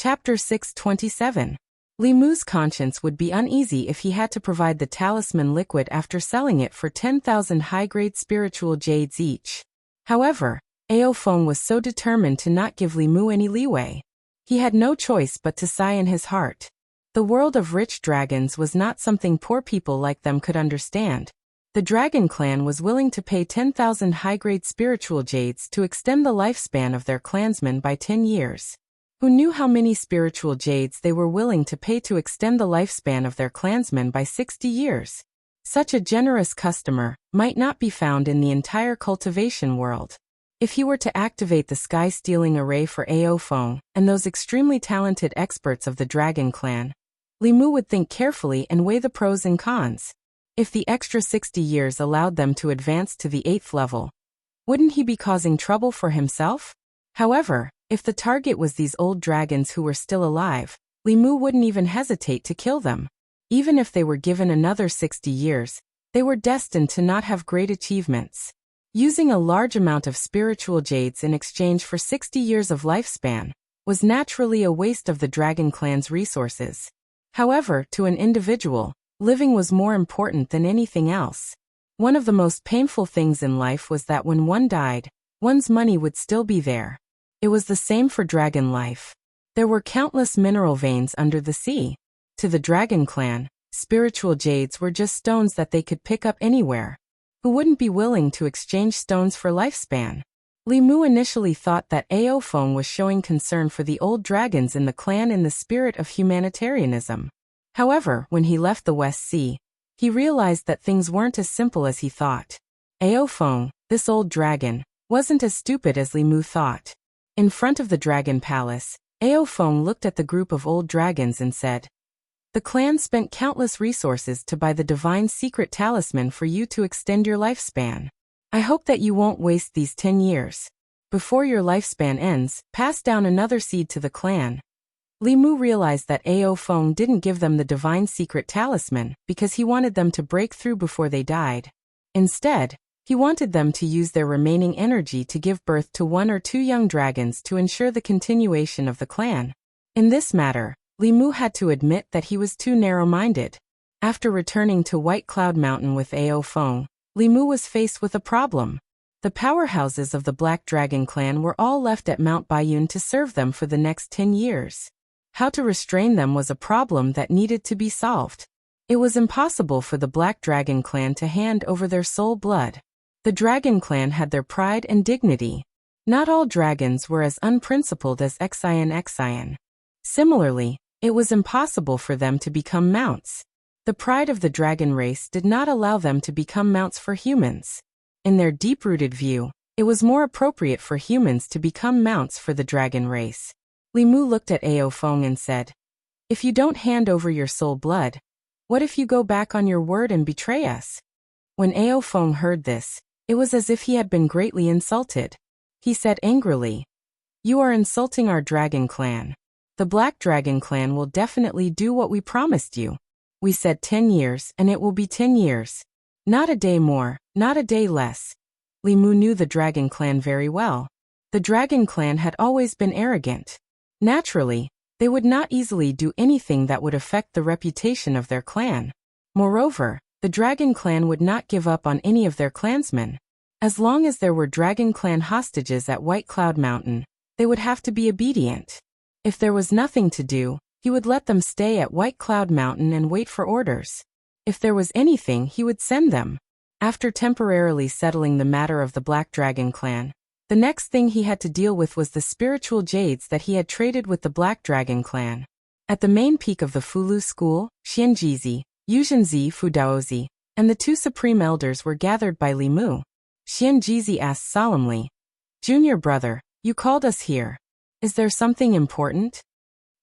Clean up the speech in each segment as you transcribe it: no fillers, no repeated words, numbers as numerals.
Chapter 627. Li Mu's conscience would be uneasy if he had to provide the talisman liquid after selling it for 10,000 high-grade spiritual jades each. However, Ao Feng was so determined to not give Li Mu any leeway. He had no choice but to sigh in his heart. The world of rich dragons was not something poor people like them could understand. The dragon clan was willing to pay 10,000 high-grade spiritual jades to extend the lifespan of their clansmen by 10 years. Who knew how many spiritual jades they were willing to pay to extend the lifespan of their clansmen by 60 years? Such a generous customer might not be found in the entire cultivation world. If he were to activate the sky-stealing array for Ao Feng and those extremely talented experts of the dragon clan, Li Mu would think carefully and weigh the pros and cons. If the extra 60 years allowed them to advance to the 8th level, wouldn't he be causing trouble for himself? However, if the target was these old dragons who were still alive, Li Mu wouldn't even hesitate to kill them. Even if they were given another 60 years, they were destined to not have great achievements. Using a large amount of spiritual jades in exchange for 60 years of lifespan was naturally a waste of the dragon clan's resources. However, to an individual, living was more important than anything else. One of the most painful things in life was that when one died, one's money would still be there. It was the same for dragon life. There were countless mineral veins under the sea. To the dragon clan, spiritual jades were just stones that they could pick up anywhere. Who wouldn't be willing to exchange stones for lifespan? Li Mu initially thought that Ao Feng was showing concern for the old dragons in the clan in the spirit of humanitarianism. However, when he left the West Sea, he realized that things weren't as simple as he thought. Ao Feng, this old dragon, wasn't as stupid as Li Mu thought. In front of the dragon palace, Ao Feng looked at the group of old dragons and said, "The clan spent countless resources to buy the divine secret talisman for you to extend your lifespan. I hope that you won't waste these 10 years. Before your lifespan ends, pass down another seed to the clan." Li Mu realized that Ao Feng didn't give them the divine secret talisman because he wanted them to break through before they died. Instead, he wanted them to use their remaining energy to give birth to 1 or 2 young dragons to ensure the continuation of the clan. In this matter, Li Mu had to admit that he was too narrow-minded. After returning to White Cloud Mountain with Ao Feng, Li Mu was faced with a problem. The powerhouses of the Black Dragon clan were all left at Mount Baiyun to serve them for the next 10 years. How to restrain them was a problem that needed to be solved. It was impossible for the Black Dragon clan to hand over their soul blood. The Dragon clan had their pride and dignity. Not all dragons were as unprincipled as Xian. Similarly, it was impossible for them to become mounts. The pride of the dragon race did not allow them to become mounts for humans. In their deep-rooted view, it was more appropriate for humans to become mounts for the dragon race. Li Mu looked at Ao Feng and said, "If you don't hand over your soul blood, what if you go back on your word and betray us?" When Ao Feng heard this, it was as if he had been greatly insulted. He said angrily, "You are insulting our dragon clan. The Black Dragon clan will definitely do what we promised you. We said 10 years and it will be 10 years. Not a day more, not a day less." Li Mu knew the dragon clan very well. The dragon clan had always been arrogant. Naturally, they would not easily do anything that would affect the reputation of their clan. Moreover, the dragon clan would not give up on any of their clansmen. As long as there were dragon clan hostages at White Cloud Mountain, they would have to be obedient. If there was nothing to do, he would let them stay at White Cloud Mountain and wait for orders. If there was anything, he would send them. After temporarily settling the matter of the Black Dragon clan, the next thing he had to deal with was the spiritual jades that he had traded with the Black Dragon clan. At the main peak of the Fulu school, Xianjizi, Yuzhenzi Fudaozi, and the 2 supreme elders were gathered by Li Mu. Xianjizi asked solemnly, "Junior brother, you called us here. Is there something important?"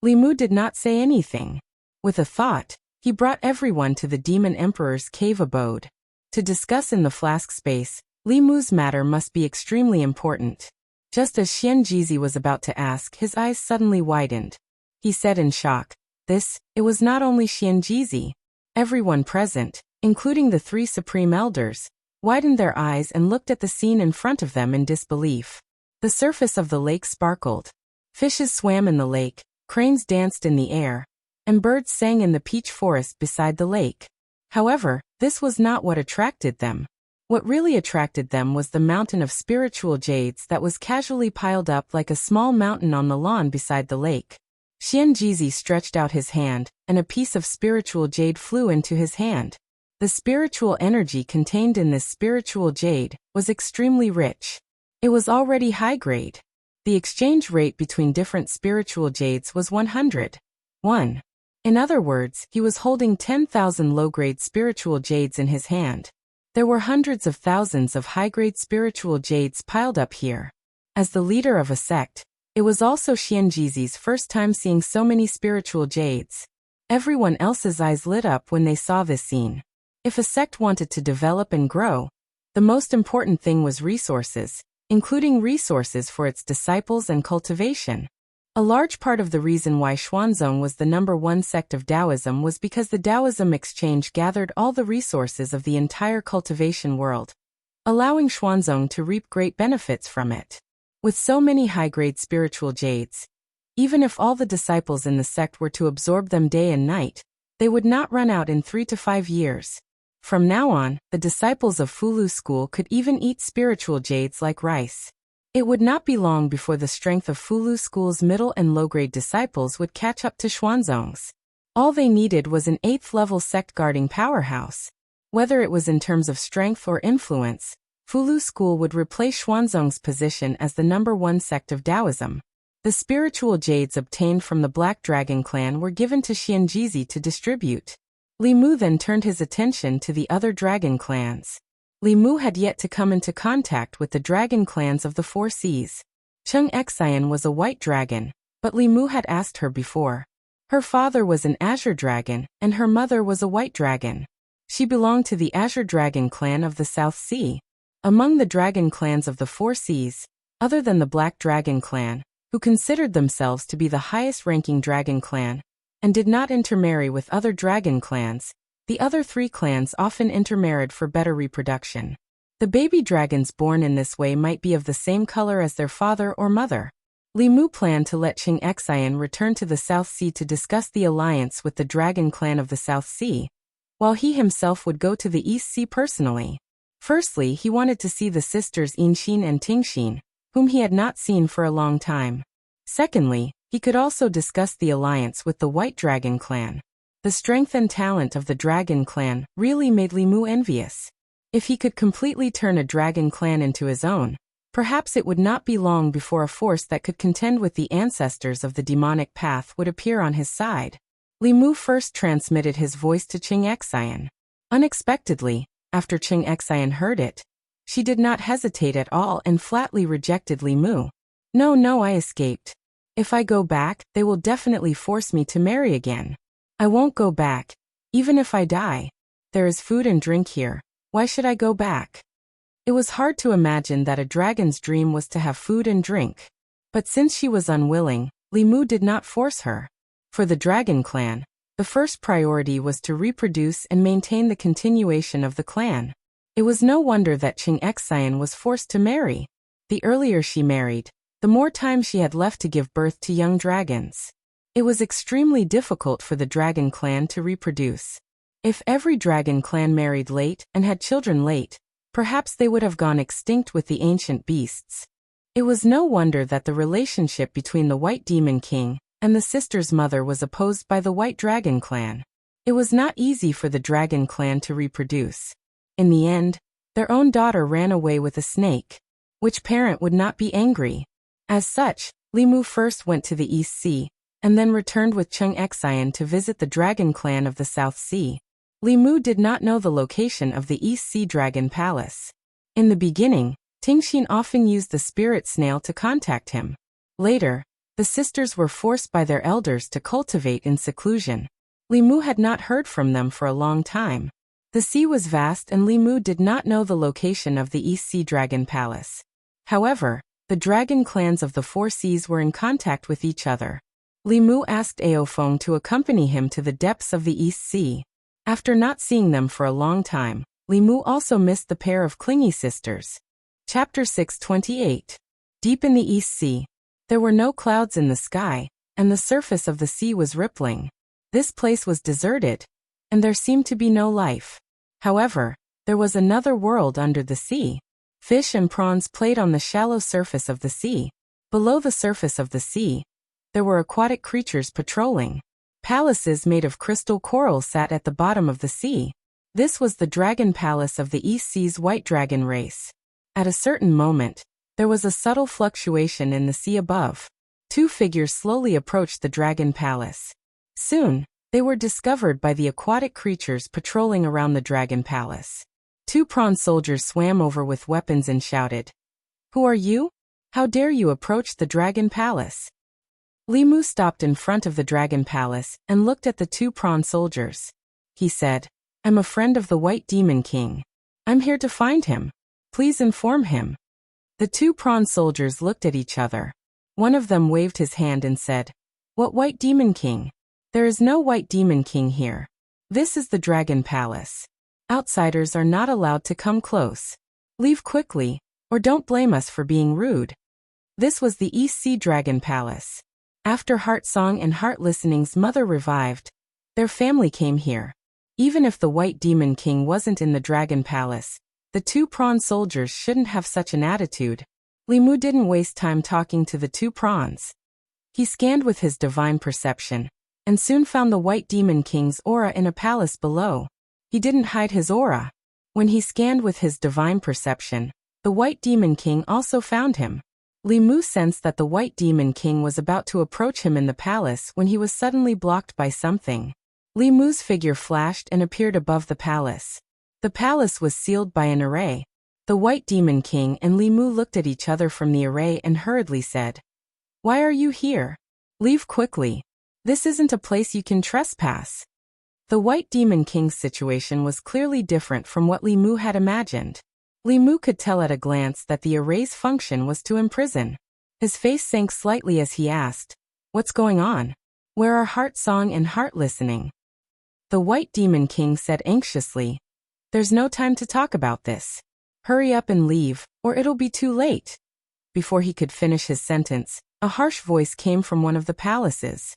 Li Mu did not say anything. With a thought, he brought everyone to the Demon Emperor's cave abode. To discuss in the flask space, Li Mu's matter must be extremely important. Just as Xianjizi was about to ask, his eyes suddenly widened. He said in shock, It was not only Xianjizi. Everyone present, including the 3 supreme elders, widened their eyes and looked at the scene in front of them in disbelief. The surface of the lake sparkled. Fishes swam in the lake, Cranes danced in the air, and birds sang in the peach forest beside the lake. However, this was not what attracted them. What really attracted them was the mountain of spiritual jades that was casually piled up like a small mountain on the lawn beside the lake. Xianjizi stretched out his hand, and a piece of spiritual jade flew into his hand. The spiritual energy contained in this spiritual jade was extremely rich. It was already high grade. The exchange rate between different spiritual jades was 100:1. In other words, he was holding 10,000 low-grade spiritual jades in his hand. There were hundreds of thousands of high-grade spiritual jades piled up here. As the leader of a sect, it was also Xianjizi's first time seeing so many spiritual jades. Everyone else's eyes lit up when they saw this scene. If a sect wanted to develop and grow, the most important thing was resources, including resources for its disciples and cultivation. A large part of the reason why Xuanzong was the #1 sect of Taoism was because the Taoism exchange gathered all the resources of the entire cultivation world, allowing Xuanzong to reap great benefits from it. With so many high-grade spiritual jades, even if all the disciples in the sect were to absorb them day and night, they would not run out in 3 to 5 years. From now on, the disciples of Fulu school could even eat spiritual jades like rice. It would not be long before the strength of Fulu school's middle and low-grade disciples would catch up to Xuanzong's. All they needed was an 8th-level sect-guarding powerhouse. Whether it was in terms of strength or influence, Fulu school would replace Xuanzong's position as the #1 sect of Taoism. The spiritual jades obtained from the Black Dragon clan were given to Xianjizi to distribute. Li Mu then turned his attention to the other dragon clans. Li Mu had yet to come into contact with the dragon clans of the 4 seas. Cheng Xian was a white dragon, but Li Mu had asked her before. Her father was an azure dragon, and her mother was a white dragon. She belonged to the azure dragon clan of the South Sea. Among the dragon clans of the 4 seas, other than the Black Dragon clan, who considered themselves to be the highest-ranking dragon clan, and did not intermarry with other dragon clans, the other 3 clans often intermarried for better reproduction. The baby dragons born in this way might be of the same color as their father or mother. Li Mu planned to let Cheng Xian return to the South Sea to discuss the alliance with the dragon clan of the South Sea, while he himself would go to the East Sea personally. Firstly, he wanted to see the sisters Yinxin and Tingxin, whom he had not seen for a long time. Secondly, he could also discuss the alliance with the White Dragon clan. The strength and talent of the Dragon clan really made Li Mu envious. If he could completely turn a dragon clan into his own, perhaps it would not be long before a force that could contend with the ancestors of the demonic path would appear on his side. Li Mu first transmitted his voice to Cheng Xian. Unexpectedly, after Cheng Xian heard it, she did not hesitate at all and flatly rejected Li Mu. No, I escaped. If I go back, they will definitely force me to marry again. I won't go back, even if I die. There is food and drink here. Why should I go back? It was hard to imagine that a dragon's dream was to have food and drink. But since she was unwilling, Li Mu did not force her. For the dragon clan, the first priority was to reproduce and maintain the continuation of the clan. It was no wonder that Cheng Xian was forced to marry. The earlier she married, the more time she had left to give birth to young dragons. It was extremely difficult for the dragon clan to reproduce. If every dragon clan married late and had children late, perhaps they would have gone extinct with the ancient beasts. It was no wonder that the relationship between the White Demon King and the sister's mother was opposed by the White Dragon clan. It was not easy for the dragon clan to reproduce. In the end, their own daughter ran away with a snake. Which parent would not be angry? As such, Li Mu first went to the East Sea, and then returned with Cheng Xian to visit the dragon clan of the South Sea. Li Mu did not know the location of the East Sea Dragon Palace. In the beginning, Tingxin often used the spirit snail to contact him. Later, the sisters were forced by their elders to cultivate in seclusion. Li Mu had not heard from them for a long time. The sea was vast and Li Mu did not know the location of the East Sea Dragon Palace. However, the dragon clans of the 4 seas were in contact with each other. Li Mu asked Aofeng to accompany him to the depths of the East Sea. After not seeing them for a long time, Li Mu also missed the pair of clingy sisters. Chapter 628. Deep in the East Sea. There were no clouds in the sky, and the surface of the sea was rippling. This place was deserted, and there seemed to be no life. However, there was another world under the sea. Fish and prawns played on the shallow surface of the sea. Below the surface of the sea, there were aquatic creatures patrolling. Palaces made of crystal coral sat at the bottom of the sea. This was the dragon palace of the East Sea's white dragon race. At a certain moment, there was a subtle fluctuation in the sea above. Two figures slowly approached the dragon palace. Soon, they were discovered by the aquatic creatures patrolling around the dragon palace. Two prawn soldiers swam over with weapons and shouted, "Who are you? How dare you approach the dragon palace?" Limu stopped in front of the dragon palace and looked at the two prawn soldiers. He said, "I'm a friend of the White Demon King. I'm here to find him. Please inform him." The two prawn soldiers looked at each other. One of them waved his hand and said, "What White Demon King? There is no White Demon King here. This is the dragon palace. Outsiders are not allowed to come close. Leave quickly, or don't blame us for being rude." This was the East Sea Dragon Palace. After Heart Song and Heart Listening's mother revived, their family came here. Even if the White Demon King wasn't in the Dragon Palace, the two prawn soldiers shouldn't have such an attitude. Limu didn't waste time talking to the two prawns. He scanned with his divine perception, and soon found the White Demon King's aura in a palace below. He didn't hide his aura. When he scanned with his divine perception, the White Demon King also found him. Limu sensed that the White Demon King was about to approach him in the palace when he was suddenly blocked by something. Limu's figure flashed and appeared above the palace. The palace was sealed by an array. The White Demon King and Limu looked at each other from the array and hurriedly said, "Why are you here? Leave quickly. This isn't a place you can trespass." The White Demon King's situation was clearly different from what Limu had imagined. Limu could tell at a glance that the array's function was to imprison. His face sank slightly as he asked, "What's going on? Where are Heart Song and Heart Listening?" The White Demon King said anxiously, "There's no time to talk about this. Hurry up and leave, or it'll be too late." Before he could finish his sentence, a harsh voice came from one of the palaces.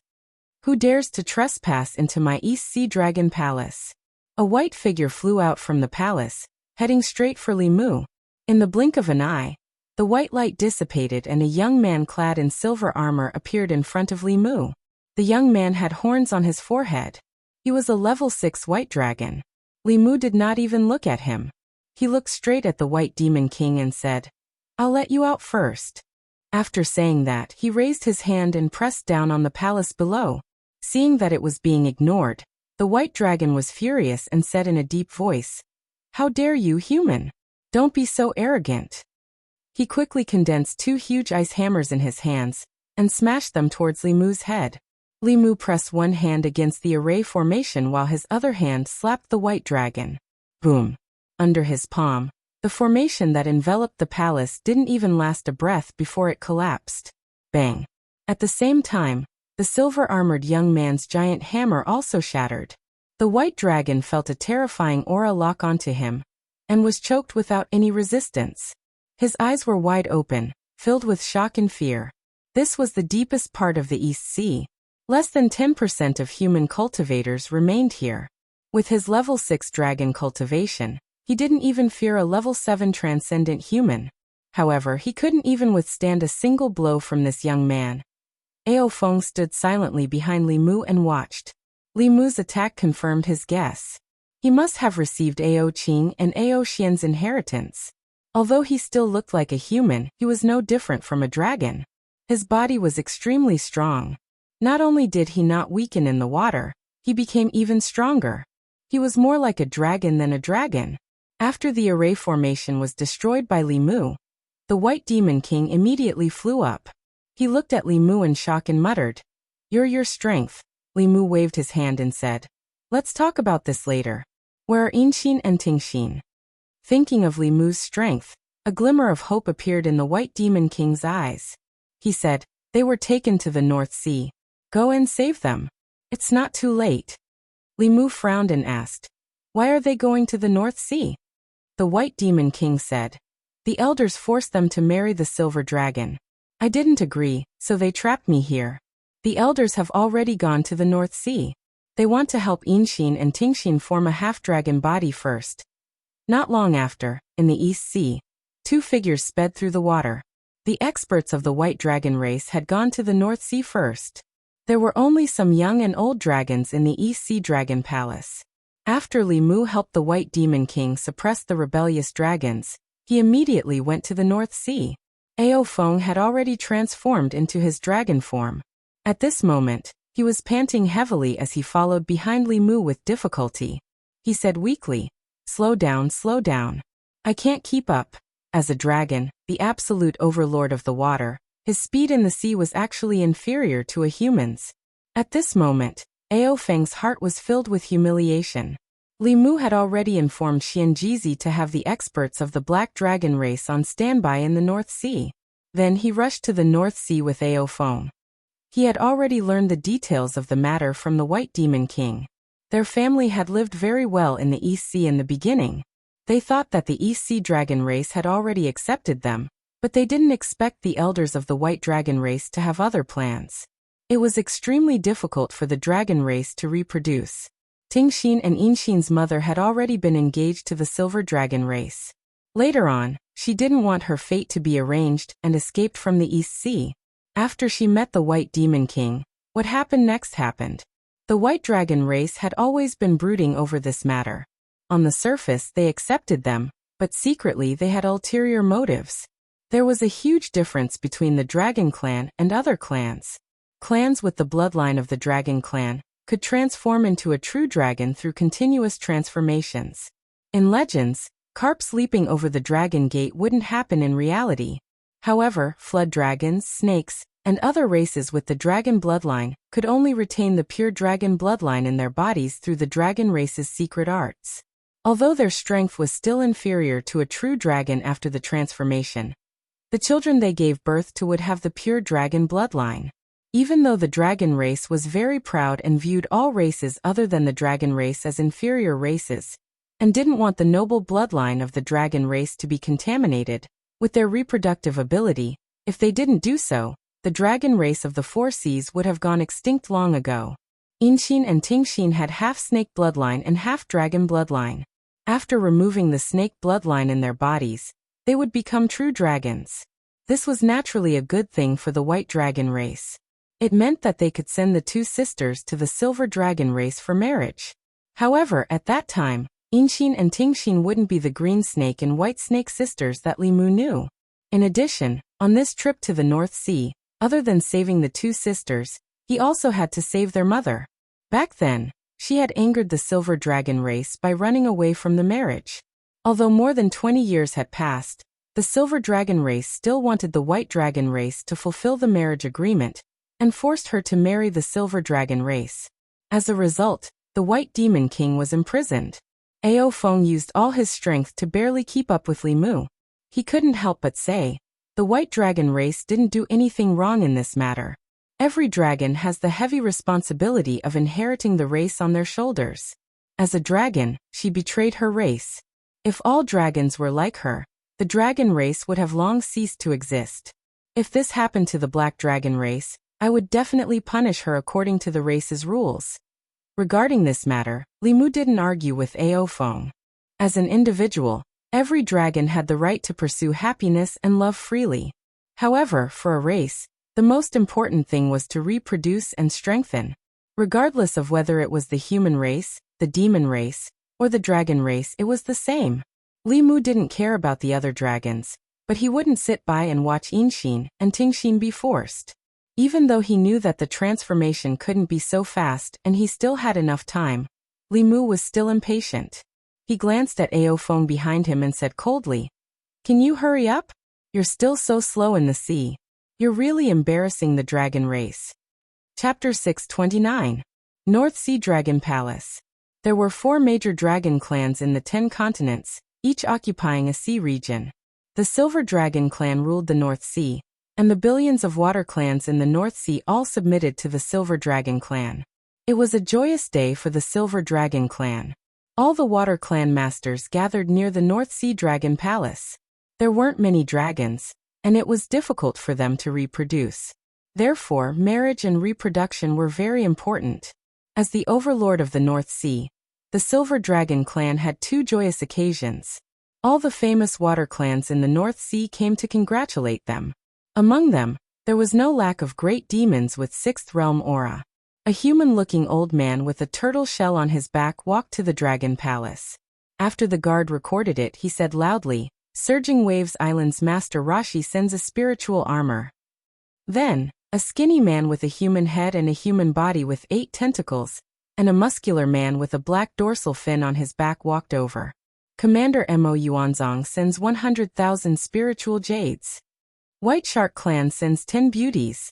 "Who dares to trespass into my East Sea Dragon Palace?" A white figure flew out from the palace, heading straight for Limu. In the blink of an eye, the white light dissipated and a young man clad in silver armor appeared in front of Limu. The young man had horns on his forehead. He was a level 6 white dragon. Limu did not even look at him. He looked straight at the White Demon King and said, "I'll let you out first." After saying that, he raised his hand and pressed down on the palace below. Seeing that it was being ignored, the white dragon was furious and said in a deep voice, "How dare you, human? Don't be so arrogant." He quickly condensed two huge ice hammers in his hands and smashed them towards Limu's head. Limu pressed one hand against the array formation while his other hand slapped the white dragon. Boom! Under his palm, the formation that enveloped the palace didn't even last a breath before it collapsed. Bang! At the same time, the silver-armored young man's giant hammer also shattered. The white dragon felt a terrifying aura lock onto him, and was choked without any resistance. His eyes were wide open, filled with shock and fear. This was the deepest part of the East Sea. Less than 10% of human cultivators remained here. With his level 6 dragon cultivation, he didn't even fear a level 7 transcendent human. However, he couldn't even withstand a single blow from this young man. Ao Feng stood silently behind Limu and watched. Limu's attack confirmed his guess. He must have received Ao Qing and Ao Xian's inheritance. Although he still looked like a human, he was no different from a dragon. His body was extremely strong. Not only did he not weaken in the water, he became even stronger. He was more like a dragon than a dragon. After the array formation was destroyed by Limu, the White Demon King immediately flew up. He looked at Limu in shock and muttered, "You're your strength." Limu waved his hand and said, "Let's talk about this later. Where are Inxin and Tingxin?" Thinking of Limu's strength, a glimmer of hope appeared in the White Demon King's eyes. He said, "They were taken to the North Sea. Go and save them. It's not too late." Limu frowned and asked, "Why are they going to the North Sea?" The White Demon King said, "The elders forced them to marry the silver dragon. I didn't agree, so they trapped me here. The elders have already gone to the North Sea. They want to help Inshin and Tingshin form a half-dragon body first. Not long after, in the East Sea, two figures sped through the water. The experts of the White Dragon race had gone to the North Sea first. There were only some young and old dragons in the East Sea Dragon Palace. After Li Mu helped the White Demon King suppress the rebellious dragons, he immediately went to the North Sea. Ao Feng had already transformed into his dragon form. At this moment, he was panting heavily as he followed behind Li Mu with difficulty. He said weakly, slow down, slow down. I can't keep up." As a dragon, the absolute overlord of the water, his speed in the sea was actually inferior to a human's. At this moment, Ao Feng's heart was filled with humiliation. Li Mu had already informed Xianjizi to have the experts of the Black Dragon race on standby in the North Sea. Then he rushed to the North Sea with Ao Feng. He had already learned the details of the matter from the White Demon King. Their family had lived very well in the East Sea in the beginning. They thought that the East Sea Dragon race had already accepted them, but they didn't expect the elders of the White Dragon race to have other plans. It was extremely difficult for the dragon race to reproduce. Tingshin and Inshin's mother had already been engaged to the Silver Dragon race. Later on, she didn't want her fate to be arranged and escaped from the East Sea. After she met the White Demon King, what happened next happened. The White Dragon race had always been brooding over this matter. On the surface they accepted them, but secretly they had ulterior motives. There was a huge difference between the Dragon Clan and other clans. Clans with the bloodline of the Dragon Clan could transform into a true dragon through continuous transformations. In legends, carps leaping over the Dragon Gate wouldn't happen in reality. However, flood dragons, snakes, and other races with the dragon bloodline could only retain the pure dragon bloodline in their bodies through the dragon race's secret arts. Although their strength was still inferior to a true dragon after the transformation, the children they gave birth to would have the pure dragon bloodline. Even though the dragon race was very proud and viewed all races other than the dragon race as inferior races, and didn't want the noble bloodline of the dragon race to be contaminated with their reproductive ability, if they didn't do so, the dragon race of the Four Seas would have gone extinct long ago. Inshin and Tingshin had half snake bloodline and half dragon bloodline. After removing the snake bloodline in their bodies, they would become true dragons. This was naturally a good thing for the White Dragon race. It meant that they could send the two sisters to the Silver Dragon race for marriage. However, at that time, Inshin and Tingshin wouldn't be the green snake and white snake sisters that Li Mu knew. In addition, on this trip to the North Sea, other than saving the two sisters, he also had to save their mother. Back then, she had angered the Silver Dragon race by running away from the marriage. Although more than 20 years had passed, the Silver Dragon race still wanted the White Dragon race to fulfill the marriage agreement, and forced her to marry the Silver Dragon race. As a result, the White Demon King was imprisoned. Ao Feng used all his strength to barely keep up with Li Mu. He couldn't help but say, the White Dragon race didn't do anything wrong in this matter. Every dragon has the heavy responsibility of inheriting the race on their shoulders. As a dragon, she betrayed her race. If all dragons were like her, the dragon race would have long ceased to exist. If this happened to the Black Dragon race, I would definitely punish her according to the race's rules. Regarding this matter, Li Mu didn't argue with Ao Feng. As an individual, every dragon had the right to pursue happiness and love freely. However, for a race, the most important thing was to reproduce and strengthen. Regardless of whether it was the human race, the demon race, or the dragon race, it was the same. Li Mu didn't care about the other dragons, but he wouldn't sit by and watch Inshin and Tingshin be forced. Even though he knew that the transformation couldn't be so fast and he still had enough time, Li Mu was still impatient. He glanced at Ao Feng behind him and said coldly, "Can you hurry up? You're still so slow in the sea. You're really embarrassing the dragon race." Chapter 629. North Sea Dragon Palace. There were 4 major dragon clans in the 10 continents, each occupying a sea region. The Silver Dragon clan ruled the North Sea, and the billions of water clans in the North Sea all submitted to the Silver Dragon clan. It was a joyous day for the Silver Dragon clan. All the water clan masters gathered near the North Sea Dragon Palace. There weren't many dragons, and it was difficult for them to reproduce. Therefore, marriage and reproduction were very important. As the overlord of the North Sea, the Silver Dragon clan had two joyous occasions. All the famous water clans in the North Sea came to congratulate them. Among them, there was no lack of great demons with sixth realm aura. A human-looking old man with a turtle shell on his back walked to the Dragon Palace. After the guard recorded it, he said loudly, "Surging Waves Island's Master Rashi sends a spiritual armor." Then, a skinny man with a human head and a human body with 8 tentacles, and a muscular man with a black dorsal fin on his back walked over. "Commander Mo Yuanzong sends 100,000 spiritual jades. White Shark Clan sends 10 beauties."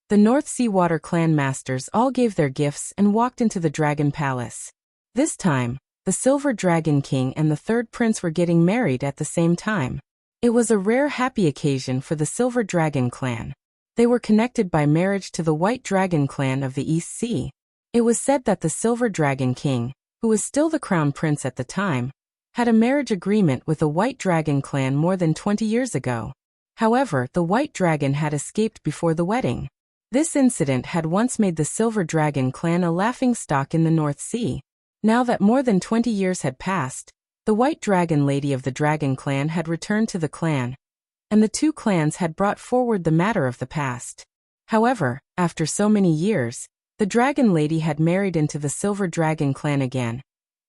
The North Sea Water Clan masters all gave their gifts and walked into the Dragon Palace. This time, the Silver Dragon King and the third prince were getting married at the same time. It was a rare happy occasion for the Silver Dragon Clan. They were connected by marriage to the White Dragon Clan of the East Sea. It was said that the Silver Dragon King, who was still the crown prince at the time, had a marriage agreement with the White Dragon Clan more than 20 years ago. However, the White Dragon had escaped before the wedding. This incident had once made the Silver Dragon Clan a laughingstock in the North Sea. Now that more than 20 years had passed, the White Dragon Lady of the Dragon Clan had returned to the clan, and the two clans had brought forward the matter of the past. However, after so many years, the Dragon Lady had married into the Silver Dragon Clan again,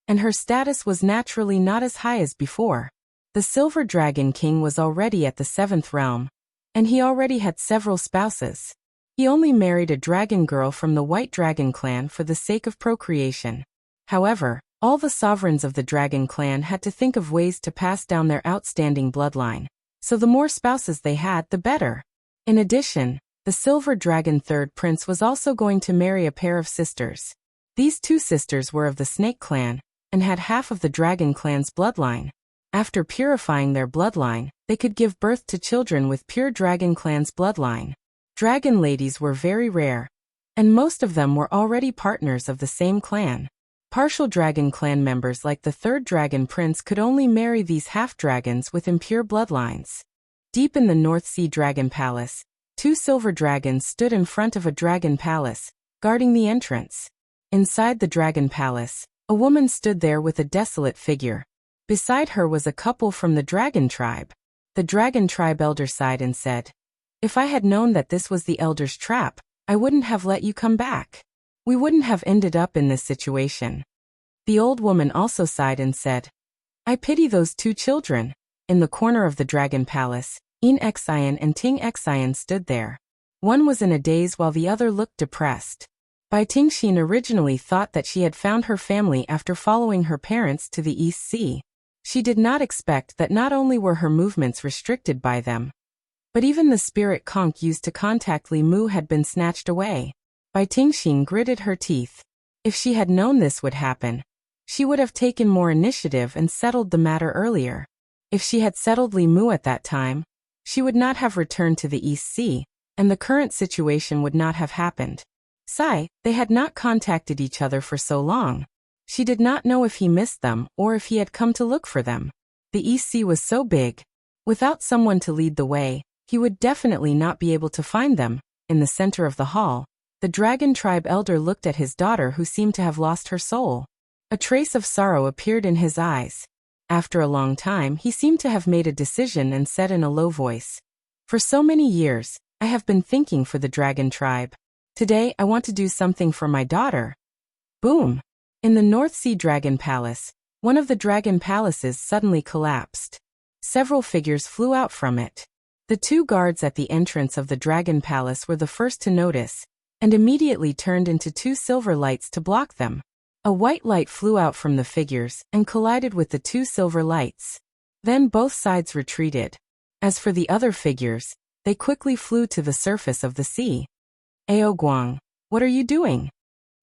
and her status was naturally not as high as before. The Silver Dragon King was already at the 7th realm, and he already had several spouses. He only married a dragon girl from the White Dragon Clan for the sake of procreation. However, all the sovereigns of the Dragon Clan had to think of ways to pass down their outstanding bloodline, so the more spouses they had, the better. In addition, the Silver Dragon third prince was also going to marry a pair of sisters. These two sisters were of the Snake Clan, and had half of the Dragon Clan's bloodline. After purifying their bloodline, they could give birth to children with pure Dragon Clan's bloodline. Dragon ladies were very rare, and most of them were already partners of the same clan. Partial Dragon Clan members like the third Dragon Prince could only marry these half-dragons with impure bloodlines. Deep in the North Sea Dragon Palace, 2 silver dragons stood in front of a dragon palace, guarding the entrance. Inside the Dragon Palace, a woman stood there with a desolate figure. Beside her was a couple from the Dragon Tribe. The Dragon Tribe elder sighed and said, "If I had known that this was the elder's trap, I wouldn't have let you come back. We wouldn't have ended up in this situation." The old woman also sighed and said, "I pity those 2 children." In the corner of the Dragon Palace, In Xian and Ting Xian stood there. One was in a daze while the other looked depressed. Bai Tingxin originally thought that she had found her family after following her parents to the East Sea. She did not expect that not only were her movements restricted by them, but even the spirit conch used to contact Li Mu had been snatched away. Bai Tingxin gritted her teeth. If she had known this would happen, she would have taken more initiative and settled the matter earlier. If she had settled Li Mu at that time, she would not have returned to the East Sea, and the current situation would not have happened. They had not contacted each other for so long. She did not know if he missed them or if he had come to look for them. The East Sea was so big. Without someone to lead the way, he would definitely not be able to find them. In the center of the hall, the Dragon Tribe elder looked at his daughter who seemed to have lost her soul. A trace of sorrow appeared in his eyes. After a long time, he seemed to have made a decision and said in a low voice, "For so many years, I have been thinking for the Dragon Tribe. Today, I want to do something for my daughter." Boom! In the North Sea Dragon Palace, one of the Dragon Palaces suddenly collapsed. Several figures flew out from it. The 2 guards at the entrance of the Dragon Palace were the first to notice, and immediately turned into 2 silver lights to block them. A white light flew out from the figures and collided with the 2 silver lights. Then both sides retreated. As for the other figures, they quickly flew to the surface of the sea. "Ao Guang, what are you doing?"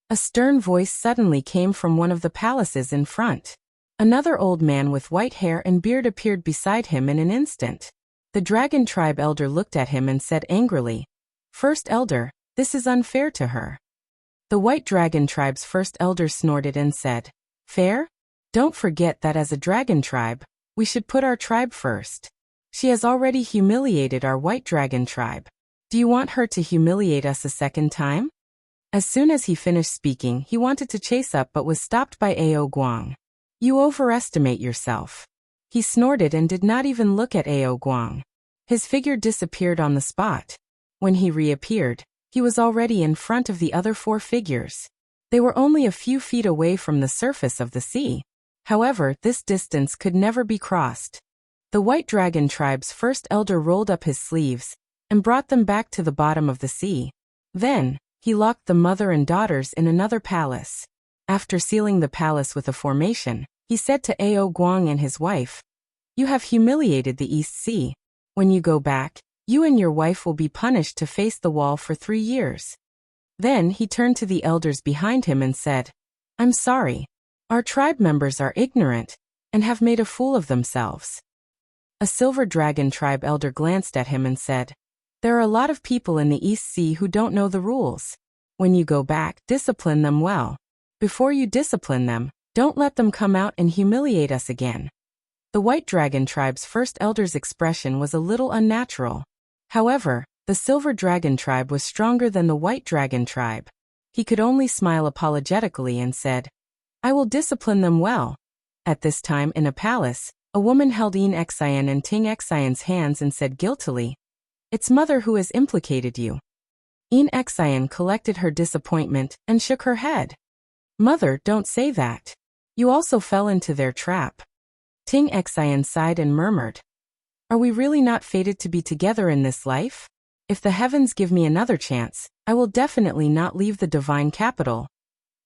A stern voice suddenly came from one of the palaces in front. Another old man with white hair and beard appeared beside him in an instant. The Dragon Tribe elder looked at him and said angrily, "First elder, this is unfair to her." The White Dragon Tribe's first elder snorted and said, "Fair? Don't forget that as a dragon tribe, we should put our tribe first. She has already humiliated our White Dragon Tribe. Do you want her to humiliate us a second time? As soon as he finished speaking, he wanted to chase up but was stopped by Ao Guang. You overestimate yourself. He snorted and did not even look at Ao Guang. His figure disappeared on the spot. When he reappeared, he was already in front of the other 4 figures. They were only a few feet away from the surface of the sea. However, this distance could never be crossed. The White Dragon tribe's first elder rolled up his sleeves and brought them back to the bottom of the sea. Then, he locked the mother and daughters in another palace. After sealing the palace with a formation, he said to Ao Guang and his wife, "You have humiliated the East Sea. When you go back, you and your wife will be punished to face the wall for 3 years." Then he turned to the elders behind him and said, "I'm sorry. Our tribe members are ignorant and have made a fool of themselves." A Silver Dragon tribe elder glanced at him and said, "There are a lot of people in the East Sea who don't know the rules. When you go back, discipline them well. Before you discipline them, don't let them come out and humiliate us again." The White Dragon tribe's first elder's expression was a little unnatural. However, the Silver Dragon tribe was stronger than the White Dragon tribe. He could only smile apologetically and said, "I will discipline them well." At this time in a palace, a woman held Yin Xian and Ting Xian's hands and said guiltily, "It's mother who has implicated you." Yin Xian collected her disappointment and shook her head. "Mother, don't say that. You also fell into their trap." Ting Xian sighed and murmured, "Are we really not fated to be together in this life? If the heavens give me another chance, I will definitely not leave the divine capital."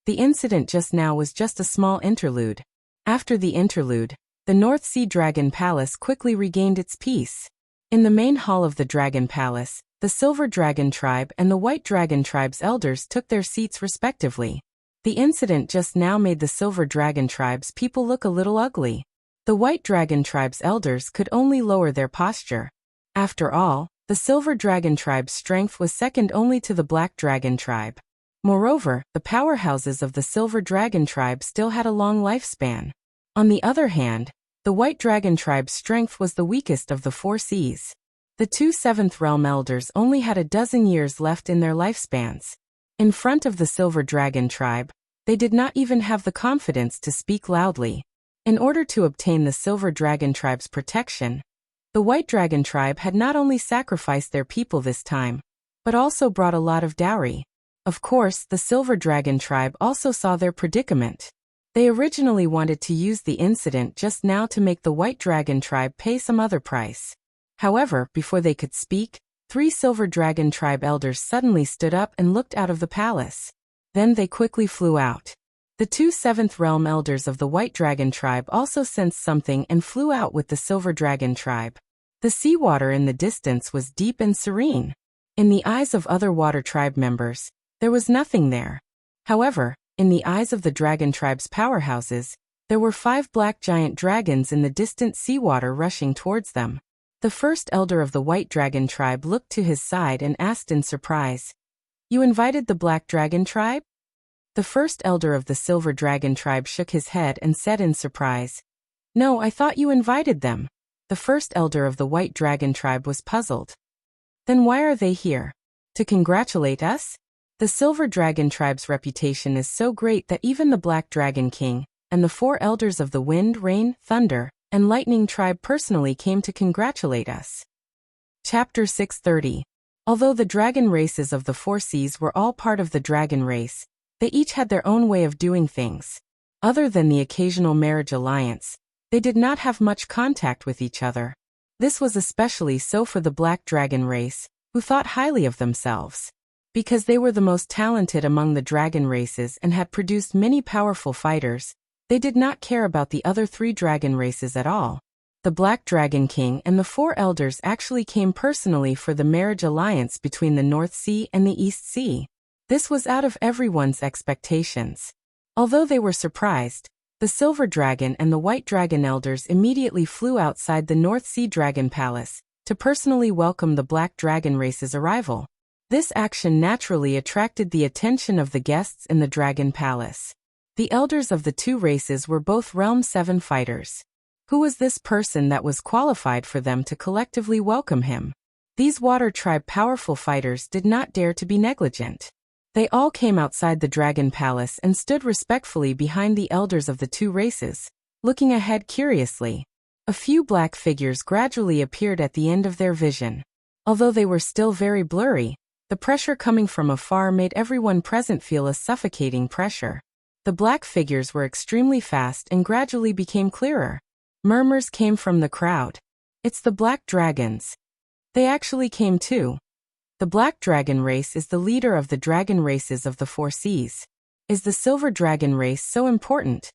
The incident just now was just a small interlude. After the interlude, the North Sea Dragon Palace quickly regained its peace. In the main hall of the Dragon Palace, the Silver Dragon tribe and the White Dragon tribe's elders took their seats respectively. The incident just now made the Silver Dragon tribe's people look a little ugly. The White Dragon tribe's elders could only lower their posture. After all, the Silver Dragon tribe's strength was second only to the Black Dragon tribe. Moreover, the powerhouses of the Silver Dragon tribe still had a long lifespan. On the other hand, the White Dragon tribe's strength was the weakest of the 4 seas. The 2 Seventh Realm elders only had a dozen years left in their lifespans. In front of the Silver Dragon tribe, they did not even have the confidence to speak loudly. In order to obtain the Silver Dragon tribe's protection, the White Dragon tribe had not only sacrificed their people this time, but also brought a lot of dowry. Of course, the Silver Dragon tribe also saw their predicament. They originally wanted to use the incident just now to make the White Dragon tribe pay some other price. However, before they could speak, 3 Silver Dragon tribe elders suddenly stood up and looked out of the palace. Then they quickly flew out. The 2 Seventh Realm elders of the White Dragon tribe also sensed something and flew out with the Silver Dragon tribe. The seawater in the distance was deep and serene. In the eyes of other water tribe members, there was nothing there. However, in the eyes of the Dragon tribe's powerhouses, there were 5 black giant dragons in the distant seawater rushing towards them. The first elder of the White Dragon tribe looked to his side and asked in surprise, "You invited the Black Dragon tribe?" The first elder of the Silver Dragon tribe shook his head and said in surprise, "No, I thought you invited them." The first elder of the White Dragon tribe was puzzled. "Then why are they here? To congratulate us?" The Silver Dragon tribe's reputation is so great that even the Black Dragon King and the 4 elders of the Wind, Rain, Thunder, and Lightning tribe personally came to congratulate us. Chapter 630. Although the dragon races of the 4 seas were all part of the dragon race, they each had their own way of doing things. Other than the occasional marriage alliance, they did not have much contact with each other. This was especially so for the Black Dragon race, who thought highly of themselves. Because they were the most talented among the dragon races and had produced many powerful fighters, they did not care about the other 3 dragon races at all. The Black Dragon King and the 4 elders actually came personally for the marriage alliance between the North Sea and the East Sea. This was out of everyone's expectations. Although they were surprised, the Silver Dragon and the White Dragon elders immediately flew outside the North Sea Dragon Palace to personally welcome the Black Dragon race's arrival. This action naturally attracted the attention of the guests in the Dragon Palace. The elders of the 2 races were both Realm 7 fighters. Who was this person that was qualified for them to collectively welcome him? These water tribe powerful fighters did not dare to be negligent. They all came outside the dragon palace and stood respectfully behind the elders of the two races, looking ahead curiously. A few black figures gradually appeared at the end of their vision. Although they were still very blurry, the pressure coming from afar made everyone present feel a suffocating pressure. The black figures were extremely fast and gradually became clearer. Murmurs came from the crowd. It's the black dragons. They actually came too. The black dragon race is the leader of the dragon races of the four seas. Is the silver dragon race so important?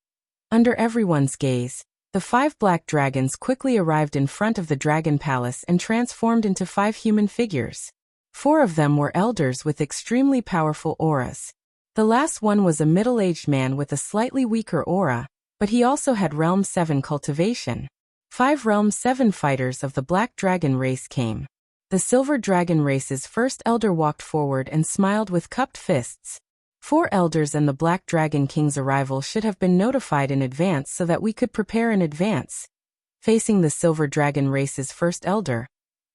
Under everyone's gaze, the 5 black dragons quickly arrived in front of the dragon palace and transformed into 5 human figures. 4 of them were elders with extremely powerful auras. The last one was a middle-aged man with a slightly weaker aura, but he also had Realm 7 cultivation. 5 Realm 7 fighters of the black dragon race came. The silver dragon race's first elder walked forward and smiled with cupped fists. 4 elders and the black dragon king's arrival should have been notified in advance so that we could prepare in advance. Facing the silver dragon race's first elder,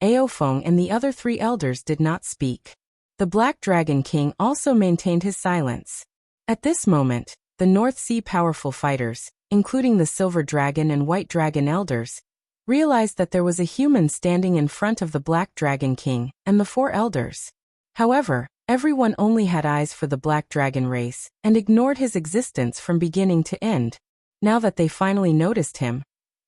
Aofeng and the other 3 elders did not speak. The Black Dragon King also maintained his silence. At this moment, the North Sea powerful fighters, including the Silver Dragon and White Dragon elders, realized that there was a human standing in front of the Black Dragon King and the 4 elders. However, everyone only had eyes for the Black Dragon race and ignored his existence from beginning to end. Now that they finally noticed him,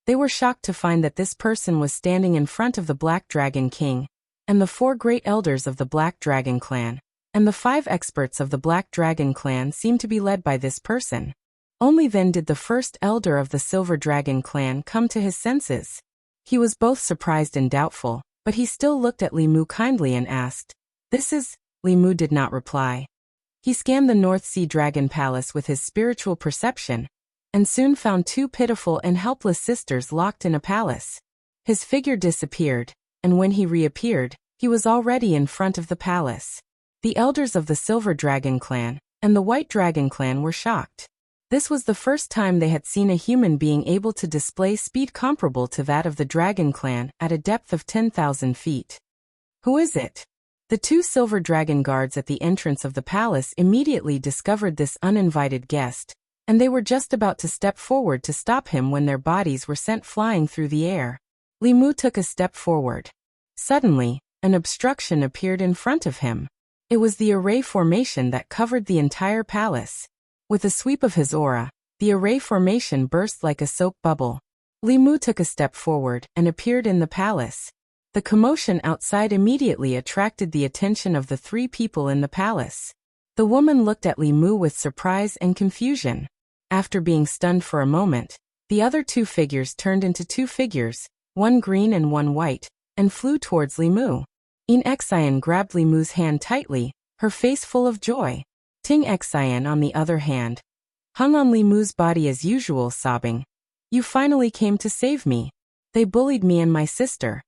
they were shocked to find that this person was standing in front of the Black Dragon King, and the 4 great elders of the Black Dragon clan, and the 5 experts of the Black Dragon clan seemed to be led by this person. Only then did the first elder of the Silver Dragon clan come to his senses. He was both surprised and doubtful, but he still looked at Li Mu kindly and asked, "This is?" Li Mu did not reply. He scanned the North Sea Dragon Palace with his spiritual perception, and soon found 2 pitiful and helpless sisters locked in a palace. His figure disappeared, and when he reappeared, he was already in front of the palace. The elders of the Silver Dragon clan and the White Dragon clan were shocked. This was the first time they had seen a human being able to display speed comparable to that of the Dragon clan at a depth of 10,000 feet. Who is it? The 2 Silver Dragon guards at the entrance of the palace immediately discovered this uninvited guest, and they were just about to step forward to stop him when their bodies were sent flying through the air. Li Mu took a step forward. Suddenly, an obstruction appeared in front of him. It was the array formation that covered the entire palace. With a sweep of his aura, the array formation burst like a soap bubble. Li Mu took a step forward and appeared in the palace. The commotion outside immediately attracted the attention of the 3 people in the palace. The woman looked at Li Mu with surprise and confusion. After being stunned for a moment, the other 2 figures turned into 2 figures, one green and one white, and flew towards Li Mu. In Xian grabbed Li Mu's hand tightly, her face full of joy. Ting Xian, on the other hand, hung on Li Mu's body as usual, sobbing, "You finally came to save me. They bullied me and my sister."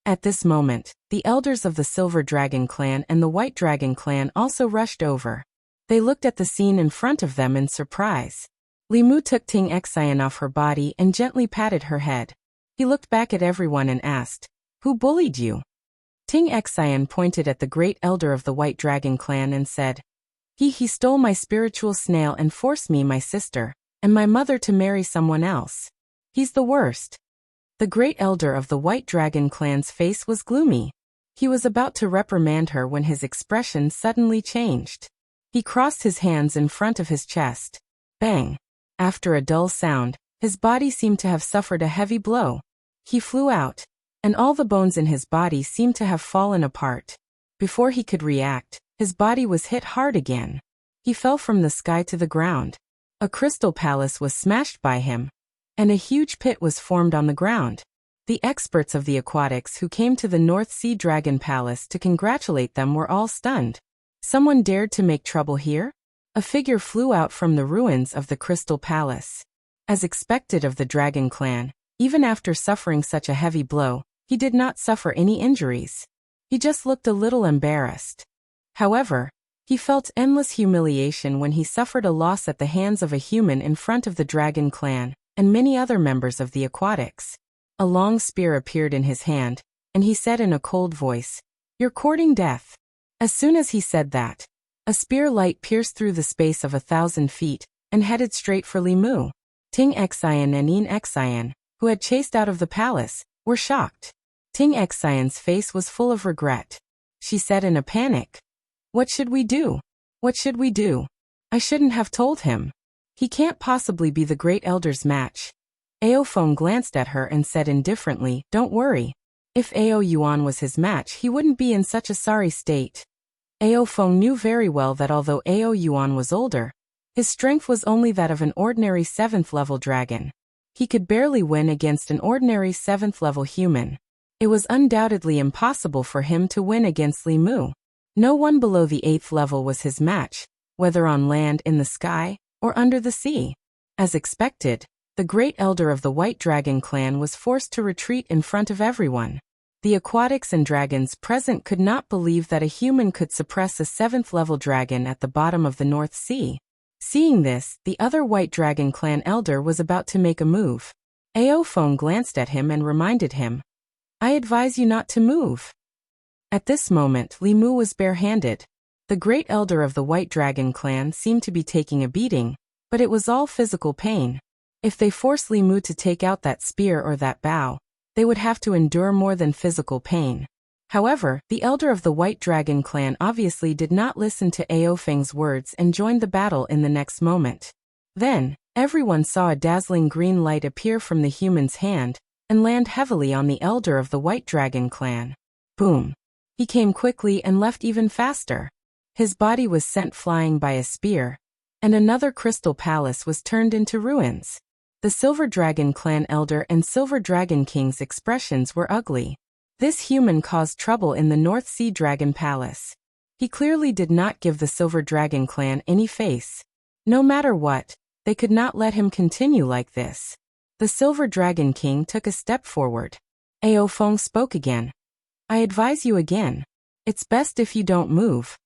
At this moment, the elders of the Silver Dragon clan and the White Dragon clan also rushed over. They looked at the scene in front of them in surprise. Li Mu took Ting Xian off her body and gently patted her head. He looked back at everyone and asked, "Who bullied you?" Ting Xian pointed at the great elder of the White Dragon clan and said, He stole my spiritual snail and forced me, my sister, and my mother to marry someone else. He's the worst." The great elder of the White Dragon clan's face was gloomy. He was about to reprimand her when his expression suddenly changed. He crossed his hands in front of his chest. Bang! After a dull sound, his body seemed to have suffered a heavy blow. He flew out, and all the bones in his body seemed to have fallen apart. Before he could react, his body was hit hard again. He fell from the sky to the ground. A crystal palace was smashed by him, and a huge pit was formed on the ground. The experts of the aquatics who came to the North Sea Dragon Palace to congratulate them were all stunned. Someone dared to make trouble here? A figure flew out from the ruins of the Crystal Palace. As expected of the Dragon Clan, even after suffering such a heavy blow, he did not suffer any injuries. He just looked a little embarrassed. However, he felt endless humiliation when he suffered a loss at the hands of a human in front of the Dragon Clan and many other members of the aquatics. A long spear appeared in his hand, and he said in a cold voice, "You're courting death." As soon as he said that, a spear light pierced through the space of 1,000 feet and headed straight for Li Mu. Ting Xian and Yin Xian, who had chased out of the palace, were shocked. Ting Xian's face was full of regret. She said in a panic, "What should we do? What should we do? I shouldn't have told him. He can't possibly be the Great Elder's match." Ao Feng glanced at her and said indifferently, "Don't worry. If Ao Yuan was his match, he wouldn't be in such a sorry state." Ao Feng knew very well that although Ao Yuan was older, his strength was only that of an ordinary 7th-level dragon. He could barely win against an ordinary 7th-level human. It was undoubtedly impossible for him to win against Li Mu. No one below the 8th level was his match, whether on land, in the sky, or under the sea. As expected, the Great Elder of the White Dragon clan was forced to retreat in front of everyone. The aquatics and dragons present could not believe that a human could suppress a 7th-level dragon at the bottom of the North Sea. Seeing this, the other White Dragon clan elder was about to make a move. Ao Feng glanced at him and reminded him, "I advise you not to move." At this moment, Li Mu was barehanded. The Great Elder of the White Dragon clan seemed to be taking a beating, but it was all physical pain. If they forced Li Mu to take out that spear or that bow, they would have to endure more than physical pain. However, the Elder of the White Dragon clan obviously did not listen to Ao Feng's words and joined the battle in the next moment. Then, everyone saw a dazzling green light appear from the human's hand and land heavily on the Elder of the White Dragon clan. Boom! He came quickly and left even faster. His body was sent flying by a spear, and another crystal palace was turned into ruins. The Silver Dragon clan elder and Silver Dragon King's expressions were ugly. This human caused trouble in the North Sea Dragon Palace. He clearly did not give the Silver Dragon clan any face. No matter what, they could not let him continue like this. The Silver Dragon King took a step forward. Ao Feng spoke again. "I advise you again. It's best if you don't move."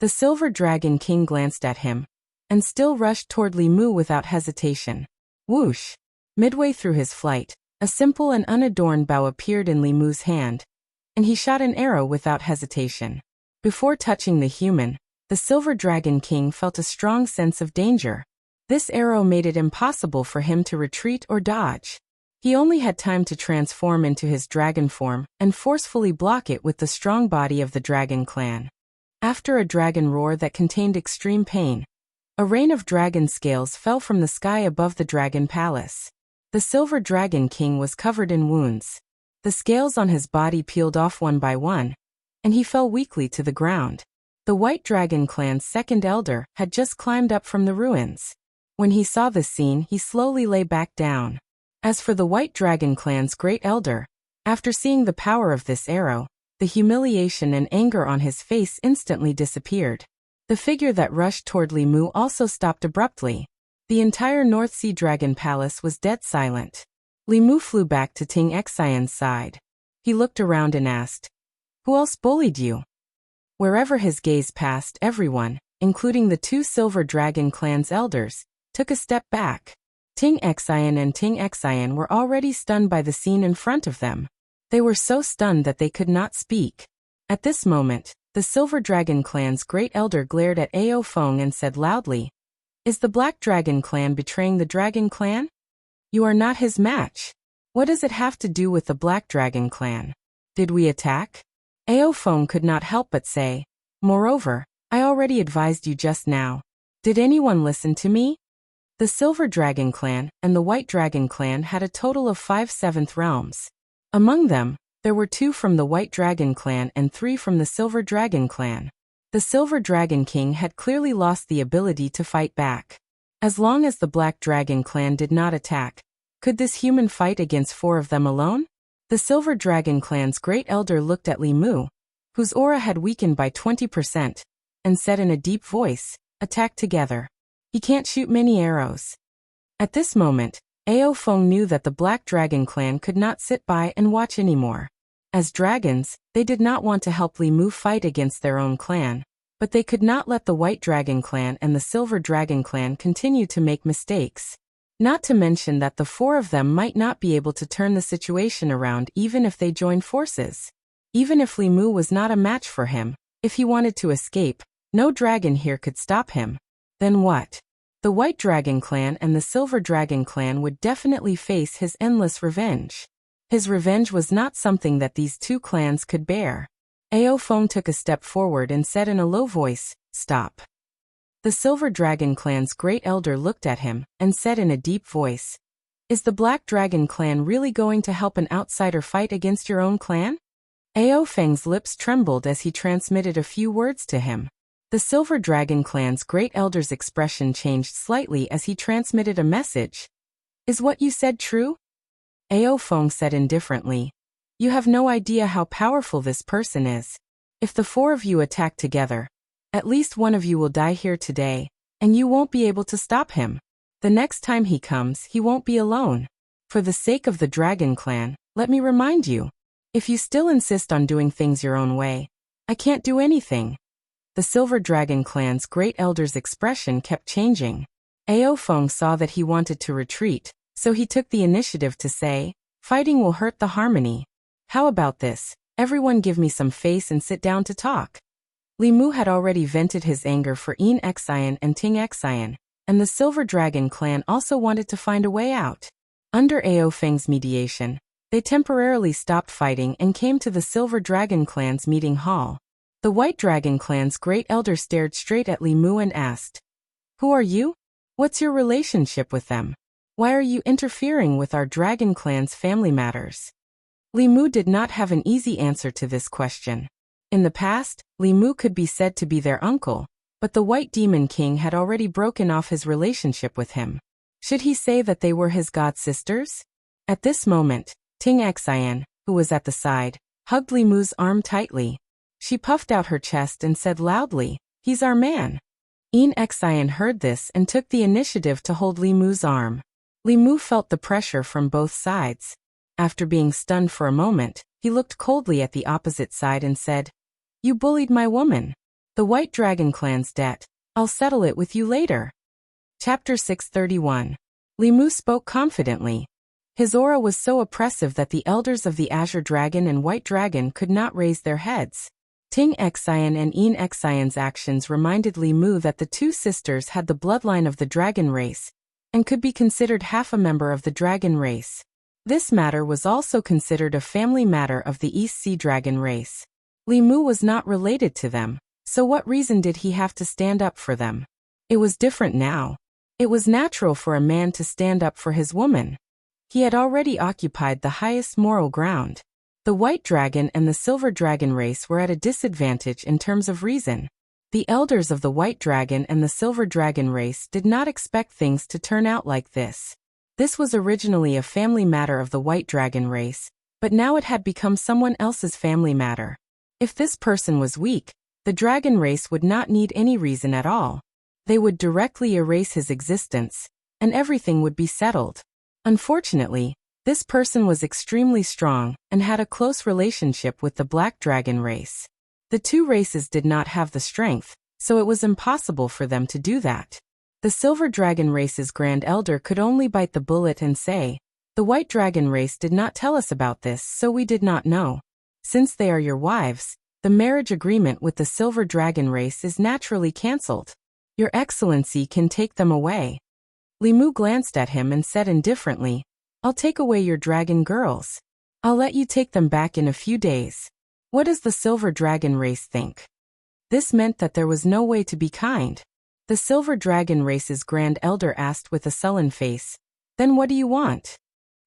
The Silver Dragon King glanced at him, and still rushed toward Li Mu without hesitation. Whoosh! Midway through his flight, a simple and unadorned bow appeared in Li Mu's hand, and he shot an arrow without hesitation. Before touching the human, the Silver Dragon King felt a strong sense of danger. This arrow made it impossible for him to retreat or dodge. He only had time to transform into his dragon form and forcefully block it with the strong body of the Dragon clan. After a dragon roar that contained extreme pain, a rain of dragon scales fell from the sky above the Dragon Palace. The Silver Dragon King was covered in wounds. The scales on his body peeled off one by one, and he fell weakly to the ground. The White Dragon clan's second elder had just climbed up from the ruins. When he saw this scene, he slowly lay back down. As for the White Dragon clan's great elder, after seeing the power of this arrow, the humiliation and anger on his face instantly disappeared. The figure that rushed toward Li Mu also stopped abruptly. The entire North Sea Dragon Palace was dead silent. Li Mu flew back to Ting Xian's side. He looked around and asked, "Who else bullied you?" Wherever his gaze passed, everyone, including the two Silver Dragon clan's elders, took a step back. Ting Xian and Ting Xian were already stunned by the scene in front of them. They were so stunned that they could not speak. At this moment, the Silver Dragon clan's great elder glared at Ao Feng and said loudly, "Is the Black Dragon clan betraying the Dragon clan? You are not his match. What does it have to do with the Black Dragon clan? Did we attack?" Ao Feng could not help but say, "Moreover, I already advised you just now. Did anyone listen to me?" The Silver Dragon clan and the White Dragon clan had a total of 5 7th realms. Among them, there were 2 from the White Dragon clan and 3 from the Silver Dragon clan. The Silver Dragon King had clearly lost the ability to fight back. As long as the Black Dragon clan did not attack, could this human fight against 4 of them alone? The Silver Dragon clan's great elder looked at Li Mu, whose aura had weakened by 20%, and said in a deep voice, "Attack together. He can't shoot many arrows." At this moment, Ao Feng knew that the Black Dragon clan could not sit by and watch anymore. As dragons, they did not want to help Li Mu fight against their own clan, but they could not let the White Dragon clan and the Silver Dragon clan continue to make mistakes. Not to mention that the four of them might not be able to turn the situation around even if they joined forces. Even if Li Mu was not a match for him, if he wanted to escape, no dragon here could stop him. Then what? The White Dragon Clan and the Silver Dragon Clan would definitely face his endless revenge. His revenge was not something that these two clans could bear. Ao Feng took a step forward and said in a low voice, "Stop." The Silver Dragon Clan's great elder looked at him and said in a deep voice, "Is the Black Dragon Clan really going to help an outsider fight against your own clan?" Ao Feng's lips trembled as he transmitted a few words to him. The Silver Dragon Clan's great elder's expression changed slightly as he transmitted a message. "Is what you said true?" Ao Feng said indifferently, "You have no idea how powerful this person is. If the four of you attack together, at least one of you will die here today, and you won't be able to stop him. The next time he comes, he won't be alone. For the sake of the Dragon Clan, let me remind you, if you still insist on doing things your own way, I can't do anything." The Silver Dragon Clan's great elder's expression kept changing. Ao Feng saw that he wanted to retreat, so he took the initiative to say, "Fighting will hurt the harmony. How about this? Everyone give me some face and sit down to talk." Li Mu had already vented his anger for Yin Xian and Ting Xian, and the Silver Dragon Clan also wanted to find a way out. Under Ao Feng's mediation, they temporarily stopped fighting and came to the Silver Dragon Clan's meeting hall. The White Dragon Clan's great elder stared straight at Li Mu and asked, "Who are you? What's your relationship with them? Why are you interfering with our Dragon Clan's family matters?" Li Mu did not have an easy answer to this question. In the past, Li Mu could be said to be their uncle, but the White Demon King had already broken off his relationship with him. Should he say that they were his god sisters? At this moment, Ting Xian, who was at the side, hugged Li Mu's arm tightly. She puffed out her chest and said loudly, "He's our man." Yin Xian heard this and took the initiative to hold Li Mu's arm. Li Mu felt the pressure from both sides. After being stunned for a moment, he looked coldly at the opposite side and said, "You bullied my woman. The White Dragon Clan's debt. I'll settle it with you later." Chapter 631. Li Mu spoke confidently. His aura was so oppressive that the elders of the Azure Dragon and White Dragon could not raise their heads. Ting Xian and Yin Xian's actions reminded Li Mu that the two sisters had the bloodline of the dragon race, and could be considered half a member of the dragon race. This matter was also considered a family matter of the East Sea Dragon race. Li Mu was not related to them, so what reason did he have to stand up for them? It was different now. It was natural for a man to stand up for his woman. He had already occupied the highest moral ground. The White Dragon and the Silver Dragon race were at a disadvantage in terms of reason. The elders of the White Dragon and the Silver Dragon race did not expect things to turn out like this. This was originally a family matter of the White Dragon race, but now it had become someone else's family matter. If this person was weak, the dragon race would not need any reason at all. They would directly erase his existence, and everything would be settled. Unfortunately, this person was extremely strong and had a close relationship with the Black Dragon race. The two races did not have the strength, so it was impossible for them to do that. The Silver Dragon race's Grand Elder could only bite the bullet and say, "The White Dragon race did not tell us about this, so we did not know. Since they are your wives, the marriage agreement with the Silver Dragon race is naturally cancelled. Your Excellency can take them away." Li Mu glanced at him and said indifferently, "I'll take away your dragon girls. I'll let you take them back in a few days. What does the Silver Dragon race think?" This meant that there was no way to be kind. The Silver Dragon race's Grand Elder asked with a sullen face, "Then what do you want?"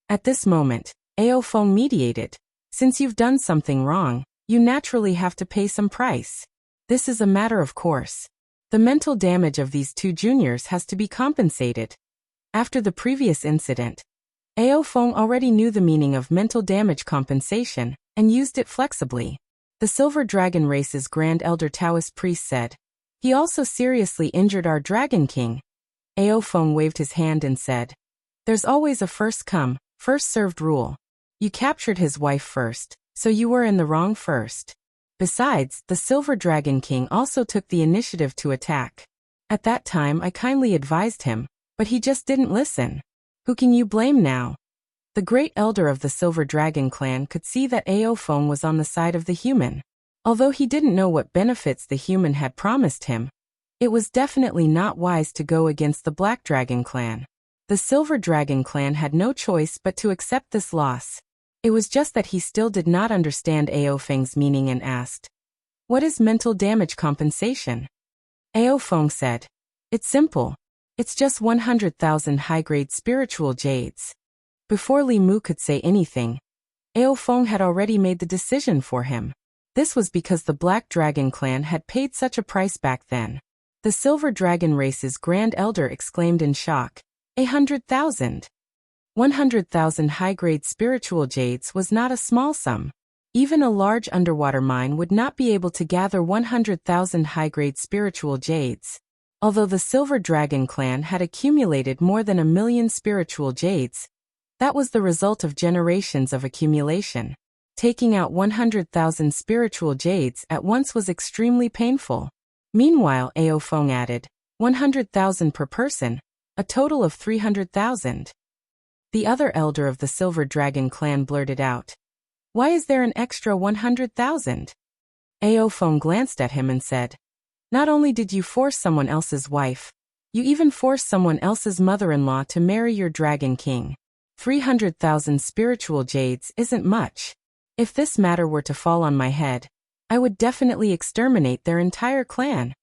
At this moment, Ao Feng mediated. "Since you've done something wrong, you naturally have to pay some price. This is a matter of course. The mental damage of these two juniors has to be compensated." After the previous incident, Ao Feng already knew the meaning of mental damage compensation, and used it flexibly. The Silver Dragon race's Grand Elder Taoist priest said, "He also seriously injured our Dragon King." Ao Feng waved his hand and said, "There's always a first come, first served rule. You captured his wife first, so you were in the wrong first." Besides, the Silver Dragon King also took the initiative to attack. At that time I kindly advised him, but he just didn't listen. Who can you blame now? The great elder of the Silver Dragon clan could see that Aofeng was on the side of the human. Although he didn't know what benefits the human had promised him, it was definitely not wise to go against the Black Dragon clan. The Silver Dragon clan had no choice but to accept this loss. It was just that he still did not understand Aofeng's meaning and asked, "What is mental damage compensation?" Aofeng said, "It's simple. It's just 100,000 high-grade spiritual jades." Before Li Mu could say anything, Aofeng had already made the decision for him. This was because the Black Dragon clan had paid such a price back then. The Silver Dragon race's Grand Elder exclaimed in shock, 100,000. 100,000 high-grade spiritual jades was not a small sum. Even a large underwater mine would not be able to gather 100,000 high-grade spiritual jades. Although the Silver Dragon clan had accumulated more than 1,000,000 spiritual jades, that was the result of generations of accumulation. Taking out 100,000 spiritual jades at once was extremely painful. Meanwhile, Aofeng added, 100,000 per person, a total of 300,000. The other elder of the Silver Dragon clan blurted out, "Why is there an extra 100,000? Aofeng glanced at him and said, "Not only did you force someone else's wife, you even forced someone else's mother-in-law to marry your Dragon King. 300,000 spiritual jades isn't much. If this matter were to fall on my head, I would definitely exterminate their entire clan."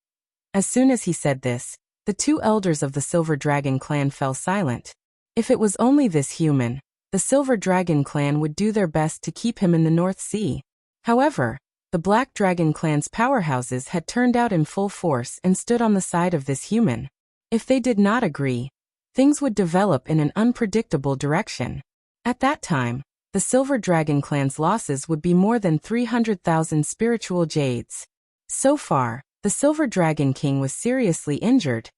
As soon as he said this, the two elders of the Silver Dragon clan fell silent. If it was only this human, the Silver Dragon clan would do their best to keep him in the North Sea. However, the Black Dragon clan's powerhouses had turned out in full force and stood on the side of this human. If they did not agree, things would develop in an unpredictable direction. At that time, the Silver Dragon clan's losses would be more than 300,000 spiritual jades. So far, the Silver Dragon King was seriously injured,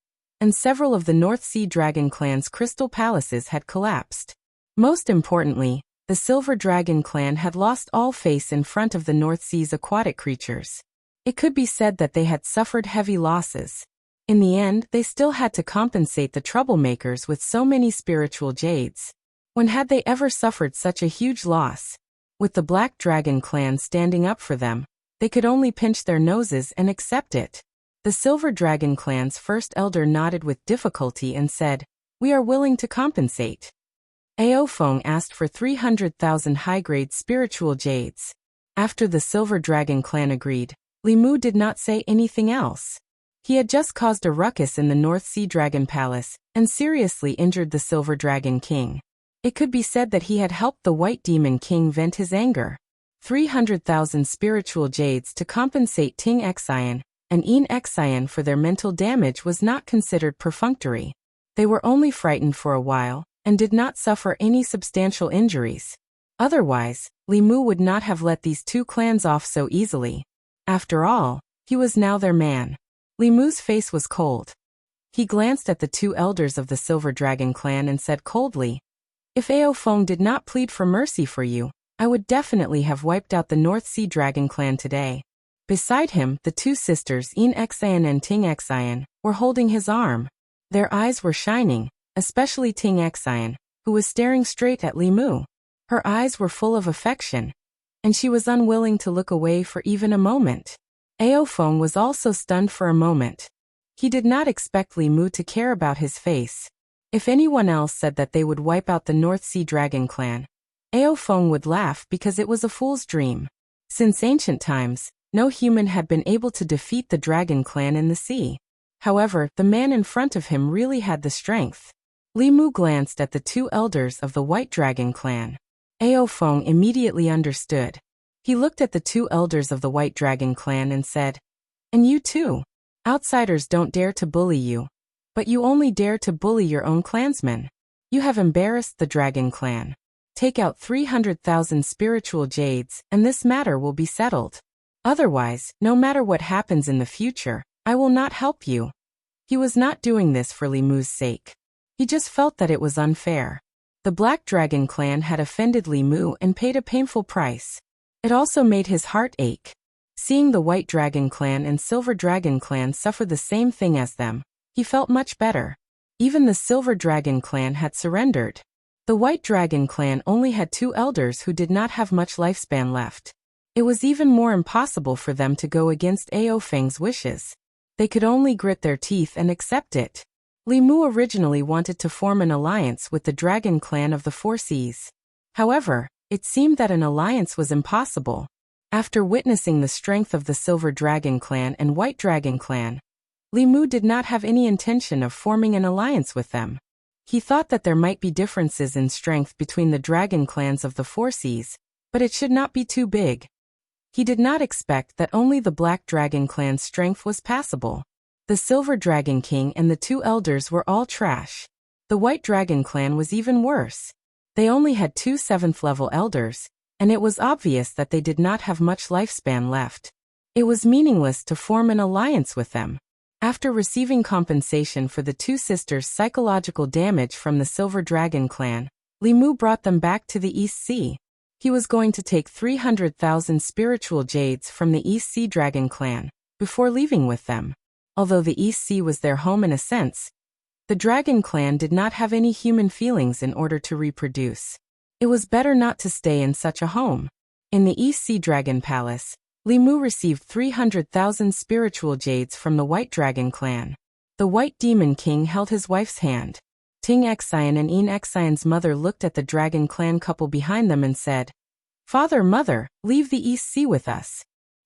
and several of the North Sea Dragon clan's crystal palaces had collapsed. Most importantly, the Silver Dragon clan had lost all face in front of the North Sea's aquatic creatures. It could be said that they had suffered heavy losses. In the end, they still had to compensate the troublemakers with so many spiritual jades. When had they ever suffered such a huge loss? With the Black Dragon clan standing up for them, they could only pinch their noses and accept it. The Silver Dragon clan's first elder nodded with difficulty and said, "We are willing to compensate." Aofeng asked for 300,000 high-grade spiritual jades. After the Silver Dragon clan agreed, Li Mu did not say anything else. He had just caused a ruckus in the North Sea Dragon Palace and seriously injured the Silver Dragon King. It could be said that he had helped the White Demon King vent his anger. 300,000 spiritual jades to compensate Ting Xian and Yin Xian for their mental damage was not considered perfunctory. They were only frightened for a while and did not suffer any substantial injuries. Otherwise, Li Mu would not have let these two clans off so easily. After all, he was now their man. Li Mu's face was cold. He glanced at the two elders of the Silver Dragon clan and said coldly, "If Aofeng did not plead for mercy for you, I would definitely have wiped out the North Sea Dragon clan today." Beside him, the two sisters Yin Xian and Ting Xian were holding his arm. Their eyes were shining, especially Ting Xian, who was staring straight at Li Mu. Her eyes were full of affection, and she was unwilling to look away for even a moment. Aofeng was also stunned for a moment. He did not expect Li Mu to care about his face. If anyone else said that they would wipe out the North Sea Dragon clan, Aofeng would laugh because it was a fool's dream. Since ancient times, no human had been able to defeat the Dragon clan in the sea. However, the man in front of him really had the strength. Li Mu glanced at the two elders of the White Dragon clan. Aofeng immediately understood. He looked at the two elders of the White Dragon clan and said, "And you too. Outsiders don't dare to bully you. But you only dare to bully your own clansmen. You have embarrassed the Dragon clan. Take out 300,000 spiritual jades and this matter will be settled. Otherwise, no matter what happens in the future, I will not help you." He was not doing this for Li Mu's sake. He just felt that it was unfair. The Black Dragon clan had offended Li Mu and paid a painful price. It also made his heart ache. Seeing the White Dragon clan and Silver Dragon clan suffer the same thing as them, he felt much better. Even the Silver Dragon clan had surrendered. The White Dragon clan only had 2 elders who did not have much lifespan left. It was even more impossible for them to go against Ao Feng's wishes. They could only grit their teeth and accept it. Li Mu originally wanted to form an alliance with the Dragon clan of the Four Seas. However, it seemed that an alliance was impossible. After witnessing the strength of the Silver Dragon clan and White Dragon clan, Li Mu did not have any intention of forming an alliance with them. He thought that there might be differences in strength between the dragon clans of the Four Seas, but it should not be too big. He did not expect that only the Black Dragon clan's strength was passable. The Silver Dragon King and the 2 elders were all trash. The White Dragon clan was even worse. They only had 2 7th-level elders, and it was obvious that they did not have much lifespan left. It was meaningless to form an alliance with them. After receiving compensation for the 2 sisters' psychological damage from the Silver Dragon clan, Li Mu brought them back to the East Sea. He was going to take 300,000 spiritual jades from the East Sea Dragon clan before leaving with them. Although the East Sea was their home in a sense, the Dragon clan did not have any human feelings in order to reproduce. It was better not to stay in such a home. In the East Sea Dragon Palace, Li Mu received 300,000 spiritual jades from the White Dragon clan. The White Demon King held his wife's hand. Ting Xian and Yin Xian's mother looked at the Dragon clan couple behind them and said, "Father, mother, leave the East Sea with us."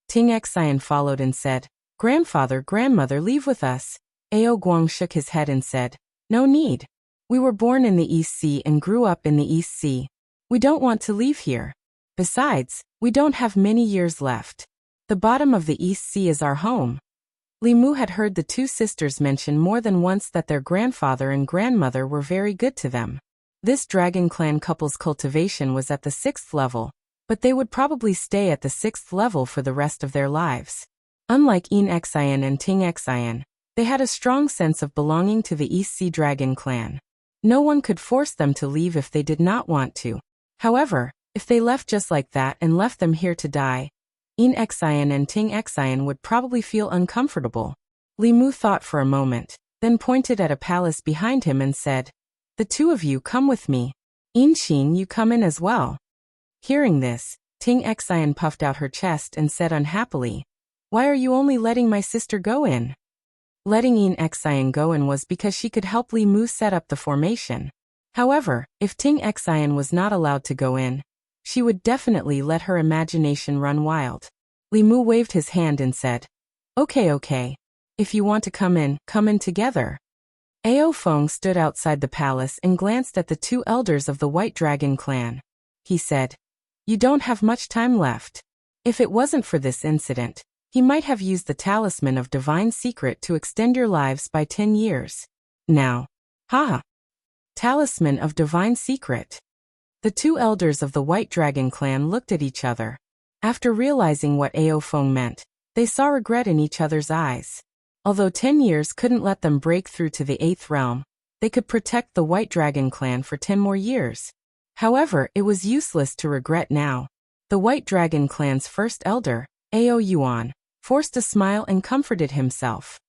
Ting Xian followed and said, "Grandfather, grandmother, leave with us." Ao Guang shook his head and said, "No need. We were born in the East Sea and grew up in the East Sea. We don't want to leave here. Besides, we don't have many years left. The bottom of the East Sea is our home." Li Mu had heard the 2 sisters mention more than once that their grandfather and grandmother were very good to them. This Dragon clan couple's cultivation was at the 6th level, but they would probably stay at the 6th level for the rest of their lives. Unlike Yin Xian and Ting Xian, they had a strong sense of belonging to the East Sea Dragon clan. No one could force them to leave if they did not want to. However, if they left just like that and left them here to die, Yin Xian and Ting Xian would probably feel uncomfortable. Li Mu thought for a moment, then pointed at a palace behind him and said, "The 2 of you come with me. Yin Xin, you come in as well." Hearing this, Ting Xian puffed out her chest and said unhappily, "Why are you only letting my sister go in?" Letting Yin Xian go in was because she could help Li Mu set up the formation. However, if Ting Xian was not allowed to go in, she would definitely let her imagination run wild. Li Mu waved his hand and said, Okay. If you want to come in together." Ao Feng stood outside the palace and glanced at the 2 elders of the White Dragon clan. He said, "You don't have much time left." If it wasn't for this incident, he might have used the Talisman of Divine Secret to extend your lives by 10 years. Now, haha. Talisman of Divine Secret. The 2 elders of the White Dragon clan looked at each other. After realizing what Ao Feng meant, they saw regret in each other's eyes. Although 10 years couldn't let them break through to the 8th realm, they could protect the White Dragon clan for 10 more years. However, it was useless to regret now. The White Dragon clan's first elder, Ao Yuan, forced a smile and comforted himself.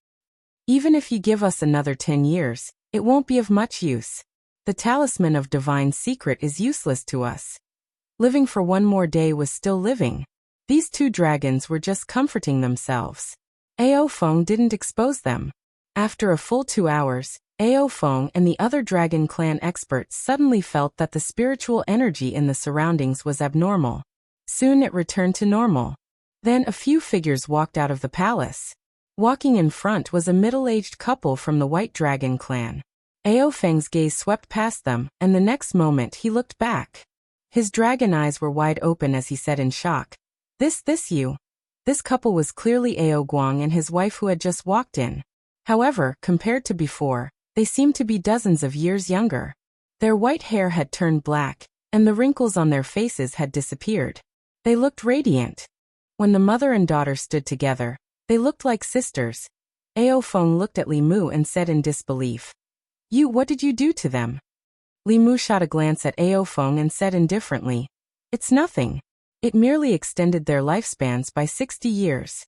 "Even if you give us another 10 years, it won't be of much use. The Talisman of Divine Secret is useless to us." Living for 1 more day was still living. These 2 dragons were just comforting themselves. Ao Feng didn't expose them. After a full 2 hours, Ao Feng and the other Dragon clan experts suddenly felt that the spiritual energy in the surroundings was abnormal. Soon it returned to normal. Then a few figures walked out of the palace. Walking in front was a middle-aged couple from the White Dragon clan. Ao Feng's gaze swept past them, and the next moment he looked back. His dragon eyes were wide open as he said in shock, This you? This couple was clearly Ao Guang and his wife who had just walked in. However, compared to before, they seemed to be dozens of years younger. Their white hair had turned black, and the wrinkles on their faces had disappeared. They looked radiant. When the mother and daughter stood together, they looked like sisters. Ao Feng looked at Li Mu and said in disbelief, What did you do to them?" Li Mu shot a glance at Ao Feng and said indifferently, "It's nothing. It merely extended their lifespans by 60 years.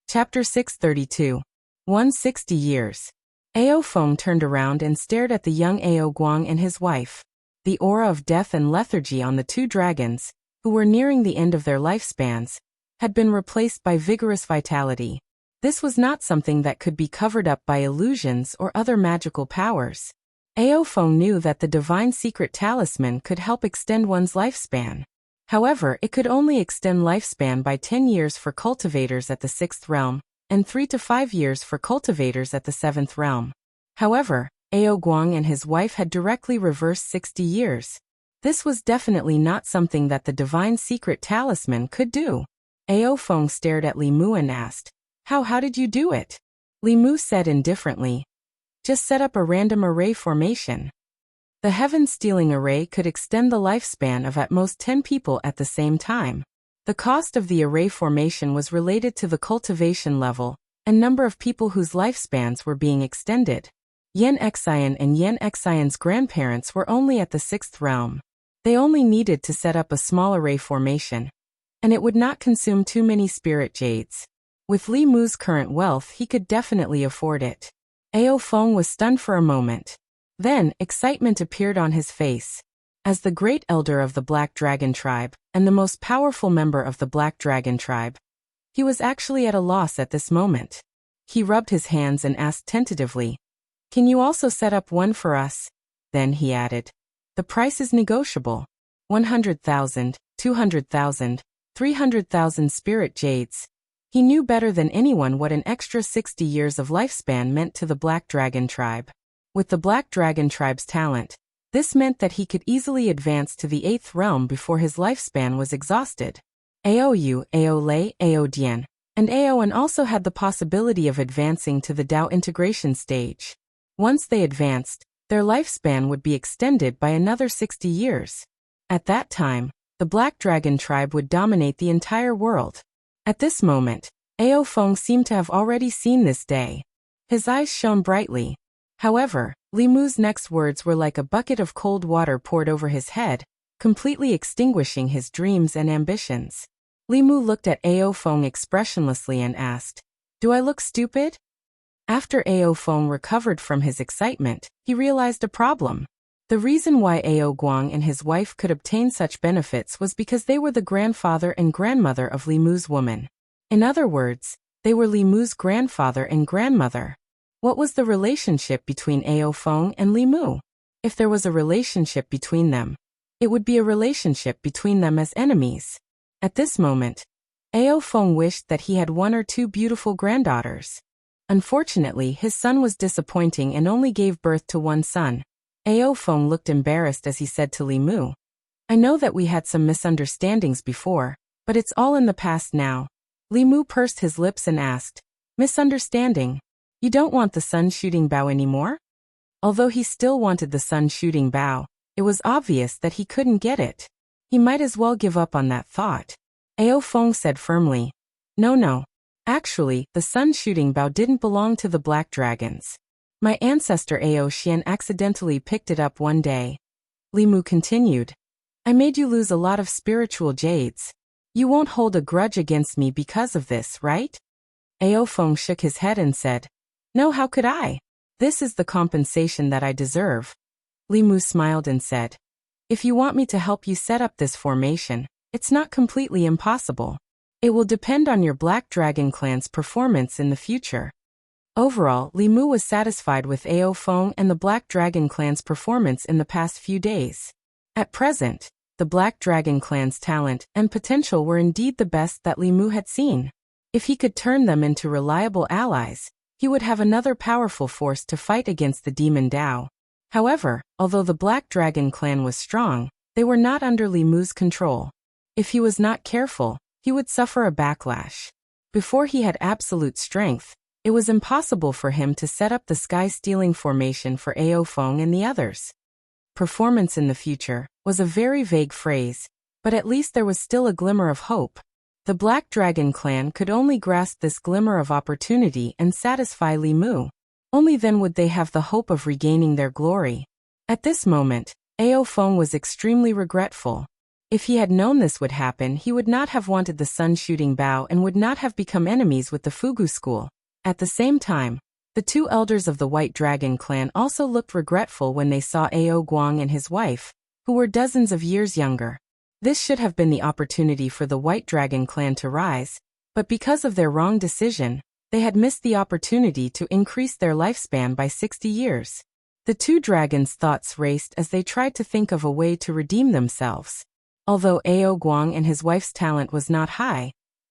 Chapter 632. 160 years. Ao Feng turned around and stared at the young Ao Guang and his wife. The aura of death and lethargy on the two dragons, who were nearing the end of their lifespans, had been replaced by vigorous vitality. This was not something that could be covered up by illusions or other magical powers. Ao Feng knew that the divine secret talisman could help extend one's lifespan. However, it could only extend lifespan by 10 years for cultivators at the 6th realm, and 3 to 5 years for cultivators at the 7th realm. However, Ao Guang and his wife had directly reversed 60 years. This was definitely not something that the divine secret talisman could do. Ao Feng stared at Li Mu and asked, How did you do it? Li Mu said indifferently, Just set up a random array formation. The heaven-stealing array could extend the lifespan of at most 10 people at the same time. The cost of the array formation was related to the cultivation level and number of people whose lifespans were being extended. Yan Xian and Yan Xian's grandparents were only at the 6th realm. They only needed to set up a small array formation, and it would not consume too many spirit jades. With Li Mu's current wealth, he could definitely afford it. Ao Feng was stunned for a moment. Then, excitement appeared on his face. As the great elder of the Black Dragon tribe, and the most powerful member of the Black Dragon tribe, he was actually at a loss at this moment. He rubbed his hands and asked tentatively, Can you also set up one for us? Then he added, The price is negotiable. 100,000, 200,000, 300,000 spirit jades. He knew better than anyone what an extra 60 years of lifespan meant to the Black Dragon tribe. With the Black Dragon tribe's talent, this meant that he could easily advance to the 8th realm before his lifespan was exhausted. Ao Yu, Ao Lei, Ao Dian, and Ao An also had the possibility of advancing to the Dao integration stage. Once they advanced, their lifespan would be extended by another 60 years. At that time, the Black Dragon tribe would dominate the entire world. At this moment, Ao Feng seemed to have already seen this day. His eyes shone brightly. However, Li Mu's next words were like a bucket of cold water poured over his head, completely extinguishing his dreams and ambitions. Li Mu looked at Ao Feng expressionlessly and asked, Do I look stupid? After Ao Feng recovered from his excitement, he realized a problem. The reason why Ao Guang and his wife could obtain such benefits was because they were the grandfather and grandmother of Li Mu's woman. In other words, they were Li Mu's grandfather and grandmother. What was the relationship between Ao Feng and Li Mu? If there was a relationship between them, it would be a relationship between them as enemies. At this moment, Ao Feng wished that he had 1 or 2 beautiful granddaughters. Unfortunately, his son was disappointing and only gave birth to 1 son. Ao Feng looked embarrassed as he said to Li Mu, I know that we had some misunderstandings before, but it's all in the past now. Li Mu pursed his lips and asked, Misunderstanding? You don't want the sun-shooting bow anymore? Although he still wanted the sun-shooting bow, it was obvious that he couldn't get it. He might as well give up on that thought. Ao Feng said firmly, No. Actually, the sun-shooting bow didn't belong to the Black Dragons. My ancestor Ao Xian accidentally picked it up one day. Li Mu continued, I made you lose a lot of spiritual jades. You won't hold a grudge against me because of this, right? Ao Feng shook his head and said, No, how could I? This is the compensation that I deserve. Li Mu smiled and said, If you want me to help you set up this formation, it's not completely impossible. It will depend on your Black Dragon clan's performance in the future. Overall, Li Mu was satisfied with Ao Feng and the Black Dragon clan's performance in the past few days. At present, the Black Dragon clan's talent and potential were indeed the best that Li Mu had seen. If he could turn them into reliable allies, he would have another powerful force to fight against the Demon Dao. However, although the Black Dragon clan was strong, they were not under Li Mu's control. If he was not careful, he would suffer a backlash. Before he had absolute strength, it was impossible for him to set up the sky-stealing formation for Ao Feng and the others. Performance in the future was a very vague phrase, but at least there was still a glimmer of hope. The Black Dragon clan could only grasp this glimmer of opportunity and satisfy Li Mu. Only then would they have the hope of regaining their glory. At this moment, Ao Feng was extremely regretful. If he had known this would happen, he would not have wanted the sun-shooting bow and would not have become enemies with the Fugu school. At the same time, The two elders of the White Dragon clan also looked regretful when they saw Ao Guang and his wife, who were dozens of years younger. This should have been the opportunity for the White Dragon clan to rise, but because of their wrong decision, they had missed the opportunity to increase their lifespan by 60 years. The two dragons' thoughts raced as they tried to think of a way to redeem themselves. Although Ao Guang and his wife's talent was not high,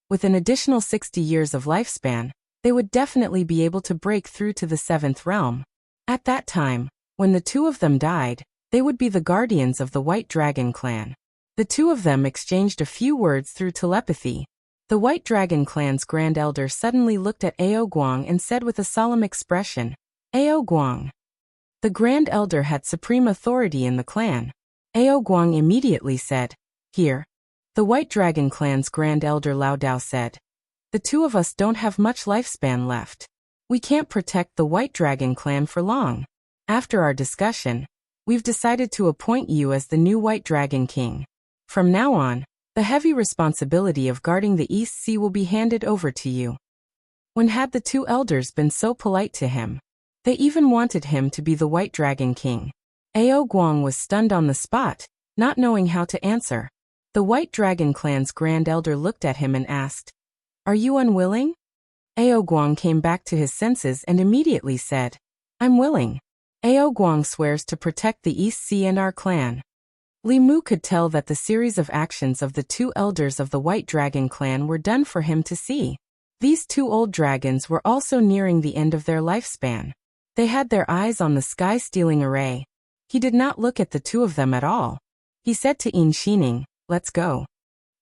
with an additional 60 years of lifespan, they would definitely be able to break through to the 7th realm. At that time, when the two of them died, they would be the guardians of the White Dragon clan. The two of them exchanged a few words through telepathy. The White Dragon clan's Grand Elder suddenly looked at Ao Guang and said with a solemn expression, "Ao Guang." The Grand Elder had supreme authority in the clan. Ao Guang immediately said, "Here." The White Dragon clan's Grand Elder Lao Dao said, "The two of us don't have much lifespan left. We can't protect the White Dragon clan for long. After our discussion, we've decided to appoint you as the new White Dragon King. From now on, the heavy responsibility of guarding the East Sea will be handed over to you." When had the two elders been so polite to him? They even wanted him to be the White Dragon King. Ao Guang was stunned on the spot, not knowing how to answer. The White Dragon clan's Grand Elder looked at him and asked, "Are you unwilling?" Ao Guang came back to his senses and immediately said, "I'm willing. Ao Guang swears to protect the East Sea and our clan." Li Mu could tell that the series of actions of the two elders of the White Dragon clan were done for him to see. These two old dragons were also nearing the end of their lifespan. They had their eyes on the sky-stealing array. He did not look at the two of them at all. He said to Yin Xining, "Let's go."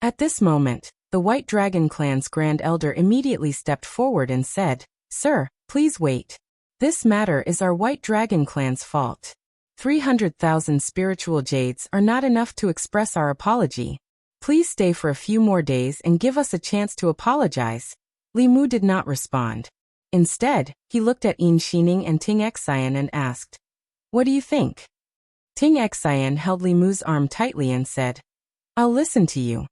At this moment, the White Dragon clan's Grand Elder immediately stepped forward and said, "Sir, please wait. This matter is our White Dragon clan's fault. 300,000 spiritual jades are not enough to express our apology. Please stay for a few more days and give us a chance to apologize." Li Mu did not respond. Instead, he looked at Yin Xining and Ting Xian and asked, "What do you think?" Ting Xian held Li Mu's arm tightly and said, "I'll listen to you."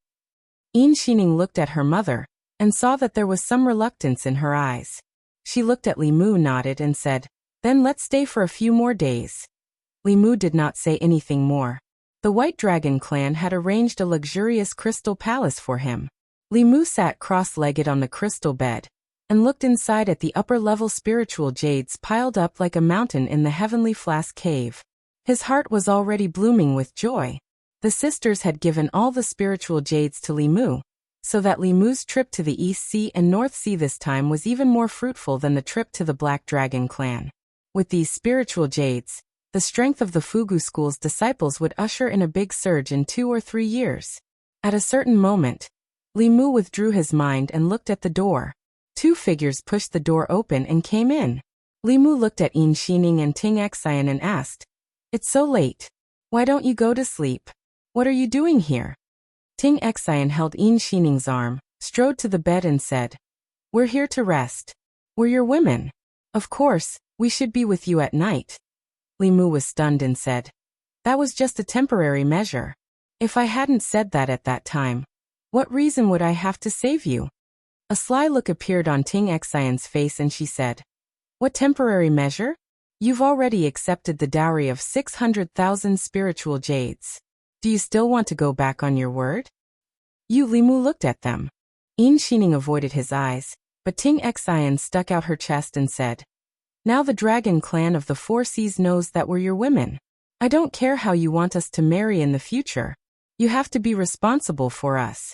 Yin Xining looked at her mother, and saw that there was some reluctance in her eyes. She looked at Li Mu, nodded and said, "Then let's stay for a few more days." Li Mu did not say anything more. The White Dragon clan had arranged a luxurious crystal palace for him. Li Mu sat cross-legged on the crystal bed, and looked inside at the upper-level spiritual jades piled up like a mountain in the heavenly flask cave. His heart was already blooming with joy. The sisters had given all the spiritual jades to Li Mu, so that Li Mu's trip to the East Sea and North Sea this time was even more fruitful than the trip to the Black Dragon clan. With these spiritual jades, the strength of the Fugu school's disciples would usher in a big surge in 2 or 3 years. At a certain moment, Li Mu withdrew his mind and looked at the door. 2 figures pushed the door open and came in. Li Mu looked at Yin Xining and Ting Xian and asked, "It's so late. Why don't you go to sleep? What are you doing here?" Ting Xian held Yin Xining's arm, strode to the bed and said, "We're here to rest. We're your women. Of course, we should be with you at night." Li Mu was stunned and said, "That was just a temporary measure. If I hadn't said that at that time, what reason would I have to save you?" A sly look appeared on Ting Xian's face and she said, "What temporary measure? You've already accepted the dowry of 600,000 spiritual jades. Do you still want to go back on your word?" Li Mu looked at them. Yin Xining avoided his eyes, but Ting Xian stuck out her chest and said, "Now the Dragon clan of the 4 seas knows that we're your women. I don't care how you want us to marry in the future. You have to be responsible for us."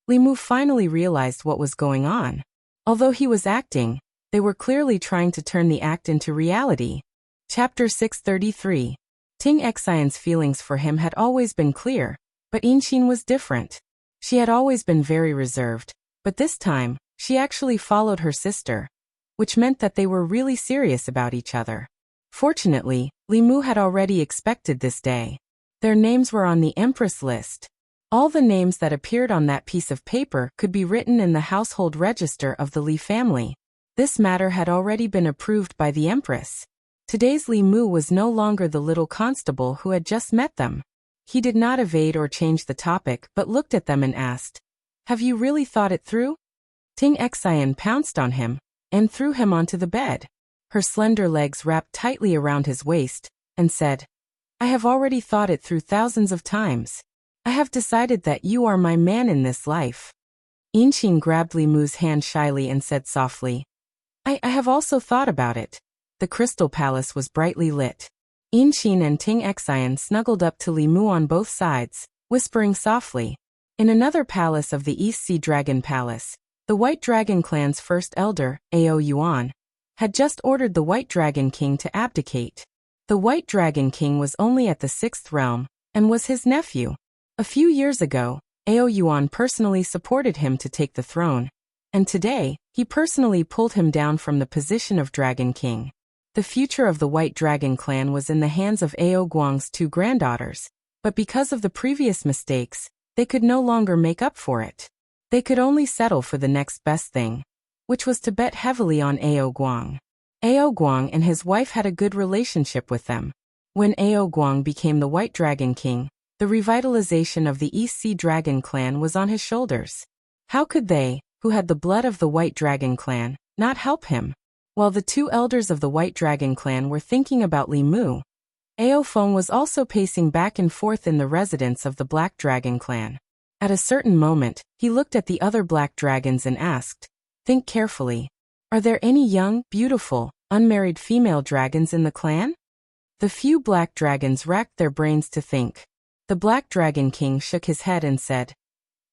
Li Mu finally realized what was going on. Although he was acting, they were clearly trying to turn the act into reality. Chapter 633. Ting Xian's feelings for him had always been clear, but Yinxin was different. She had always been very reserved, but this time, she actually followed her sister, which meant that they were really serious about each other. Fortunately, Li Mu had already expected this day. Their names were on the Empress list. All the names that appeared on that piece of paper could be written in the household register of the Li family. This matter had already been approved by the Empress. Today's Li Mu was no longer the little constable who had just met them. He did not evade or change the topic but looked at them and asked, "Have you really thought it through?" Ting Xian pounced on him and threw him onto the bed. her slender legs wrapped tightly around his waist, and said, I have already thought it through thousands of times. I have decided that you are my man in this life. Inqin grabbed Li Mu's hand shyly and said softly, I have also thought about it. The crystal palace was brightly lit. Inqin and Ting Xian snuggled up to Li Mu on both sides, whispering softly. In another palace of the East Sea Dragon Palace, the White Dragon clan's first elder, Ao Yuan, had just ordered the White Dragon King to abdicate. The White Dragon King was only at the 6th realm, and was his nephew. A few years ago, Ao Yuan personally supported him to take the throne, and today, he personally pulled him down from the position of Dragon King. The future of the White Dragon clan was in the hands of Ao Guang's 2 granddaughters, but because of the previous mistakes, they could no longer make up for it. They could only settle for the next best thing, which was to bet heavily on Ao Guang. Ao Guang and his wife had a good relationship with them. When Ao Guang became the White Dragon King, the revitalization of the East Sea Dragon clan was on his shoulders. How could they, who had the blood of the White Dragon clan, not help him? While the 2 elders of the White Dragon clan were thinking about Li Mu, Ao Feng was also pacing back and forth in the residence of the Black Dragon clan. At a certain moment, he looked at the other black dragons and asked, Think carefully. Are there any young, beautiful, unmarried female dragons in the clan? The few black dragons racked their brains to think. The Black Dragon King shook his head and said,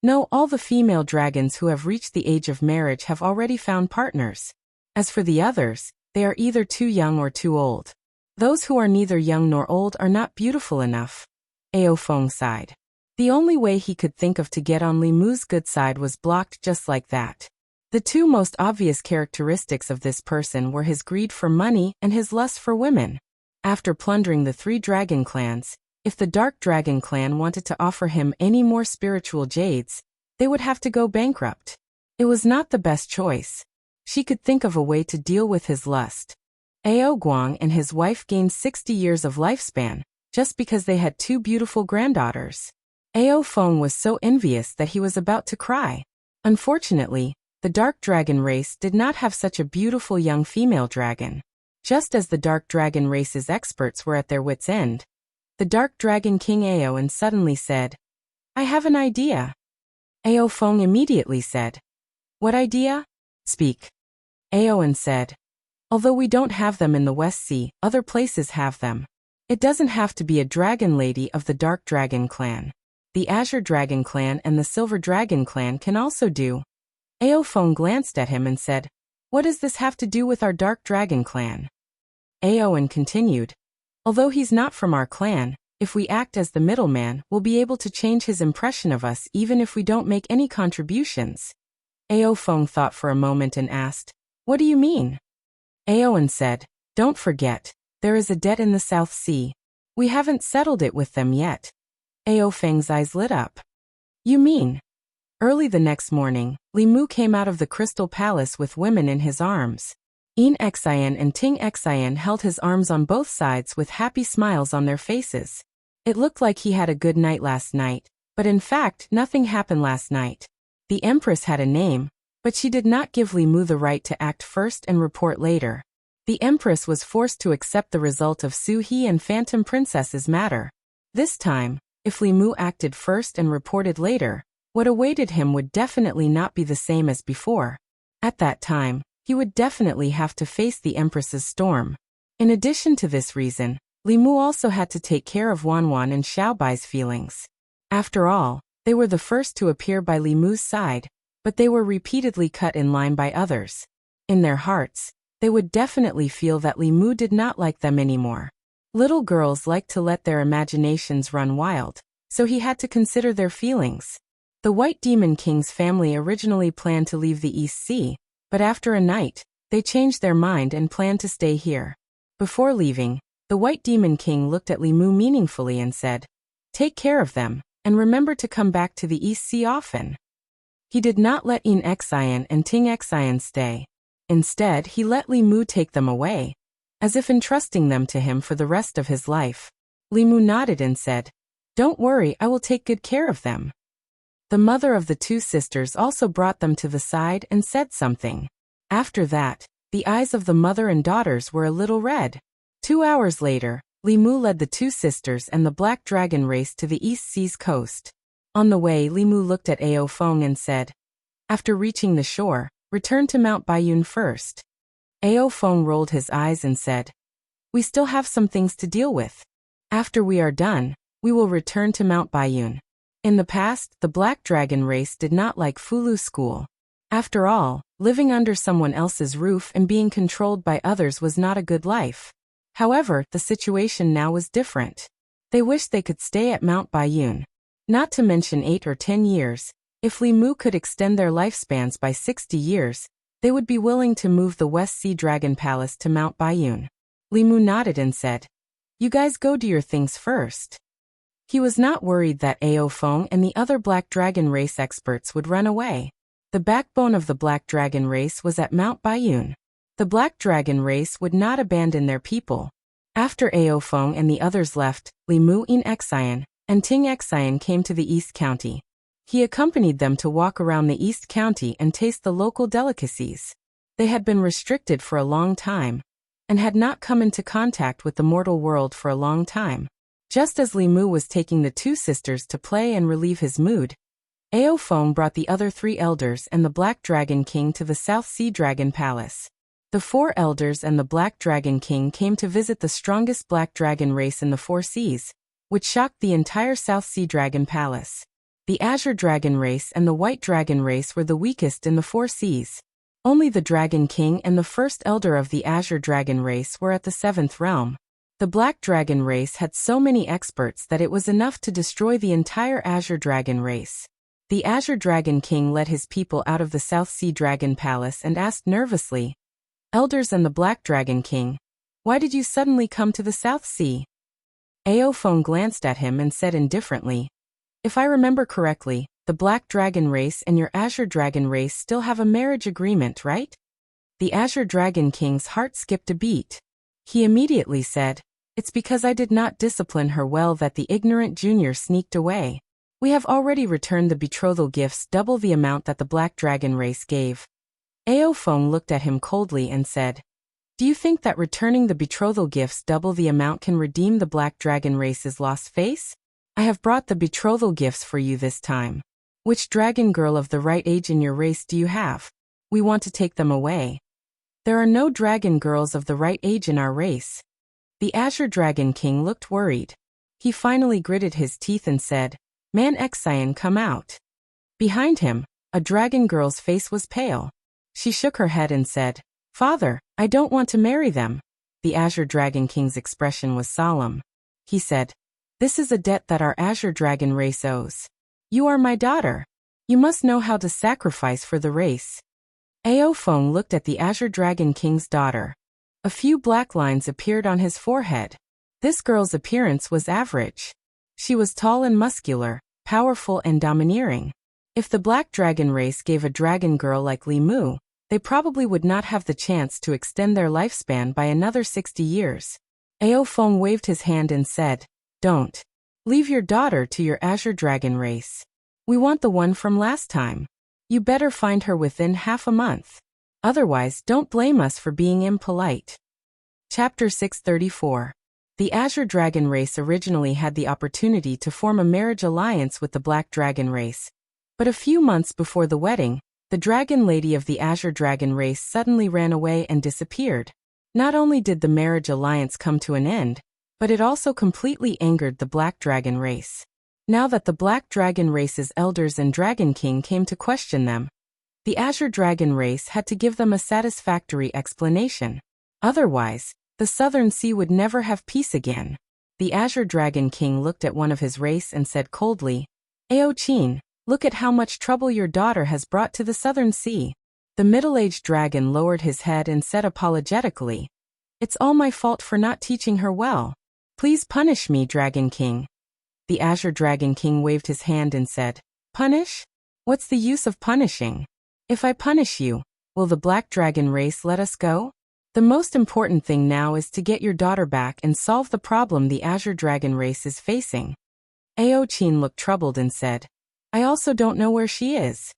No, all the female dragons who have reached the age of marriage have already found partners. As for the others, they are either too young or too old. Those who are neither young nor old are not beautiful enough. Ao Feng sighed. The only way he could think of to get on Li Mu's good side was blocked just like that. The 2 most obvious characteristics of this person were his greed for money and his lust for women. After plundering the 3 dragon clans, if the Dark Dragon clan wanted to offer him any more spiritual jades, they would have to go bankrupt. It was not the best choice. She could think of a way to deal with his lust. Ao Guang and his wife gained 60 years of lifespan, just because they had 2 beautiful granddaughters. Ao Feng was so envious that he was about to cry. Unfortunately, the Dark Dragon race did not have such a beautiful young female dragon. Just as the Dark Dragon race's experts were at their wits' end, the Dark Dragon King Aowen suddenly said, I have an idea. Ao Feng immediately said, What idea? Speak. Aowen said, Although we don't have them in the West Sea, other places have them. It doesn't have to be a dragon lady of the Dark Dragon clan. The Azure Dragon clan and the Silver Dragon clan can also do. Ao Feng glanced at him and said, What does this have to do with our Dark Dragon clan? Aowen continued, Although he's not from our clan, if we act as the middleman, we'll be able to change his impression of us even if we don't make any contributions. Ao Feng thought for a moment and asked, What do you mean? Aowen said, Don't forget, there is a debt in the South Sea. We haven't settled it with them yet. Ao Feng's eyes lit up. You mean? Early the next morning, Li Mu came out of the Crystal Palace with women in his arms. In Xian and Ting Xian held his arms on both sides with happy smiles on their faces. It looked like he had a good night last night, but in fact nothing happened last night. The Empress had a name, but she did not give Li Mu the right to act first and report later. The Empress was forced to accept the result of Su He and Phantom Princess's matter. This time, if Li Mu acted first and reported later, what awaited him would definitely not be the same as before. At that time, he would definitely have to face the Empress's storm. In addition to this reason, Li Mu also had to take care of Wanwan and Xiaobai's feelings. After all, they were the first to appear by Li Mu's side, but they were repeatedly cut in line by others. In their hearts, they would definitely feel that Li Mu did not like them anymore. Little girls like to let their imaginations run wild, so he had to consider their feelings. The White Demon King's family originally planned to leave the East Sea, but after a night, they changed their mind and planned to stay here. Before leaving, the White Demon King looked at Li Mu meaningfully and said, Take care of them, and remember to come back to the East Sea often. He did not let In Xian and Ting Xian stay. Instead, he let Li Mu take them away, as if entrusting them to him for the rest of his life. Li Mu nodded and said, Don't worry, I will take good care of them. The mother of the 2 sisters also brought them to the side and said something. After that, The eyes of the mother and daughters were a little red. 2 hours later, Li Mu led the two sisters and the Black Dragon race to the East Sea's coast. On the way, Li Mu looked at Ao Feng and said, after reaching the shore, return to Mount Baiyun first. Ao Feng rolled his eyes and said, we still have some things to deal with. After we are done, we will return to Mount Baiyun. In the past, the Black Dragon race did not like Fulu school. After all, living under someone else's roof and being controlled by others was not a good life. However, the situation now was different. They wished they could stay at Mount Baiyun. Not to mention 8 or 10 years, if Li Mu could extend their lifespans by 60 years, they would be willing to move the West Sea Dragon Palace to Mount Baiyun. Li Mu nodded and said, you guys go do your things first. He was not worried that Ao Feng and the other Black Dragon race experts would run away. The backbone of the Black Dragon race was at Mount Baiyun. The Black Dragon race would not abandon their people. After Ao Feng and the others left, Li Mu in Xian and Ting Xian came to the East County. He accompanied them to walk around the East County and taste the local delicacies. They had been restricted for a long time and had not come into contact with the mortal world for a long time. Just as Li Mu was taking the two sisters to play and relieve his mood, Ao Feng brought the other 3 elders and the Black Dragon King to the South Sea Dragon Palace. The 4 elders and the Black Dragon King came to visit the strongest Black Dragon race in the 4 seas, which shocked the entire South Sea Dragon Palace. The Azure Dragon race and the White Dragon race were the weakest in the 4 seas. Only the Dragon King and the first elder of the Azure Dragon race were at the 7th realm. The Black Dragon race had so many experts that it was enough to destroy the entire Azure Dragon race. The Azure Dragon King led his people out of the South Sea Dragon Palace and asked nervously, elders and the Black Dragon King, why did you suddenly come to the South Sea? Ao Feng glanced at him and said indifferently, if I remember correctly, the Black Dragon race and your Azure Dragon race still have a marriage agreement, right? The Azure Dragon King's heart skipped a beat. He immediately said, it's because I did not discipline her well that the ignorant junior sneaked away. We have already returned the betrothal gifts double the amount that the Black Dragon race gave. Ao Feng looked at him coldly and said, do you think that returning the betrothal gifts double the amount can redeem the Black Dragon race's lost face? I have brought the betrothal gifts for you this time. Which dragon girl of the right age in your race do you have? We want to take them away. There are no dragon girls of the right age in our race. The Azure Dragon King looked worried. He finally gritted his teeth and said, Man Xian, come out. Behind him, a dragon girl's face was pale. She shook her head and said, Father, I don't want to marry them. The Azure Dragon King's expression was solemn. He said, this is a debt that our Azure Dragon race owes. You are my daughter. You must know how to sacrifice for the race. Ao Feng looked at the Azure Dragon King's daughter. A few black lines appeared on his forehead. This girl's appearance was average. She was tall and muscular, powerful and domineering. If the Black Dragon race gave a dragon girl like Li Mu, they probably would not have the chance to extend their lifespan by another 60 years. Ao Feng waved his hand and said, don't. Leave your daughter to your Azure Dragon race. We want the one from last time. You better find her within half a month. Otherwise, don't blame us for being impolite. Chapter 634. The Azure Dragon race originally had the opportunity to form a marriage alliance with the Black Dragon race. But a few months before the wedding, the Dragon Lady of the Azure Dragon race suddenly ran away and disappeared. Not only did the marriage alliance come to an end, but it also completely angered the Black Dragon race. Now that the Black Dragon race's elders and Dragon King came to question them, the Azure Dragon race had to give them a satisfactory explanation. Otherwise, the Southern Sea would never have peace again. The Azure Dragon King looked at one of his race and said coldly, Ao Qin, look at how much trouble your daughter has brought to the Southern Sea. The middle-aged dragon lowered his head and said apologetically, it's all my fault for not teaching her well. Please punish me, Dragon King. The Azure Dragon King waved his hand and said, Punish? What's the use of punishing? If I punish you, will the Black Dragon race let us go? The most important thing now is to get your daughter back and solve the problem the Azure Dragon race is facing. Ao Qin looked troubled and said, I also don't know where she is.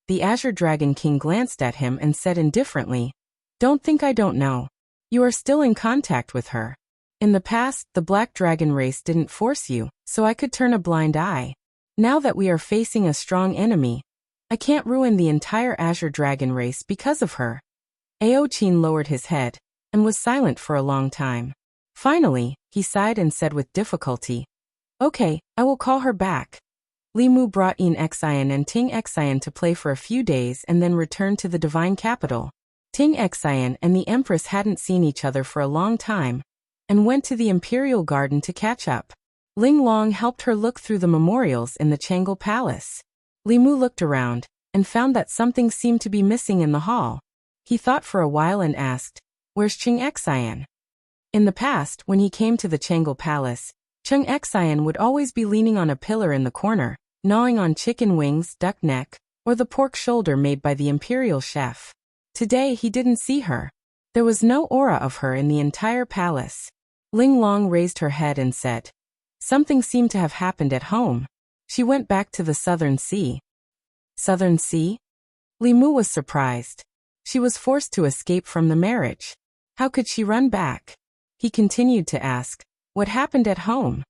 The Azure Dragon King glanced at him and said indifferently, Don't think I don't know. You are still in contact with her. In the past, the Black Dragon race didn't force you, so I could turn a blind eye. Now that we are facing a strong enemy, I can't ruin the entire Azure Dragon race because of her. Aochin lowered his head and was silent for a long time. Finally, he sighed and said with difficulty, "Okay, I will call her back." Li Mu brought In Xian and Ting Xian to play for a few days and then returned to the divine capital. Ting Xian and the Empress hadn't seen each other for a long time and went to the Imperial Garden to catch up. Ling Long helped her look through the memorials in the Changle Palace. Li Mu looked around and found that something seemed to be missing in the hall. He thought for a while and asked, "Where's Ting Xian?" In the past, when he came to the Changle Palace, Ting Xian would always be leaning on a pillar in the corner, gnawing on chicken wings, duck neck, or the pork shoulder made by the imperial chef. Today he didn't see her. There was no aura of her in the entire palace. Ling Long raised her head and said, "Something seemed to have happened at home." She went back to the Southern Sea. Southern Sea? Li Mu was surprised. She was forced to escape from the marriage. How could she run back? He continued to ask, "What happened at home?"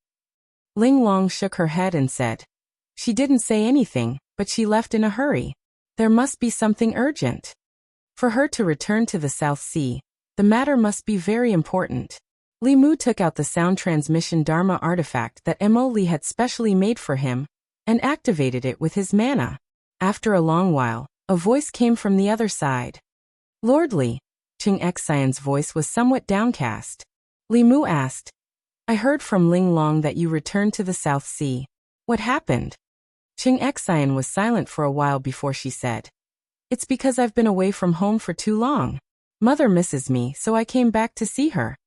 Ling Long shook her head and said, "She didn't say anything, but she left in a hurry. There must be something urgent. For her to return to the South Sea, the matter must be very important." Li Mu took out the sound transmission Dharma artifact that Mo Li had specially made for him and activated it with his mana. After a long while, a voice came from the other side. "Lord Li." Ting Xian's voice was somewhat downcast. Li Mu asked, "I heard from Ling Long that you returned to the South Sea. What happened?" Ting Xian was silent for a while before she said, "It's because I've been away from home for too long. Mother misses me, so I came back to see her."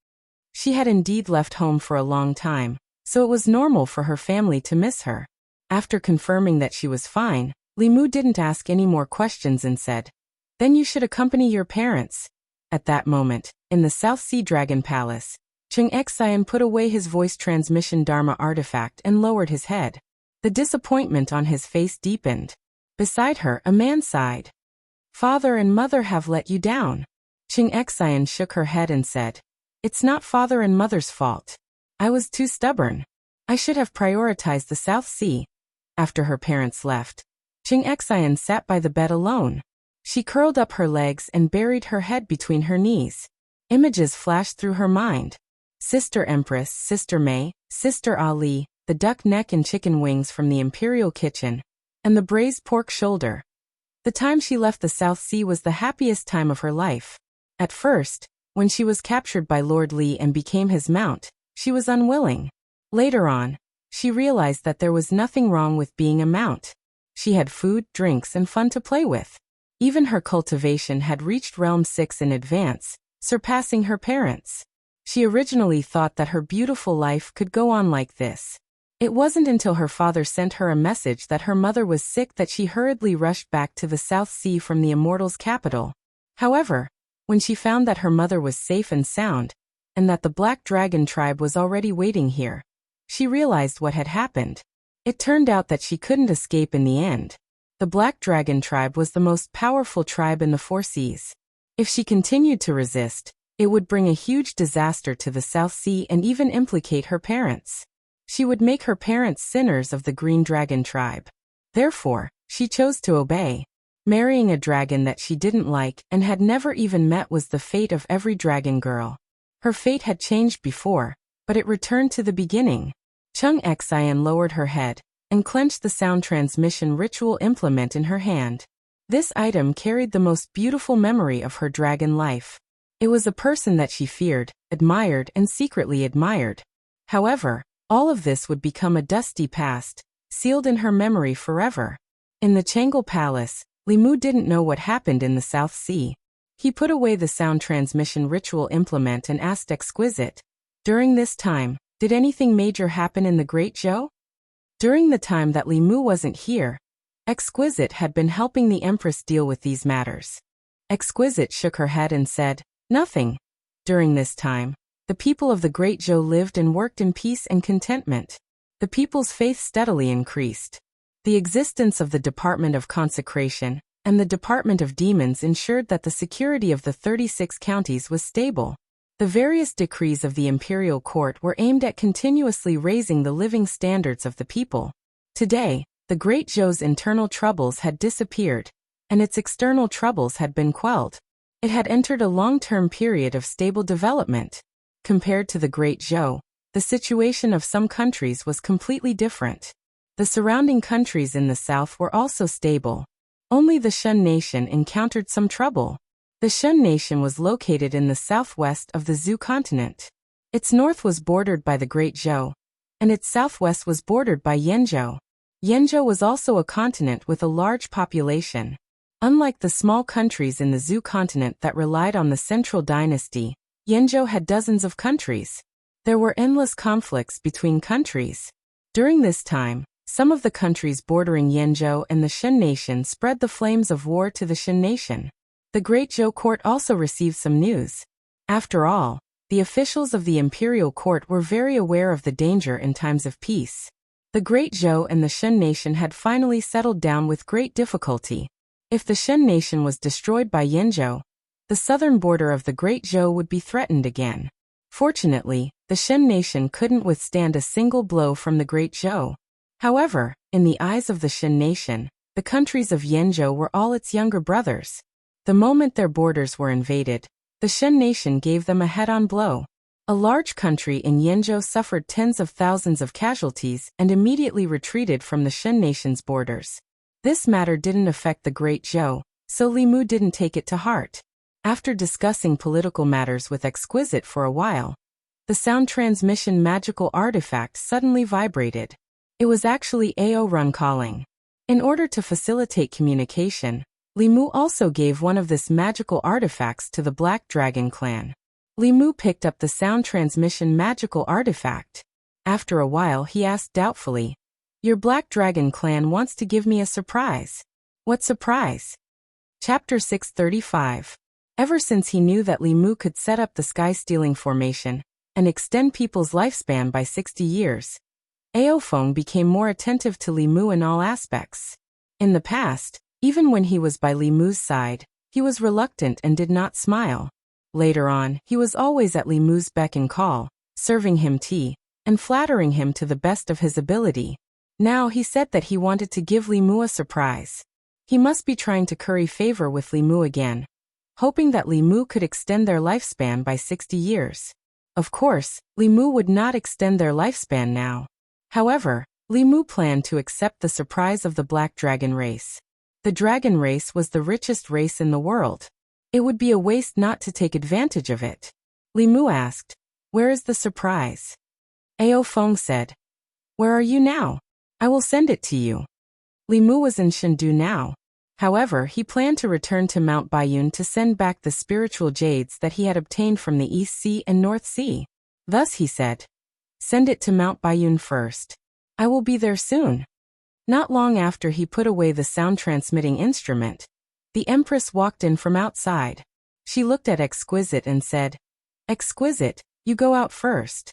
She had indeed left home for a long time, so it was normal for her family to miss her. After confirming that she was fine, Li Mu didn't ask any more questions and said, "Then you should accompany your parents." At that moment, in the South Sea Dragon Palace, Ting Xian put away his voice transmission Dharma artifact and lowered his head. The disappointment on his face deepened. Beside her, a man sighed. "Father and mother have let you down." Ting Xian shook her head and said, "It's not father and mother's fault. I was too stubborn. I should have prioritized the South Sea." After her parents left, Ting Xian sat by the bed alone. She curled up her legs and buried her head between her knees. Images flashed through her mind. Sister Empress, Sister Mei, Sister Ali, the duck neck and chicken wings from the imperial kitchen, and the braised pork shoulder. The time she left the South Sea was the happiest time of her life. At first, when she was captured by Lord Li and became his mount, she was unwilling. Later on, she realized that there was nothing wrong with being a mount. She had food, drinks, and fun to play with. Even her cultivation had reached Realm 6 in advance, surpassing her parents. She originally thought that her beautiful life could go on like this. It wasn't until her father sent her a message that her mother was sick that she hurriedly rushed back to the South Sea from the Immortals' capital. However, when she found that her mother was safe and sound, and that the Black Dragon tribe was already waiting here, she realized what had happened. It turned out that she couldn't escape in the end. The Black Dragon tribe was the most powerful tribe in the Four Seas. If she continued to resist, it would bring a huge disaster to the South Sea and even implicate her parents. She would make her parents sinners of the Green Dragon tribe. Therefore, she chose to obey. Marrying a dragon that she didn't like and had never even met was the fate of every dragon girl. Her fate had changed before, but it returned to the beginning. Chung Xian lowered her head and clenched the sound transmission ritual implement in her hand. This item carried the most beautiful memory of her dragon life. It was a person that she feared, admired, and secretly admired. However, all of this would become a dusty past, sealed in her memory forever. In the Changle Palace, Li Mu didn't know what happened in the South Sea. He put away the sound transmission ritual implement and asked Exquisite, "During this time, did anything major happen in the Great Zhou?" During the time that Li Mu wasn't here, Exquisite had been helping the Empress deal with these matters. Exquisite shook her head and said, "Nothing. During this time, the people of the Great Zhou lived and worked in peace and contentment. The people's faith steadily increased. The existence of the Department of Consecration and the Department of Demons ensured that the security of the 36 counties was stable. The various decrees of the imperial court were aimed at continuously raising the living standards of the people. Today, the Great Zhou's internal troubles had disappeared, and its external troubles had been quelled. It had entered a long-term period of stable development. Compared to the Great Zhou, the situation of some countries was completely different. The surrounding countries in the south were also stable. Only the Shun nation encountered some trouble. The Shun nation was located in the southwest of the Zhou continent. Its north was bordered by the Great Zhou, and its southwest was bordered by Yanzhou. Yanzhou was also a continent with a large population. Unlike the small countries in the Zhou continent that relied on the central dynasty, Yanzhou had dozens of countries. There were endless conflicts between countries. During this time, some of the countries bordering Yanzhou and the Shun nation spread the flames of war to the Shun nation. The Great Zhou court also received some news. After all, the officials of the imperial court were very aware of the danger in times of peace. The Great Zhou and the Shun nation had finally settled down with great difficulty. If the Shun nation was destroyed by Yanzhou, the southern border of the Great Zhou would be threatened again. Fortunately, the Shun nation couldn't withstand a single blow from the Great Zhou. However, in the eyes of the Shun nation, the countries of Yanzhou were all its younger brothers. The moment their borders were invaded, the Shun nation gave them a head-on blow. A large country in Yanzhou suffered tens of thousands of casualties and immediately retreated from the Shun nation's borders. This matter didn't affect the Great Zhou, so Li Mu didn't take it to heart. After discussing political matters with Exquisite for a while, the sound transmission magical artifact suddenly vibrated. It was actually Ao Run calling. In order to facilitate communication, Li Mu also gave one of this magical artifacts to the Black Dragon clan. Li Mu picked up the sound transmission magical artifact. After a while he asked doubtfully, "Your Black Dragon clan wants to give me a surprise." "What surprise?" Chapter 635. Ever since he knew that Li Mu could set up the sky-stealing formation and extend people's lifespan by 60 years, Ao Feng became more attentive to Li Mu in all aspects. In the past, even when he was by Li Mu's side, he was reluctant and did not smile. Later on, he was always at Li Mu's beck and call, serving him tea, and flattering him to the best of his ability. Now he said that he wanted to give Li Mu a surprise. He must be trying to curry favor with Li Mu again, hoping that Li Mu could extend their lifespan by 60 years. Of course, Li Mu would not extend their lifespan now. However, Li Mu planned to accept the surprise of the Black Dragon race. The dragon race was the richest race in the world. It would be a waste not to take advantage of it. Li Mu asked, "Where is the surprise?" Ao Feng said, "Where are you now? I will send it to you." Li Mu was in Chengdu now. However, he planned to return to Mount Baiyun to send back the spiritual jades that he had obtained from the East Sea and North Sea. Thus he said, "Send it to Mount Baiyun first. I will be there soon." Not long after he put away the sound-transmitting instrument, the Empress walked in from outside. She looked at Exquisite and said, "Exquisite, you go out first."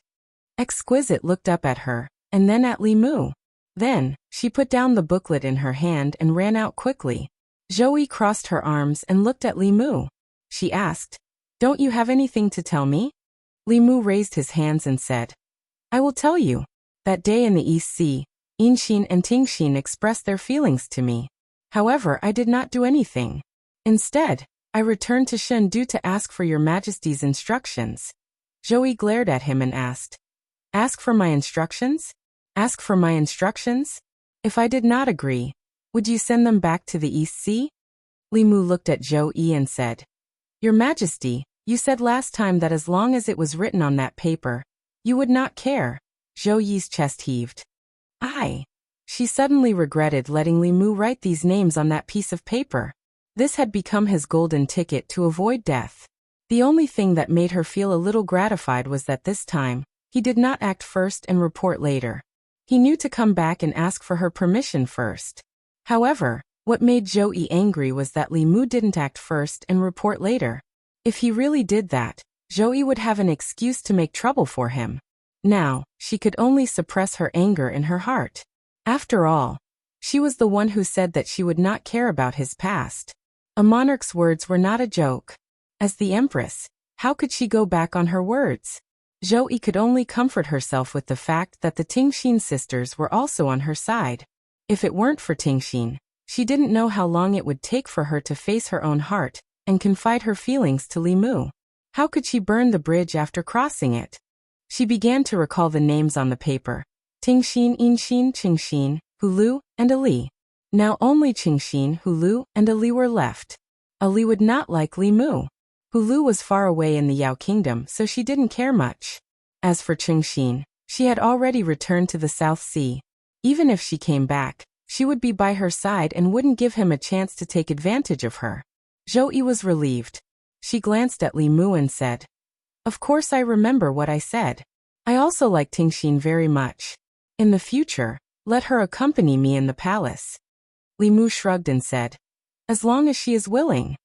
Exquisite looked up at her, and then at Li Mu. Then, she put down the booklet in her hand and ran out quickly. Zoe crossed her arms and looked at Li Mu. She asked, "Don't you have anything to tell me?" Li Mu raised his hands and said, "I will tell you. That day in the East Sea, Yinxin and Tingxin expressed their feelings to me. However, I did not do anything. Instead, I returned to Chengdu to ask for your Majesty's instructions." Zoe glared at him and asked, "Ask for my instructions? Ask for my instructions? If I did not agree, would you send them back to the East Sea?" Li Mu looked at Zhou Yi and said, "Your Majesty, you said last time that as long as it was written on that paper, you would not care." Zhou Yi's chest heaved. She suddenly regretted letting Li Mu write these names on that piece of paper. This had become his golden ticket to avoid death. The only thing that made her feel a little gratified was that this time, he did not act first and report later. He knew to come back and ask for her permission first. However, what made Zhou Yi angry was that Li Mu didn't act first and report later. If he really did that, Zhou Yi would have an excuse to make trouble for him. Now, she could only suppress her anger in her heart. After all, She was the one who said that she would not care about his past. A monarch's words were not a joke. As the empress, how could she go back on her words? Zhou Yi could only comfort herself with the fact that the Tingxin sisters were also on her side. If it weren't for Tingxin, she didn't know how long it would take for her to face her own heart and confide her feelings to Li Mu. How could she burn the bridge after crossing it? She began to recall the names on the paper. Tingxin, Yinxin, Qingxin, Hulu, and Ali. Now only Qingxin, Hulu, and Ali were left. Ali would not like Li Mu. Hulu was far away in the Yao Kingdom, so she didn't care much. As for Qingxin, she had already returned to the South Sea. Even if she came back, she would be by her side and wouldn't give him a chance to take advantage of her. Zhou Yi was relieved. She glanced at Li Mu and said, "Of course I remember what I said. I also like Tingxin very much. In the future, let her accompany me in the palace." Li Mu shrugged and said, "As long as she is willing."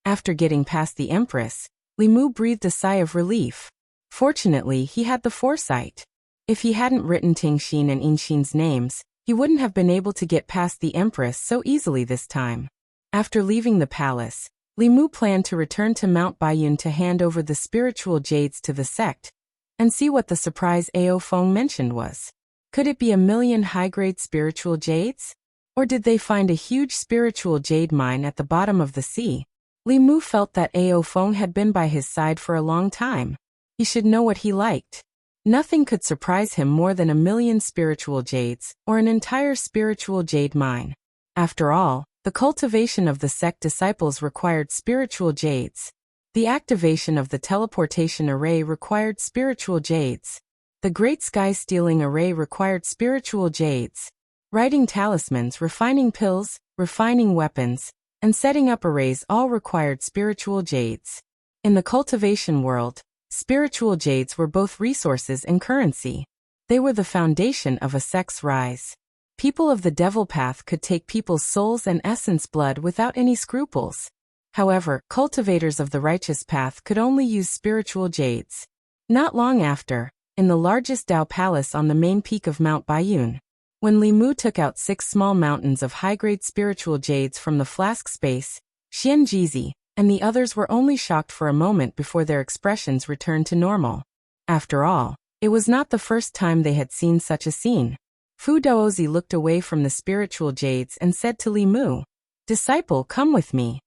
After getting past the empress, Li Mu breathed a sigh of relief. Fortunately, he had the foresight. If he hadn't written Tingxin and Yinxin's names, he wouldn't have been able to get past the empress so easily this time. After leaving the palace, Li Mu planned to return to Mount Baiyun to hand over the spiritual jades to the sect and see what the surprise Ao Feng mentioned was. Could it be 1,000,000 high-grade spiritual jades? Or did they find a huge spiritual jade mine at the bottom of the sea? Li Mu felt that Ao Feng had been by his side for a long time. He should know what he liked. Nothing could surprise him more than 1,000,000 spiritual jades or an entire spiritual jade mine. After all, the cultivation of the sect disciples required spiritual jades. The activation of the teleportation array required spiritual jades. The Great Sky Stealing Array required spiritual jades. Writing talismans, refining pills, refining weapons, and setting up arrays all required spiritual jades. In the cultivation world, spiritual jades were both resources and currency. They were the foundation of a sect's rise. People of the devil path could take people's souls and essence blood without any scruples. However, cultivators of the righteous path could only use spiritual jades. Not long after, in the largest Dao palace on the main peak of Mount Baiyun, when Li Mu took out 6 small mountains of high-grade spiritual jades from the flask space, Xian Jizi and the others were only shocked for a moment before their expressions returned to normal. After all, it was not the first time they had seen such a scene. Fu Daozi looked away from the spiritual jades and said to Li Mu, "Disciple, come with me."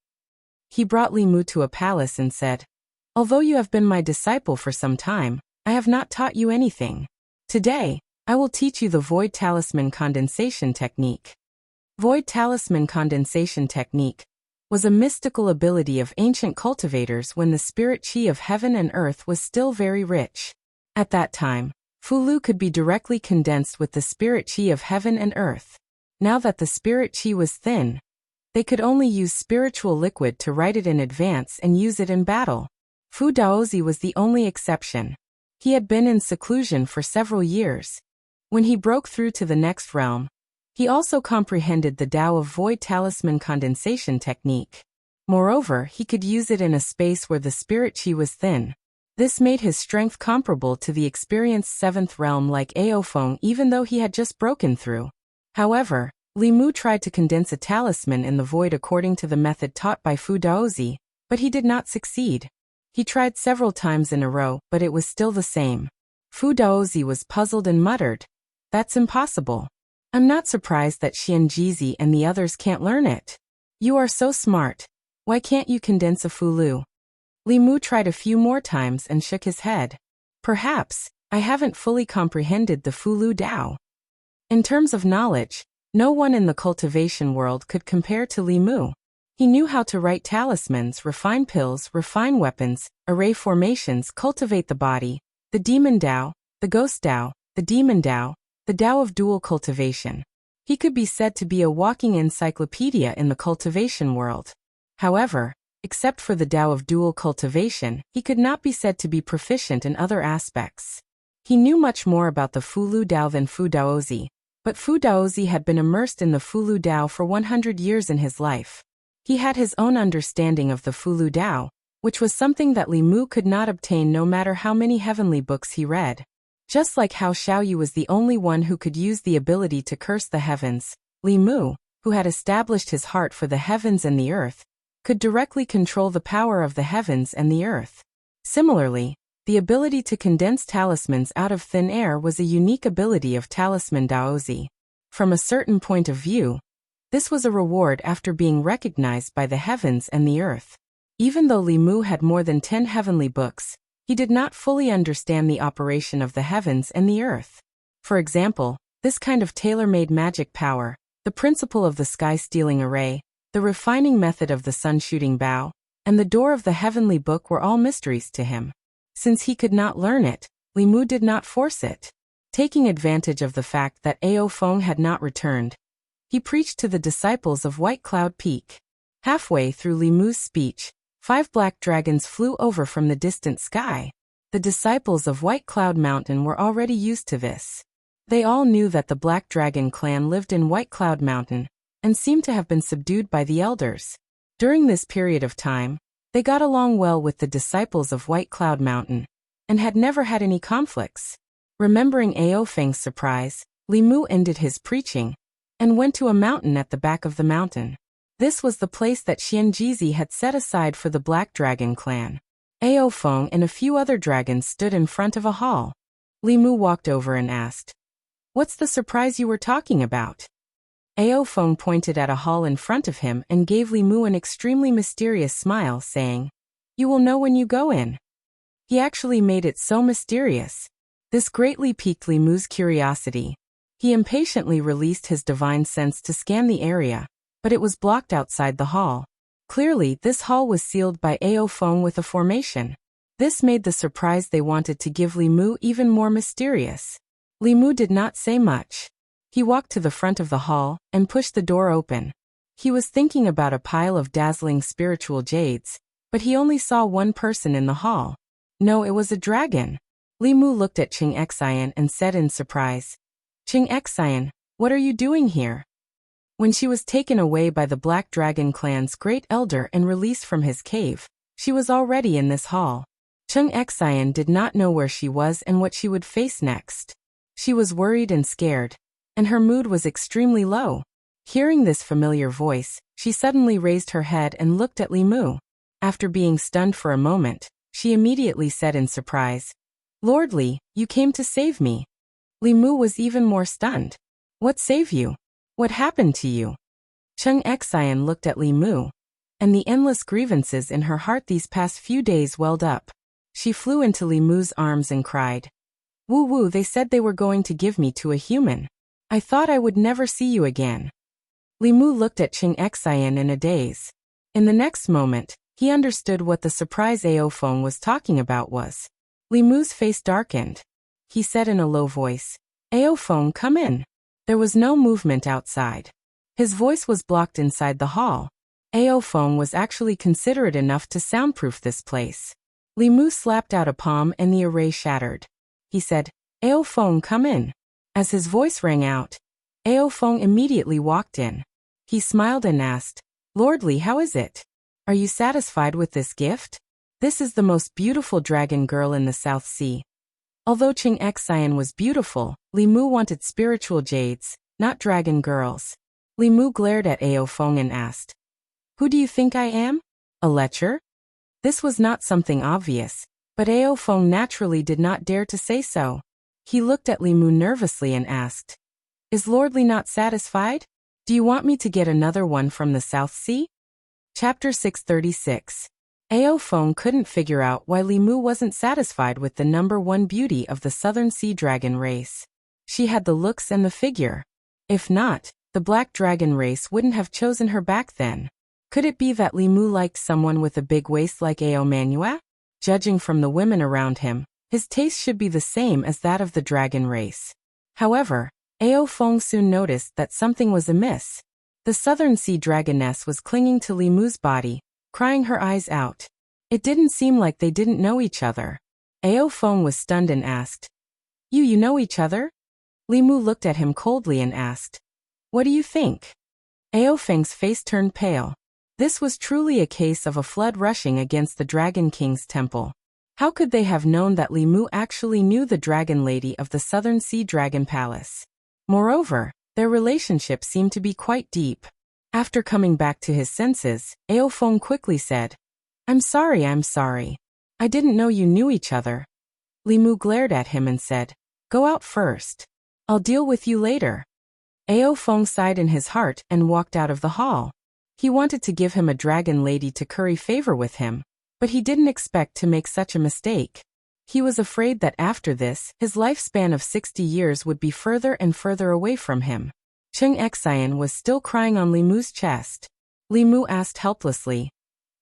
He brought Li Mu to a palace and said, "Although you have been my disciple for some time, I have not taught you anything. Today, I will teach you the Void Talisman Condensation Technique." Void Talisman Condensation Technique was a mystical ability of ancient cultivators when the spirit chi of heaven and earth was still very rich. At that time, Fulu could be directly condensed with the spirit chi of heaven and earth. Now that the spirit chi was thin, they could only use spiritual liquid to write it in advance and use it in battle. Fu Daozi was the only exception. He had been in seclusion for several years. When he broke through to the next realm, he also comprehended the Tao of Void Talisman Condensation Technique. Moreover, he could use it in a space where the spirit chi was thin. This made his strength comparable to the experienced 7th realm like Ao Feng even though he had just broken through. However, Li Mu tried to condense a talisman in the void according to the method taught by Fu Daozi, but he did not succeed. He tried several times in a row, but it was still the same. Fu Daozi was puzzled and muttered, "That's impossible. I'm not surprised that Xian Jizi and the others can't learn it. You are so smart. Why can't you condense a Fulu?" Li Mu tried a few more times and shook his head. "Perhaps, I haven't fully comprehended the Fulu Dao." In terms of knowledge, no one in the cultivation world could compare to Li Mu. He knew how to write talismans, refine pills, refine weapons, array formations, cultivate the body, the demon Dao, the ghost Dao, the demon Dao, the Dao of dual cultivation. He could be said to be a walking encyclopedia in the cultivation world. However, except for the Dao of dual cultivation, he could not be said to be proficient in other aspects. He knew much more about the Fulu Dao than Fu Daozi, but Fu Daozi had been immersed in the Fulu Dao for 100 years in his life. He had his own understanding of the Fulu Dao, which was something that Li Mu could not obtain no matter how many heavenly books he read. Just like how Xiaoyu was the only one who could use the ability to curse the heavens, Li Mu, who had established his heart for the heavens and the earth, could directly control the power of the heavens and the earth. Similarly, the ability to condense talismans out of thin air was a unique ability of Talisman Daozi. From a certain point of view, this was a reward after being recognized by the heavens and the earth. Even though Li Mu had more than 10 heavenly books, he did not fully understand the operation of the heavens and the earth. For example, this kind of tailor-made magic power, the principle of the sky-stealing array, the refining method of the sun-shooting bow, and the door of the heavenly book were all mysteries to him. Since he could not learn it, Li Mu did not force it. Taking advantage of the fact that Ao Feng had not returned, he preached to the disciples of White Cloud Peak. Halfway through Li Mu's speech, 5 black dragons flew over from the distant sky. The disciples of White Cloud Mountain were already used to this. They all knew that the Black Dragon clan lived in White Cloud Mountain, and seemed to have been subdued by the elders. During this period of time, they got along well with the disciples of White Cloud Mountain, and had never had any conflicts. Remembering Ao Feng's surprise, Li Mu ended his preaching, and went to a mountain at the back of the mountain. This was the place that Xianjizi had set aside for the Black Dragon clan. Ao Feng and a few other dragons stood in front of a hall. Li Mu walked over and asked, "What's the surprise you were talking about?" Ao Feng pointed at a hall in front of him and gave Li Mu an extremely mysterious smile, saying, "You will know when you go in." He actually made it so mysterious. This greatly piqued Li Mu's curiosity. He impatiently released his divine sense to scan the area, but it was blocked outside the hall. Clearly, this hall was sealed by Ao Feng with a formation. This made the surprise they wanted to give Li Mu even more mysterious. Li Mu did not say much. He walked to the front of the hall and pushed the door open. He was thinking about a pile of dazzling spiritual jades, but he only saw one person in the hall. No, it was a dragon. Li Mu looked at Qing Xian and said in surprise, "Qing Xian, what are you doing here?" When she was taken away by the Black Dragon clan's great elder and released from his cave, she was already in this hall. Qing Xian did not know where she was and what she would face next. She was worried and scared, and her mood was extremely low. Hearing this familiar voice, she suddenly raised her head and looked at Li Mu. After being stunned for a moment, she immediately said in surprise, "Lord Li, you came to save me." Li Mu was even more stunned. "What save you? What happened to you?" Qing Xian looked at Li Mu, and the endless grievances in her heart these past few days welled up. She flew into Li Mu's arms and cried, "Wu Wu, they said they were going to give me to a human. I thought I would never see you again." Li Mu looked at Qing Xian in a daze. In the next moment, he understood what the surprise Ao Feng was talking about was. Li Mu's face darkened. He said in a low voice, "Ao Feng, come in." There was no movement outside. His voice was blocked inside the hall. Ao Feng was actually considerate enough to soundproof this place. Li Mu slapped out a palm and the array shattered. He said, "Ao Feng, come in." As his voice rang out, Ao Feng immediately walked in. He smiled and asked, "Lord Li, how is it? Are you satisfied with this gift? This is the most beautiful dragon girl in the South Sea." Although Qing Xian was beautiful, Li Mu wanted spiritual jades, not dragon girls. Li Mu glared at Ao Feng and asked, "Who do you think I am? A lecher?" This was not something obvious, but Ao Feng naturally did not dare to say so. He looked at Li Mu nervously and asked, "Is Lord Li not satisfied? Do you want me to get another one from the South Sea?" Chapter 636. Ao Feng couldn't figure out why Li Mu wasn't satisfied with the #1 beauty of the Southern Sea Dragon race. She had the looks and the figure. If not, the Black Dragon race wouldn't have chosen her back then. Could it be that Li Mu liked someone with a big waist like Ao Manua? Judging from the women around him, his taste should be the same as that of the dragon race. However, Ao Feng soon noticed that something was amiss. The Southern Sea Dragoness was clinging to Li Mu's body, crying her eyes out. It didn't seem like they didn't know each other. Ao Feng was stunned and asked, You know each other?" Li Mu looked at him coldly and asked, "What do you think?" Ao Feng's face turned pale. This was truly a case of a flood rushing against the Dragon King's temple. How could they have known that Li Mu actually knew the Dragon Lady of the Southern Sea Dragon Palace? Moreover, Their relationship seemed to be quite deep. After coming back to his senses, Ao Feng quickly said, I'm sorry. I didn't know you knew each other. Li Mu glared at him and said, Go out first. I'll deal with you later. Ao Feng sighed in his heart and walked out of the hall. He wanted to give him a dragon lady to curry favor with him, but he didn't expect to make such a mistake. He was afraid that after this, his lifespan of 60 years would be further and further away from him. Cheng Xian was still crying on Li Mu's chest. Li Mu asked helplessly,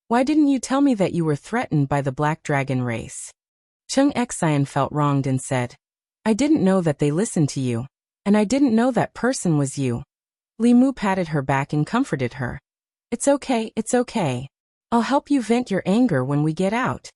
Why didn't you tell me that you were threatened by the black dragon race? Cheng Xian felt wronged and said, I didn't know that they listened to you, and I didn't know that person was you. Li Mu patted her back and comforted her. It's okay. I'll help you vent your anger when we get out.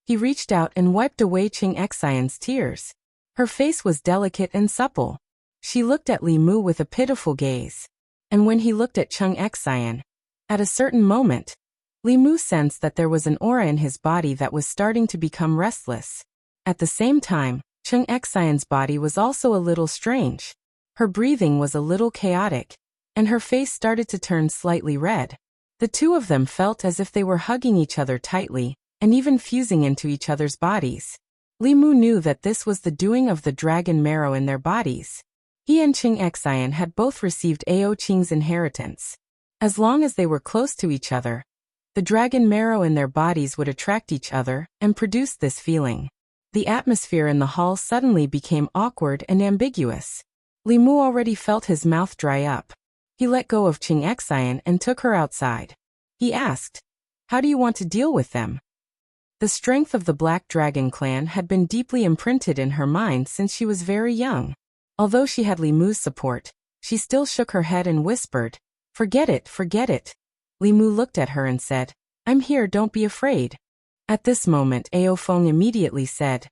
He reached out and wiped away Cheng Xian's tears. Her face was delicate and supple. She looked at Li Mu with a pitiful gaze. And when he looked at Cheng Xian, at a certain moment, Li Mu sensed that there was an aura in his body that was starting to become restless. At the same time, Cheng Xian's body was also a little strange. Her breathing was a little chaotic, and her face started to turn slightly red. The two of them felt as if they were hugging each other tightly, and even fusing into each other's bodies. Li Mu knew that this was the doing of the dragon marrow in their bodies. He and Cheng Xian had both received Ao Qing's inheritance. As long as they were close to each other, the dragon marrow in their bodies would attract each other and produce this feeling. The atmosphere in the hall suddenly became awkward and ambiguous. Li Mu already felt his mouth dry up. He let go of Cheng Xian and took her outside. He asked, How do you want to deal with them? The strength of the Black Dragon clan had been deeply imprinted in her mind since she was very young. Although she had Li Mu's support, she still shook her head and whispered, Forget it. Li Mu looked at her and said, I'm here, don't be afraid. At this moment Ao Feng immediately said,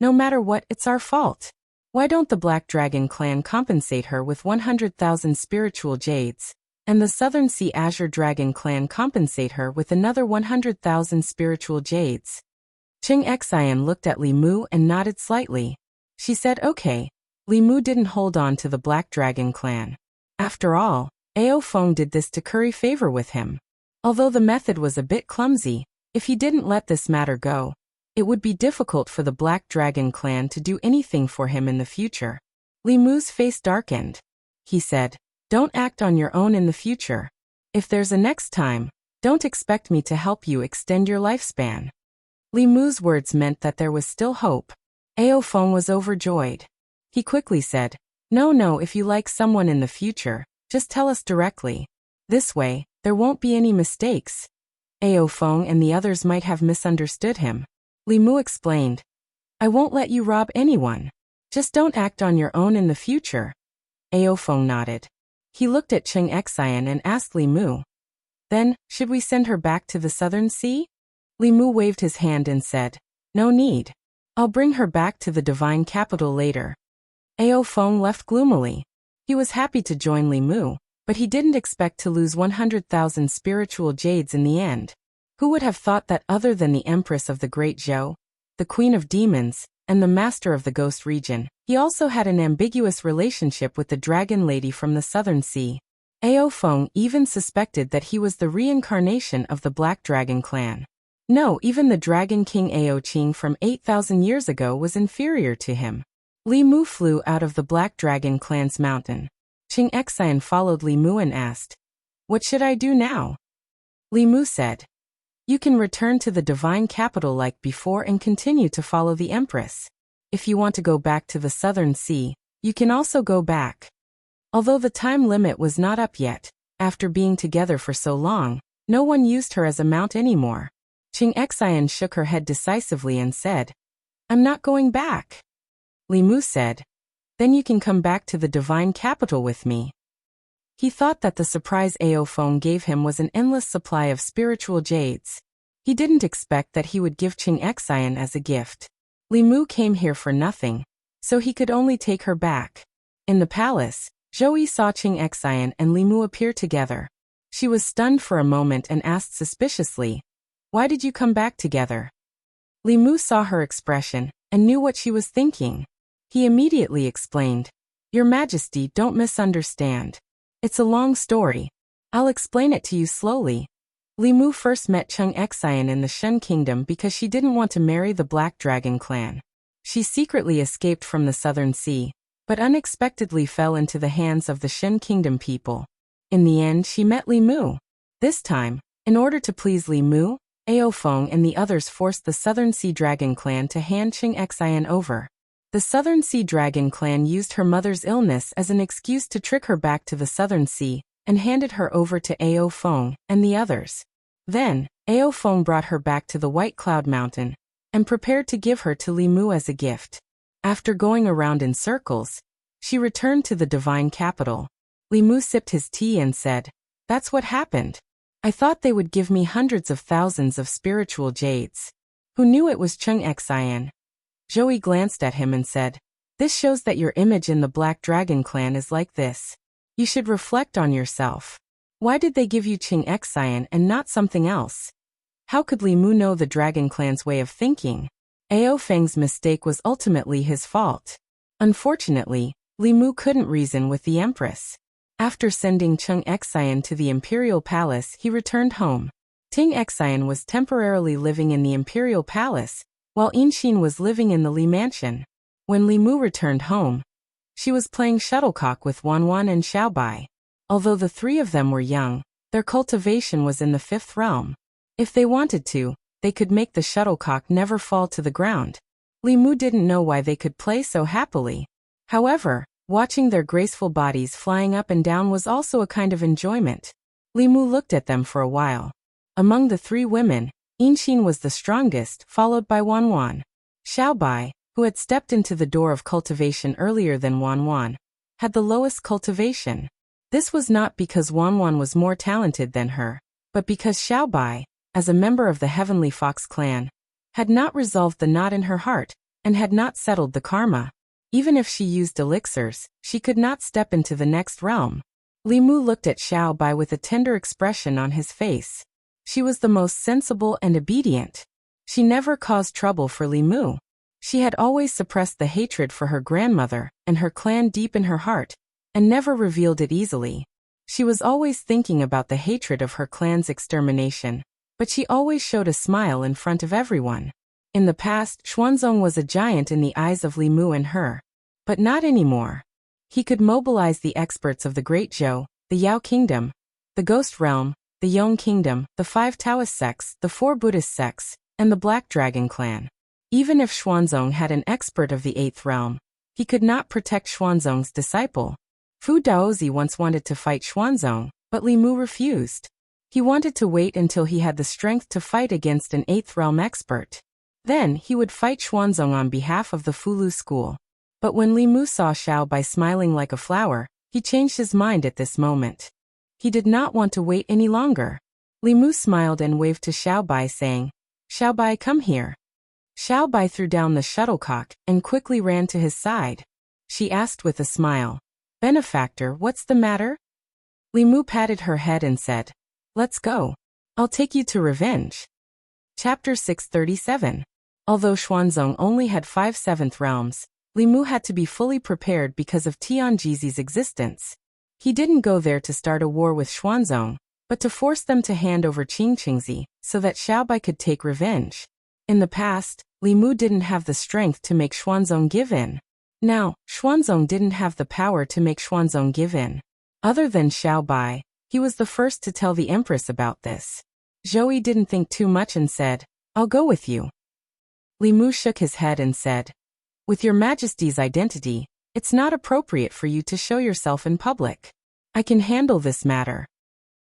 No matter what, it's our fault. Why don't the Black Dragon clan compensate her with 100,000 spiritual jades, and the Southern Sea Azure Dragon clan compensate her with another 100,000 spiritual jades? Cheng Xian looked at Li Mu and nodded slightly. She said okay. Li Mu didn't hold on to the Black Dragon clan. After all, Ao Feng did this to curry favor with him. Although the method was a bit clumsy, if he didn't let this matter go, it would be difficult for the Black Dragon clan to do anything for him in the future. Li Mu's face darkened. He said, Don't act on your own in the future. If there's a next time, don't expect me to help you extend your lifespan. Li Mu's words meant that there was still hope. Ao Feng was overjoyed. He quickly said, No, if you like someone in the future, just tell us directly. This way, there won't be any mistakes. Ao Feng and the others might have misunderstood him. Li Mu explained, I won't let you rob anyone. Just don't act on your own in the future. Ao Feng nodded. He looked at Cheng Xian and asked Li Mu, Then, should we send her back to the Southern Sea? Li Mu waved his hand and said, No need. I'll bring her back to the divine capital later. Ao Feng left gloomily. He was happy to join Li Mu, but he didn't expect to lose 100,000 spiritual jades in the end. Who would have thought that other than the Empress of the Great Zhou, the Queen of Demons, and the Master of the Ghost Region, he also had an ambiguous relationship with the Dragon Lady from the Southern Sea. Ao Feng even suspected that he was the reincarnation of the Black Dragon clan. No, even the Dragon King Ao Qing from 8,000 years ago was inferior to him. Li Mu flew out of the Black Dragon clan's mountain. Cheng Xian followed Li Mu and asked, What should I do now? Li Mu said, You can return to the divine capital like before and continue to follow the Empress. If you want to go back to the Southern Sea, you can also go back. Although the time limit was not up yet, after being together for so long, no one used her as a mount anymore. Cheng Xian shook her head decisively and said, I'm not going back. Li Mu said, Then you can come back to the divine capital with me. He thought that the surprise Ao Feng gave him was an endless supply of spiritual jades. He didn't expect that he would give Cheng Xian as a gift. Li Mu came here for nothing, so he could only take her back. In the palace, Zhou saw Cheng Xian and Li Mu appear together. She was stunned for a moment and asked suspiciously, Why did you come back together? Li Mu saw her expression and knew what she was thinking. He immediately explained, Your Majesty, don't misunderstand. It's a long story. I'll explain it to you slowly. Li Mu first met Chung Xian in the Shen Kingdom because she didn't want to marry the Black Dragon clan. She secretly escaped from the Southern Sea, but unexpectedly fell into the hands of the Shen Kingdom people. In the end, she met Li Mu. This time, in order to please Li Mu, Ao Feng and the others forced the Southern Sea Dragon clan to hand Chung Xian over. The Southern Sea Dragon clan used her mother's illness as an excuse to trick her back to the Southern Sea and handed her over to Ao Feng and the others. Then, Ao Feng brought her back to the White Cloud Mountain and prepared to give her to Li Mu as a gift. After going around in circles, she returned to the divine capital. Li Mu sipped his tea and said, "That's what happened. I thought they would give me hundreds of thousands of spiritual jades. Who knew it was Chung Xian?" Joey glanced at him and said, "This shows that your image in the Black Dragon clan is like this. You should reflect on yourself. Why did they give you Chung Xian and not something else?" How could Li Mu know the Dragon clan's way of thinking? Ao Feng's mistake was ultimately his fault. Unfortunately, Li Mu couldn't reason with the Empress. After sending Chung Xian to the Imperial Palace, he returned home. Chung Xian was temporarily living in the Imperial Palace, while Inxin was living in the Li Mansion. When Li Mu returned home, she was playing shuttlecock with Wanwan and Xiaobai. Although the three of them were young, their cultivation was in the 5th realm. If they wanted to, they could make the shuttlecock never fall to the ground. Li Mu didn't know why they could play so happily. However, watching their graceful bodies flying up and down was also a kind of enjoyment. Li Mu looked at them for a while. Among the three women, Inxin was the strongest, followed by Wanwan. Xiaobai, who had stepped into the door of cultivation earlier than Wanwan, had the lowest cultivation. This was not because Wanwan was more talented than her, but because Xiaobai, as a member of the Heavenly Fox clan, had not resolved the knot in her heart, and had not settled the karma. Even if she used elixirs, she could not step into the next realm. Li Mu looked at Xiaobai with a tender expression on his face. She was the most sensible and obedient. She never caused trouble for Li Mu. She had always suppressed the hatred for her grandmother and her clan deep in her heart, and never revealed it easily. She was always thinking about the hatred of her clan's extermination, but she always showed a smile in front of everyone. In the past, Xuanzong was a giant in the eyes of Li Mu and her. But not anymore. He could mobilize the experts of the Great Zhou, the Yao Kingdom, the Ghost Realm, the Yong Kingdom, the 5 Taoist sects, the 4 Buddhist sects, and the Black Dragon clan. Even if Xuanzong had an expert of the 8th realm, he could not protect Xuanzong's disciple. Fu Daozi once wanted to fight Xuanzong, but Li Mu refused. He wanted to wait until he had the strength to fight against an 8th realm expert. Then he would fight Xuanzong on behalf of the Fulu school. But when Li Mu saw Xiaobai smiling like a flower, he changed his mind at this moment. He did not want to wait any longer. Li Mu smiled and waved to Xiaobai, saying, "Xiaobai, come here." Xiaobai threw down the shuttlecock and quickly ran to his side. She asked with a smile, "Benefactor, what's the matter?" Li Mu patted her head and said, "Let's go. I'll take you to revenge." Chapter 637. Although Xuanzong only had 5 7th realms, Li Mu had to be fully prepared because of Tianjizi's existence. He didn't go there to start a war with Xuanzong, but to force them to hand over Qingqingzi so that Xiaobai could take revenge. In the past, Li Mu didn't have the strength to make Xuanzong give in. Now, Xuanzong didn't have the power to make Xuanzong give in. Other than Xiaobai, he was the first to tell the Empress about this. Joey didn't think too much and said, "I'll go with you." Li Mu shook his head and said, "With your Majesty's identity, it's not appropriate for you to show yourself in public. I can handle this matter."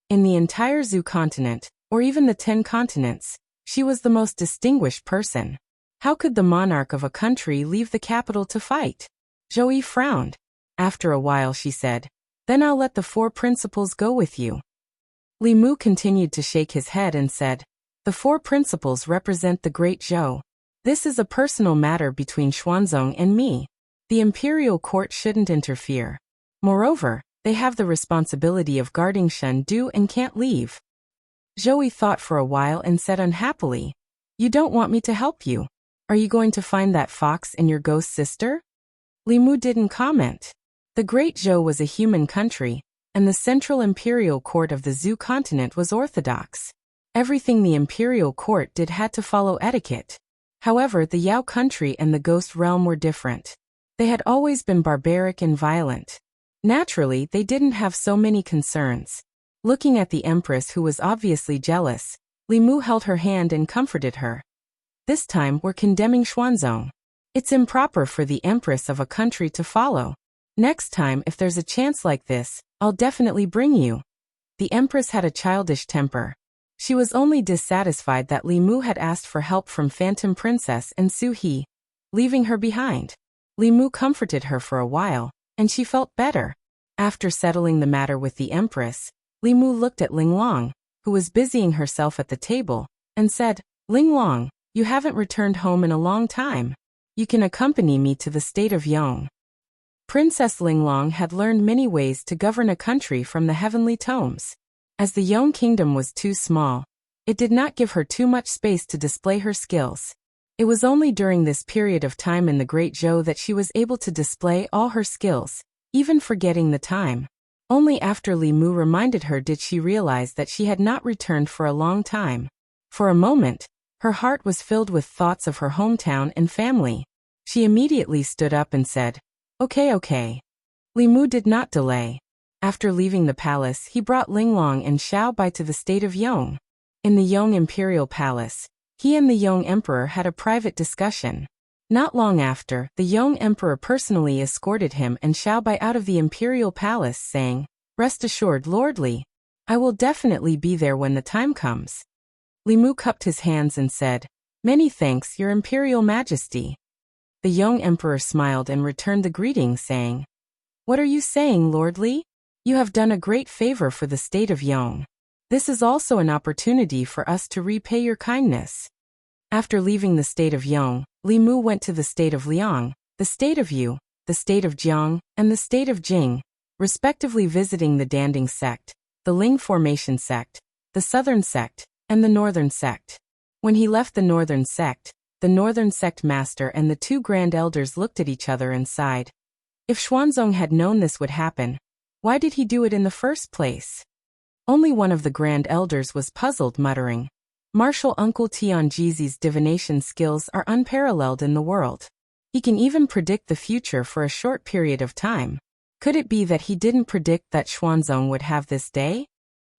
In the entire Zhu continent, or even the 10 continents, she was the most distinguished person. How could the monarch of a country leave the capital to fight? Joey frowned. After a while she said, "Then I'll let the 4 principals go with you." Li Mu continued to shake his head and said, "The 4 principals represent the Great Zhou. This is a personal matter between Xuanzong and me. The imperial court shouldn't interfere. Moreover, they have the responsibility of guarding Shendu and can't leave." Joey thought for a while and said unhappily, "You don't want me to help you. Are you going to find that fox and your ghost sister?" Li Mu didn't comment. The Great Zhou was a human country, and the central imperial court of the Zhou continent was orthodox. Everything the imperial court did had to follow etiquette. However, the Yao country and the Ghost realm were different. They had always been barbaric and violent. Naturally, they didn't have so many concerns. Looking at the Empress, who was obviously jealous, Li Mu held her hand and comforted her. This time, we're condemning Xuanzong. It's improper for the Empress of a country to follow. Next time, if there's a chance like this, I'll definitely bring you. The Empress had a childish temper. She was only dissatisfied that Li Mu had asked for help from Phantom Princess and Su He, leaving her behind. Li Mu comforted her for a while, and she felt better. After settling the matter with the Empress, Li Mu looked at Ling Long, who was busying herself at the table, and said, "Ling Long, you haven't returned home in a long time. You can accompany me to the state of Yong." Princess Ling Long had learned many ways to govern a country from the heavenly tomes. As the Yong kingdom was too small, it did not give her too much space to display her skills. It was only during this period of time in the Great Zhou that she was able to display all her skills, even forgetting the time. Only after Li Mu reminded her did she realize that she had not returned for a long time. For a moment, her heart was filled with thoughts of her hometown and family. She immediately stood up and said, Okay. Li Mu did not delay. After leaving the palace, he brought Ling Long and Xiao Bai to the state of Yong. In the Yong Imperial Palace, he and the Yong Emperor had a private discussion. Not long after, the Yong Emperor personally escorted him and Xiao Bai out of the Imperial Palace, saying, "Rest assured, Lord Li, I will definitely be there when the time comes." Li Mu cupped his hands and said, "Many thanks, Your Imperial Majesty." The Yong Emperor smiled and returned the greeting, saying, "What are you saying, Lord Li? You have done a great favor for the state of Yong. This is also an opportunity for us to repay your kindness." After leaving the state of Yong, Li Mu went to the state of Liang, the state of Yu, the state of Jiang, and the state of Jing, respectively, visiting the Danding sect, the Ling Formation sect, the Southern sect, and the Northern sect. When he left the Northern sect master and the two grand elders looked at each other and sighed. If Xuanzong had known this would happen, why did he do it in the first place? Only one of the grand elders was puzzled, muttering, "Martial Uncle Tianjizi's divination skills are unparalleled in the world. He can even predict the future for a short period of time. Could it be that he didn't predict that Xuanzong would have this day?"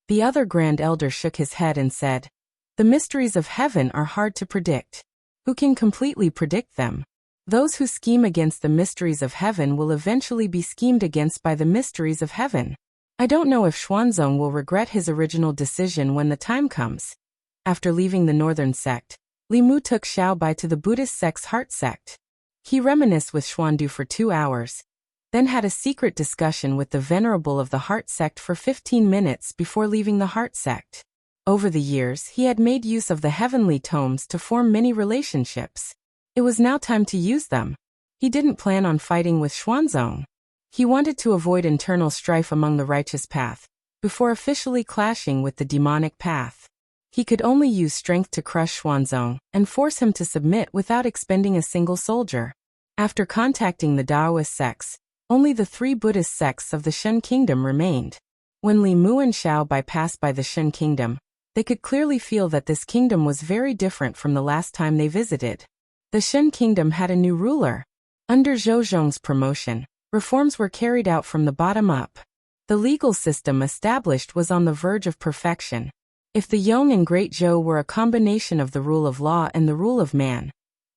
The other grand elder shook his head and said, "The mysteries of heaven are hard to predict. Who can completely predict them? Those who scheme against the mysteries of heaven will eventually be schemed against by the mysteries of heaven. I don't know if Xuanzong will regret his original decision when the time comes." After leaving the Northern sect, Li Mu took Xiao Bai to the Buddhist sect's Heart sect. He reminisced with Xuandu for 2 hours, then had a secret discussion with the Venerable of the Heart sect for 15 minutes before leaving the Heart sect. Over the years, he had made use of the heavenly tomes to form many relationships. It was now time to use them. He didn't plan on fighting with Xuanzong. He wanted to avoid internal strife among the righteous path, before officially clashing with the demonic path. He could only use strength to crush Xuanzong and force him to submit without expending a single soldier. After contacting the Taoist sects, only the 3 Buddhist sects of the Shen Kingdom remained. When Li Mu and Xiao Bai passed by the Shen Kingdom, they could clearly feel that this kingdom was very different from the last time they visited. The Shen Kingdom had a new ruler. Under Zhou Zhong's promotion, reforms were carried out from the bottom up. The legal system established was on the verge of perfection. If the Yong and Great Zhou were a combination of the rule of law and the rule of man,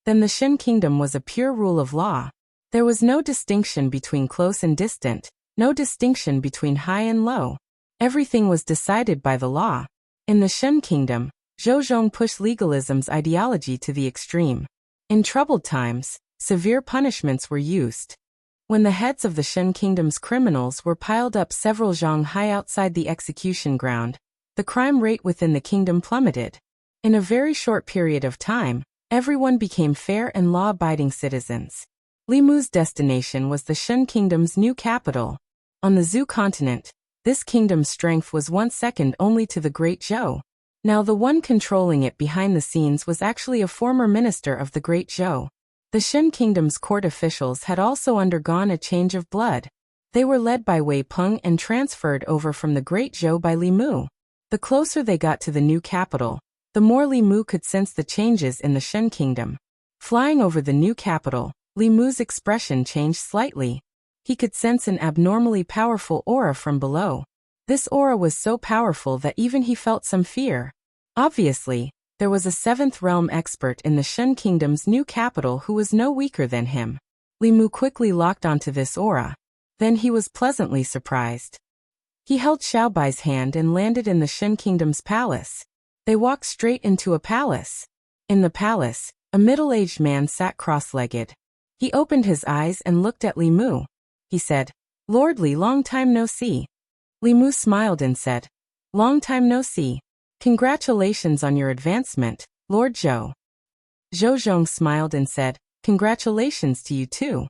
then the Shen Kingdom was a pure rule of law. There was no distinction between close and distant, no distinction between high and low. Everything was decided by the law. In the Shen Kingdom, Zhou Zhong pushed legalism's ideology to the extreme. In troubled times, severe punishments were used. When the heads of the Shen Kingdom's criminals were piled up several zhang high outside the execution ground, the crime rate within the kingdom plummeted. In a very short period of time, everyone became fair and law-abiding citizens. Li Mu's destination was the Shen Kingdom's new capital. On the Zhou continent, this kingdom's strength was once second only to the Great Zhou. Now the one controlling it behind the scenes was actually a former minister of the Great Zhou. The Shen Kingdom's court officials had also undergone a change of blood. They were led by Wei Peng and transferred over from the Great Zhou by Li Mu. The closer they got to the new capital, the more Li Mu could sense the changes in the Shen kingdom. Flying over the new capital, Li Mu's expression changed slightly. He could sense an abnormally powerful aura from below. This aura was so powerful that even he felt some fear. Obviously, there was a seventh realm expert in the Shen kingdom's new capital who was no weaker than him. Li Mu quickly locked onto this aura. Then he was pleasantly surprised. He held Xiaobai's hand and landed in the Shen kingdom's palace. They walked straight into a palace. In the palace, a middle-aged man sat cross-legged. He opened his eyes and looked at Li Mu. He said, "Lord Li, long time no see." Li Mu smiled and said, "Long time no see. Congratulations on your advancement, Lord Zhou." Zhou Zhong smiled and said, "Congratulations to you too."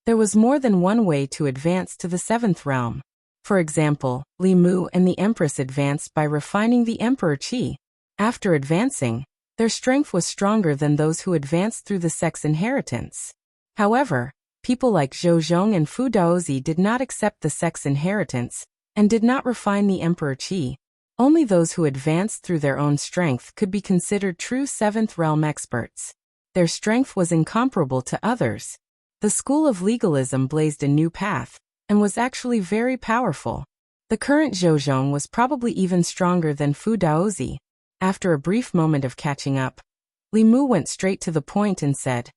There was more than one way to advance to the seventh realm. For example, Li Mu and the Empress advanced by refining the Emperor Qi. After advancing, their strength was stronger than those who advanced through the sex inheritance. However, people like Zhou Zhong and Fu Daozi did not accept the sex inheritance and did not refine the Emperor Qi. Only those who advanced through their own strength could be considered true seventh realm experts. Their strength was incomparable to others. The school of legalism blazed a new path and was actually very powerful. The current Zhou Zhong was probably even stronger than Fu Daozi. After a brief moment of catching up, Li Mu went straight to the point and said,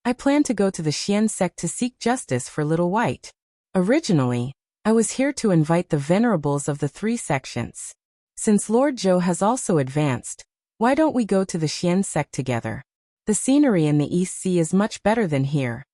"I plan to go to the Xian sect to seek justice for Little White. Originally, I was here to invite the venerables of the three sections. Since Lord Zhou has also advanced, why don't we go to the Xian sect together? The scenery in the East Sea is much better than here."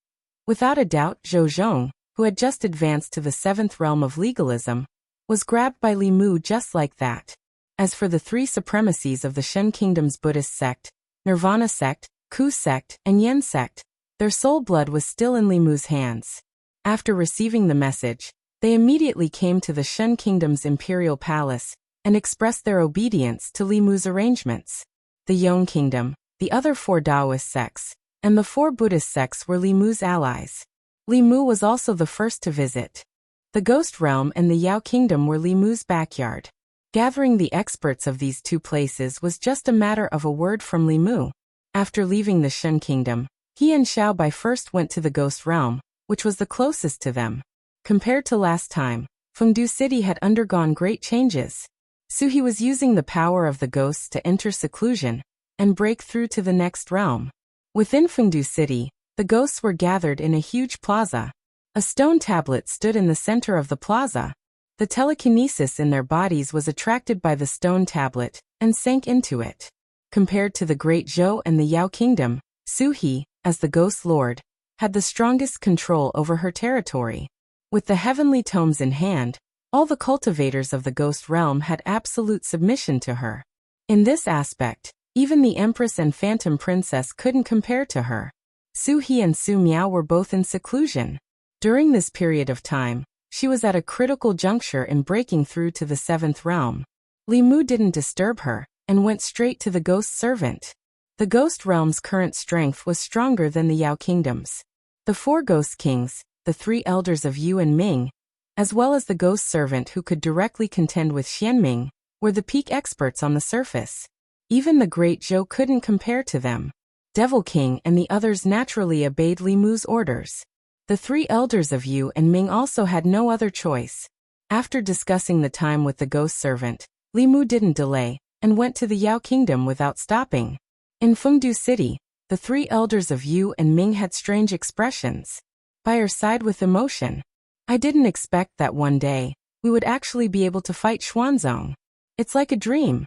Without a doubt, Zhou Zhong, who had just advanced to the seventh realm of legalism, was grabbed by Li Mu just like that. As for the three supremacies of the Shen Kingdom's Buddhist sect, Nirvana sect, Ku sect, and Yen sect, their soul blood was still in Li Mu's hands. After receiving the message, they immediately came to the Shen Kingdom's imperial palace and expressed their obedience to Li Mu's arrangements. The Yong Kingdom, the other four Taoist sects, and the four Buddhist sects were Li Mu's allies. Li Mu was also the first to visit. The Ghost Realm and the Yao Kingdom were Li Mu's backyard. Gathering the experts of these two places was just a matter of a word from Li Mu. After leaving the Shen Kingdom, he and Xiaobai first went to the Ghost Realm, which was the closest to them. Compared to last time, Fengdu City had undergone great changes. Suhi was using the power of the ghosts to enter seclusion and break through to the next realm. Within Fengdu City, the ghosts were gathered in a huge plaza. A stone tablet stood in the center of the plaza. The telekinesis in their bodies was attracted by the stone tablet and sank into it. Compared to the Great Zhou and the Yao Kingdom, Suhi, as the Ghost Lord, had the strongest control over her territory. With the heavenly tomes in hand, all the cultivators of the Ghost Realm had absolute submission to her. In this aspect, even the Empress and Phantom Princess couldn't compare to her. Suhi and Su Miao were both in seclusion. During this period of time, she was at a critical juncture in breaking through to the seventh realm. Li Mu didn't disturb her and went straight to the Ghost Servant. The Ghost Realm's current strength was stronger than the Yao Kingdom's. The four Ghost Kings, the three elders of Yu and Ming, as well as the Ghost Servant who could directly contend with Xianming, were the peak experts on the surface. Even the Great Zhou couldn't compare to them. Devil King and the others naturally obeyed Li Mu's orders. The three elders of Yu and Ming also had no other choice. After discussing the time with the Ghost Servant, Li Mu didn't delay and went to the Yao Kingdom without stopping. In Fengdu City, the three elders of Yu and Ming had strange expressions. By her side with emotion. "I didn't expect that one day we would actually be able to fight Xuanzong. It's like a dream."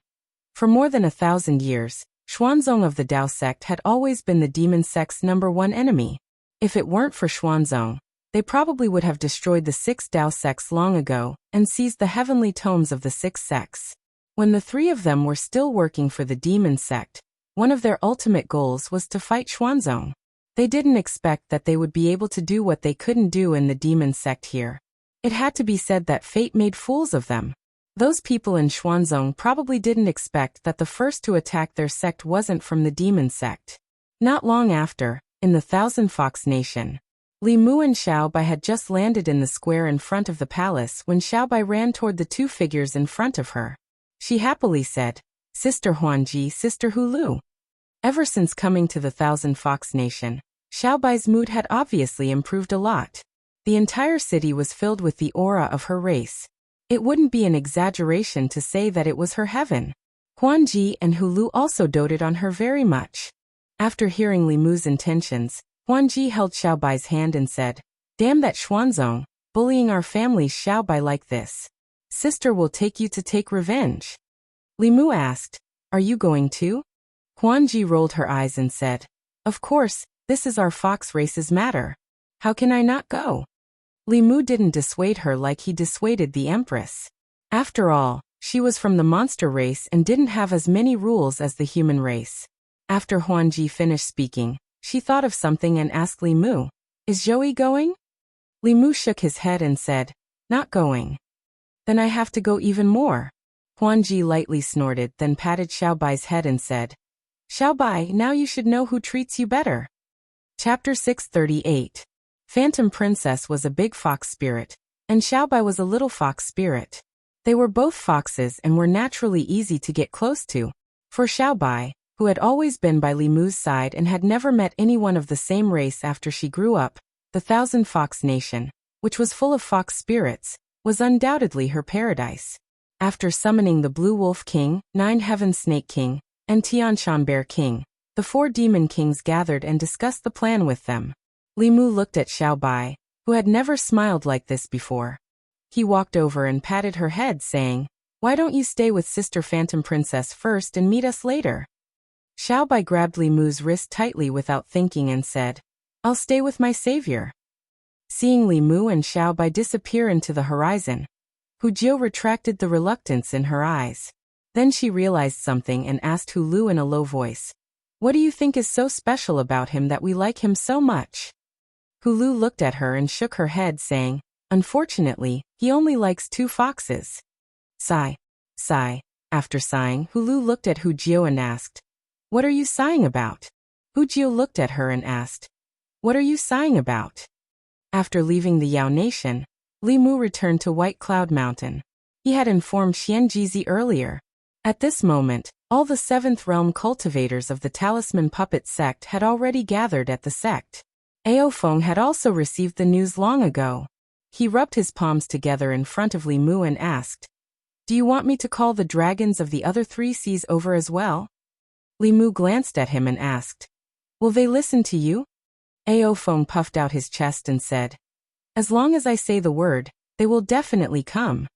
For more than 1,000 years, Xuanzong of the Dao sect had always been the demon sect's #1 enemy. If it weren't for Xuanzong, they probably would have destroyed the 6 Dao sects long ago and seized the heavenly tomes of the 6 sects. When the three of them were still working for the demon sect, one of their ultimate goals was to fight Xuanzong. They didn't expect that they would be able to do what they couldn't do in the demon sect here. It had to be said that fate made fools of them. Those people in Xuanzong probably didn't expect that the first to attack their sect wasn't from the demon sect. Not long after, in the Thousand Fox Nation, Li Mu and Xiaobai had just landed in the square in front of the palace when Xiaobai ran toward the two figures in front of her. She happily said, "Sister Huanji, Sister Hulu." Ever since coming to the Thousand Fox Nation, Xiaobai's mood had obviously improved a lot. The entire city was filled with the aura of her race. It wouldn't be an exaggeration to say that it was her heaven. Huanji and Hulu also doted on her very much. After hearing Li Mu's intentions, Huanji held Xiaobai's hand and said, "Damn that Xuanzong, bullying our family's Xiaobai like this. Sister will take you to take revenge." Li Mu asked, "Are you going too?" Huanji rolled her eyes and said, "Of course, this is our fox race's matter. How can I not go?" Li Mu didn't dissuade her like he dissuaded the Empress. After all, she was from the monster race and didn't have as many rules as the human race. After Huanji finished speaking, she thought of something and asked Li Mu, "Is Joey going?" Li Mu shook his head and said, "Not going." "Then I have to go even more." Huanji lightly snorted, then patted Xiaobai's head and said, "Xiaobai, now you should know who treats you better." Chapter 638. Phantom Princess was a big fox spirit, and Xiaobai was a little fox spirit. They were both foxes and were naturally easy to get close to. For Xiaobai, who had always been by Li Mu's side and had never met anyone of the same race after she grew up, the Thousand Fox Nation, which was full of fox spirits, was undoubtedly her paradise. After summoning the Blue Wolf King, Nine Heaven Snake King, and Tianshan Bear King, the four demon kings gathered and discussed the plan with them. Li Mu looked at Xiaobai, who had never smiled like this before. He walked over and patted her head, saying, "Why don't you stay with Sister Phantom Princess first and meet us later?" Xiaobai grabbed Li Mu's wrist tightly without thinking and said, "I'll stay with my savior." Seeing Li Mu and Xiaobai disappear into the horizon, Hujiu retracted the reluctance in her eyes. Then she realized something and asked Hulu in a low voice, "What do you think is so special about him that we like him so much?" Hulu looked at her and shook her head, saying, "Unfortunately, he only likes two foxes." Sigh. Sigh. After sighing, Hulu looked at Hujiu and asked, "What are you sighing about?" Hujiu looked at her and asked, "What are you sighing about?" After leaving the Yao Nation, Li Mu returned to White Cloud Mountain. He had informed Xianjizi earlier. At this moment, all the 7th realm cultivators of the Talisman Puppet sect had already gathered at the sect. Aofeng had also received the news long ago. He rubbed his palms together in front of Li Mu and asked, "Do you want me to call the dragons of the other 3 seas over as well?" Li Mu glanced at him and asked, "Will they listen to you?" Aofeng puffed out his chest and said, "As long as I say the word, they will definitely come."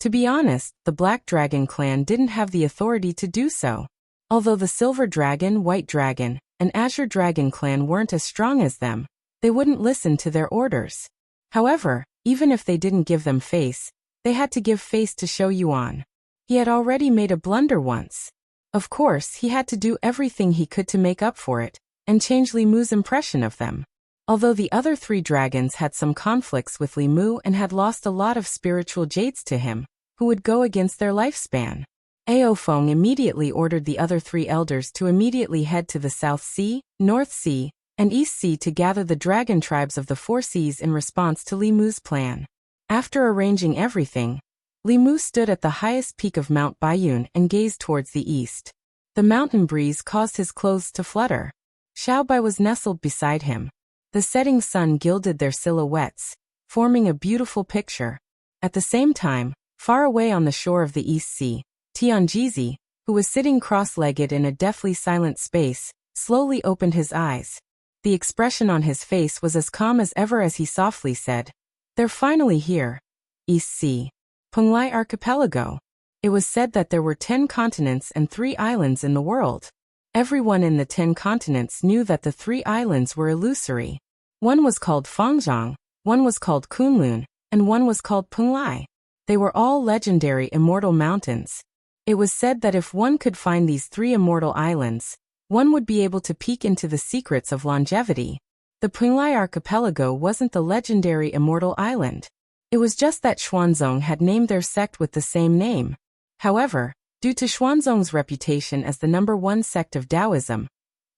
To be honest, the Black Dragon clan didn't have the authority to do so. Although the Silver Dragon, White Dragon, and Azure Dragon clan weren't as strong as them, they wouldn't listen to their orders. However, even if they didn't give them face, they had to give face to Shou Yuan. He had already made a blunder once. Of course, he had to do everything he could to make up for it, and change Li Mu's impression of them. Although the other 3 dragons had some conflicts with Li Mu and had lost a lot of spiritual jades to him, who would go against their lifespan, Aofeng immediately ordered the other 3 elders to immediately head to the South Sea, North Sea, and East Sea to gather the dragon tribes of the 4 seas in response to Li Mu's plan. After arranging everything, Li Mu stood at the highest peak of Mount Baiyun and gazed towards the east. The mountain breeze caused his clothes to flutter. Xiaobai was nestled beside him. The setting sun gilded their silhouettes, forming a beautiful picture. At the same time, far away on the shore of the East Sea, Tianjizi, who was sitting cross-legged in a deathly silent space, slowly opened his eyes. The expression on his face was as calm as ever as he softly said, "They're finally here. East Sea. Penglai Archipelago." It was said that there were 10 continents and 3 islands in the world. Everyone in the 10 continents knew that the 3 islands were illusory. One was called Fangzhang, one was called Kunlun, and one was called Penglai. They were all legendary immortal mountains. It was said that if one could find these 3 immortal islands, one would be able to peek into the secrets of longevity. The Penglai Archipelago wasn't the legendary immortal island. It was just that Xuanzong had named their sect with the same name. However, due to Xuanzong's reputation as the #1 sect of Taoism,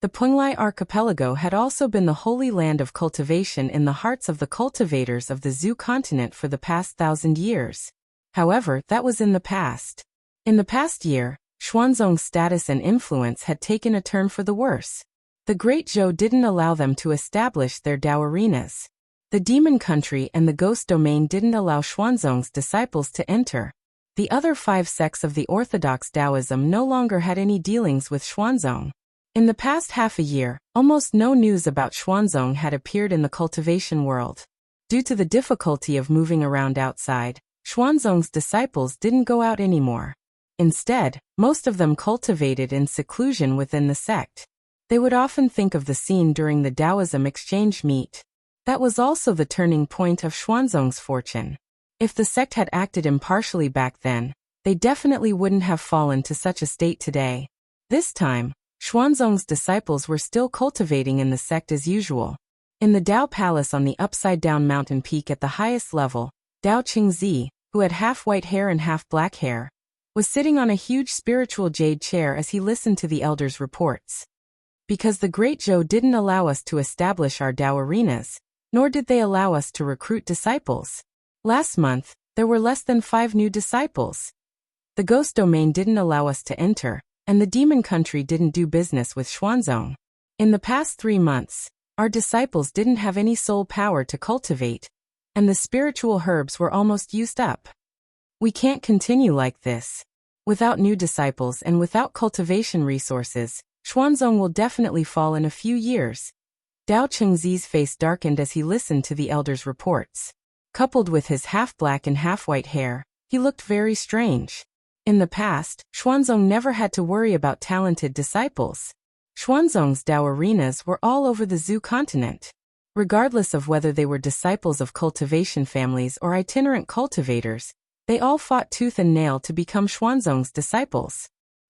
The Punglai archipelago had also been the holy land of cultivation in the hearts of the cultivators of the Zhou continent for the past 1,000 years. However, that was in the past. In the past year, Xuanzong's status and influence had taken a turn for the worse. The Great Zhou didn't allow them to establish their Dao arenas. The Demon Country and the Ghost Domain didn't allow Xuanzong's disciples to enter. The other 5 sects of the Orthodox Taoism no longer had any dealings with Xuanzong. In the past half a year, almost no news about Xuanzong had appeared in the cultivation world. Due to the difficulty of moving around outside, Xuanzong's disciples didn't go out anymore. Instead, most of them cultivated in seclusion within the sect. They would often think of the scene during the Taoism exchange meet. That was also the turning point of Xuanzong's fortune. If the sect had acted impartially back then, they definitely wouldn't have fallen to such a state today. This time, Xuanzong's disciples were still cultivating in the sect as usual. In the Dao Palace on the upside-down mountain peak at the highest level, Dao Qingzi, who had half white hair and half black hair, was sitting on a huge spiritual jade chair as he listened to the elders' reports. Because the Great Zhou didn't allow us to establish our Dao arenas, nor did they allow us to recruit disciples. Last month, there were less than 5 new disciples. The Ghost Domain didn't allow us to enter, and the Demon Country didn't do business with Xuanzong. In the past 3 months, our disciples didn't have any soul power to cultivate, and the spiritual herbs were almost used up. We can't continue like this. Without new disciples and without cultivation resources, Xuanzong will definitely fall in a few years. Dao Qingzi's face darkened as he listened to the elders' reports. Coupled with his half-black and half-white hair, he looked very strange. In the past, Xuanzong never had to worry about talented disciples. Xuanzong's Dao arenas were all over the Zhou continent. Regardless of whether they were disciples of cultivation families or itinerant cultivators, they all fought tooth and nail to become Xuanzong's disciples.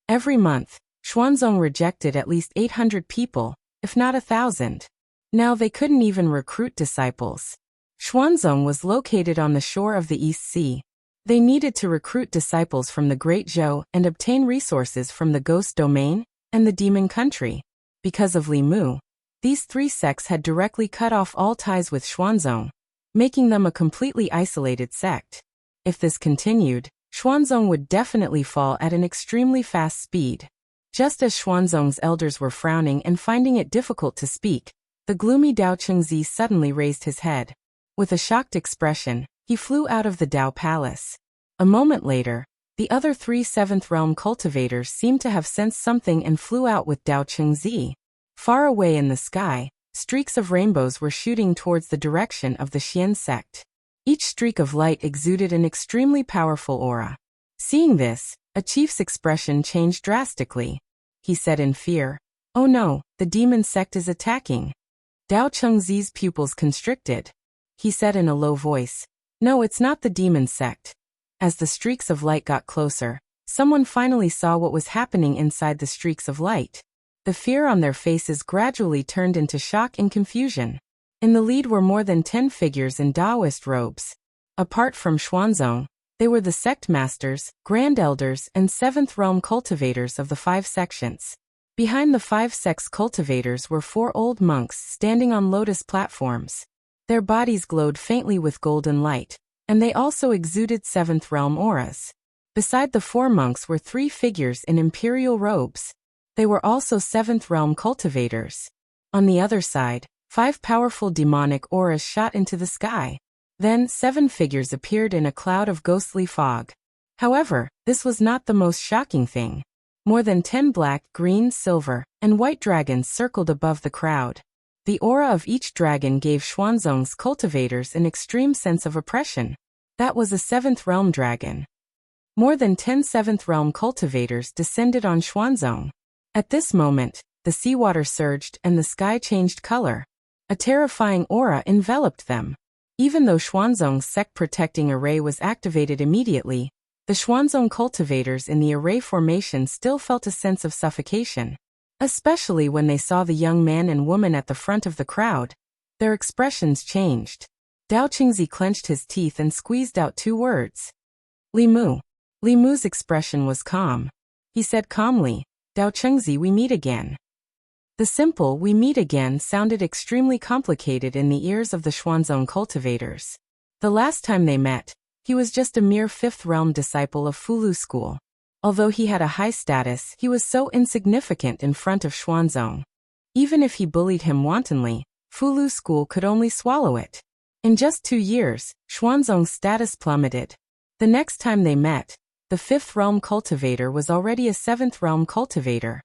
Every month, Xuanzong rejected at least 800 people, if not 1,000. Now they couldn't even recruit disciples. Xuanzong was located on the shore of the East Sea. They needed to recruit disciples from the Great Zhou and obtain resources from the Ghost Domain and the Demon Country. Because of Li Mu, these 3 sects had directly cut off all ties with Xuanzong, making them a completely isolated sect. If this continued, Xuanzong would definitely fall at an extremely fast speed. Just as Xuanzong's elders were frowning and finding it difficult to speak, the gloomy Dao Qingzi suddenly raised his head. With a shocked expression, he flew out of the Dao Palace. A moment later, the other 3 7th realm cultivators seemed to have sensed something and flew out with Dao Qingzi. Far away in the sky, streaks of rainbows were shooting towards the direction of the Xian sect. Each streak of light exuded an extremely powerful aura. Seeing this, a chief's expression changed drastically. He said in fear, "Oh no, the demon sect is attacking." Dao Qingzi's pupils constricted. He said in a low voice, "No, it's not the demon sect." As the streaks of light got closer, someone finally saw what was happening inside the streaks of light. The fear on their faces gradually turned into shock and confusion. In the lead were more than 10 figures in Taoist robes. Apart from Xuanzong, they were the sect masters, grand elders, and 7th realm cultivators of the 5 sections. Behind the 5 sects cultivators were 4 old monks standing on lotus platforms. Their bodies glowed faintly with golden light, and they also exuded 7th realm auras. Beside the 4 monks were 3 figures in imperial robes. They were also 7th realm cultivators. On the other side, 5 powerful demonic auras shot into the sky. Then 7 figures appeared in a cloud of ghostly fog. However, this was not the most shocking thing. More than 10 black, green, silver, and white dragons circled above the crowd. The aura of each dragon gave Xuanzong's cultivators an extreme sense of oppression. That was a 7th realm dragon. More than 10 7th realm cultivators descended on Xuanzong. At this moment, the seawater surged and the sky changed color. A terrifying aura enveloped them. Even though Xuanzong's sect protecting array was activated immediately, the Xuanzong cultivators in the array formation still felt a sense of suffocation. Especially when they saw the young man and woman at the front of the crowd. Their expressions changed. Dao Qingzi clenched his teeth and squeezed out 2 words. Li Mu. Li Mu's expression was calm. He said calmly, "Dao Qingzi, we meet again." The simple "we meet again" sounded extremely complicated in the ears of the Xuanzong cultivators. The last time they met, he was just a mere fifth realm disciple of Fulu school. Although he had a high status, he was so insignificant in front of Xuanzong. Even if he bullied him wantonly, Fulu school could only swallow it. In just 2 years, Xuanzong's status plummeted. The next time they met, the fifth realm cultivator was already a seventh realm cultivator.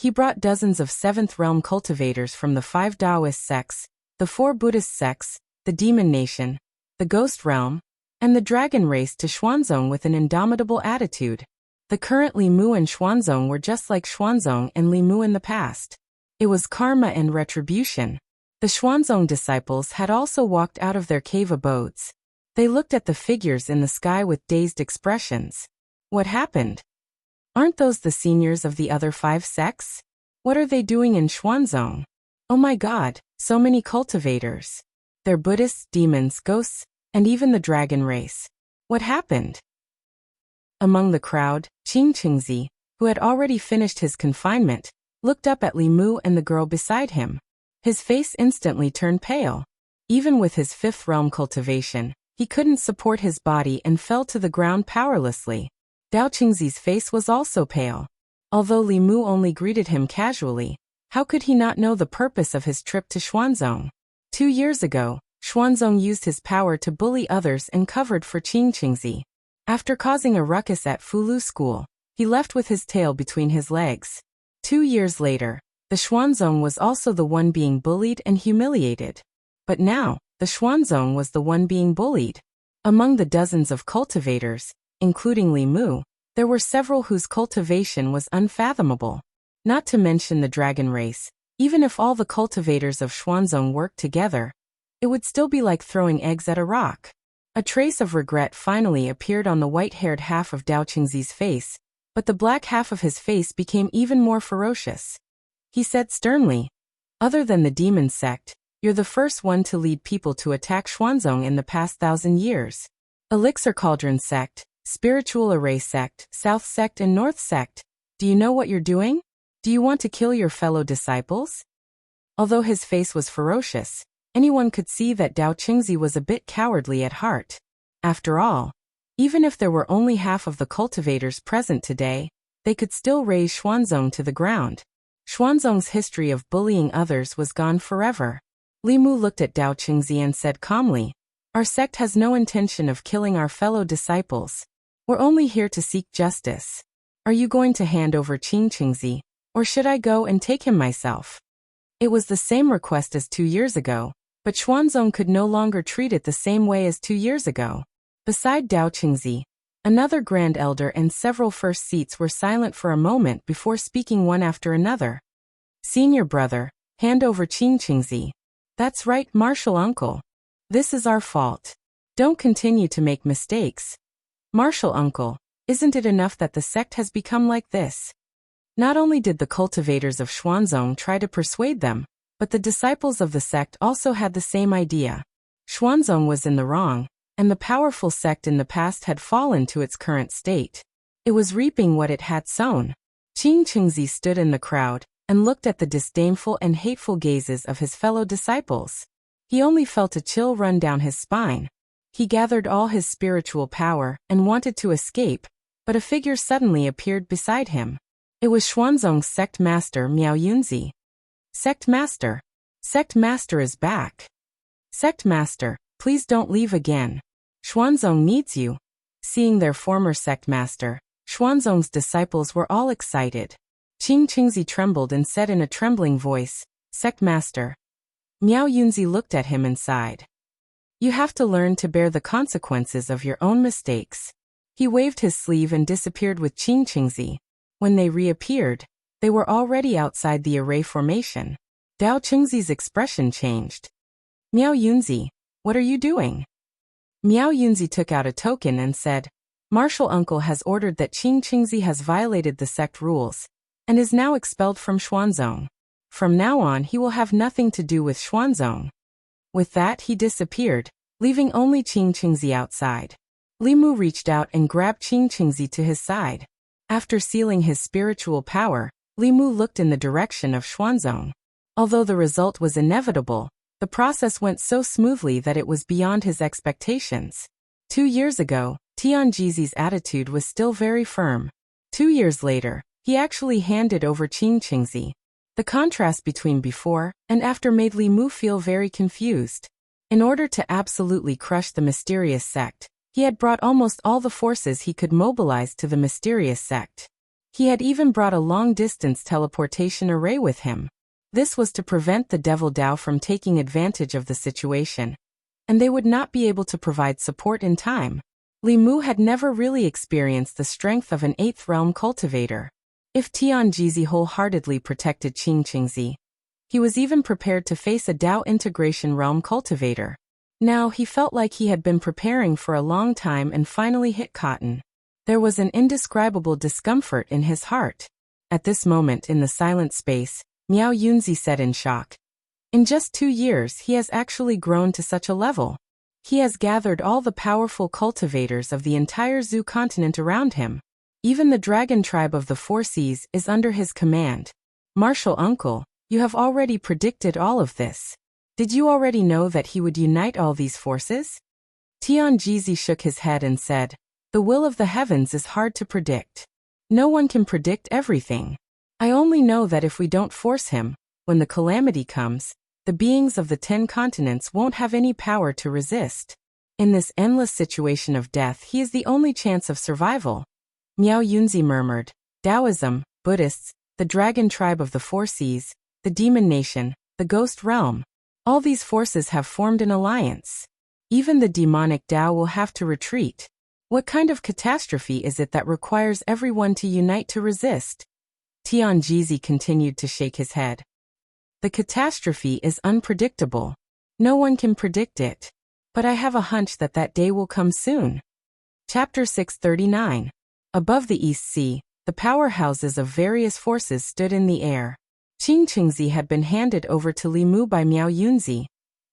He brought dozens of seventh realm cultivators from the 5 Taoist sects, the 4 Buddhist sects, the Demon Nation, the Ghost Realm, and the Dragon Race to Xuanzong with an indomitable attitude. The current Li Mu and Xuanzong were just like Xuanzong and Li Mu in the past. It was karma and retribution. The Xuanzong disciples had also walked out of their cave abodes. They looked at the figures in the sky with dazed expressions. What happened? Aren't those the seniors of the other 5 sects? What are they doing in Xuanzong? Oh my God, so many cultivators. They're Buddhists, demons, ghosts, and even the dragon race. What happened? Among the crowd, Qingqingzi, who had already finished his confinement, looked up at Li Mu and the girl beside him. His face instantly turned pale. Even with his fifth realm cultivation, he couldn't support his body and fell to the ground powerlessly. Dao Qingzi's face was also pale. Although Li Mu only greeted him casually, how could he not know the purpose of his trip to Xuanzong? 2 years ago, Xuanzong used his power to bully others and covered for Qingqingzi. After causing a ruckus at Fulu school, he left with his tail between his legs. 2 years later, the Xuanzong was also the one being bullied and humiliated. But now, the Xuanzong was the one being bullied. Among the dozens of cultivators, including Li Mu, there were several whose cultivation was unfathomable. Not to mention the dragon race. Even if all the cultivators of Xuanzong worked together, it would still be like throwing eggs at a rock. A trace of regret finally appeared on the white-haired half of Dao Qingzi's face, but the black half of his face became even more ferocious. He said sternly, "Other than the demon sect, you're the first one to lead people to attack Xuanzong in the past 1,000 years. Elixir Cauldron sect, Spiritual Array sect, South sect and North sect. Do you know what you're doing? Do you want to kill your fellow disciples?" Although his face was ferocious, anyone could see that Dao Qingzi was a bit cowardly at heart. After all, even if there were only half of the cultivators present today, they could still raise Xuanzong to the ground. Xuanzong's history of bullying others was gone forever. Li Mu looked at Dao Qingzi and said calmly, "Our sect has no intention of killing our fellow disciples. We're only here to seek justice. Are you going to hand over Qingqingzi, or should I go and take him myself?" It was the same request as 2 years ago, but Xuanzong could no longer treat it the same way as 2 years ago. Beside Dao Qingzi, another Grand Elder and several first seats were silent for a moment before speaking one after another. "Senior brother, hand over Qingqingzi." "That's right, Martial Uncle. This is our fault. Don't continue to make mistakes." "Martial Uncle, isn't it enough that the sect has become like this?" Not only did the cultivators of Xuanzong try to persuade them, but the disciples of the sect also had the same idea. Xuanzong was in the wrong, and the powerful sect in the past had fallen to its current state. It was reaping what it had sown. Qingqingzi stood in the crowd and looked at the disdainful and hateful gazes of his fellow disciples. He only felt a chill run down his spine. He gathered all his spiritual power and wanted to escape, but a figure suddenly appeared beside him. It was Xuanzong's sect master Miao Yunzi. "Sect master. Sect master is back. Sect master, please don't leave again. Xuanzong needs you." Seeing their former sect master, Xuanzong's disciples were all excited. Qingqingzi trembled and said in a trembling voice, "Sect master." Miao Yunzi looked at him and sighed. "You have to learn to bear the consequences of your own mistakes." He waved his sleeve and disappeared with Qingqingzi. When they reappeared, they were already outside the array formation. Dao Qingzi's expression changed. "Miao Yunzi, what are you doing?" Miao Yunzi took out a token and said, "Martial Uncle has ordered that Qingqingzi has violated the sect rules, and is now expelled from Xuanzong. From now on he will have nothing to do with Xuanzong." With that he disappeared, leaving only Qingqingzi outside. Li Mu reached out and grabbed Qingqingzi to his side. After sealing his spiritual power, Li Mu looked in the direction of Xuanzong. Although the result was inevitable, the process went so smoothly that it was beyond his expectations. 2 years ago, Tianjizi's attitude was still very firm. 2 years later, he actually handed over Qingqingzi. The contrast between before and after made Li Mu feel very confused. In order to absolutely crush the mysterious sect, he had brought almost all the forces he could mobilize to the mysterious sect. He had even brought a long-distance teleportation array with him. This was to prevent the Devil Dao from taking advantage of the situation, and they would not be able to provide support in time. Li Mu had never really experienced the strength of an 8th realm cultivator. If Tianjizi wholeheartedly protected Qingqingzi, he was even prepared to face a Dao integration realm cultivator. Now he felt like he had been preparing for a long time and finally hit cotton. There was an indescribable discomfort in his heart. At this moment in the silent space, Miao Yunzi said in shock. In just 2 years he has actually grown to such a level. He has gathered all the powerful cultivators of the entire Zhu continent around him. Even the dragon tribe of the Four Seas is under his command. Martial uncle, you have already predicted all of this. Did you already know that he would unite all these forces? Tianjizi shook his head and said, the will of the heavens is hard to predict. No one can predict everything. I only know that if we don't force him, when the calamity comes, the beings of the 10 continents won't have any power to resist. In this endless situation of death, he is the only chance of survival. Miao Yunzi murmured, Taoism, Buddhists, the dragon tribe of the Four Seas, the demon nation, the ghost realm. All these forces have formed an alliance. Even the demonic Dao will have to retreat. What kind of catastrophe is it that requires everyone to unite to resist? Tianjizi continued to shake his head. The catastrophe is unpredictable. No one can predict it. But I have a hunch that that day will come soon. Chapter 639. Above the East Sea, the powerhouses of various forces stood in the air. Qingqingzi had been handed over to Li Mu by Miao Yunzi,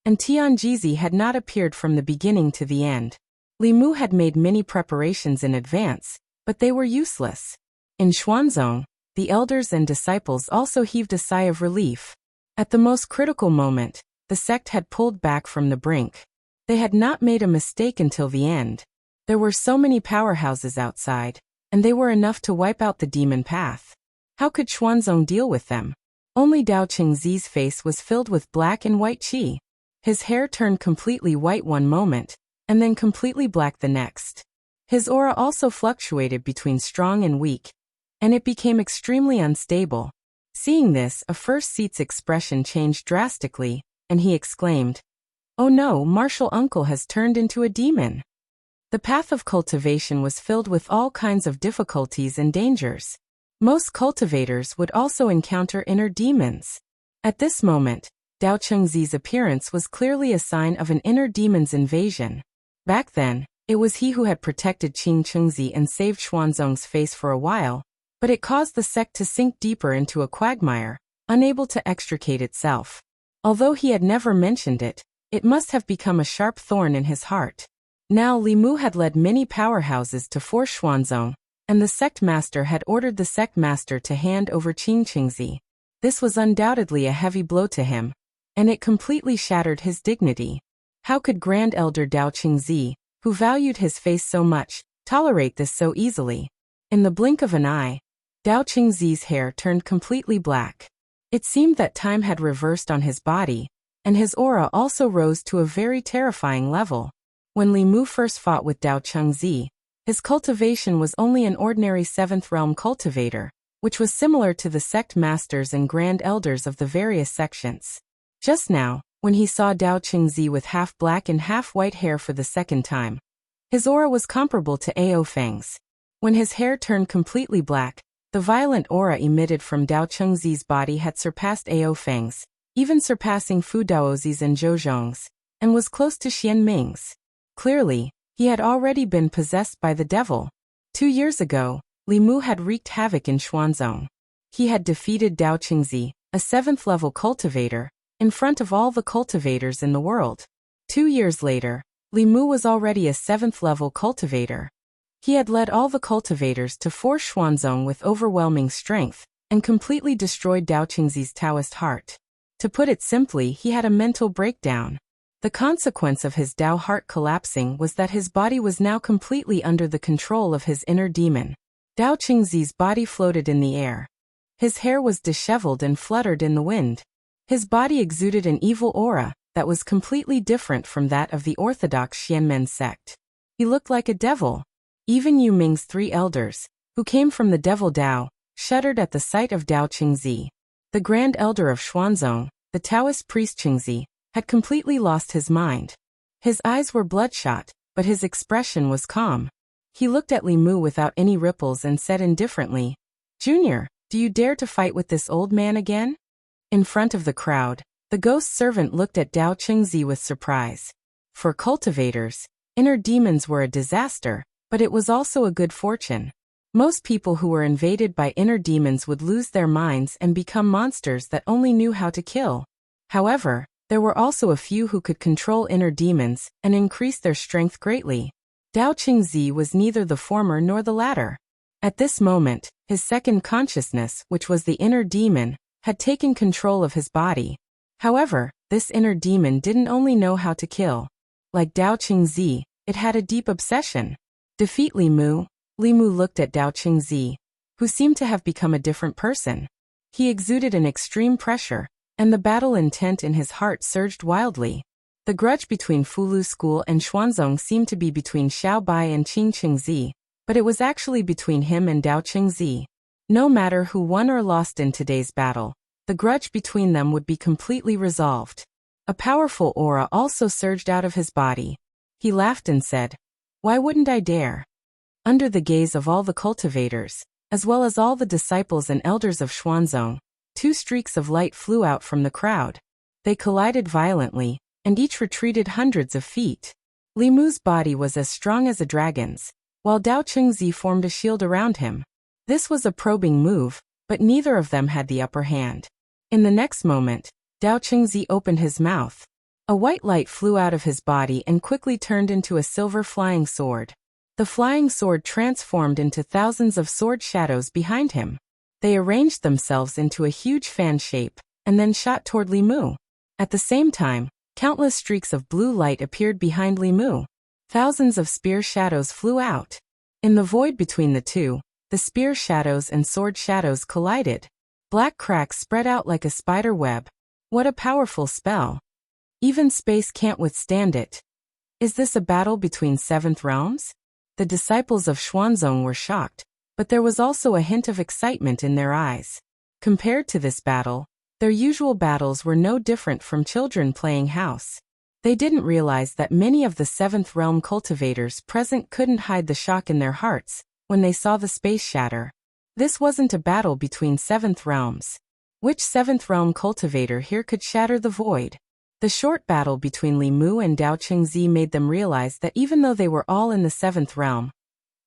and Tianjizi had not appeared from the beginning to the end. Li Mu had made many preparations in advance, but they were useless. In Xuanzong, the elders and disciples also heaved a sigh of relief. At the most critical moment, the sect had pulled back from the brink. They had not made a mistake until the end. There were so many powerhouses outside, and they were enough to wipe out the demon path. How could Xuanzong deal with them? Only Dao Qingzi's face was filled with black and white qi. His hair turned completely white one moment, and then completely black the next. His aura also fluctuated between strong and weak, and it became extremely unstable. Seeing this, a first seat's expression changed drastically, and he exclaimed, "Oh no, martial uncle has turned into a demon." The path of cultivation was filled with all kinds of difficulties and dangers. Most cultivators would also encounter inner demons. At this moment, Dao Chengzi's appearance was clearly a sign of an inner demon's invasion. Back then, it was he who had protected Qing Chengzi and saved Xuanzong's face for a while, but it caused the sect to sink deeper into a quagmire, unable to extricate itself. Although he had never mentioned it, it must have become a sharp thorn in his heart. Now Li Mu had led many powerhouses to force Xuanzong, and the sect master had ordered the sect master to hand over Qingqingzi. This was undoubtedly a heavy blow to him, and it completely shattered his dignity. How could Grand Elder Dao Qingzi, who valued his face so much, tolerate this so easily? In the blink of an eye, Dao Qingzi's hair turned completely black. It seemed that time had reversed on his body, and his aura also rose to a very terrifying level. When Li Mu first fought with Dao Chengzi, his cultivation was only an ordinary 7th realm cultivator, which was similar to the sect masters and grand elders of the various sections. Just now, when he saw Dao Qingzi with half black and half white hair for the second time, his aura was comparable to Ao Feng's. When his hair turned completely black, the violent aura emitted from Dao Chengzi's body had surpassed Ao Feng's, even surpassing Fu Daozi's and Zhou Zhong's, and was close to Xian Ming's. Clearly, he had already been possessed by the devil. 2 years ago, Li Mu had wreaked havoc in Xuanzong. He had defeated Dao Qingzi, a 7th level cultivator, in front of all the cultivators in the world. 2 years later, Li Mu was already a 7th level cultivator. He had led all the cultivators to force Xuanzong with overwhelming strength, and completely destroyed Dao Qingzi's Taoist heart. To put it simply, he had a mental breakdown. The consequence of his Tao heart collapsing was that his body was now completely under the control of his inner demon. Dao Qingzi's body floated in the air. His hair was disheveled and fluttered in the wind. His body exuded an evil aura that was completely different from that of the orthodox Xianmen sect. He looked like a devil. Even Yu Ming's 3 elders, who came from the devil Dao, shuddered at the sight of Dao Qingzi. The grand elder of Xuanzong, the Taoist priest Qingzi, had completely lost his mind. His eyes were bloodshot, but his expression was calm. He looked at Li Mu without any ripples and said indifferently, "Junior, do you dare to fight with this old man again?" In front of the crowd, the ghost servant looked at Dao Qingzi with surprise. For cultivators, inner demons were a disaster, but it was also a good fortune. Most people who were invaded by inner demons would lose their minds and become monsters that only knew how to kill. However, there were also a few who could control inner demons and increase their strength greatly. Dao Qingzi was neither the former nor the latter. At this moment, his second consciousness, which was the inner demon, had taken control of his body. However, this inner demon didn't only know how to kill. Like Dao Qingzi, it had a deep obsession. Defeat Li Mu. Li Mu looked at Dao Qingzi, who seemed to have become a different person. He exuded an extreme pressure, and the battle intent in his heart surged wildly. The grudge between Fulu School and Xuanzong seemed to be between Xiao Bai and Qing Qingzi, but it was actually between him and Dao Qingzi. No matter who won or lost in today's battle, the grudge between them would be completely resolved. A powerful aura also surged out of his body. He laughed and said, "Why wouldn't I dare?" Under the gaze of all the cultivators, as well as all the disciples and elders of Xuanzong, 2 streaks of light flew out from the crowd. They collided violently, and each retreated hundreds of feet. Li Mu's body was as strong as a dragon's, while Dao Qingzi formed a shield around him. This was a probing move, but neither of them had the upper hand. In the next moment, Dao Qingzi opened his mouth. A white light flew out of his body and quickly turned into a silver flying sword. The flying sword transformed into thousands of sword shadows behind him. They arranged themselves into a huge fan shape, and then shot toward Li Mu. At the same time, countless streaks of blue light appeared behind Li Mu. Thousands of spear shadows flew out. In the void between the two, the spear shadows and sword shadows collided. Black cracks spread out like a spider web. What a powerful spell. Even space can't withstand it. Is this a battle between 7th realms? The disciples of Xuanzong were shocked, but there was also a hint of excitement in their eyes. Compared to this battle, their usual battles were no different from children playing house. They didn't realize that many of the 7th realm cultivators present couldn't hide the shock in their hearts when they saw the space shatter. This wasn't a battle between 7th realms. Which 7th realm cultivator here could shatter the void? The short battle between Li Mu and Dao Qingzi made them realize that even though they were all in the 7th realm,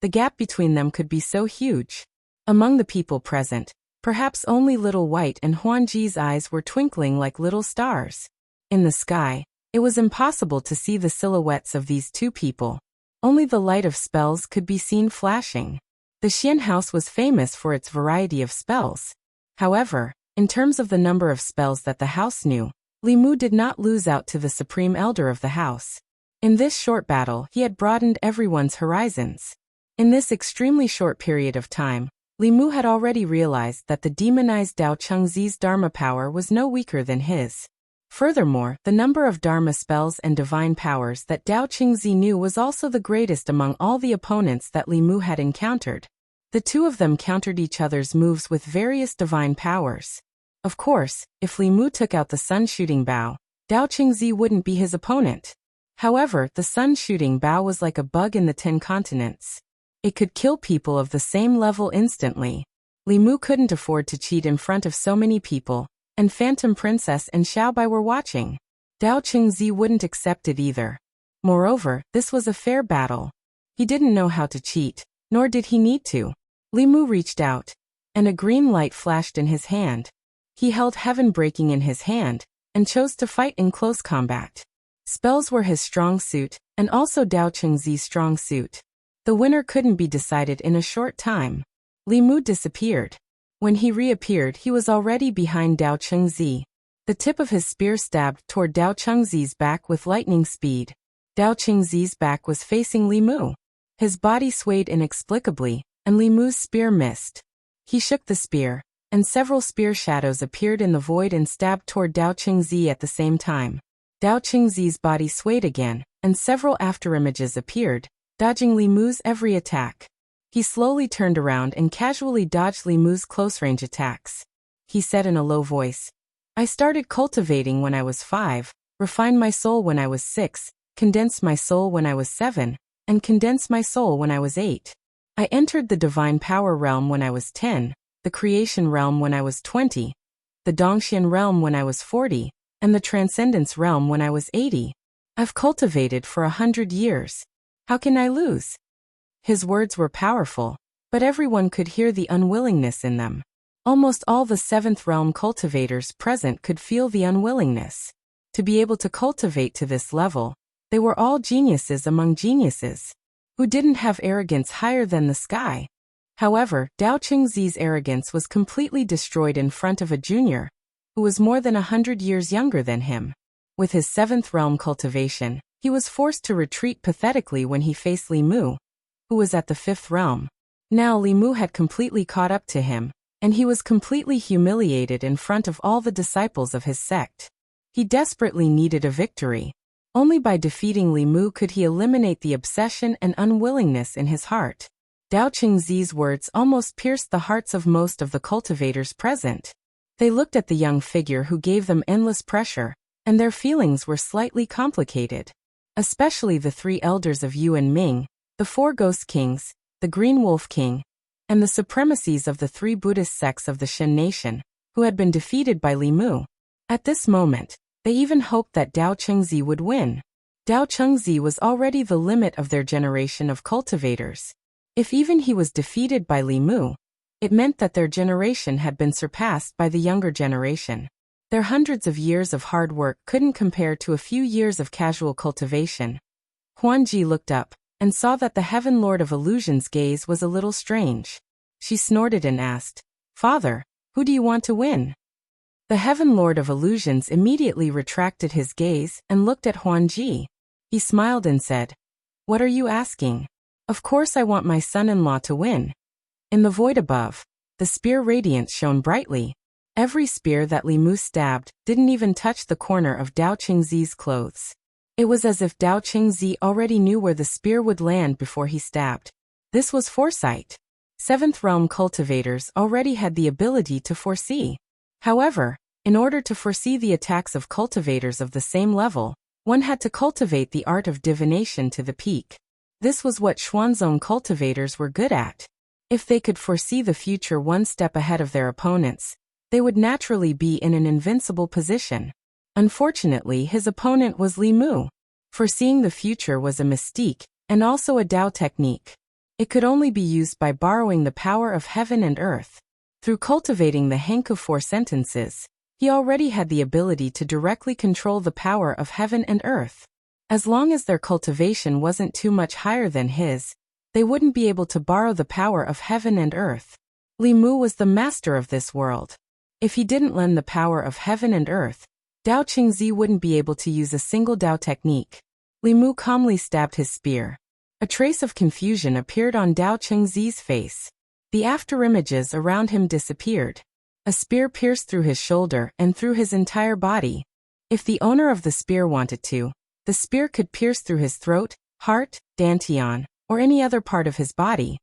the gap between them could be so huge. Among the people present, perhaps only Little White and Huanji's eyes were twinkling like little stars. In the sky, it was impossible to see the silhouettes of these 2 people. Only the light of spells could be seen flashing. The Xian house was famous for its variety of spells. However, in terms of the number of spells that the house knew, Li Mu did not lose out to the supreme elder of the house. In this short battle, he had broadened everyone's horizons. In this extremely short period of time, Li Mu had already realized that the demonized Dao Qingzi's Dharma power was no weaker than his. Furthermore, the number of Dharma spells and divine powers that Dao Qingzi knew was also the greatest among all the opponents that Li Mu had encountered. The 2 of them countered each other's moves with various divine powers. Of course, if Li Mu took out the sun-shooting bow, Dao Qingzi wouldn't be his opponent. However, the sun-shooting bow was like a bug in the 10 continents. It could kill people of the same level instantly. Li Mu couldn't afford to cheat in front of so many people, and Phantom Princess and Xiaobai were watching. Dao Qingzi wouldn't accept it either. Moreover, this was a fair battle. He didn't know how to cheat, nor did he need to. Li Mu reached out, and a green light flashed in his hand. He held Heaven Breaking in his hand, and chose to fight in close combat. Spells were his strong suit, and also Dao Qingzi's strong suit. The winner couldn't be decided in a short time. Li Mu disappeared. When he reappeared, he was already behind Dao Qingzi. The tip of his spear stabbed toward Dao Chengzi's back with lightning speed. Dao Chengzi's back was facing Li Mu. His body swayed inexplicably, and Li Mu's spear missed. He shook the spear, and several spear shadows appeared in the void and stabbed toward Dao Chengzi at the same time. Dao Chengzi's body swayed again, and several afterimages appeared, dodging Li Mu's every attack. He slowly turned around and casually dodged Li Mu's close-range attacks. He said in a low voice, "I started cultivating when I was 5, refined my soul when I was 6, condensed my soul when I was 7, and condensed my soul when I was 8. I entered the divine power realm when I was 10, the creation realm when I was 20, the Dongxian realm when I was 40, and the transcendence realm when I was 80. I've cultivated for 100 years. How can I lose?" His words were powerful, but everyone could hear the unwillingness in them. Almost all the 7th realm cultivators present could feel the unwillingness. To be able to cultivate to this level, they were all geniuses among geniuses, who didn't have arrogance higher than the sky. However, Dao Chengzi's arrogance was completely destroyed in front of a junior, who was more than 100 years younger than him. With his 7th realm cultivation, he was forced to retreat pathetically when he faced Li Mu, who was at the 5th realm. Now Li Mu had completely caught up to him, and he was completely humiliated in front of all the disciples of his sect. He desperately needed a victory. Only by defeating Li Mu could he eliminate the obsession and unwillingness in his heart. Dao Chengzi's words almost pierced the hearts of most of the cultivators present. They looked at the young figure who gave them endless pressure, and their feelings were slightly complicated. Especially the 3 elders of Yu and Ming, the 4 Ghost Kings, the Green Wolf King, and the supremacies of the 3 Buddhist sects of the Shin Nation, who had been defeated by Li Mu. At this moment, they even hoped that Dao Chengzi would win. Dao Chengzi was already the limit of their generation of cultivators. If even he was defeated by Li Mu, it meant that their generation had been surpassed by the younger generation. Their hundreds of years of hard work couldn't compare to a few years of casual cultivation. Huanji looked up and saw that the Heaven Lord of Illusion's gaze was a little strange. She snorted and asked, "Father, who do you want to win?" The Heaven Lord of Illusions immediately retracted his gaze and looked at Huanji. He smiled and said, "What are you asking? Of course I want my son-in-law to win." In the void above, the spear radiance shone brightly. Every spear that Li Mu stabbed didn't even touch the corner of Dao Chengzi's clothes. It was as if Dao Chengzi already knew where the spear would land before he stabbed. This was foresight. 7th realm cultivators already had the ability to foresee. However, in order to foresee the attacks of cultivators of the same level, one had to cultivate the art of divination to the peak. This was what Xuanzong cultivators were good at. If they could foresee the future one step ahead of their opponents, they would naturally be in an invincible position. Unfortunately, his opponent was Li Mu. Foreseeing the future was a mystique, and also a Dao technique. It could only be used by borrowing the power of heaven and earth. Through cultivating the Henku 4 sentences, he already had the ability to directly control the power of heaven and earth. As long as their cultivation wasn't too much higher than his, they wouldn't be able to borrow the power of heaven and earth. Li Mu was the master of this world. If he didn't lend the power of heaven and earth, Dao Chengzi wouldn't be able to use a single Dao technique. Li Mu calmly stabbed his spear. A trace of confusion appeared on Dao Chengzi's face. The afterimages around him disappeared. A spear pierced through his shoulder and through his entire body. If the owner of the spear wanted to, the spear could pierce through his throat, heart, dantian, or any other part of his body.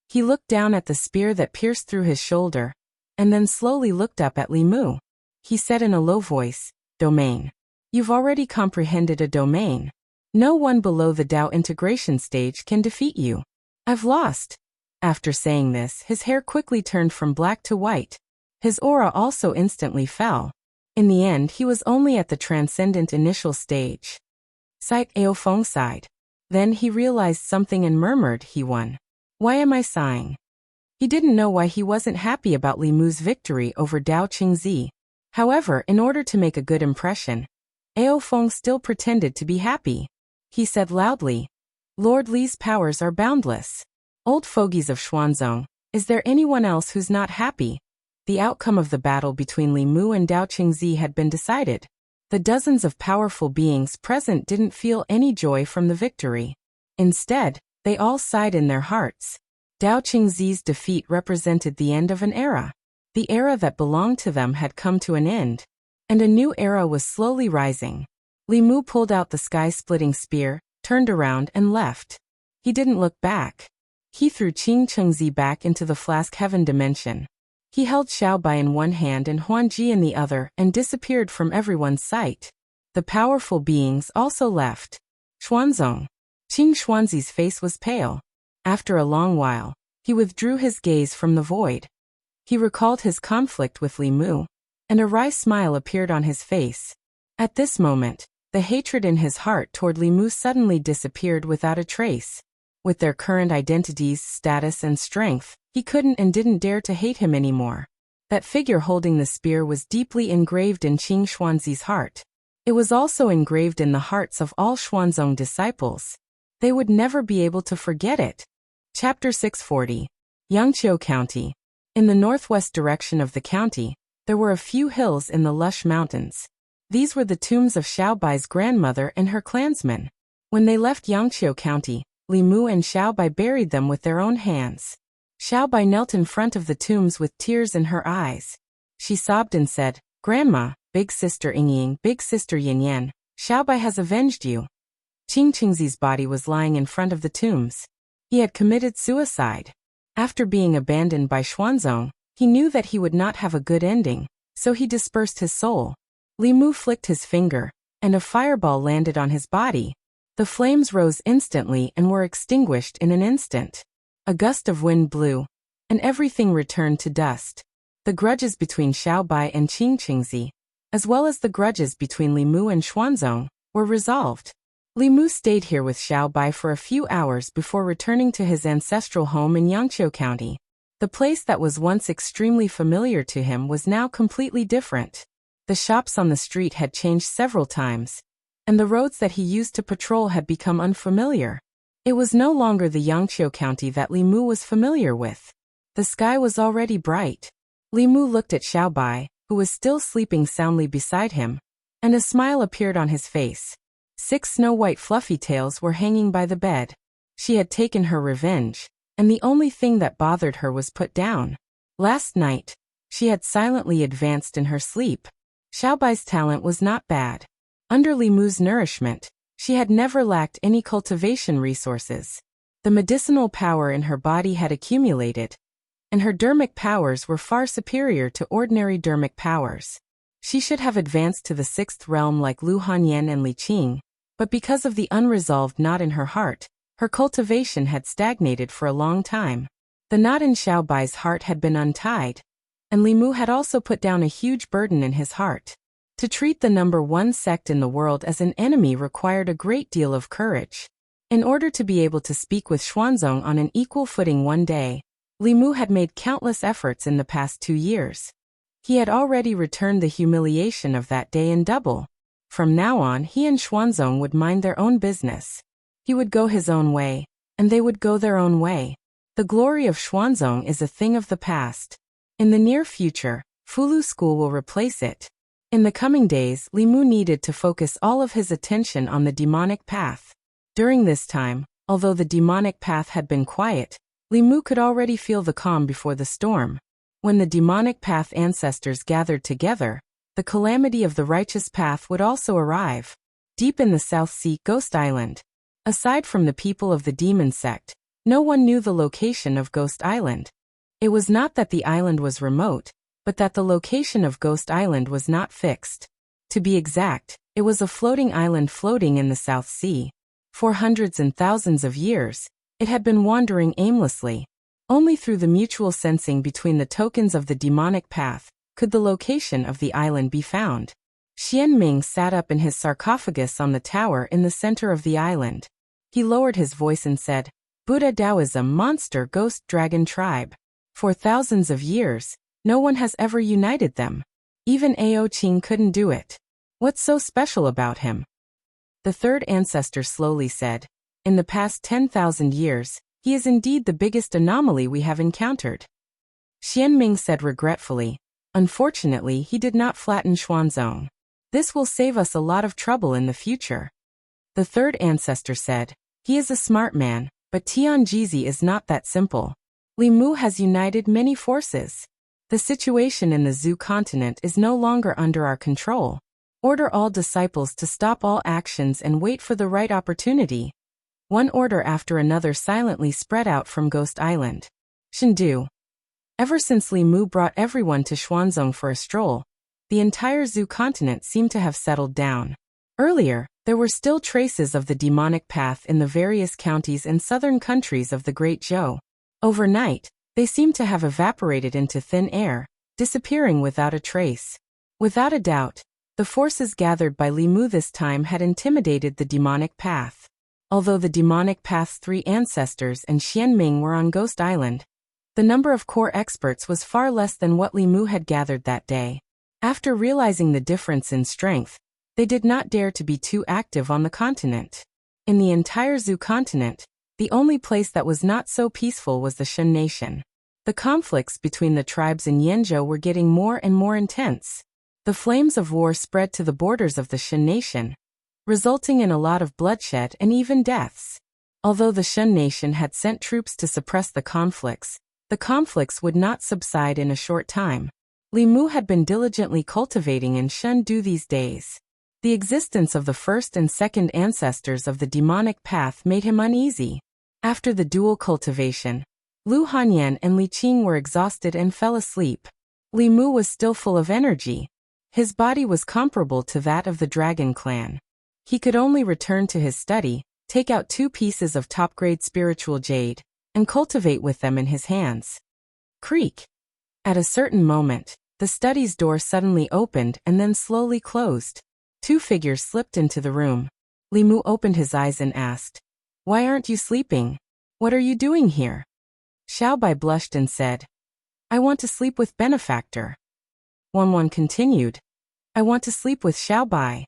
He looked down at the spear that pierced through his shoulder, and then slowly looked up at Li Mu. He said in a low voice, "Domain. You've already comprehended a domain. No one below the Dao integration stage can defeat you. I've lost." After saying this, his hair quickly turned from black to white. His aura also instantly fell. In the end, he was only at the transcendent initial stage. Sight Aofeng sighed. Then he realized something and murmured, "He won. Why am I sighing?" He didn't know why he wasn't happy about Li Mu's victory over Dao Chengzi. However, in order to make a good impression, Aofeng still pretended to be happy. He said loudly, "Lord Li's powers are boundless. Old fogies of Xuanzong, is there anyone else who's not happy?" The outcome of the battle between Li Mu and Dao Qingzi had been decided. The dozens of powerful beings present didn't feel any joy from the victory. Instead, they all sighed in their hearts. Dao Qingzi's defeat represented the end of an era. The era that belonged to them had come to an end, and a new era was slowly rising. Li Mu pulled out the sky-splitting spear, turned around and left. He didn't look back. He threw Qing Qingzi back into the flask heaven dimension. He held Xiaobai in one hand and Huanji in the other and disappeared from everyone's sight. The powerful beings also left. Xuanzong. Qing Xuanzi's face was pale. After a long while, he withdrew his gaze from the void. He recalled his conflict with Li Mu, and a wry smile appeared on his face. At this moment, the hatred in his heart toward Li Mu suddenly disappeared without a trace. With their current identities, status, and strength, he couldn't and didn't dare to hate him anymore. That figure holding the spear was deeply engraved in Qing Xuanzi's heart. It was also engraved in the hearts of all Xuanzong disciples. They would never be able to forget it. Chapter 640. Yangqiu County. In the northwest direction of the county, there were a few hills in the lush mountains. These were the tombs of Xiaobai's grandmother and her clansmen. When they left Yangqiu County, Li Mu and Xiaobai buried them with their own hands. Xiaobai knelt in front of the tombs with tears in her eyes. She sobbed and said, "Grandma, big sister Yingying, big sister Yinyan, Xiaobai has avenged you." Qing Qingzi's body was lying in front of the tombs. He had committed suicide. After being abandoned by Xuanzong, he knew that he would not have a good ending, so he dispersed his soul. Li Mu flicked his finger, and a fireball landed on his body. The flames rose instantly and were extinguished in an instant. A gust of wind blew, and everything returned to dust. The grudges between Xiaobai and Qing Qingzi, as well as the grudges between Li Mu and Xuanzong, were resolved. Li Mu stayed here with Xiaobai for a few hours before returning to his ancestral home in Yangqiu County. The place that was once extremely familiar to him was now completely different. The shops on the street had changed several times, and the roads that he used to patrol had become unfamiliar. It was no longer the Yangqiu County that Li Mu was familiar with. The sky was already bright. Li Mu looked at Xiaobai, who was still sleeping soundly beside him, and a smile appeared on his face. 6 snow-white fluffy tails were hanging by the bed. She had taken her revenge, and the only thing that bothered her was put down. Last night, she had silently advanced in her sleep. Xiaobai's talent was not bad. Under Li Mu's nourishment, she had never lacked any cultivation resources. The medicinal power in her body had accumulated, and her dermic powers were far superior to ordinary dermic powers. She should have advanced to the 6th realm like Lu Hanyan and Li Qing, but because of the unresolved knot in her heart, her cultivation had stagnated for a long time. The knot in Xiaobai's heart had been untied, and Li Mu had also put down a huge burden in his heart. To treat the number 1 sect in the world as an enemy required a great deal of courage. In order to be able to speak with Xuanzong on an equal footing one day, Li Mu had made countless efforts in the past 2 years. He had already returned the humiliation of that day in double. From now on, he and Xuanzong would mind their own business. He would go his own way, and they would go their own way. The glory of Xuanzong is a thing of the past. In the near future, Fulu School will replace it. In the coming days, Li Mu needed to focus all of his attention on the demonic path. During this time, although the demonic path had been quiet, Li Mu could already feel the calm before the storm. When the demonic path ancestors gathered together, the calamity of the righteous path would also arrive. Deep in the South Sea, Ghost Island. Aside from the people of the demon sect, no one knew the location of Ghost Island. It was not that the island was remote, but that the location of Ghost Island was not fixed. To be exact, it was a floating island floating in the South Sea. For hundreds and thousands of years, it had been wandering aimlessly. Only through the mutual sensing between the tokens of the demonic path could the location of the island be found. Xian Ming sat up in his sarcophagus on the tower in the center of the island. He lowered his voice and said, "Buddha Taoism monster ghost dragon tribe. For thousands of years, no one has ever united them. Even Ao Qing couldn't do it. What's so special about him?" The third ancestor slowly said, "In the past 10,000 years, he is indeed the biggest anomaly we have encountered." Xianming said regretfully. Unfortunately, he did not flatten Xuanzong. This will save us a lot of trouble in the future. The third ancestor said. He is a smart man, but Tianjizi is not that simple. Li Mu has united many forces. The situation in the Zhu continent is no longer under our control. Order all disciples to stop all actions and wait for the right opportunity. One order after another silently spread out from Ghost Island. Shendu. Ever since Li Mu brought everyone to Xuanzong for a stroll, the entire Zhu continent seemed to have settled down. Earlier, there were still traces of the demonic path in the various counties and southern countries of the Great Zhou. Overnight, they seemed to have evaporated into thin air, disappearing without a trace. Without a doubt, the forces gathered by Li Mu this time had intimidated the demonic path. Although the demonic path's 3 ancestors and Xianming were on Ghost Island, the number of core experts was far less than what Li Mu had gathered that day. After realizing the difference in strength, they did not dare to be too active on the continent. In the entire Zhu continent, the only place that was not so peaceful was the Shen nation. The conflicts between the tribes in Yanzhou were getting more and more intense. The flames of war spread to the borders of the Shen nation, resulting in a lot of bloodshed and even deaths. Although the Shen nation had sent troops to suppress the conflicts would not subside in a short time. Li Mu had been diligently cultivating in Shendu these days. The existence of the first and second ancestors of the demonic path made him uneasy. After the dual cultivation, Lu Hanyan and Li Qing were exhausted and fell asleep. Li Mu was still full of energy. His body was comparable to that of the Dragon Clan. He could only return to his study, take out 2 pieces of top-grade spiritual jade, and cultivate with them in his hands. Creak. At a certain moment, the study's door suddenly opened and then slowly closed. 2 figures slipped into the room. Li Mu opened his eyes and asked, "Why aren't you sleeping? What are you doing here?" Xiaobai blushed and said, "I want to sleep with Benefactor." Wanwan continued, "I want to sleep with Xiaobai."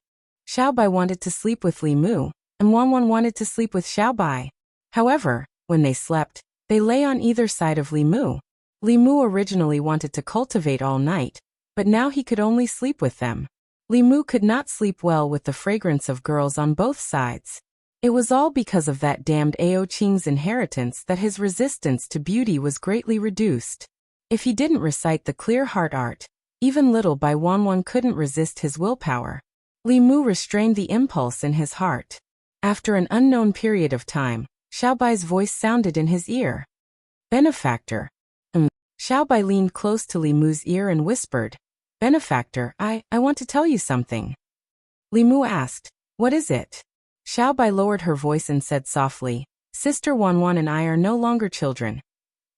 Xiaobai wanted to sleep with Li Mu, and Wanwan wanted to sleep with Xiaobai. However, when they slept, they lay on either side of Li Mu. Li Mu originally wanted to cultivate all night, but now he could only sleep with them. Li Mu could not sleep well with the fragrance of girls on both sides. It was all because of that damned Ao Qing's inheritance that his resistance to beauty was greatly reduced. If he didn't recite the clear heart art, even little by Wanwan couldn't resist his willpower. Li Mu restrained the impulse in his heart. After an unknown period of time, Xiaobai's voice sounded in his ear. "Benefactor." Xiaobai leaned close to Li Mu's ear and whispered, "Benefactor, I want to tell you something." Li Mu asked, "What is it?" Xiaobai lowered her voice and said softly, "Sister Wanwan and I are no longer children."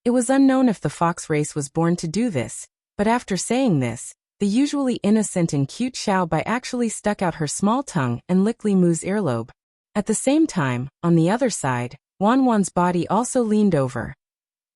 It was unknown if the fox race was born to do this, but after saying this, the usually innocent and cute Xiaobai actually stuck out her small tongue and licked Li Mu's earlobe. At the same time, on the other side, Wanwan's body also leaned over.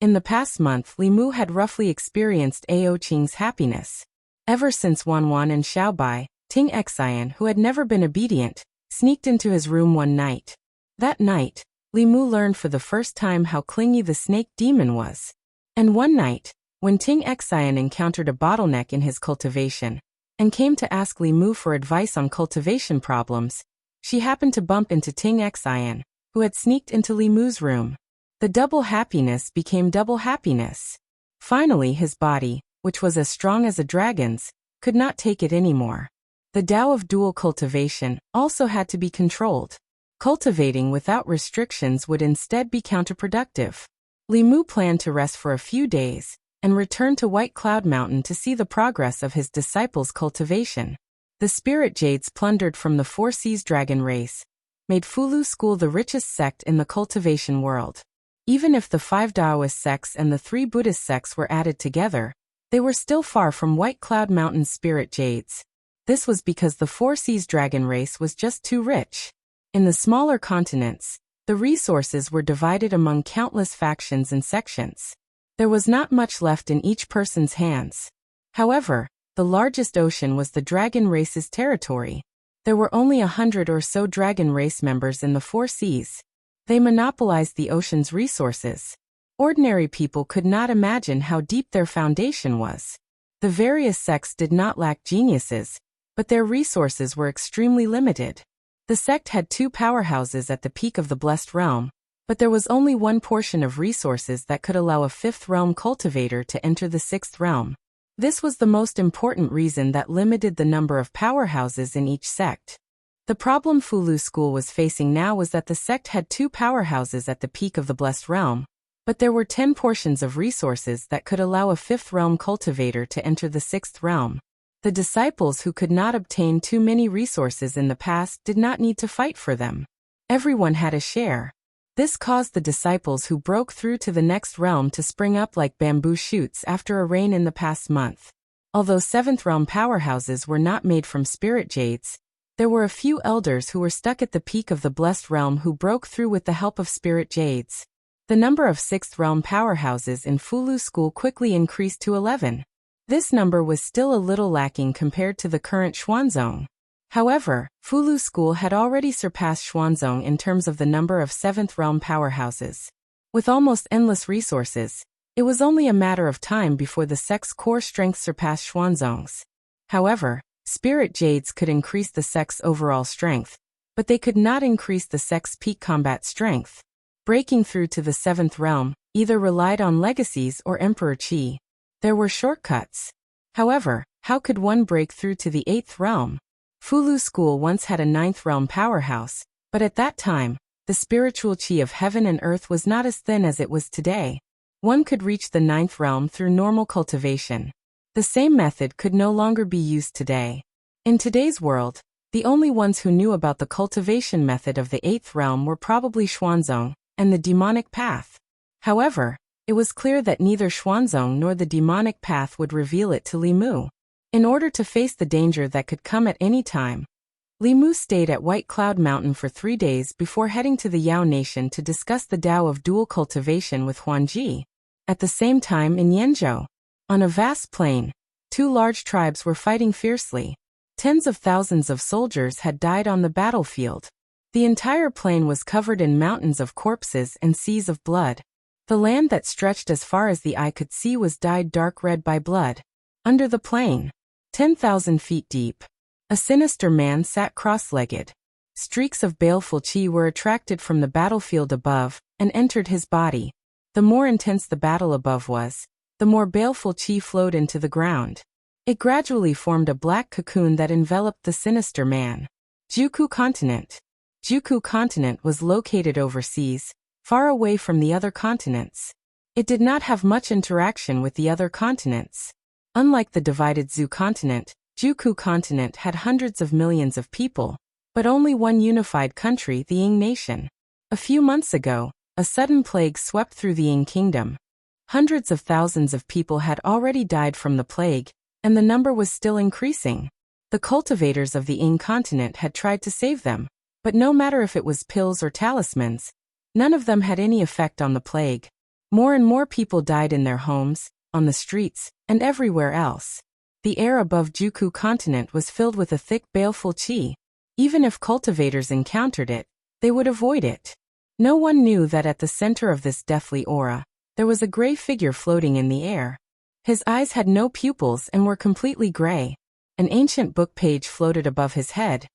In the past month, Li Mu had roughly experienced Ao Qing's happiness. Ever since Wanwan and Xiaobai, Ting Xian, who had never been obedient, sneaked into his room one night. That night, Li Mu learned for the first time how clingy the snake demon was. And one night, when Ting Xian encountered a bottleneck in his cultivation, and came to ask Li Mu for advice on cultivation problems, she happened to bump into Ting Xian, who had sneaked into Li Mu's room. The double happiness became double happiness. Finally his body, which was as strong as a dragon's, could not take it anymore. The Tao of dual cultivation also had to be controlled. Cultivating without restrictions would instead be counterproductive. Li Mu planned to rest for a few days, and return to White Cloud Mountain to see the progress of his disciples' cultivation. The spirit jades plundered from the Four Seas dragon race made Fulu School the richest sect in the cultivation world. Even if the 5 Taoist sects and the 3 Buddhist sects were added together, they were still far from White Cloud Mountain's spirit jades. This was because the Four Seas dragon race was just too rich. In the smaller continents, the resources were divided among countless factions and sections. There was not much left in each person's hands. However, the largest ocean was the dragon race's territory. There were only 100 or so dragon race members in the Four Seas. They monopolized the ocean's resources. Ordinary people could not imagine how deep their foundation was. The various sects did not lack geniuses, but their resources were extremely limited. The sect had 2 powerhouses at the peak of the blessed realm, but there was only one portion of resources that could allow a 5th realm cultivator to enter the 6th realm. This was the most important reason that limited the number of powerhouses in each sect. The problem Fulu School was facing now was that the sect had 2 powerhouses at the peak of the blessed realm, but there were 10 portions of resources that could allow a 5th realm cultivator to enter the 6th realm. The disciples who could not obtain too many resources in the past did not need to fight for them. Everyone had a share. This caused the disciples who broke through to the next realm to spring up like bamboo shoots after a rain in the past month. Although 7th realm powerhouses were not made from spirit jades, there were a few elders who were stuck at the peak of the blessed realm who broke through with the help of spirit jades. The number of 6th realm powerhouses in Fulu School quickly increased to 11. This number was still a little lacking compared to the current Xuanzong. However, Fulu School had already surpassed Xuanzong in terms of the number of 7th realm powerhouses. With almost endless resources, it was only a matter of time before the sect's core strength surpassed Xuanzong's. However, spirit jades could increase the sect's overall strength, but they could not increase the sect's peak combat strength. Breaking through to the 7th realm either relied on legacies or emperor chi. There were shortcuts. However, how could one break through to the 8th realm? Fulu School once had a 9th realm powerhouse, but at that time, the spiritual chi of heaven and earth was not as thin as it was today. One could reach the 9th realm through normal cultivation. The same method could no longer be used today. In today's world, the only ones who knew about the cultivation method of the 8th realm were probably Xuanzong and the demonic path. However, it was clear that neither Xuanzong nor the demonic path would reveal it to Li Mu. In order to face the danger that could come at any time, Li Mu stayed at White Cloud Mountain for 3 days before heading to the Yao Nation to discuss the Tao of dual cultivation with Huanji. At the same time in Yanzhou, on a vast plain, 2 large tribes were fighting fiercely. Tens of thousands of soldiers had died on the battlefield. The entire plain was covered in mountains of corpses and seas of blood. The land that stretched as far as the eye could see was dyed dark red by blood. Under the plain, 10,000 feet deep, a sinister man sat cross-legged. Streaks of baleful chi were attracted from the battlefield above and entered his body. The more intense the battle above was, the more baleful chi flowed into the ground. It gradually formed a black cocoon that enveloped the sinister man. Juku Continent. Juku Continent was located overseas, far away from the other continents. It did not have much interaction with the other continents. Unlike the divided Zhu continent, Juku Continent had hundreds of millions of people, but only one unified country, the Ying nation. A few months ago, a sudden plague swept through the Ying kingdom. Hundreds of thousands of people had already died from the plague, and the number was still increasing. The cultivators of the Ying continent had tried to save them, but no matter if it was pills or talismans, none of them had any effect on the plague. More and more people died in their homes, on the streets, and everywhere else. The air above Juku Continent was filled with a thick, baleful chi. Even if cultivators encountered it, they would avoid it. No one knew that at the center of this deathly aura, there was a gray figure floating in the air. His eyes had no pupils and were completely gray. An ancient book page floated above his head,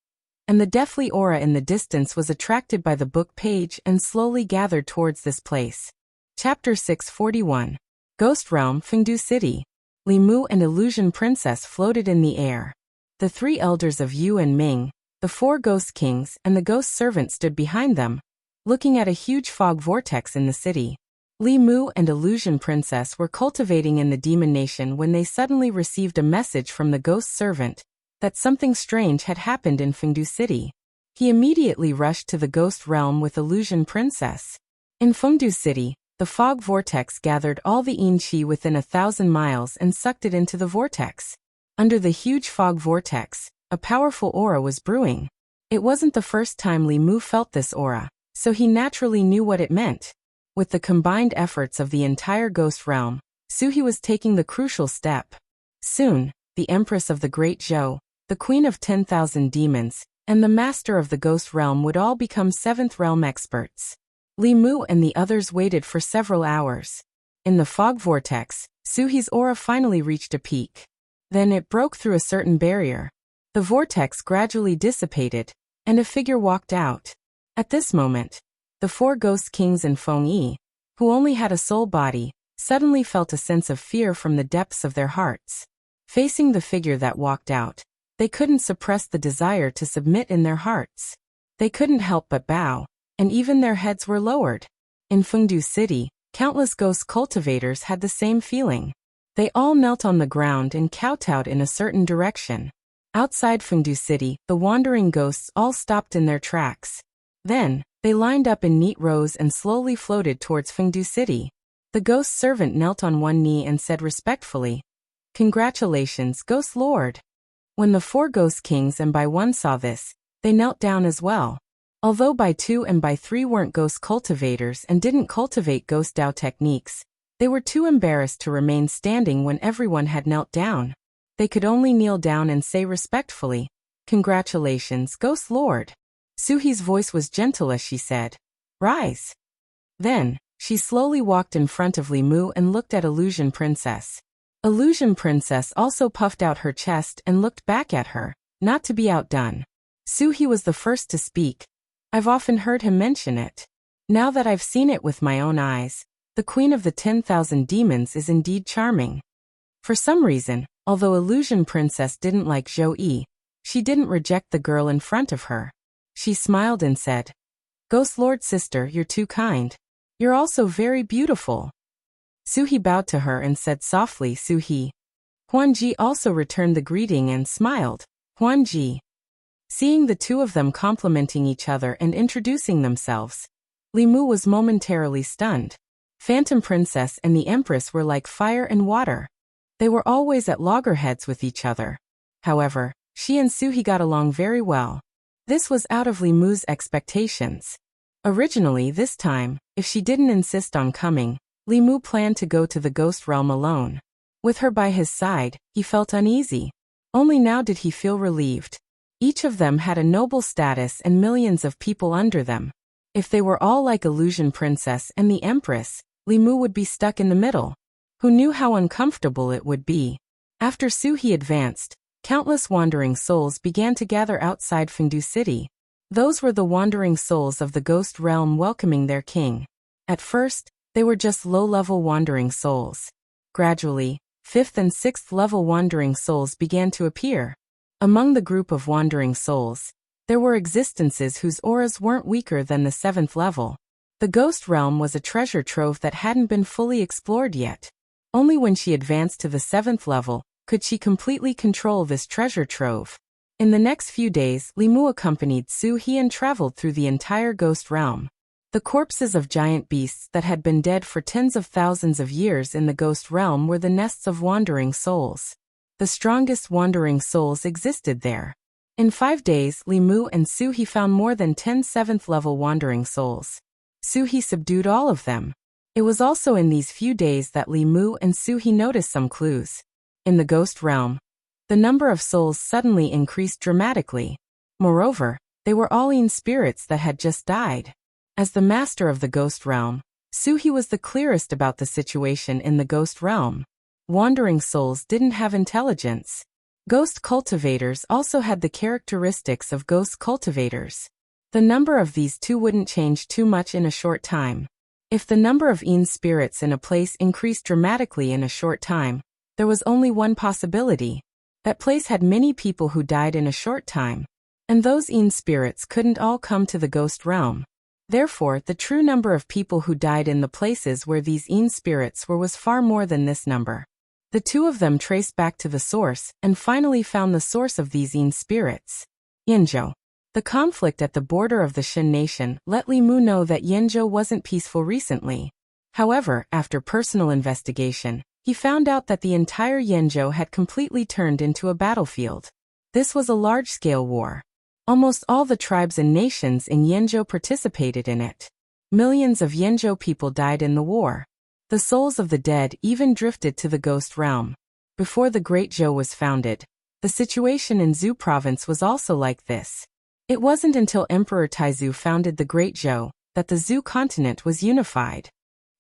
and the deathly aura in the distance was attracted by the book page and slowly gathered towards this place. Chapter 641. Ghost Realm, Fengdu City. Li Mu and Illusion Princess floated in the air. The 3 elders of Yu and Ming, the 4 ghost kings and the ghost servant stood behind them, looking at a huge fog vortex in the city. Li Mu and Illusion Princess were cultivating in the Demon Nation when they suddenly received a message from the ghost servant that something strange had happened in Fengdu City. He immediately rushed to the ghost realm with Illusion Princess. In Fengdu City, the fog vortex gathered all the Yin Qi within 1,000 miles and sucked it into the vortex. Under the huge fog vortex, a powerful aura was brewing. It wasn't the first time Li Mu felt this aura, so he naturally knew what it meant. With the combined efforts of the entire ghost realm, Suhi was taking the crucial step. Soon, the Empress of the Great Zhou, the Queen of 10,000 Demons, and the Master of the Ghost Realm would all become 7th realm experts. Li Mu and the others waited for several hours. In the fog vortex, Suhi's aura finally reached a peak. Then it broke through a certain barrier. The vortex gradually dissipated, and a figure walked out. At this moment, the four ghost kings and Feng Yi, who only had a soul body, suddenly felt a sense of fear from the depths of their hearts. Facing the figure that walked out, they couldn't suppress the desire to submit in their hearts. They couldn't help but bow, and even their heads were lowered. In Fengdu City, countless ghost cultivators had the same feeling. They all knelt on the ground and kowtowed in a certain direction. Outside Fengdu City, the wandering ghosts all stopped in their tracks. Then, they lined up in neat rows and slowly floated towards Fengdu City. The ghost servant knelt on one knee and said respectfully, "Congratulations, Ghost Lord." When the four ghost kings and by one saw this, they knelt down as well. Although by two and by three weren't ghost cultivators and didn't cultivate ghost Dao techniques, they were too embarrassed to remain standing when everyone had knelt down. They could only kneel down and say respectfully, "Congratulations, Ghost Lord." Suhi's voice was gentle as she said, "Rise." Then, she slowly walked in front of Li Mu and looked at Illusion Princess. Illusion Princess also puffed out her chest and looked back at her, not to be outdone. Suhi was the first to speak. "I've often heard him mention it. Now that I've seen it with my own eyes, the Queen of the 10,000 Demons is indeed charming." For some reason, although Illusion Princess didn't like Zhou Yi, she didn't reject the girl in front of her. She smiled and said, "Ghost Lord sister, you're too kind. You're also very beautiful." Suhi bowed to her and said softly, "Suhi." Huanji also returned the greeting and smiled, "Huanji." Seeing the two of them complimenting each other and introducing themselves, Li Mu was momentarily stunned. Phantom Princess and the Empress were like fire and water. They were always at loggerheads with each other. However, she and Suhi got along very well. This was out of Li Mu's expectations. Originally this time, if she didn't insist on coming, Li Mu planned to go to the ghost realm alone. With her by his side, he felt uneasy. Only now did he feel relieved. Each of them had a noble status and millions of people under them. If they were all like Illusion Princess and the Empress, Li Mu would be stuck in the middle. Who knew how uncomfortable it would be? After Suhi advanced, countless wandering souls began to gather outside Fengdu City. Those were the wandering souls of the ghost realm welcoming their king. At first, they were just low-level wandering souls. Gradually, 5th and 6th level wandering souls began to appear. Among the group of wandering souls, there were existences whose auras weren't weaker than the 7th level. The ghost realm was a treasure trove that hadn't been fully explored yet. Only when she advanced to the 7th level could she completely control this treasure trove. In the next few days, Li Mu accompanied Suhi and traveled through the entire ghost realm. The corpses of giant beasts that had been dead for tens of thousands of years in the ghost realm were the nests of wandering souls. The strongest wandering souls existed there. In 5 days, Li Mu and Suhi found more than 10 7th-level wandering souls. Suhi subdued all of them. It was also in these few days that Li Mu and Suhi noticed some clues. In the ghost realm, the number of souls suddenly increased dramatically. Moreover, they were all in spirits that had just died. As the master of the ghost realm, Suhi was the clearest about the situation in the ghost realm. Wandering souls didn't have intelligence. Ghost cultivators also had the characteristics of ghost cultivators. The number of these two wouldn't change too much in a short time. If the number of Yin spirits in a place increased dramatically in a short time, there was only one possibility. That place had many people who died in a short time, and those Yin spirits couldn't all come to the ghost realm. Therefore, the true number of people who died in the places where these Yin spirits were was far more than this number. The two of them traced back to the source and finally found the source of these Yin spirits. Yinzhou. The conflict at the border of the Shin nation let Li Mu know that Yinzhou wasn't peaceful recently. However, after personal investigation, he found out that the entire Yinzhou had completely turned into a battlefield. This was a large-scale war. Almost all the tribes and nations in Yinzhou participated in it. Millions of Yinzhou people died in the war. The souls of the dead even drifted to the ghost realm. Before the Great Zhou was founded, the situation in Zhou province was also like this. It wasn't until Emperor Taizu founded the Great Zhou that the Zhou continent was unified.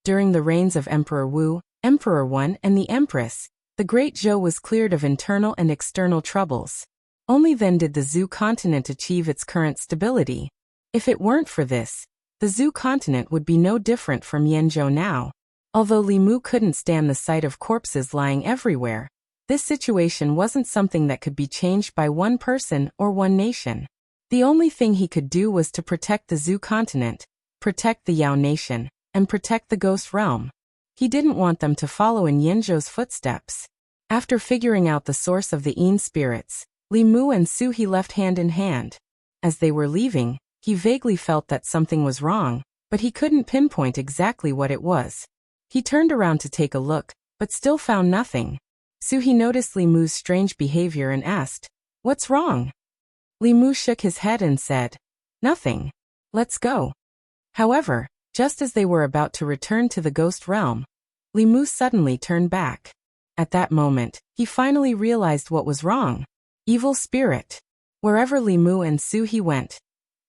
During the reigns of Emperor Wu, Emperor Wen, and the Empress, the Great Zhou was cleared of internal and external troubles. Only then did the Zhou continent achieve its current stability. If it weren't for this, the Zhou continent would be no different from Yanzhou now. Although Li Mu couldn't stand the sight of corpses lying everywhere, this situation wasn't something that could be changed by one person or one nation. The only thing he could do was to protect the Zhou continent, protect the Yao nation, and protect the Ghost Realm. He didn't want them to follow in Yanzhou's footsteps. After figuring out the source of the Yin spirits, Li Mu and Su He left hand in hand. As they were leaving, he vaguely felt that something was wrong, but he couldn't pinpoint exactly what it was. He turned around to take a look, but still found nothing. Su He noticed Li Mu's strange behavior and asked, "What's wrong?" Li Mu shook his head and said, "Nothing. Let's go." However, just as they were about to return to the Ghost Realm, Li Mu suddenly turned back. At that moment, he finally realized what was wrong. Evil spirit. Wherever Li Mu and Su He went,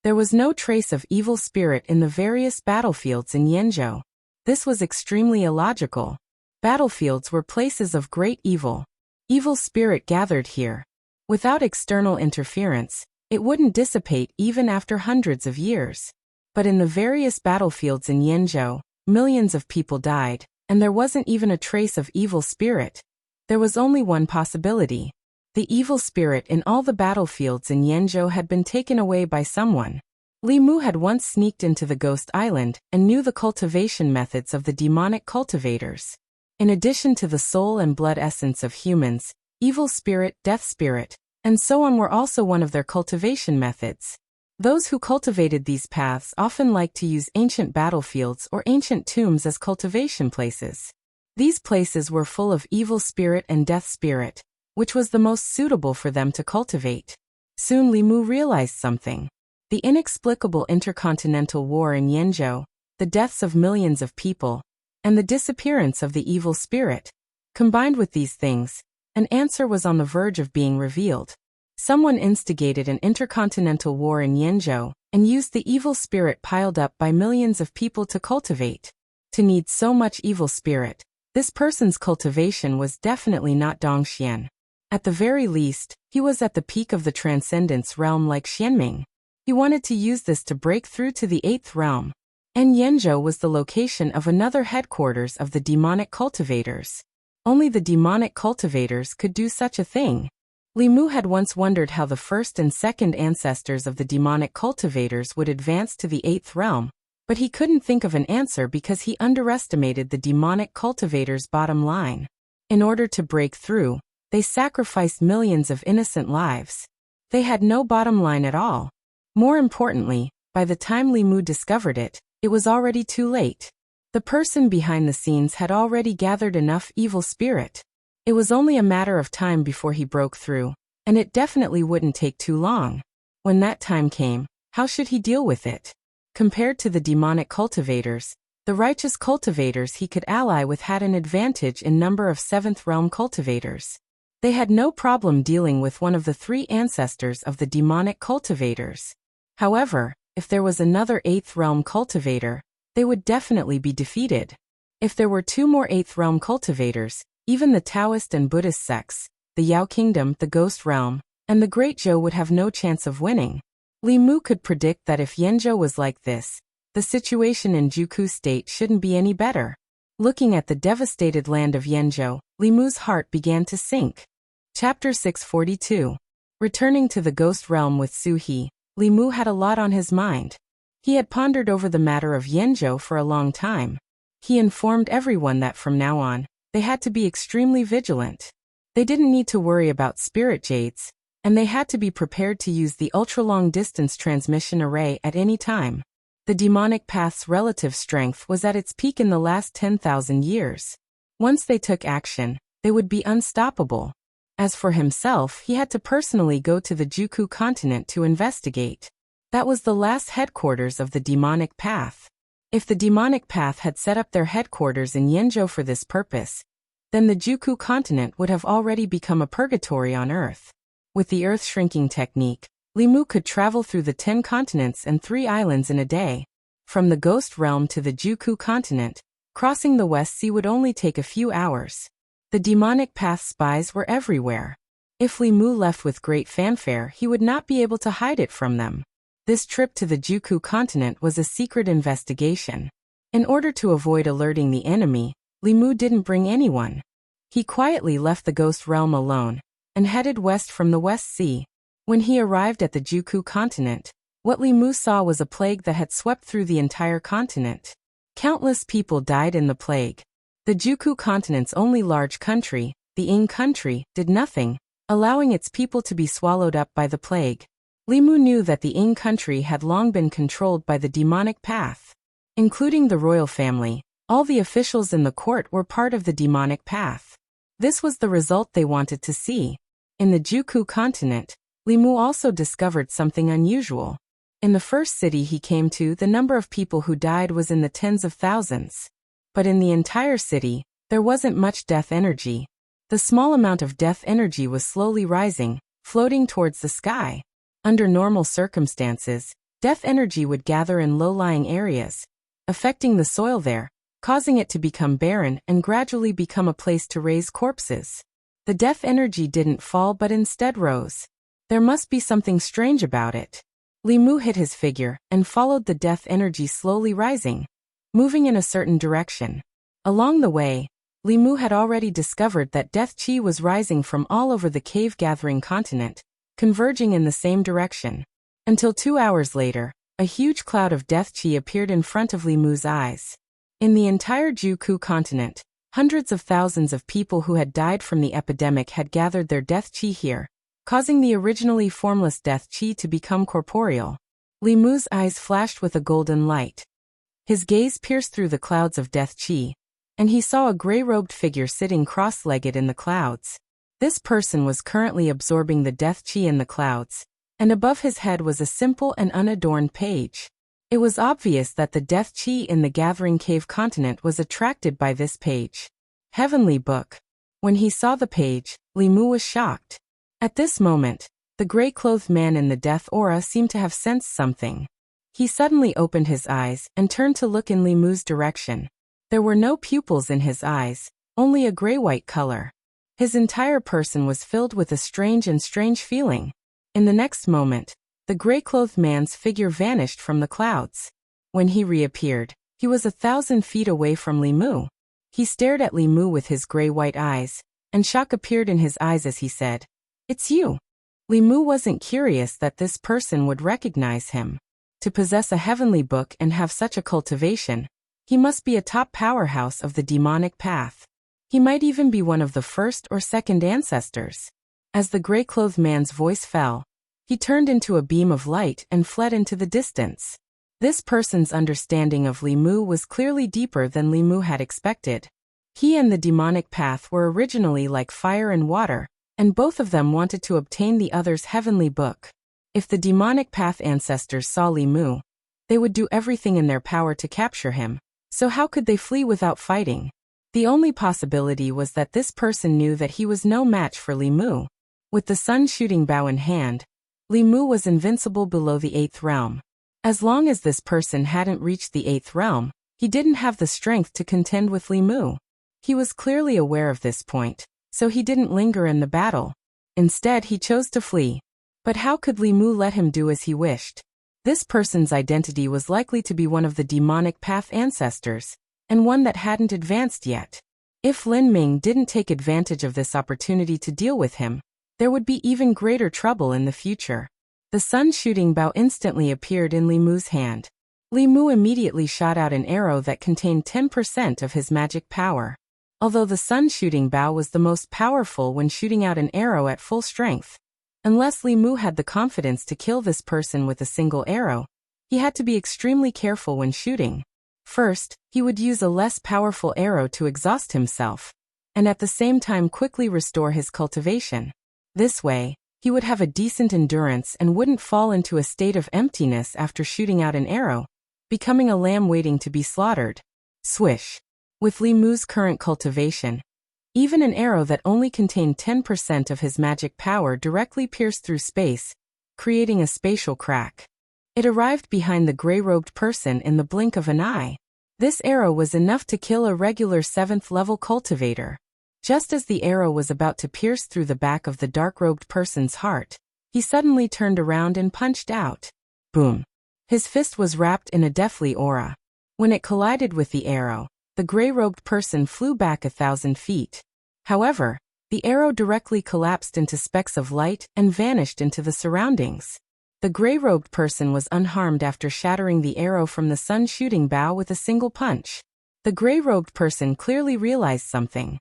there was no trace of evil spirit in the various battlefields in Yanzhou. This was extremely illogical. Battlefields were places of great evil. Evil spirit gathered here. Without external interference, it wouldn't dissipate even after hundreds of years. But in the various battlefields in Yanzhou, millions of people died, and there wasn't even a trace of evil spirit. There was only one possibility. The evil spirit in all the battlefields in Yanzhou had been taken away by someone. Li Mu had once sneaked into the Ghost Island and knew the cultivation methods of the demonic cultivators. In addition to the soul and blood essence of humans, evil spirit, death spirit, and so on were also one of their cultivation methods. Those who cultivated these paths often liked to use ancient battlefields or ancient tombs as cultivation places. These places were full of evil spirit and death spirit, which was the most suitable for them to cultivate. Soon Li Mu realized something. The inexplicable intercontinental war in Yanzhou, the deaths of millions of people, and the disappearance of the evil spirit. Combined with these things, an answer was on the verge of being revealed. Someone instigated an intercontinental war in Yanzhou and used the evil spirit piled up by millions of people to cultivate. To need so much evil spirit, this person's cultivation was definitely not Dongxian. At the very least, he was at the peak of the transcendence realm like Xianming. He wanted to use this to break through to the 8th realm. And Yanzhou was the location of another headquarters of the demonic cultivators. Only the demonic cultivators could do such a thing. Li Mu had once wondered how the first and second ancestors of the demonic cultivators would advance to the 8th realm, but he couldn't think of an answer because he underestimated the demonic cultivators' bottom line. In order to break through, they sacrificed millions of innocent lives. They had no bottom line at all. More importantly, by the time Li Mu discovered it, it was already too late. The person behind the scenes had already gathered enough evil spirit. It was only a matter of time before he broke through, and it definitely wouldn't take too long. When that time came, how should he deal with it? Compared to the demonic cultivators, the righteous cultivators he could ally with had an advantage in number of 7th realm cultivators. They had no problem dealing with one of the 3 ancestors of the demonic cultivators. However, if there was another 8th realm cultivator, they would definitely be defeated. If there were 2 more 8th realm cultivators, even the Taoist and Buddhist sects, the Yao Kingdom, the Ghost Realm, and the Great Zhou would have no chance of winning. Li Mu could predict that if Yanzhou was like this, the situation in Juku State shouldn't be any better. Looking at the devastated land of Yanzhou, Li Mu's heart began to sink. Chapter 642. Returning to the Ghost Realm with Su He, Li Mu had a lot on his mind. He had pondered over the matter of Yanzhou for a long time. He informed everyone that from now on, they had to be extremely vigilant. They didn't need to worry about spirit jades, and they had to be prepared to use the ultra-long-distance transmission array at any time. The demonic path's relative strength was at its peak in the last 10,000 years. Once they took action, they would be unstoppable. As for himself, he had to personally go to the Juku continent to investigate. That was the last headquarters of the demonic path. If the demonic path had set up their headquarters in Yanzhou for this purpose, then the Juku continent would have already become a purgatory on Earth. With the Earth shrinking technique, Li Mu could travel through the 10 continents and 3 islands in a day. From the Ghost Realm to the Juku continent, crossing the West Sea would only take a few hours. The demonic path spies were everywhere. If Li Mu left with great fanfare, he would not be able to hide it from them. This trip to the Juku continent was a secret investigation. In order to avoid alerting the enemy, Li Mu didn't bring anyone. He quietly left the Ghost Realm alone and headed west from the West Sea. When he arrived at the Juku continent, what Li Mu saw was a plague that had swept through the entire continent. Countless people died in the plague. The Juku continent's only large country, the Ing country, did nothing, allowing its people to be swallowed up by the plague. Li Mu knew that the Ing country had long been controlled by the demonic path. Including the royal family, all the officials in the court were part of the demonic path. This was the result they wanted to see. In the Juku continent, Li Mu also discovered something unusual. In the first city he came to, the number of people who died was in the tens of thousands. But in the entire city, there wasn't much death energy. The small amount of death energy was slowly rising, floating towards the sky. Under normal circumstances, death energy would gather in low-lying areas, affecting the soil there, causing it to become barren and gradually become a place to raise corpses. The death energy didn't fall but instead rose. There must be something strange about it. Li Mu hit his figure and followed the death energy slowly rising, moving in a certain direction. Along the way, Li Mu had already discovered that death chi was rising from all over the cave-gathering continent, converging in the same direction. Until 2 hours later, a huge cloud of death chi appeared in front of Li Mu's eyes. In the entire Juku continent, hundreds of thousands of people who had died from the epidemic had gathered their death chi here, causing the originally formless death chi to become corporeal. Li Mu's eyes flashed with a golden light. His gaze pierced through the clouds of death chi, and he saw a gray-robed figure sitting cross-legged in the clouds. This person was currently absorbing the death chi in the clouds, and above his head was a simple and unadorned page. It was obvious that the death chi in the gathering cave continent was attracted by this page. Heavenly Book. When he saw the page, Li Mu was shocked. At this moment, the gray-clothed man in the death aura seemed to have sensed something. He suddenly opened his eyes and turned to look in Li Mu's direction. There were no pupils in his eyes, only a gray-white color. His entire person was filled with a strange feeling. In the next moment, the gray-clothed man's figure vanished from the clouds. When he reappeared, he was 1,000 feet away from Li Mu. He stared at Li Mu with his gray-white eyes, and shock appeared in his eyes as he said, "It's you." Li Mu wasn't curious that this person would recognize him. To possess a heavenly book and have such a cultivation, he must be a top powerhouse of the demonic path. He might even be one of the first or second ancestors. As the gray-clothed man's voice fell, he turned into a beam of light and fled into the distance. This person's understanding of Li Mu was clearly deeper than Li Mu had expected. He and the demonic path were originally like fire and water, and both of them wanted to obtain the other's heavenly book. If the demonic path ancestors saw Li Mu, they would do everything in their power to capture him, so how could they flee without fighting? The only possibility was that this person knew that he was no match for Li Mu. With the sun-shooting bow in hand, Li Mu was invincible below the 8th realm. As long as this person hadn't reached the 8th realm, he didn't have the strength to contend with Li Mu. He was clearly aware of this point, so he didn't linger in the battle. Instead, he chose to flee. But how could Li Mu let him do as he wished? This person's identity was likely to be one of the demonic path ancestors, and one that hadn't advanced yet. If Lin Ming didn't take advantage of this opportunity to deal with him, there would be even greater trouble in the future. The sun-shooting bow instantly appeared in Li Mu's hand. Li Mu immediately shot out an arrow that contained 10% of his magic power. Although the sun-shooting bow was the most powerful when shooting out an arrow at full strength, unless Li Mu had the confidence to kill this person with a single arrow, he had to be extremely careful when shooting. First, he would use a less powerful arrow to exhaust himself, and at the same time quickly restore his cultivation. This way, he would have a decent endurance and wouldn't fall into a state of emptiness after shooting out an arrow, becoming a lamb waiting to be slaughtered. Swish. With Li Mu's current cultivation, even an arrow that only contained 10% of his magic power directly pierced through space, creating a spatial crack. It arrived behind the gray-robed person in the blink of an eye. This arrow was enough to kill a regular 7th-level cultivator. Just as the arrow was about to pierce through the back of the dark-robed person's heart, he suddenly turned around and punched out. Boom! His fist was wrapped in a deathly aura. When it collided with the arrow, the gray-robed person flew back 1,000 feet. However, the arrow directly collapsed into specks of light and vanished into the surroundings. The gray-robed person was unharmed after shattering the arrow from the sun-shooting bow with a single punch. The gray-robed person clearly realized something.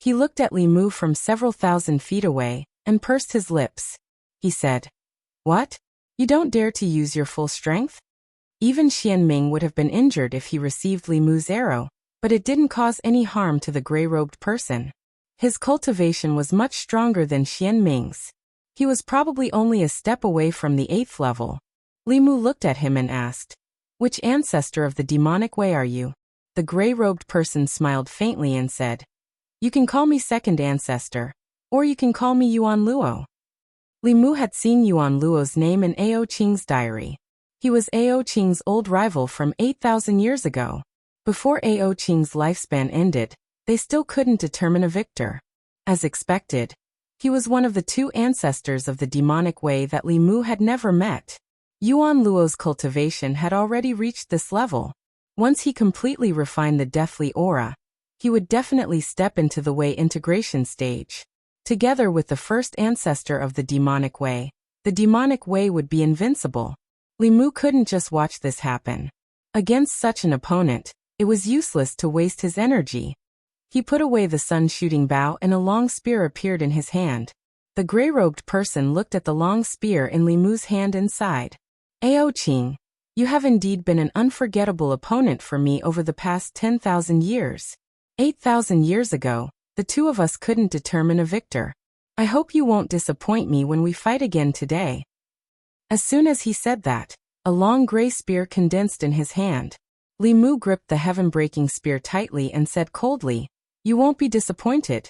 He looked at Li Mu from several thousand feet away and pursed his lips. He said, "What? You don't dare to use your full strength?" Even Xian Ming would have been injured if he received Li Mu's arrow, but it didn't cause any harm to the gray-robed person. His cultivation was much stronger than Xian Ming's. He was probably only a step away from the 8th level. Li Mu looked at him and asked, "Which ancestor of the demonic way are you?" The gray-robed person smiled faintly and said, "You can call me second ancestor, or you can call me Yuan Luo." Li Mu had seen Yuan Luo's name in Ao Qing's diary. He was Ao Qing's old rival from 8,000 years ago. Before Ao Qing's lifespan ended, they still couldn't determine a victor. As expected, he was one of the 2 ancestors of the demonic way that Li Mu had never met. Yuan Luo's cultivation had already reached this level. Once he completely refined the deathly aura, he would definitely step into the way integration stage. Together with the first ancestor of the demonic way would be invincible. Li Mu couldn't just watch this happen. Against such an opponent, it was useless to waste his energy. He put away the sun-shooting bow and a long spear appeared in his hand. The gray-robed person looked at the long spear in Li Mu's hand and sighed. "Ao Qing, you have indeed been an unforgettable opponent for me over the past 10,000 years. 8,000 years ago, the 2 of us couldn't determine a victor. I hope you won't disappoint me when we fight again today." As soon as he said that, a long gray spear condensed in his hand. Li Mu gripped the heaven-breaking spear tightly and said coldly, "You won't be disappointed."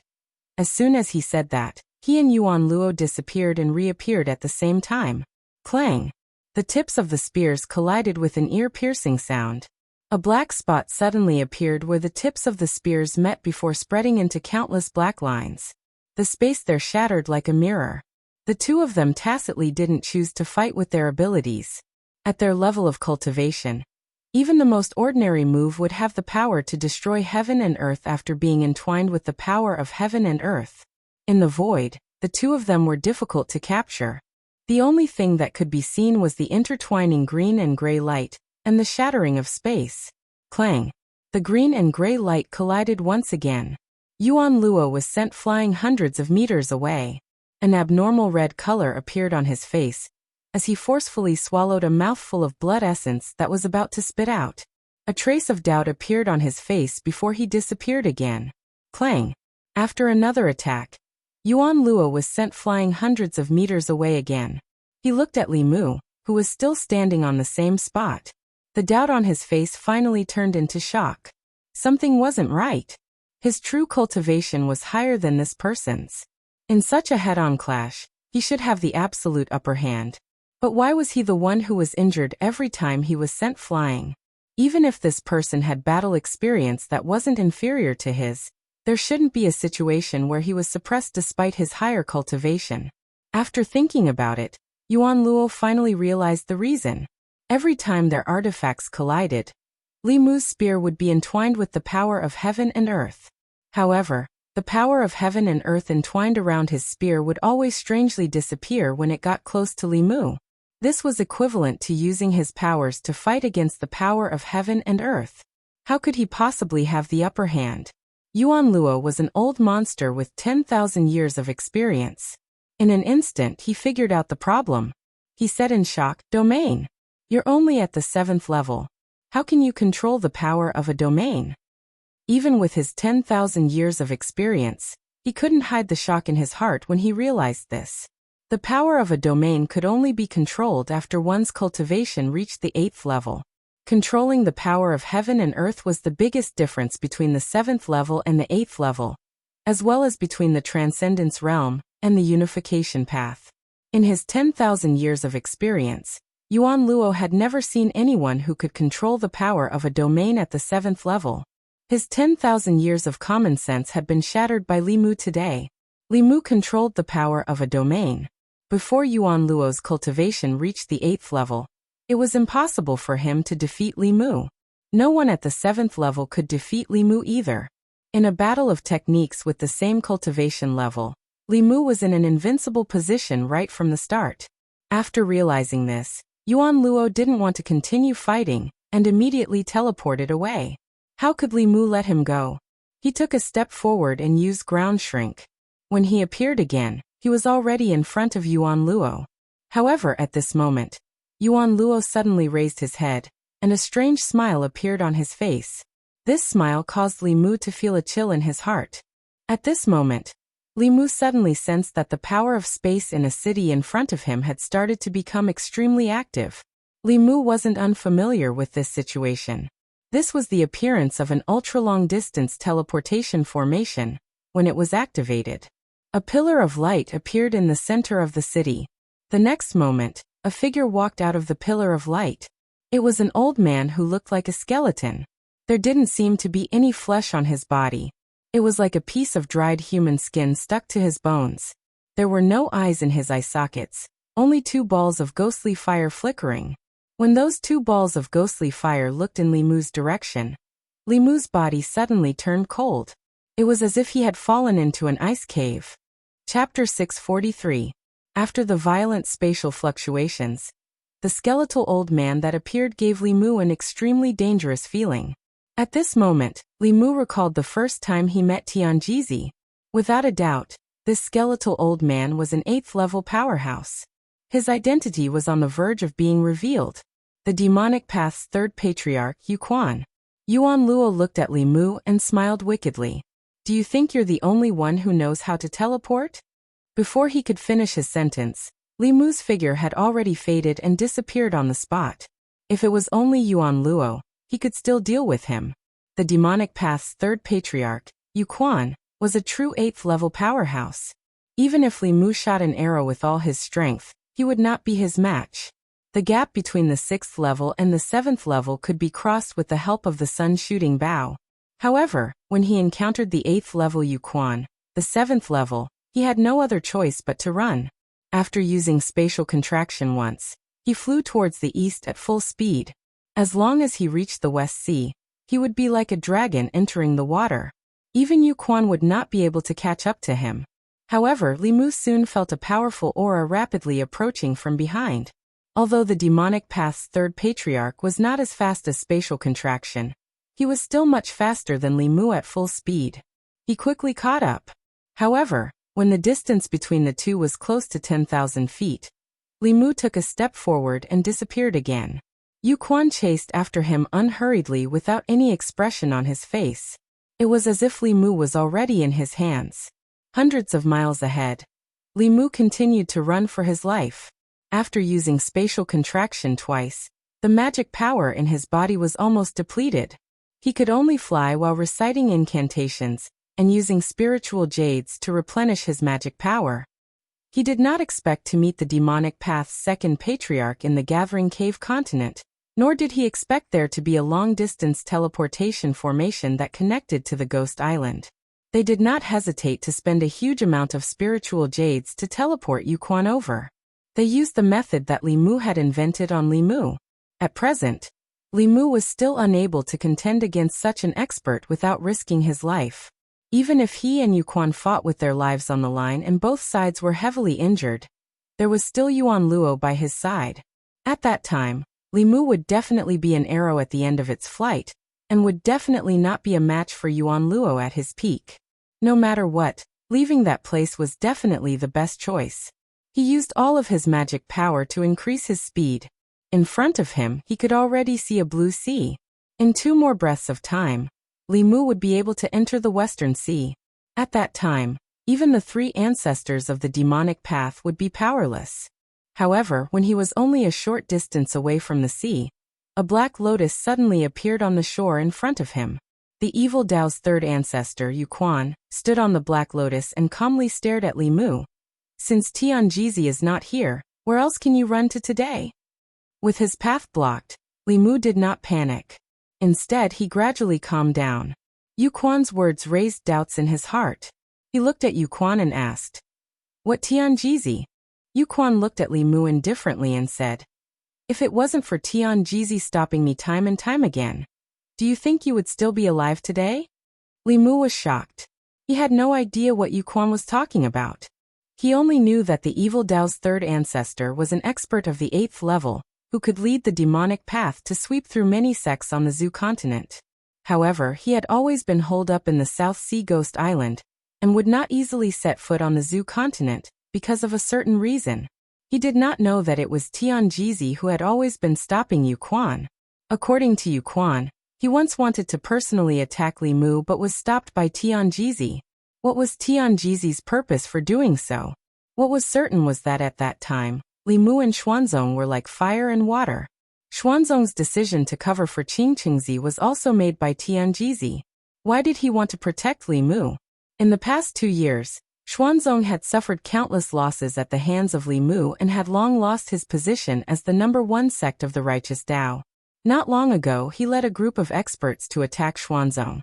As soon as he said that, he and Yuan Luo disappeared and reappeared at the same time. Clang! The tips of the spears collided with an ear-piercing sound. A black spot suddenly appeared where the tips of the spears met before spreading into countless black lines. The space there shattered like a mirror. The 2 of them tacitly didn't choose to fight with their abilities. At their level of cultivation, even the most ordinary move would have the power to destroy heaven and earth after being entwined with the power of heaven and earth. In the void, the 2 of them were difficult to capture. The only thing that could be seen was the intertwining green and gray light, and the shattering of space. Clang! The green and gray light collided once again. Yuan Luo was sent flying hundreds of meters away. An abnormal red color appeared on his face, as he forcefully swallowed a mouthful of blood essence that was about to spit out. A trace of doubt appeared on his face before he disappeared again. Clang! After another attack, Yuan Luo was sent flying hundreds of meters away again. He looked at Li Mu, who was still standing on the same spot. The doubt on his face finally turned into shock. Something wasn't right. His true cultivation was higher than this person's. In such a head-on clash, he should have the absolute upper hand. But why was he the one who was injured every time he was sent flying? Even if this person had battle experience that wasn't inferior to his, there shouldn't be a situation where he was suppressed despite his higher cultivation. After thinking about it, Yuan Luo finally realized the reason. Every time their artifacts collided, Li Mu's spear would be entwined with the power of heaven and earth. However, the power of heaven and earth entwined around his spear would always strangely disappear when it got close to Li Mu. This was equivalent to using his powers to fight against the power of heaven and earth. How could he possibly have the upper hand? Yuan Luo was an old monster with 10,000 years of experience. In an instant he figured out the problem. He said in shock, "Domain? You're only at the 7th level. How can you control the power of a domain?" Even with his 10,000 years of experience, he couldn't hide the shock in his heart when he realized this. The power of a domain could only be controlled after one's cultivation reached the 8th level. Controlling the power of heaven and earth was the biggest difference between the 7th level and the 8th level, as well as between the Transcendence realm and the Unification path. In his 10,000 years of experience, Yuan Luo had never seen anyone who could control the power of a domain at the 7th level. His 10,000 years of common sense had been shattered by Li Mu today. Li Mu controlled the power of a domain. Before Yuan Luo's cultivation reached the 8th level, it was impossible for him to defeat Li Mu. No one at the 7th level could defeat Li Mu either. In a battle of techniques with the same cultivation level, Li Mu was in an invincible position right from the start. After realizing this, Yuan Luo didn't want to continue fighting and immediately teleported away. How could Li Mu let him go? He took a step forward and used ground shrink. When he appeared again, he was already in front of Yuan Luo. However, at this moment, Yuan Luo suddenly raised his head, and a strange smile appeared on his face. This smile caused Li Mu to feel a chill in his heart. At this moment, Li Mu suddenly sensed that the power of space in a city in front of him had started to become extremely active. Li Mu wasn't unfamiliar with this situation. This was the appearance of an ultra-long-distance teleportation formation when it was activated. A pillar of light appeared in the center of the city. The next moment, a figure walked out of the pillar of light. It was an old man who looked like a skeleton. There didn't seem to be any flesh on his body. It was like a piece of dried human skin stuck to his bones. There were no eyes in his eye sockets, only 2 balls of ghostly fire flickering. When those 2 balls of ghostly fire looked in Li Mu's direction, Li Mu's body suddenly turned cold. It was as if he had fallen into an ice cave. Chapter 643. After the violent spatial fluctuations, the skeletal old man that appeared gave Li Mu an extremely dangerous feeling. At this moment, Li Mu recalled the first time he met Tianjizi. Without a doubt, this skeletal old man was an 8th level powerhouse. His identity was on the verge of being revealed. The demonic path's 3rd patriarch, Yu Quan. Yuan Luo looked at Li Mu and smiled wickedly. Do you think you're the only one who knows how to teleport? Before he could finish his sentence, Li Mu's figure had already faded and disappeared on the spot. If it was only Yuan Luo, he could still deal with him. The demonic path's 3rd patriarch, Yu Quan, was a true 8th level powerhouse. Even if Li Mu shot an arrow with all his strength, he would not be his match. The gap between the 6th level and the 7th level could be crossed with the help of the sun shooting bow. However, when he encountered the 8th level Yu Quan, the 7th level, he had no other choice but to run. After using spatial contraction once, he flew towards the east at full speed. As long as he reached the West Sea, he would be like a dragon entering the water. Even Yu Quan would not be able to catch up to him. However, Li Mu soon felt a powerful aura rapidly approaching from behind. Although the demonic path's 3rd patriarch was not as fast as spatial contraction, he was still much faster than Li Mu at full speed. He quickly caught up. However, when the distance between the two was close to 10,000 feet, Li Mu took a step forward and disappeared again. Yu Quan chased after him unhurriedly without any expression on his face. It was as if Li Mu was already in his hands. Hundreds of miles ahead, Li Mu continued to run for his life. After using spatial contraction twice, the magic power in his body was almost depleted. He could only fly while reciting incantations and using spiritual jades to replenish his magic power. He did not expect to meet the demonic path's 2nd patriarch in the Gathering Cave continent, nor did he expect there to be a long-distance teleportation formation that connected to the Ghost Island. They did not hesitate to spend a huge amount of spiritual jades to teleport Yu Quan over. They used the method that Li Mu had invented on Li Mu. At present, Li Mu was still unable to contend against such an expert without risking his life. Even if he and Yu Quan fought with their lives on the line and both sides were heavily injured, there was still Yuan Luo by his side. At that time, Li Mu would definitely be an arrow at the end of its flight, and would definitely not be a match for Yuan Luo at his peak. No matter what, leaving that place was definitely the best choice. He used all of his magic power to increase his speed. In front of him, he could already see a blue sea. In 2 more breaths of time, Li Mu would be able to enter the Western Sea. At that time, even the 3 ancestors of the demonic path would be powerless. However, when he was only a short distance away from the sea, a black lotus suddenly appeared on the shore in front of him. The evil Tao's 3rd ancestor, Yu Quan, stood on the black lotus and calmly stared at Li Mu. Since Tianjizi is not here, where else can you run to today? With his path blocked, Li Mu did not panic. Instead, he gradually calmed down. Yu Quan's words raised doubts in his heart. He looked at Yu Quan and asked, "What Tianjizi?" Yu Quan looked at Li Mu indifferently and said, "If it wasn't for Tianjizi stopping me time and time again, do you think you would still be alive today?" Li Mu was shocked. He had no idea what Yu Quan was talking about. He only knew that the evil Dao's third ancestor was an expert of the 8th level, who could lead the demonic path to sweep through many sects on the Zhu continent. However, he had always been holed up in the South Sea Ghost Island, and would not easily set foot on the Zhu continent, because of a certain reason. He did not know that it was Tianjizi who had always been stopping Yu Quan. According to Yu Quan, he once wanted to personally attack Li Mu but was stopped by Tianjizi. What was Tianjizi's purpose for doing so? What was certain was that at that time, Li Mu and Xuanzong were like fire and water. Xuanzong's decision to cover for Qingqingzi was also made by Tianjizi. Why did he want to protect Li Mu? In the past 2 years, Xuanzong had suffered countless losses at the hands of Li Mu and had long lost his position as the #1 sect of the righteous Dao. Not long ago, he led a group of experts to attack Xuanzong.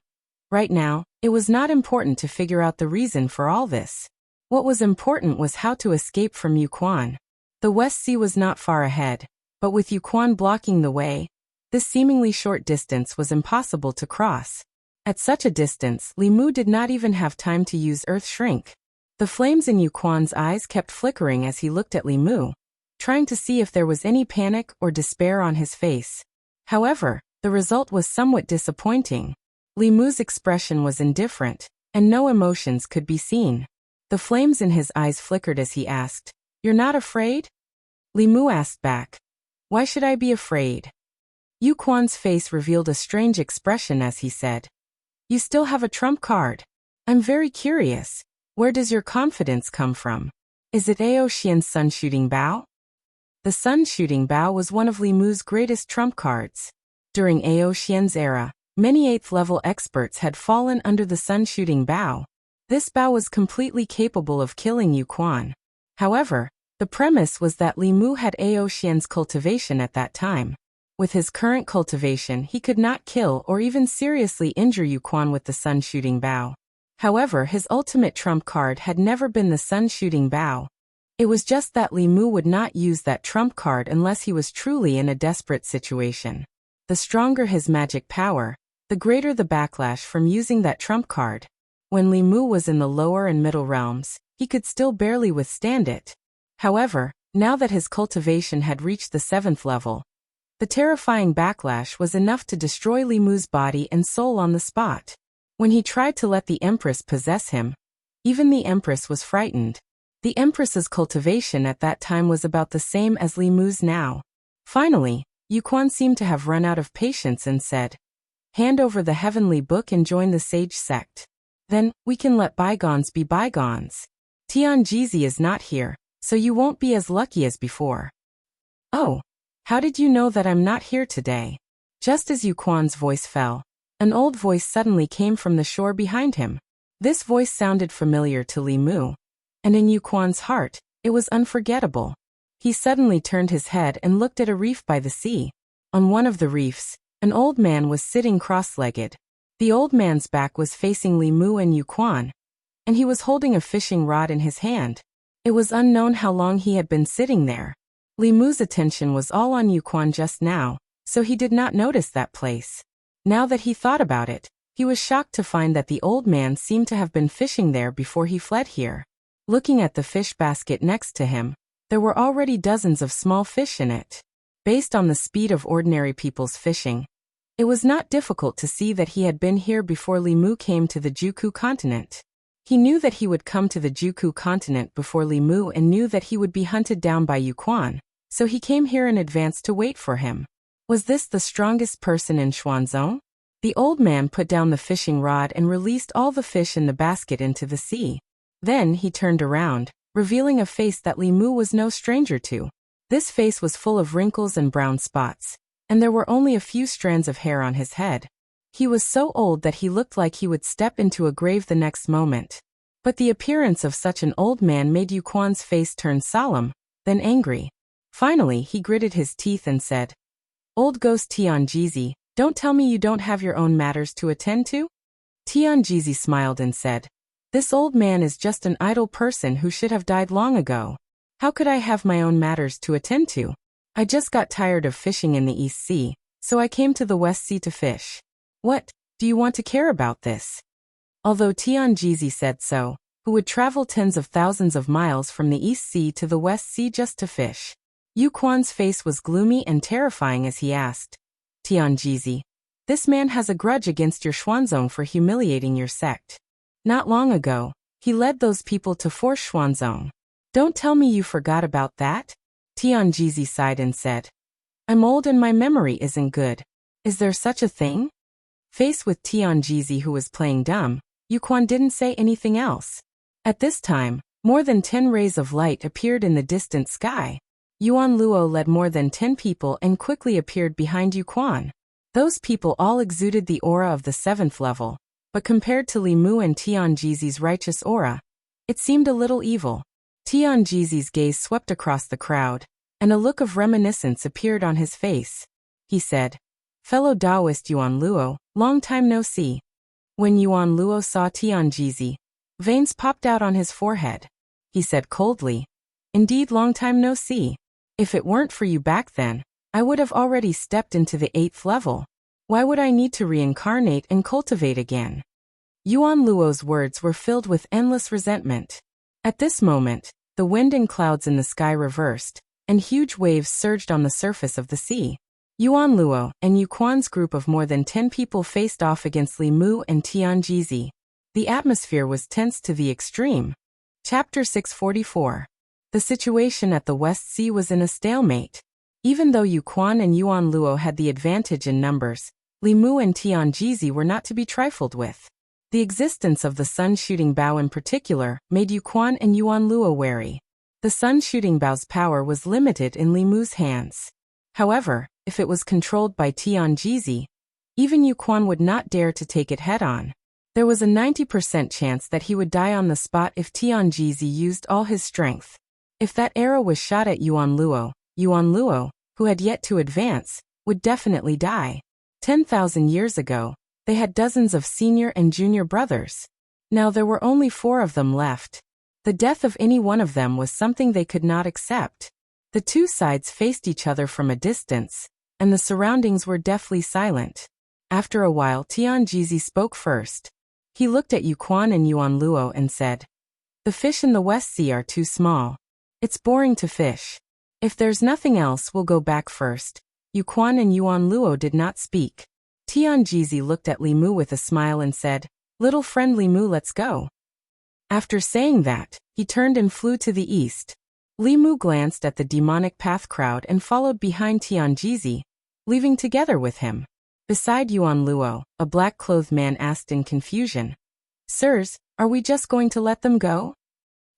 Right now, it was not important to figure out the reason for all this. What was important was how to escape from Yu Quan. The West Sea was not far ahead, but with Yu Quan blocking the way, this seemingly short distance was impossible to cross. At such a distance, Li Mu did not even have time to use Earth Shrink. The flames in Yu Quan's eyes kept flickering as he looked at Li Mu, trying to see if there was any panic or despair on his face. However, the result was somewhat disappointing. Li Mu's expression was indifferent, and no emotions could be seen. The flames in his eyes flickered as he asked, "You're not afraid?" Li Mu asked back, "Why should I be afraid?" Yu Quan's face revealed a strange expression as he said, "You still have a trump card. I'm very curious. Where does your confidence come from? Is it Ao Xian's Sun Shooting Bow?" The Sun Shooting Bow was one of Li Mu's greatest trump cards. During Ao Xian's era, many 8th level experts had fallen under the Sun Shooting Bow. This bow was completely capable of killing Yu Quan. However, the premise was that Li Mu had Ao Xian's cultivation at that time. With his current cultivation, he could not kill or even seriously injure Yu Quan with the Sun Shooting Bow. However, his ultimate trump card had never been the Sun Shooting Bow. It was just that Li Mu would not use that trump card unless he was truly in a desperate situation. The stronger his magic power, the greater the backlash from using that trump card. When Li Mu was in the lower and middle realms, he could still barely withstand it. However, now that his cultivation had reached the 7th level, the terrifying backlash was enough to destroy Li Mu's body and soul on the spot. When he tried to let the Empress possess him, even the Empress was frightened. The Empress's cultivation at that time was about the same as Li Mu's now. Finally, Yu Quan seemed to have run out of patience and said, "Hand over the heavenly book and join the sage sect. Then, we can let bygones be bygones. Tianjizi is not here, so you won't be as lucky as before." "Oh, how did you know that I'm not here today?" Just as Yu Quan's voice fell, an old voice suddenly came from the shore behind him. This voice sounded familiar to Li Mu, and in Yu Quan's heart, it was unforgettable. He suddenly turned his head and looked at a reef by the sea. On one of the reefs, an old man was sitting cross-legged. The old man's back was facing Li Mu and Yu Quan, and he was holding a fishing rod in his hand. It was unknown how long he had been sitting there. Li Mu's attention was all on Yu Quan just now, so he did not notice that place. Now that he thought about it, he was shocked to find that the old man seemed to have been fishing there before he fled here. Looking at the fish basket next to him, there were already dozens of small fish in it. Based on the speed of ordinary people's fishing, it was not difficult to see that he had been here before Li Mu came to the Juku continent. He knew that he would come to the Juku continent before Li Mu and knew that he would be hunted down by Yu Quan, so he came here in advance to wait for him. Was this the strongest person in Xuanzong? The old man put down the fishing rod and released all the fish in the basket into the sea. Then he turned around, revealing a face that Li Mu was no stranger to. This face was full of wrinkles and brown spots, and there were only a few strands of hair on his head. He was so old that he looked like he would step into a grave the next moment. But the appearance of such an old man made Yu Quan's face turn solemn, then angry. Finally, he gritted his teeth and said, "Old ghost Tianjizi, don't tell me you don't have your own matters to attend to?" Tianjizi smiled and said, "This old man is just an idle person who should have died long ago. How could I have my own matters to attend to? I just got tired of fishing in the East Sea, so I came to the West Sea to fish. What, do you want to care about this?" Although Tianjizi said so, who would travel tens of thousands of miles from the East Sea to the West Sea just to fish? Yu Quan's face was gloomy and terrifying as he asked, "Tianjizi, this man has a grudge against your Xuanzong for humiliating your sect. Not long ago, he led those people to force Xuanzong. Don't tell me you forgot about that?" Tianjizi sighed and said, "I'm old and my memory isn't good. Is there such a thing?" Faced with Tianjizi, who was playing dumb, Yu Quan didn't say anything else. At this time, more than 10 rays of light appeared in the distant sky. Yuan Luo led more than 10 people and quickly appeared behind Yu Quan. Those people all exuded the aura of the 7th level, but compared to Li Mu and Tianjizi's righteous aura, it seemed a little evil. Tianjizi's gaze swept across the crowd, and a look of reminiscence appeared on his face. He said, "Fellow Taoist Yuan Luo, long time no see." When Yuan Luo saw Tianjizi, veins popped out on his forehead. He said coldly, "Indeed, long time no see. If it weren't for you back then, I would have already stepped into the 8th level. Why would I need to reincarnate and cultivate again?" Yuan Luo's words were filled with endless resentment. At this moment, the wind and clouds in the sky reversed, and huge waves surged on the surface of the sea. Yuan Luo and Yu Quan's group of more than 10 people faced off against Li Mu and Tianjizi. The atmosphere was tense to the extreme. Chapter 644. The situation at the West Sea was in a stalemate. Even though Yu Quan and Yuan Luo had the advantage in numbers, Li Mu and Tianjizi were not to be trifled with. The existence of the sun-shooting bow in particular made Yu Quan and Yuan Luo wary. The sun-shooting bow's power was limited in Li Mu's hands. However, if it was controlled by Tianjizi, even Yu Quan would not dare to take it head-on. There was a 90% chance that he would die on the spot if Tianjizi used all his strength. If that arrow was shot at Yuan Luo, who had yet to advance, would definitely die. 10,000 years ago, they had dozens of senior and junior brothers. Now there were only 4 of them left. The death of any one of them was something they could not accept. The two sides faced each other from a distance, and the surroundings were deathly silent. After a while, Tianjizi spoke first. He looked at Yu Quan and Yuan Luo and said, "The fish in the West Sea are too small. It's boring to fish. If there's nothing else, we'll go back first." Yu Quan and Yuan Luo did not speak. Tianjizi looked at Li Mu with a smile and said, "Little friend Li Mu, let's go." After saying that, he turned and flew to the east. Li Mu glanced at the demonic path crowd and followed behind Tianjizi, leaving together with him. Beside Yuan Luo, a black-clothed man asked in confusion, "Sirs, are we just going to let them go?"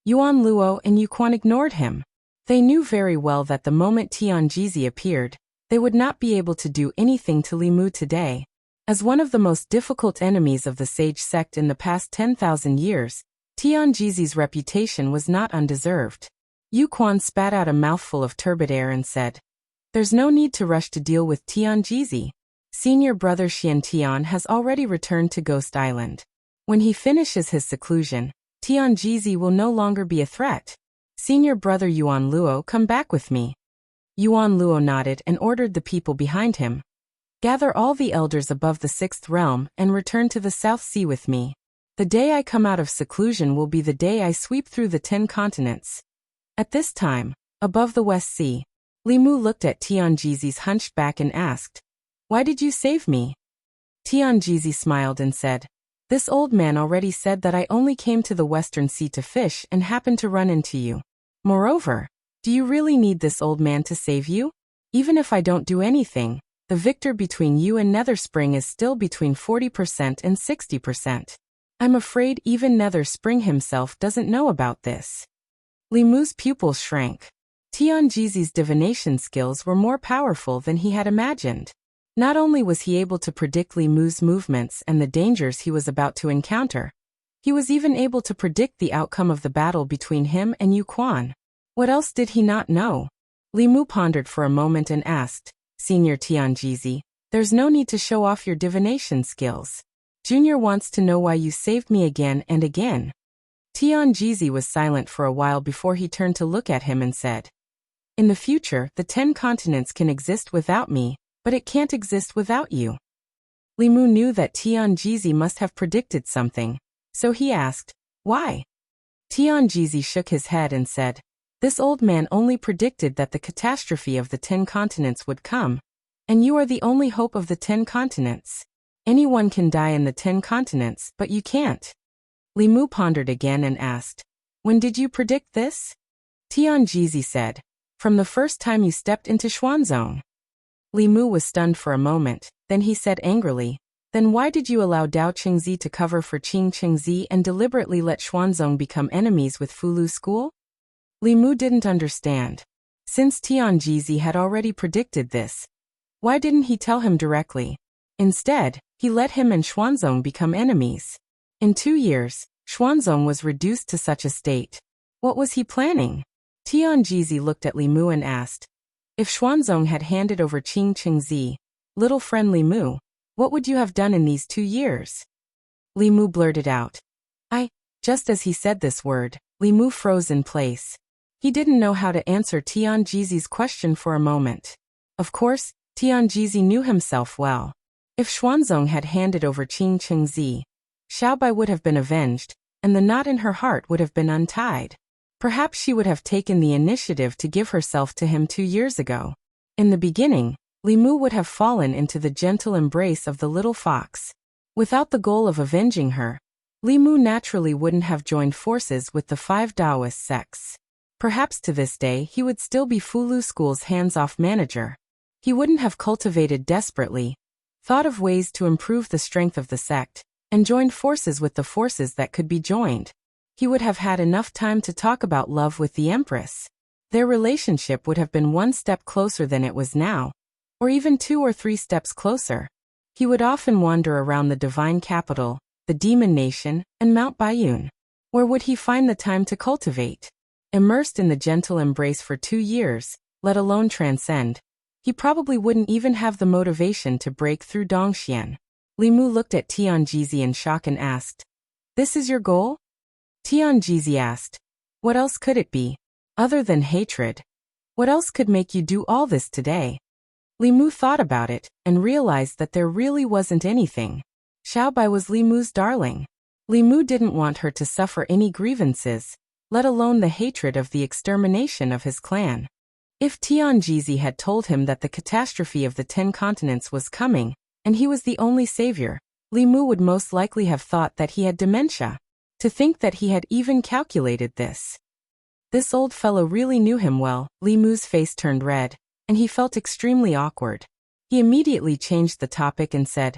Yuan Luo and Yu Quan ignored him. They knew very well that the moment Tianjizi appeared, they would not be able to do anything to Li Mu today. As one of the most difficult enemies of the sage sect in the past 10,000 years, Tianjizi's reputation was not undeserved. Yu Quan spat out a mouthful of turbid air and said, "There's no need to rush to deal with Tianjizi. Senior brother Xiantian has already returned to Ghost Island. When he finishes his seclusion, Tianjizi will no longer be a threat. Senior brother Yuan Luo, come back with me." Yuan Luo nodded and ordered the people behind him, "Gather all the elders above the 6th realm and return to the South Sea with me. The day I come out of seclusion will be the day I sweep through the 10 continents." At this time, above the West Sea, Li Mu looked at Tianjizi's hunched back and asked, "Why did you save me?" Tianjizi smiled and said, "This old man already said that I only came to the Western Sea to fish and happened to run into you. Moreover, do you really need this old man to save you? Even if I don't do anything, the victor between you and Nether Spring is still between 40% and 60%. I'm afraid even Nether Spring himself doesn't know about this." Li Mu's pupils shrank. Tianjizi's divination skills were more powerful than he had imagined. Not only was he able to predict Li Mu's movements and the dangers he was about to encounter, he was even able to predict the outcome of the battle between him and Yu Quan. What else did he not know? Li Mu pondered for a moment and asked, Senior Tianjizi, there's no need to show off your divination skills. Junior wants to know why you saved me again and again. Tianjizi was silent for a while before he turned to look at him and said, In the future, the 10 continents can exist without me, but it can't exist without you. Li Mu knew that Tianjizi must have predicted something, so he asked, Why? Tianjizi shook his head and said, This old man only predicted that the catastrophe of the 10 continents would come, and you are the only hope of the 10 continents. Anyone can die in the 10 continents, but you can't. Li Mu pondered again and asked, When did you predict this? Tianjizi said, From the first time you stepped into Xuanzong. Li Mu was stunned for a moment, then he said angrily, Then why did you allow Dao Qingzi to cover for Qing Qingzi and deliberately let Xuanzong become enemies with Fulu School? Li Mu didn't understand. Since Tianjizi had already predicted this, why didn't he tell him directly? Instead, he let him and Xuanzong become enemies. In 2 years, Xuanzong was reduced to such a state. What was he planning? Tianjizi looked at Li Mu and asked, If Xuanzong had handed over Qing Qingzi, little friend Li Mu, what would you have done in these 2 years? Li Mu blurted out. Just as he said this word, Li Mu froze in place. He didn't know how to answer Tianjizi's question for a moment. Of course, Tianjizi knew himself well. If Xuanzong had handed over Qing Qingzi, Xiaobai would have been avenged, and the knot in her heart would have been untied. Perhaps she would have taken the initiative to give herself to him 2 years ago. In the beginning, Li Mu would have fallen into the gentle embrace of the little fox. Without the goal of avenging her, Li Mu naturally wouldn't have joined forces with the 5 Taoist sects. Perhaps to this day he would still be Fulu School's hands-off manager. He wouldn't have cultivated desperately, thought of ways to improve the strength of the sect, and joined forces with the forces that could be joined. He would have had enough time to talk about love with the Empress. Their relationship would have been 1 step closer than it was now, or even 2 or 3 steps closer. He would often wander around the divine capital, the demon nation, and Mount Baiyun. Where would he find the time to cultivate? Immersed in the gentle embrace for 2 years, let alone transcend, he probably wouldn't even have the motivation to break through Dongxian. Li Mu looked at Tianjizi in shock and asked, This is your goal? Tianjizi asked, What else could it be? Other than hatred. What else could make you do all this today? Li Mu thought about it, and realized that there really wasn't anything. Xiaobai was Li Mu's darling. Li Mu didn't want her to suffer any grievances, let alone the hatred of the extermination of his clan. If Tianjizi had told him that the catastrophe of the 10 continents was coming, and he was the only savior, Li Mu would most likely have thought that he had dementia. To think that he had even calculated this. This old fellow really knew him well. Li Mu's face turned red, and he felt extremely awkward. He immediately changed the topic and said,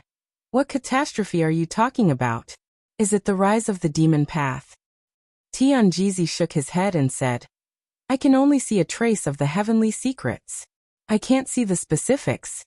What catastrophe are you talking about? Is it the rise of the demon path? Tianjizi shook his head and said, I can only see a trace of the heavenly secrets. I can't see the specifics.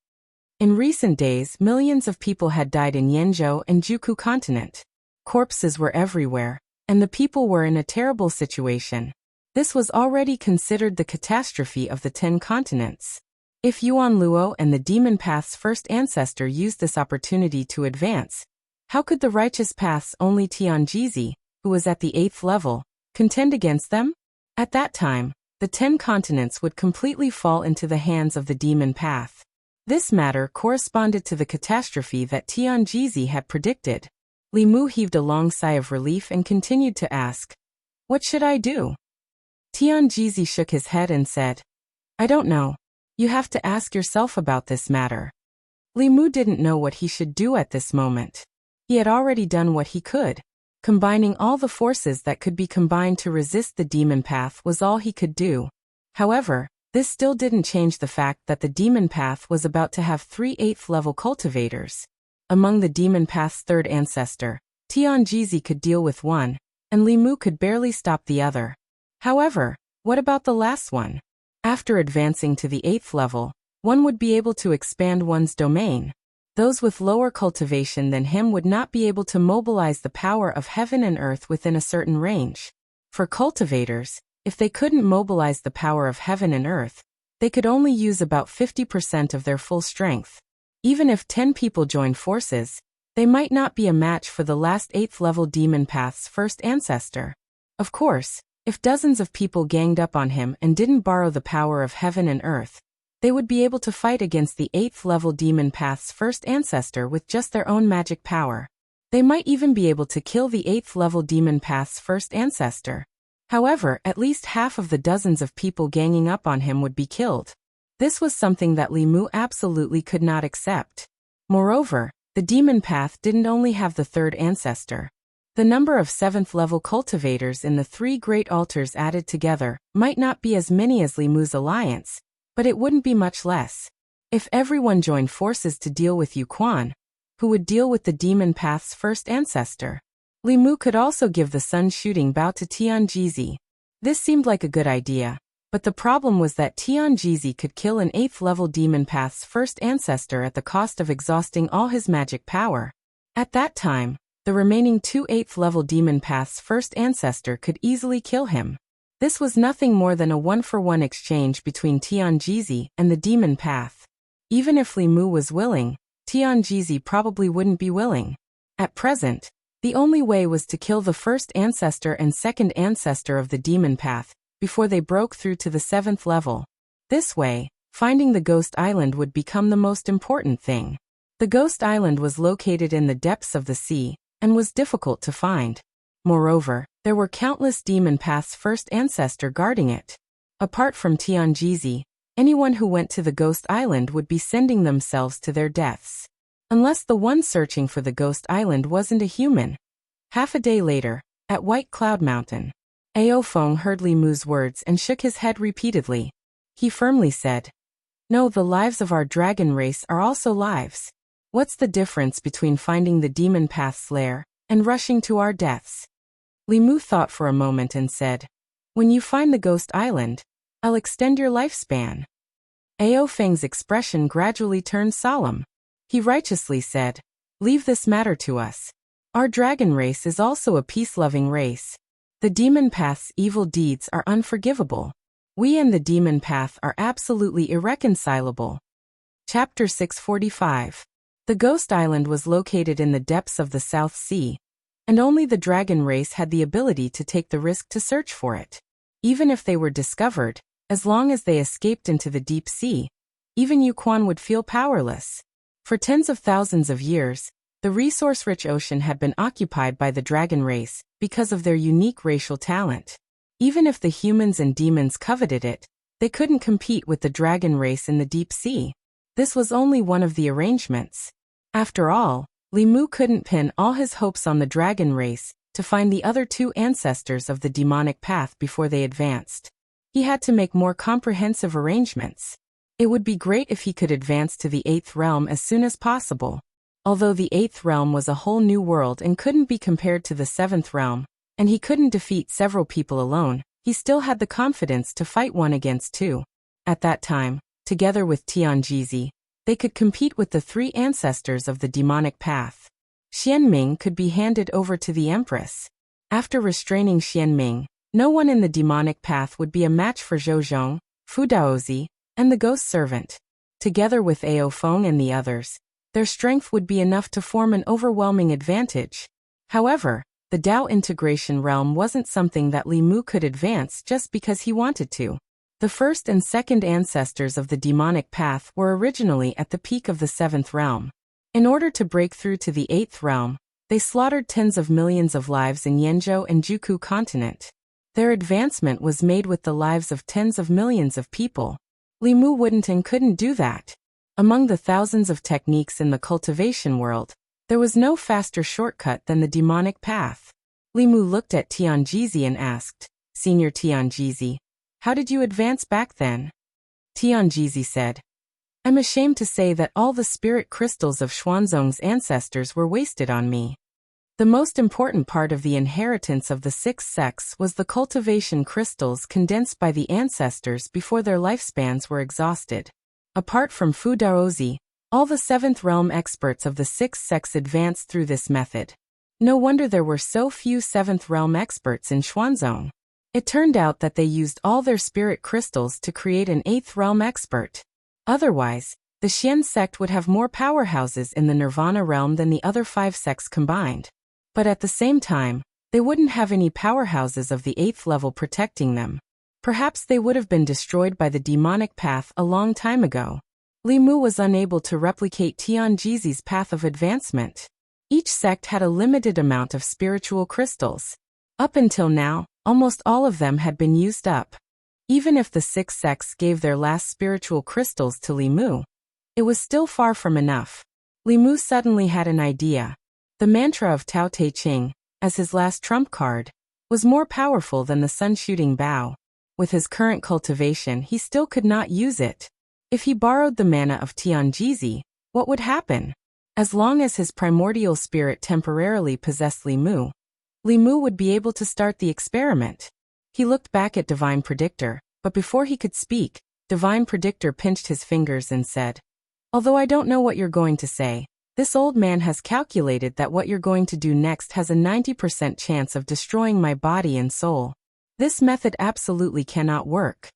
In recent days, millions of people had died in Yanzhou and Juku continent. Corpses were everywhere, and the people were in a terrible situation. This was already considered the catastrophe of the 10 continents. If Yuan Luo and the demon path's first ancestor used this opportunity to advance, how could the righteous path's only Tianjizi, who was at the 8th level, contend against them? At that time, the 10 continents would completely fall into the hands of the demon path. This matter corresponded to the catastrophe that Tianjizi had predicted. Li Mu heaved a long sigh of relief and continued to ask, What should I do? Tianjizi shook his head and said, I don't know. You have to ask yourself about this matter. Li Mu didn't know what he should do at this moment. He had already done what he could. Combining all the forces that could be combined to resist the demon path was all he could do. However, this still didn't change the fact that the demon path was about to have 3 8th level cultivators. Among the demon path's 3rd ancestor, Tianjizi could deal with one, and Li Mu could barely stop the other. However, what about the last one? After advancing to the 8th level, one would be able to expand one's domain. Those with lower cultivation than him would not be able to mobilize the power of heaven and earth within a certain range. For cultivators, if they couldn't mobilize the power of heaven and earth, they could only use about 50% of their full strength. Even if 10 people joined forces, they might not be a match for the last 8th level demon path's first ancestor. Of course, if dozens of people ganged up on him and didn't borrow the power of heaven and earth, they would be able to fight against the 8th level demon path's first ancestor with just their own magic power. They might even be able to kill the 8th level demon path's first ancestor. However, at least half of the dozens of people ganging up on him would be killed. This was something that Li Mu absolutely could not accept. Moreover, the demon path didn't only have the third ancestor. The number of 7th level cultivators in the 3 great altars added together might not be as many as Li Mu's alliance, but it wouldn't be much less. If everyone joined forces to deal with Yu Quan, who would deal with the demon path's first ancestor. Li Mu could also give the sun shooting bow to Tianjizi. This seemed like a good idea, but the problem was that Tianjizi could kill an 8th level demon path's first ancestor at the cost of exhausting all his magic power. At that time, the remaining 2 8th level demon path's first ancestor could easily kill him. This was nothing more than a 1-for-1 exchange between Tianjizi and the demon path. Even if Li Mu was willing, Tianjizi probably wouldn't be willing. At present, the only way was to kill the first ancestor and second ancestor of the demon path before they broke through to the 7th level. This way, finding the Ghost Island would become the most important thing. The Ghost Island was located in the depths of the sea and was difficult to find. Moreover, there were countless demon path's first ancestor guarding it. Apart from Tianjizi, anyone who went to the Ghost Island would be sending themselves to their deaths. Unless the one searching for the Ghost Island wasn't a human. Half a day later, at White Cloud Mountain, Ao Feng heard Li Mu's words and shook his head repeatedly. He firmly said, "No, the lives of our dragon race are also lives. What's the difference between finding the demon path's lair and rushing to our deaths?" Li Mu thought for a moment and said, "When you find the Ghost Island, I'll extend your lifespan." Ao Feng's expression gradually turned solemn. He righteously said, "Leave this matter to us. Our dragon race is also a peace-loving race. The demon path's evil deeds are unforgivable. We and the demon path are absolutely irreconcilable." Chapter 645. The Ghost Island was located in the depths of the South Sea, and only the dragon race had the ability to take the risk to search for it. Even if they were discovered, as long as they escaped into the deep sea, even Yu Quan would feel powerless. For tens of thousands of years, the resource-rich ocean had been occupied by the dragon race because of their unique racial talent. Even if the humans and demons coveted it, they couldn't compete with the dragon race in the deep sea. This was only one of the arrangements. After all, Li Mu couldn't pin all his hopes on the dragon race to find the other 2 ancestors of the demonic path before they advanced. He had to make more comprehensive arrangements. It would be great if he could advance to the 8th realm as soon as possible. Although the 8th realm was a whole new world and couldn't be compared to the 7th realm, and he couldn't defeat several people alone, he still had the confidence to fight 1 against 2. At that time, together with Tianjizi, they could compete with the 3 ancestors of the demonic path. Xianming could be handed over to the Empress. After restraining Xianming, no one in the demonic path would be a match for Zhou, Fu Daozi, and the Ghost Servant. Together with Ao Feng and the others, their strength would be enough to form an overwhelming advantage. However, the Dao integration realm wasn't something that Li Mu could advance just because he wanted to. The first and second ancestors of the demonic path were originally at the peak of the 7th realm. In order to break through to the 8th realm, they slaughtered tens of millions of lives in Yanzhou and Juku continent. Their advancement was made with the lives of tens of millions of people. Li Mu wouldn't and couldn't do that. Among the thousands of techniques in the cultivation world, there was no faster shortcut than the demonic path. Li Mu looked at Tianjizi and asked, "Senior Tianjizi, how did you advance back then?" Tianjizi said, "I'm ashamed to say that all the spirit crystals of Xuanzong's ancestors were wasted on me. The most important part of the inheritance of the 6th sex was the cultivation crystals condensed by the ancestors before their lifespans were exhausted. Apart from Fu Daozi, all the 7th realm experts of the 6th sex advanced through this method. No wonder there were so few 7th realm experts in Xuanzong." It turned out that they used all their spirit crystals to create an 8th realm expert. Otherwise, the Xian sect would have more powerhouses in the Nirvana realm than the other 5 sects combined. But at the same time, they wouldn't have any powerhouses of the 8th level protecting them. Perhaps they would have been destroyed by the demonic path a long time ago. Li Mu was unable to replicate Tianjizi's path of advancement. Each sect had a limited amount of spiritual crystals. Up until now, almost all of them had been used up. Even if the 6 sects gave their last spiritual crystals to Li Mu, it was still far from enough. Li Mu suddenly had an idea. The mantra of Tao Te Ching, as his last trump card, was more powerful than the sun-shooting bow. With his current cultivation, he still could not use it. If he borrowed the mana of Tianjizi, what would happen? As long as his primordial spirit temporarily possessed Li Mu would be able to start the experiment. He looked back at Divine Predictor, but before he could speak, Divine Predictor pinched his fingers and said, "Although I don't know what you're going to say, this old man has calculated that what you're going to do next has a 90% chance of destroying my body and soul. This method absolutely cannot work."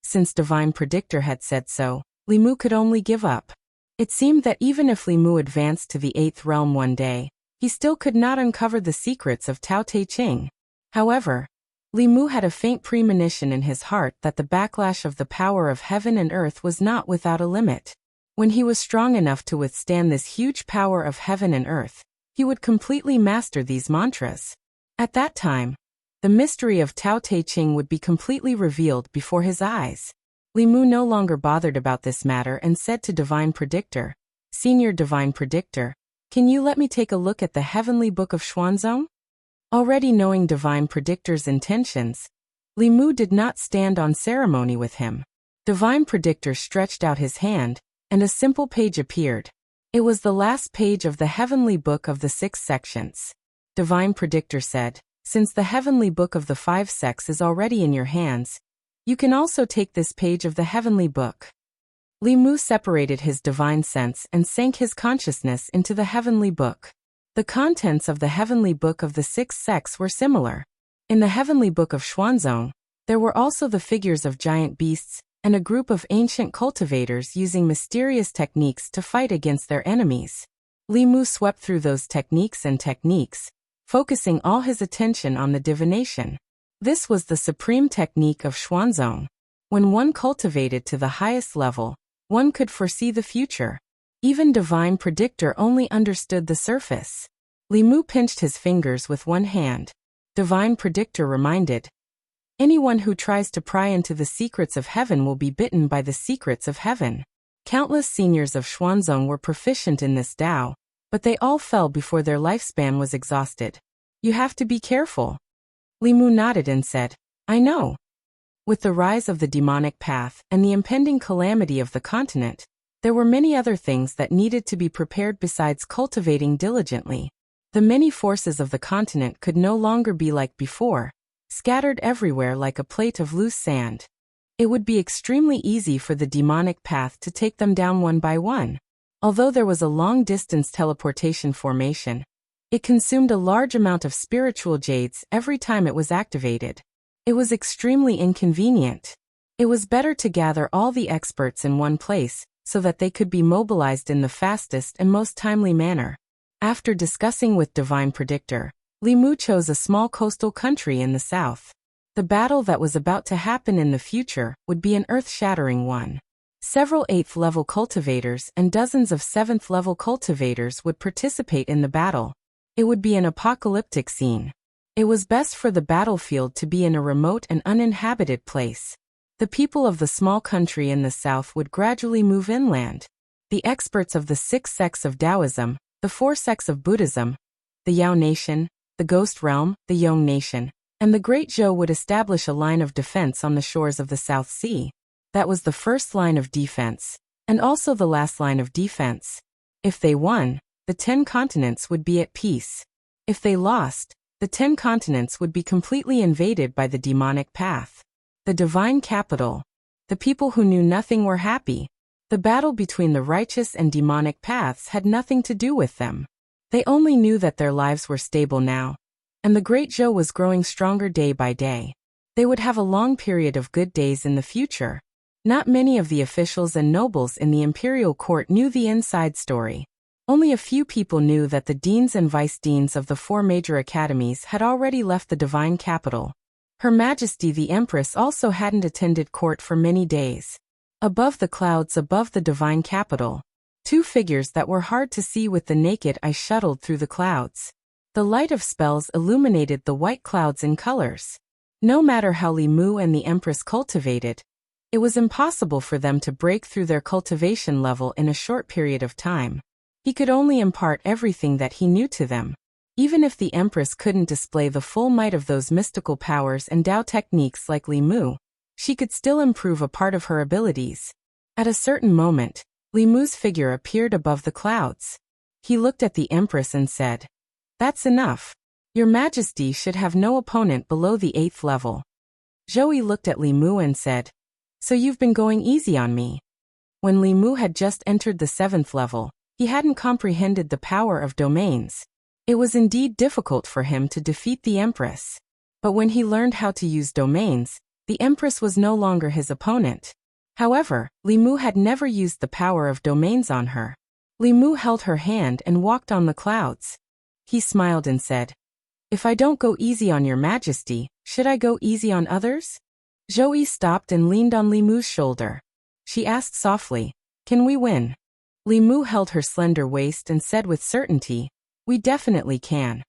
Since Divine Predictor had said so, Li Mu could only give up. It seemed that even if Li Mu advanced to the 8th realm one day, he still could not uncover the secrets of Tao Te Ching. However, Li Mu had a faint premonition in his heart that the backlash of the power of heaven and earth was not without a limit. When he was strong enough to withstand this huge power of heaven and earth, he would completely master these mantras. At that time, the mystery of Tao Te Ching would be completely revealed before his eyes. Li Mu no longer bothered about this matter and said to Divine Predictor, "Senior Divine Predictor, can you let me take a look at the heavenly book of Xuanzong?" Already knowing Divine Predictor's intentions, Li Mu did not stand on ceremony with him. Divine Predictor stretched out his hand, and a simple page appeared. It was the last page of the heavenly book of the 6 sections. Divine Predictor said, "Since the heavenly book of the 5 sects is already in your hands, you can also take this page of the heavenly book." Li Mu separated his divine sense and sank his consciousness into the heavenly book. The contents of the heavenly book of the 6 sects were similar. In the heavenly book of Xuanzong, there were also the figures of giant beasts and a group of ancient cultivators using mysterious techniques to fight against their enemies. Li Mu swept through those techniques, focusing all his attention on the divination. This was the supreme technique of Xuanzong. When one cultivated to the highest level, one could foresee the future. Even Divine Predictor only understood the surface. Li Mu pinched his fingers with one hand. Divine Predictor reminded, "Anyone who tries to pry into the secrets of heaven will be bitten by the secrets of heaven." Countless seniors of Xuanzong were proficient in this Tao, but they all fell before their lifespan was exhausted. "You have to be careful." Li Mu nodded and said, "I know." With the rise of the demonic path and the impending calamity of the continent, there were many other things that needed to be prepared besides cultivating diligently. The many forces of the continent could no longer be like before, scattered everywhere like a plate of loose sand. It would be extremely easy for the demonic path to take them down one by one. Although there was a long-distance teleportation formation, it consumed a large amount of spiritual jades every time it was activated. It was extremely inconvenient. It was better to gather all the experts in one place so that they could be mobilized in the fastest and most timely manner. After discussing with Divine Predictor, Li Mu chose a small coastal country in the south. The battle that was about to happen in the future would be an earth-shattering one. Several 8th-level cultivators and dozens of 7th-level cultivators would participate in the battle. It would be an apocalyptic scene. It was best for the battlefield to be in a remote and uninhabited place. The people of the small country in the south would gradually move inland. The experts of the 6 sects of Taoism, the 4 sects of Buddhism, the Yao Nation, the Ghost Realm, the Yong Nation, and the Great Zhou would establish a line of defense on the shores of the South Sea. That was the first line of defense, and also the last line of defense. If they won, the 10 continents would be at peace. If they lost, the 10 continents would be completely invaded by the demonic path. The divine capital. The people who knew nothing were happy. The battle between the righteous and demonic paths had nothing to do with them. They only knew that their lives were stable now, and the Great Zhou was growing stronger day by day. They would have a long period of good days in the future. Not many of the officials and nobles in the imperial court knew the inside story. Only a few people knew that the deans and vice-deans of the 4 major academies had already left the divine capital. Her Majesty the Empress also hadn't attended court for many days. Above the clouds above the divine capital, 2 figures that were hard to see with the naked eye shuttled through the clouds. The light of spells illuminated the white clouds in colors. No matter how Li Mu and the Empress cultivated, it was impossible for them to break through their cultivation level in a short period of time. He could only impart everything that he knew to them. Even if the Empress couldn't display the full might of those mystical powers and Dao techniques like Li Mu, she could still improve a part of her abilities. At a certain moment, Li Mu's figure appeared above the clouds. He looked at the Empress and said, "That's enough. Your Majesty should have no opponent below the 8th level." Zhou looked at Li Mu and said, "So you've been going easy on me." When Li Mu had just entered the 7th level, he hadn't comprehended the power of domains. It was indeed difficult for him to defeat the Empress. But when he learned how to use domains, the Empress was no longer his opponent. However, Li Mu had never used the power of domains on her. Li Mu held her hand and walked on the clouds. He smiled and said, "If I don't go easy on your Majesty, should I go easy on others?" Zhou stopped and leaned on Li Mu's shoulder. She asked softly, "Can we win?" Li Mu held her slender waist and said with certainty, "We definitely can."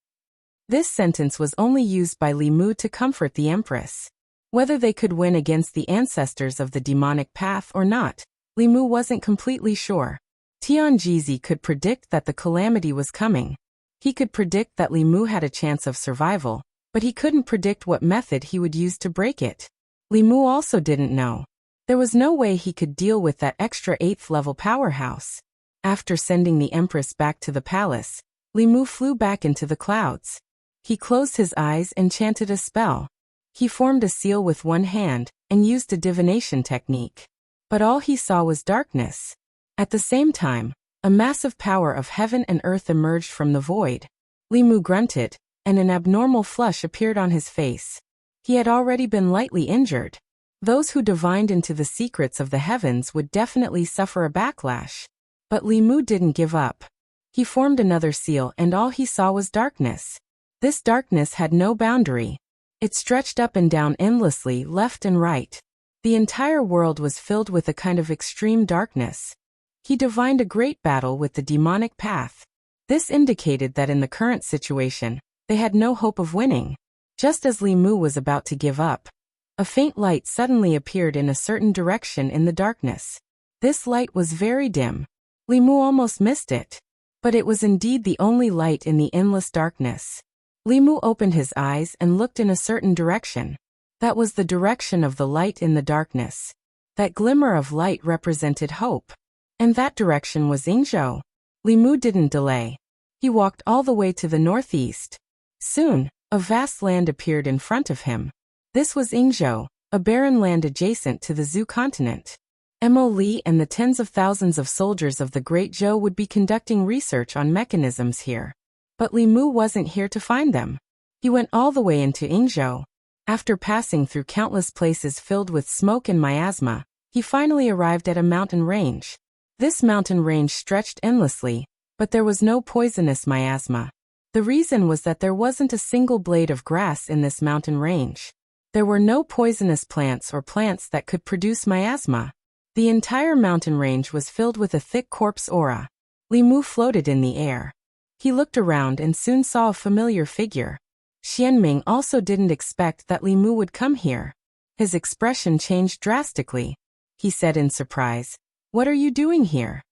This sentence was only used by Li Mu to comfort the Empress. Whether they could win against the ancestors of the demonic path or not, Li Mu wasn't completely sure. Tianjizi could predict that the calamity was coming. He could predict that Li Mu had a chance of survival, but he couldn't predict what method he would use to break it. Li Mu also didn't know. There was no way he could deal with that extra 8th level powerhouse. After sending the Empress back to the palace, Li Mu flew back into the clouds. He closed his eyes and chanted a spell. He formed a seal with one hand and used a divination technique. But all he saw was darkness. At the same time, a massive power of heaven and earth emerged from the void. Li Mu grunted, and an abnormal flush appeared on his face. He had already been lightly injured. Those who divined into the secrets of the heavens would definitely suffer a backlash. But Li Mu didn't give up. He formed another seal and all he saw was darkness. This darkness had no boundary. It stretched up and down endlessly, left and right. The entire world was filled with a kind of extreme darkness. He divined a great battle with the demonic path. This indicated that in the current situation, they had no hope of winning. Just as Li Mu was about to give up, a faint light suddenly appeared in a certain direction in the darkness. This light was very dim. Li Mu almost missed it. But it was indeed the only light in the endless darkness. Li Mu opened his eyes and looked in a certain direction. That was the direction of the light in the darkness. That glimmer of light represented hope. And that direction was Yingzhou. Li Mu didn't delay. He walked all the way to the northeast. Soon, a vast land appeared in front of him. This was Yingzhou, a barren land adjacent to the Zhou continent. Mo Li and the tens of thousands of soldiers of the Great Zhou would be conducting research on mechanisms here. But Li Mu wasn't here to find them. He went all the way into Yingzhou. After passing through countless places filled with smoke and miasma, he finally arrived at a mountain range. This mountain range stretched endlessly, but there was no poisonous miasma. The reason was that there wasn't a single blade of grass in this mountain range. There were no poisonous plants or plants that could produce miasma. The entire mountain range was filled with a thick corpse aura. Li Mu floated in the air. He looked around and soon saw a familiar figure. Xianming also didn't expect that Li Mu would come here. His expression changed drastically. He said in surprise, "What are you doing here?"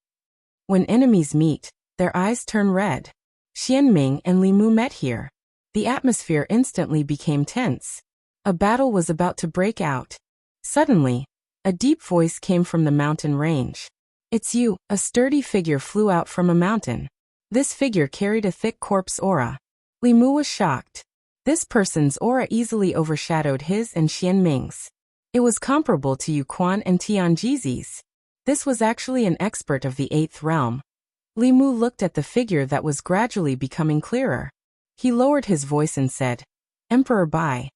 When enemies meet, their eyes turn red. Xianming and Li Mu met here. The atmosphere instantly became tense. A battle was about to break out. Suddenly, a deep voice came from the mountain range. "It's you." A sturdy figure flew out from a mountain. This figure carried a thick corpse aura. Li Mu was shocked. This person's aura easily overshadowed his and Xianming's. It was comparable to Yu Quan and Tianjizi's. This was actually an expert of the 8th realm. Li Mu looked at the figure that was gradually becoming clearer. He lowered his voice and said, "Emperor Bai."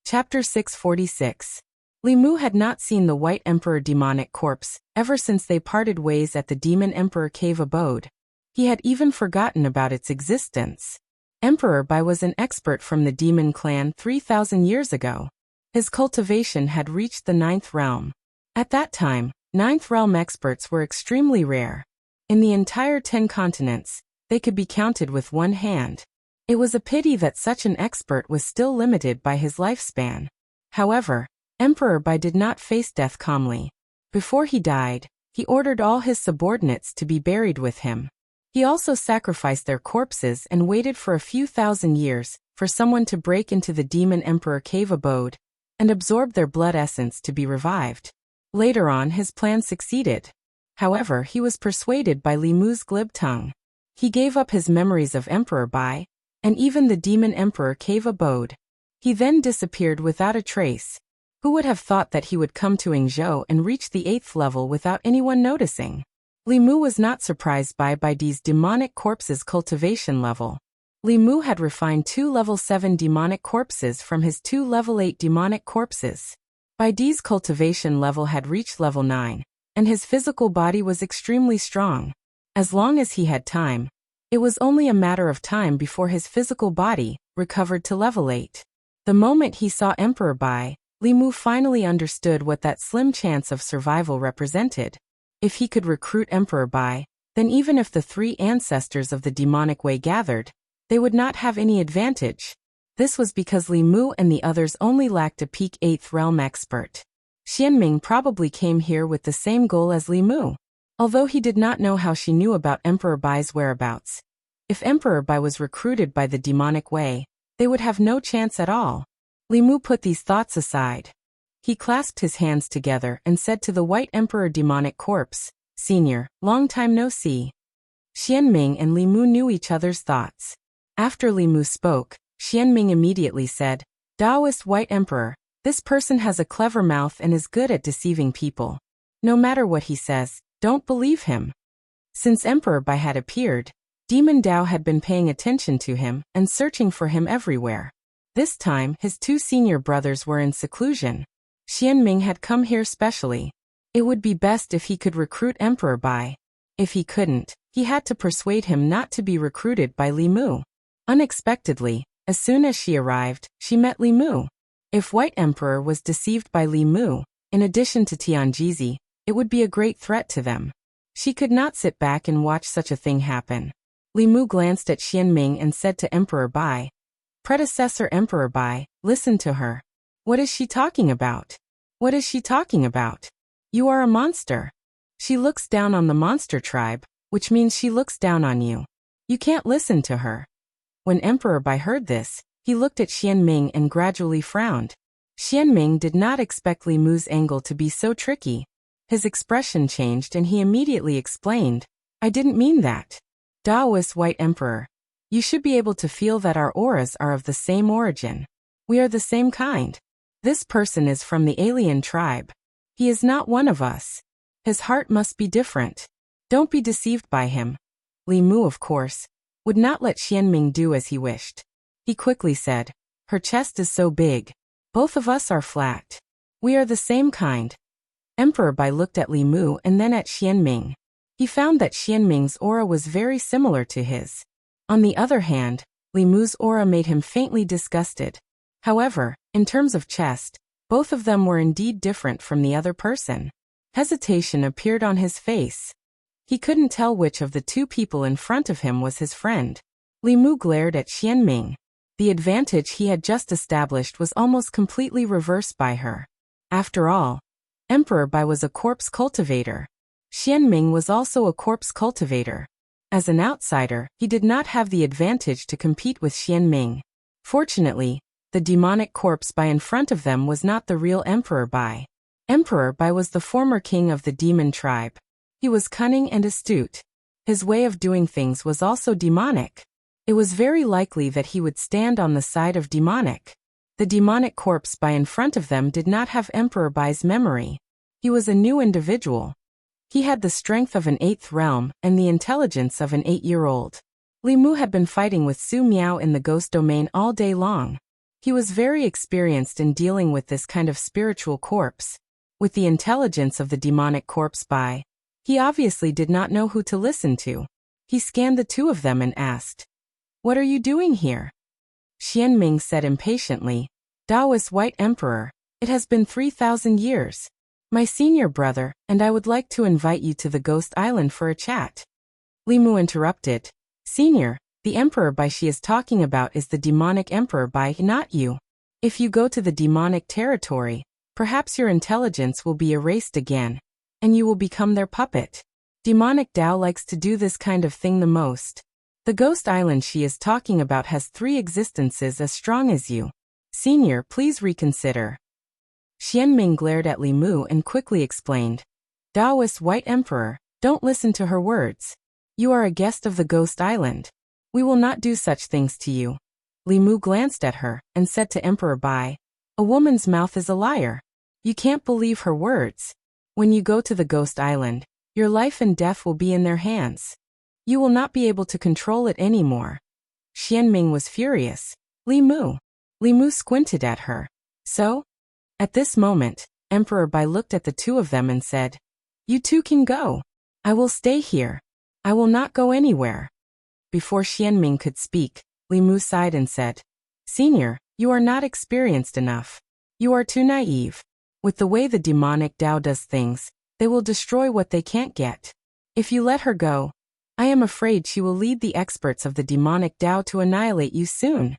Chapter 646. Li Mu had not seen the White Emperor demonic corpse ever since they parted ways at the Demon Emperor cave abode. He had even forgotten about its existence. Emperor Bai was an expert from the demon clan 3,000 years ago. His cultivation had reached the 9th realm. At that time, 9th realm experts were extremely rare. In the entire 10 continents, they could be counted with one hand. It was a pity that such an expert was still limited by his lifespan. However, Emperor Bai did not face death calmly. Before he died, he ordered all his subordinates to be buried with him. He also sacrificed their corpses and waited for a few thousand years for someone to break into the Demon Emperor cave abode and absorb their blood essence to be revived. Later on, his plan succeeded. However, he was persuaded by Li Mu's glib tongue. He gave up his memories of Emperor Bai and even the Demon Emperor cave abode. He then disappeared without a trace. Who would have thought that he would come to Yingzhou and reach the 8th level without anyone noticing? Li Mu was not surprised by Baidi's demonic corpse's cultivation level. Li Mu had refined 2 level 7 demonic corpses from his 2 level 8 demonic corpses. Baidi's cultivation level had reached level 9, and his physical body was extremely strong. As long as he had time, it was only a matter of time before his physical body recovered to level 8. The moment he saw Emperor Bai, Li Mu finally understood what that slim chance of survival represented. If he could recruit Emperor Bai, then even if the 3 ancestors of the demonic way gathered, they would not have any advantage. This was because Li Mu and the others only lacked a peak 8th realm expert. Xianming probably came here with the same goal as Li Mu. Although he did not know how she knew about Emperor Bai's whereabouts. If Emperor Bai was recruited by the demonic way, they would have no chance at all. Li Mu put these thoughts aside. He clasped his hands together and said to the White Emperor demonic corpse, "Senior, long time no see." Xianming and Li Mu knew each other's thoughts. After Li Mu spoke, Xianming immediately said, "Taoist White Emperor, this person has a clever mouth and is good at deceiving people. No matter what he says, don't believe him." Since Emperor Bai had appeared, Demon Dao had been paying attention to him and searching for him everywhere. This time, his 2 senior brothers were in seclusion. Xianming had come here specially. It would be best if he could recruit Emperor Bai. If he couldn't, he had to persuade him not to be recruited by Li Mu. Unexpectedly, as soon as she arrived, she met Li Mu. If White Emperor was deceived by Li Mu, in addition to Tianjizi, it would be a great threat to them. She could not sit back and watch such a thing happen. Li Mu glanced at Xianming and said to Emperor Bai, "Predecessor Emperor Bai, listen to her. What is she talking about? What is she talking about? You are a monster. She looks down on the monster tribe, which means she looks down on you. You can't listen to her." When Emperor Bai heard this, he looked at Xianming and gradually frowned. Xianming did not expect Li Mu's angle to be so tricky. His expression changed and he immediately explained, "I didn't mean that. Taoist White Emperor, you should be able to feel that our auras are of the same origin. We are the same kind. This person is from the alien tribe. He is not one of us. His heart must be different. Don't be deceived by him." Li Mu, of course, would not let Xianming do as he wished. He quickly said, "Her chest is so big. Both of us are flat. We are the same kind." Emperor Bai looked at Li Mu and then at Xianming. He found that Xianming's aura was very similar to his. On the other hand, Li Mu's aura made him faintly disgusted. However, in terms of chest, both of them were indeed different from the other person. Hesitation appeared on his face. He couldn't tell which of the 2 people in front of him was his friend. Li Mu glared at Xianming. The advantage he had just established was almost completely reversed by her. After all, Emperor Bai was a corpse cultivator. Xianming was also a corpse cultivator. As an outsider, he did not have the advantage to compete with Xianming. Fortunately, the demonic corpse Bai in front of them was not the real Emperor Bai. Emperor Bai was the former king of the demon tribe. He was cunning and astute. His way of doing things was also demonic. It was very likely that he would stand on the side of demonic. The demonic corpse Bai in front of them did not have Emperor Bai's memory. He was a new individual. He had the strength of an 8th realm and the intelligence of an 8-year-old. Li Mu had been fighting with Su Miao in the ghost domain all day long. He was very experienced in dealing with this kind of spiritual corpse. With the intelligence of the demonic corpse by, he obviously did not know who to listen to. He scanned the two of them and asked, "What are you doing here?" Xianming said impatiently, "Taoist White Emperor, it has been 3,000 years. My senior brother and I would like to invite you to the Ghost Island for a chat." Li Mu interrupted, "Senior, the Emperor Bai she is talking about is the demonic Emperor Bai, not you. If you go to the demonic territory, perhaps your intelligence will be erased again, and you will become their puppet. Demonic Tao likes to do this kind of thing the most. The Ghost Island she is talking about has 3 existences as strong as you. Senior, please reconsider." Xianming glared at Li Mu and quickly explained, "Taoist White Emperor, don't listen to her words. You are a guest of the Ghost Island. We will not do such things to you." Li Mu glanced at her and said to Emperor Bai, "A woman's mouth is a liar. You can't believe her words. When you go to the Ghost Island, your life and death will be in their hands. You will not be able to control it anymore." Xianming was furious. Li Mu. Li Mu squinted at her. "So?" At this moment, Emperor Bai looked at the two of them and said, "You two can go. I will stay here. I will not go anywhere." Before Xianming could speak, Li Mu sighed and said, "Senior, you are not experienced enough. You are too naive. With the way the demonic Tao does things, they will destroy what they can't get. If you let her go, I am afraid she will lead the experts of the demonic Tao to annihilate you soon."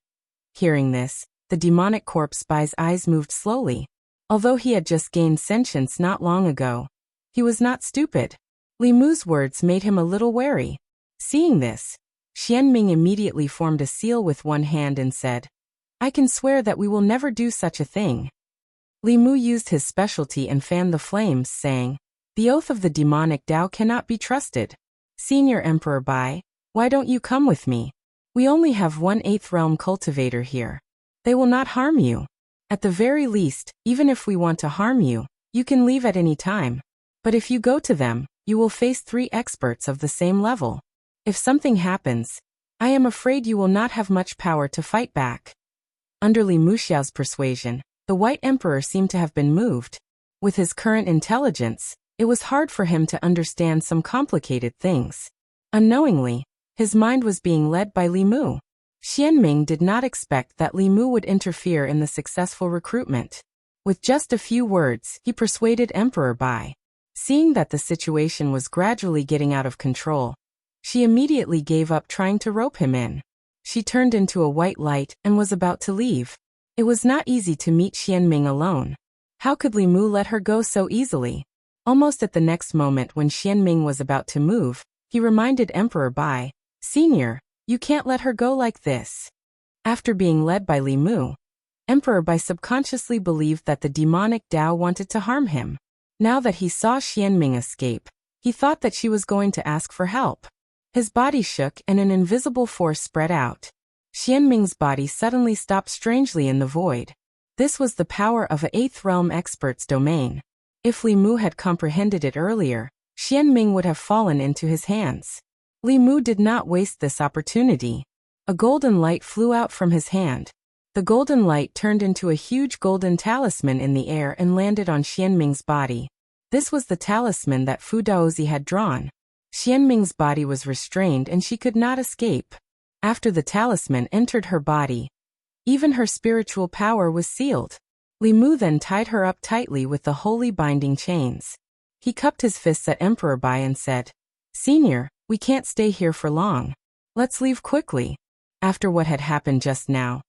Hearing this, the demonic corpse Bai's eyes moved slowly. Although he had just gained sentience not long ago, he was not stupid. Li Mu's words made him a little wary. Seeing this, Xianming immediately formed a seal with one hand and said, "I can swear that we will never do such a thing." Li Mu used his specialty and fanned the flames, saying, "The oath of the demonic Tao cannot be trusted. Senior Emperor Bai, why don't you come with me? We only have 1/8 realm cultivator here. They will not harm you. At the very least, even if we want to harm you, you can leave at any time. But if you go to them, you will face 3 experts of the same level. If something happens, I am afraid you will not have much power to fight back." Under Li Muxiao's persuasion, the White Emperor seemed to have been moved. With his current intelligence, it was hard for him to understand some complicated things. Unknowingly, his mind was being led by Li Mu. Xianming did not expect that Li Mu would interfere in the successful recruitment. With just a few words, he persuaded Emperor Bai. Seeing that the situation was gradually getting out of control, she immediately gave up trying to rope him in. She turned into a white light and was about to leave. It was not easy to meet Xianming alone. How could Li Mu let her go so easily? Almost at the next moment when Xianming was about to move, he reminded Emperor Bai, "Senior, you can't let her go like this." After being led by Li Mu, Emperor Bai subconsciously believed that the demonic Tao wanted to harm him. Now that he saw Xianming escape, he thought that she was going to ask for help. His body shook and an invisible force spread out. Xianming's body suddenly stopped strangely in the void. This was the power of a 8th realm expert's domain. If Li Mu had comprehended it earlier, Xianming would have fallen into his hands. Li Mu did not waste this opportunity. A golden light flew out from his hand. The golden light turned into a huge golden talisman in the air and landed on Xianming's body. This was the talisman that Fu Daozi had drawn. Xianming's body was restrained and she could not escape. After the talisman entered her body, even her spiritual power was sealed. Li Mu then tied her up tightly with the holy binding chains. He cupped his fists at Emperor Bai and said, "Senior, we can't stay here for long. Let's leave quickly." After what had happened just now,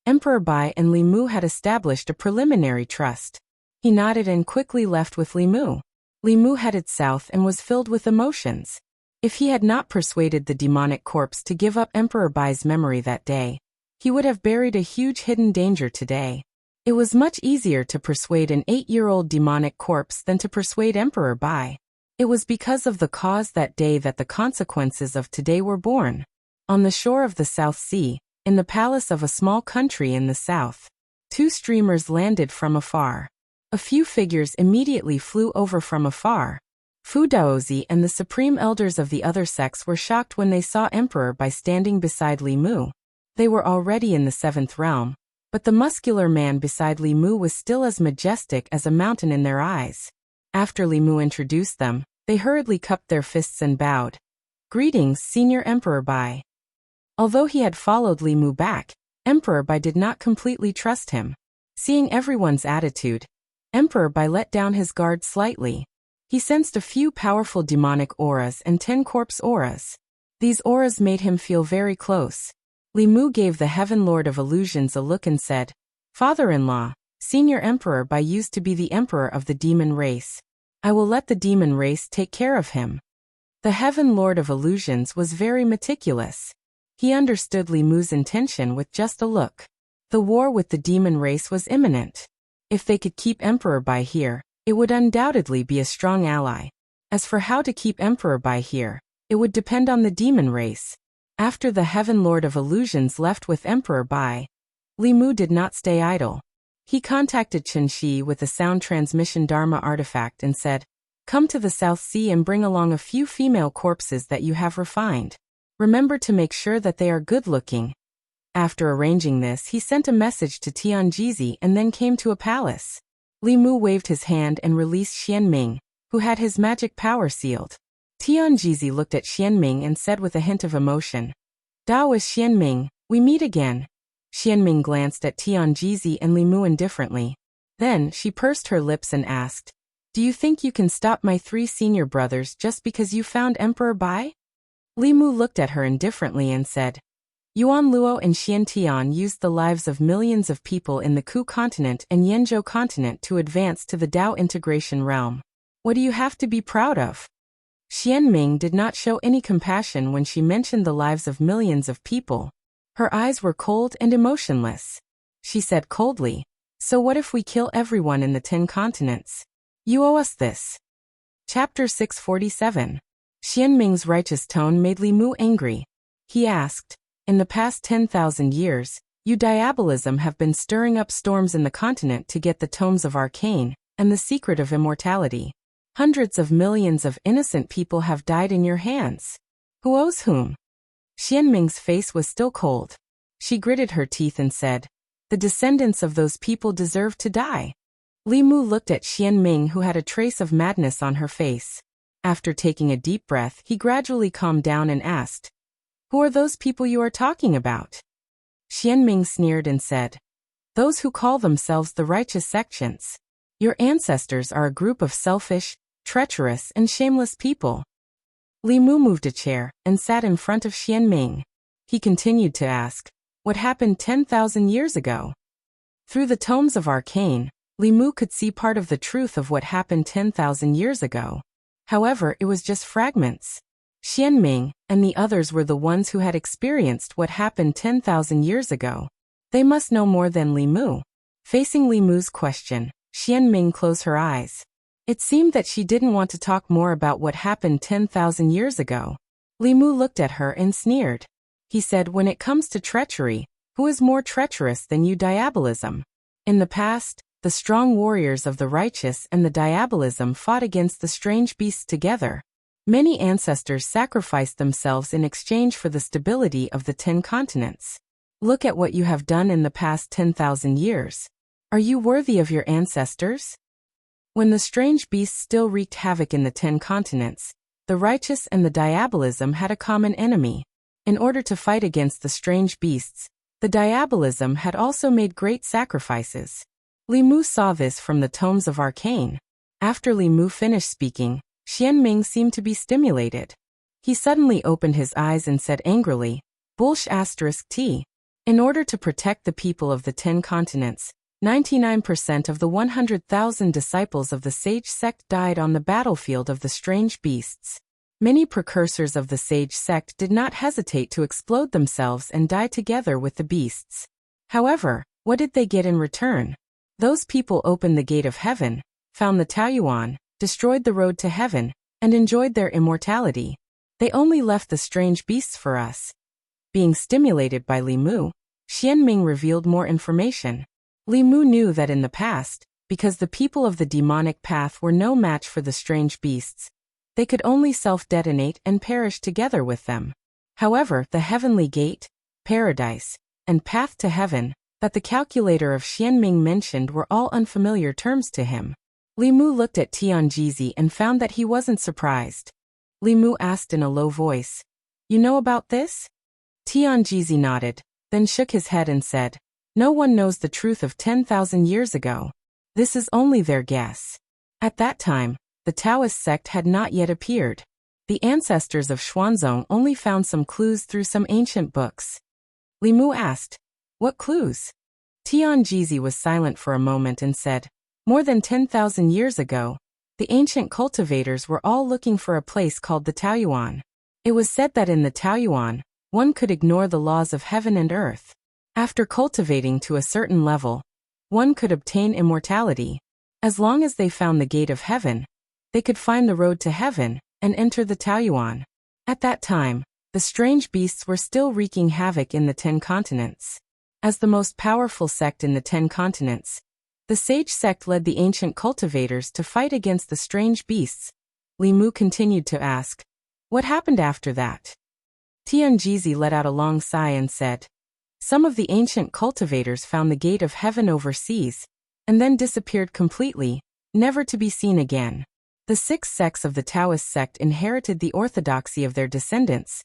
Emperor Bai and Li Mu had established a preliminary trust. He nodded and quickly left with Li Mu. Li Mu headed south and was filled with emotions. If he had not persuaded the demonic corpse to give up Emperor Bai's memory that day, he would have buried a huge hidden danger today. It was much easier to persuade an 8-year-old demonic corpse than to persuade Emperor Bai. It was because of the cause that day that the consequences of today were born. On the shore of the South Sea, in the palace of a small country in the south, 2 streamers landed from afar. A few figures immediately flew over from afar. Fu Daozi and the supreme elders of the other sects were shocked when they saw Emperor Bai standing beside Li Mu. They were already in the 7th realm, But the muscular man beside Li Mu was still as majestic as a mountain in their eyes. After Li Mu introduced them, they hurriedly cupped their fists and bowed. "Greetings, Senior Emperor Bai." Although he had followed Li Mu back, Emperor Bai did not completely trust him. Seeing everyone's attitude, Emperor Bai let down his guard slightly. He sensed a few powerful demonic auras and 10 corpse auras. These auras made him feel very close. Li Mu gave the Heaven Lord of Illusions a look and said, "Father-in-law, Senior Emperor Bai used to be the emperor of the demon race. I will let the demon race take care of him." The Heaven Lord of Illusions was very meticulous. He understood Li Mu's intention with just a look. The war with the demon race was imminent. If they could keep Emperor Bai here, it would undoubtedly be a strong ally. As for how to keep Emperor Bai here, it would depend on the demon race. After the Heaven Lord of Illusions left with Emperor Bai, Li Mu did not stay idle. He contacted Chen Shi with a sound transmission Dharma artifact and said, "Come to the South Sea and bring along a few female corpses that you have refined. Remember to make sure that they are good-looking." After arranging this, he sent a message to Tianjizi and then came to a palace. Li Mu waved his hand and released Xianming, who had his magic power sealed. Tianjizi looked at Xianming and said with a hint of emotion, "Dao is Xianming, we meet again." Xianming glanced at Tianjizi and Li Mu indifferently. Then she pursed her lips and asked, "Do you think you can stop my 3 senior brothers just because you found Emperor Bai?" Li Mu looked at her indifferently and said, "Yuan Luo and Xian Tian used the lives of millions of people in the Ku continent and Yenzhou continent to advance to the Dao integration realm. What do you have to be proud of?" Xianming did not show any compassion when she mentioned the lives of millions of people. Her eyes were cold and emotionless. She said coldly, "So what if we kill everyone in the 10 continents? You owe us this." Chapter 647. Xianming's righteous tone made Li Mu angry. He asked, "In the past 10,000 years, you diabolism have been stirring up storms in the continent to get the tomes of arcane and the secret of immortality. Hundreds of millions of innocent people have died in your hands. Who owes whom?" Xianming's face was still cold. She gritted her teeth and said, "The descendants of those people deserve to die." Li Mu looked at Xianming, who had a trace of madness on her face. After taking a deep breath, he gradually calmed down and asked, "Who are those people you are talking about?" Xianming sneered and said, "Those who call themselves the righteous sections. Your ancestors are a group of selfish, treacherous, and shameless people." Li Mu moved a chair and sat in front of Xianming. He continued to ask, "What happened 10,000 years ago?" Through the tomes of arcane, Li Mu could see part of the truth of what happened 10,000 years ago. However, it was just fragments. Xianming and the others were the ones who had experienced what happened 10,000 years ago. They must know more than Li Mu. Facing Li Mu's question, Xianming closed her eyes. It seemed that she didn't want to talk more about what happened 10,000 years ago. Li Mu looked at her and sneered. He said, "When it comes to treachery, who is more treacherous than you diabolism? In the past, the strong warriors of the righteous and the diabolism fought against the strange beasts together. Many ancestors sacrificed themselves in exchange for the stability of the 10 continents. Look at what you have done in the past 10,000 years. Are you worthy of your ancestors?" When the strange beasts still wreaked havoc in the 10 continents, the righteous and the diabolism had a common enemy. In order to fight against the strange beasts, the diabolism had also made great sacrifices. Li Mu saw this from the tomes of arcane. After Li Mu finished speaking, Xianming seemed to be stimulated. He suddenly opened his eyes and said angrily, "Bullsh**T. In order to protect the people of the 10 continents, 99% of the 100,000 disciples of the sage sect died on the battlefield of the strange beasts. Many precursors of the sage sect did not hesitate to explode themselves and die together with the beasts. However, what did they get in return? Those people opened the gate of heaven, found the Taoyuan, destroyed the road to heaven, and enjoyed their immortality. They only left the strange beasts for us." Being stimulated by Li Mu, Xianming revealed more information. Li Mu knew that in the past, because the people of the demonic path were no match for the strange beasts, they could only self-detonate and perish together with them. However, the heavenly gate, paradise, and path to heaven, that the calculator of Xianming mentioned were all unfamiliar terms to him. Li Mu looked at Tianjizi and found that he wasn't surprised. Li Mu asked in a low voice, "You know about this?" Tianjizi nodded, then shook his head and said, "No one knows the truth of 10,000 years ago. This is only their guess." At that time, the Taoist sect had not yet appeared. The ancestors of Xuanzong only found some clues through some ancient books. Li Mu asked, "What clues?" Tianjizi was silent for a moment and said, "More than 10,000 years ago, the ancient cultivators were all looking for a place called the Taoyuan. It was said that in the Taoyuan, one could ignore the laws of heaven and earth. After cultivating to a certain level, one could obtain immortality. As long as they found the gate of heaven, they could find the road to heaven and enter the Taoyuan." At that time, the strange beasts were still wreaking havoc in the 10 continents. As the most powerful sect in the 10 continents, the sage sect led the ancient cultivators to fight against the strange beasts. Li Mu continued to ask, "What happened after that?" Tianjizi let out a long sigh and said, "Some of the ancient cultivators found the gate of heaven overseas, and then disappeared completely, never to be seen again. The 6 sects of the Taoist sect inherited the orthodoxy of their descendants.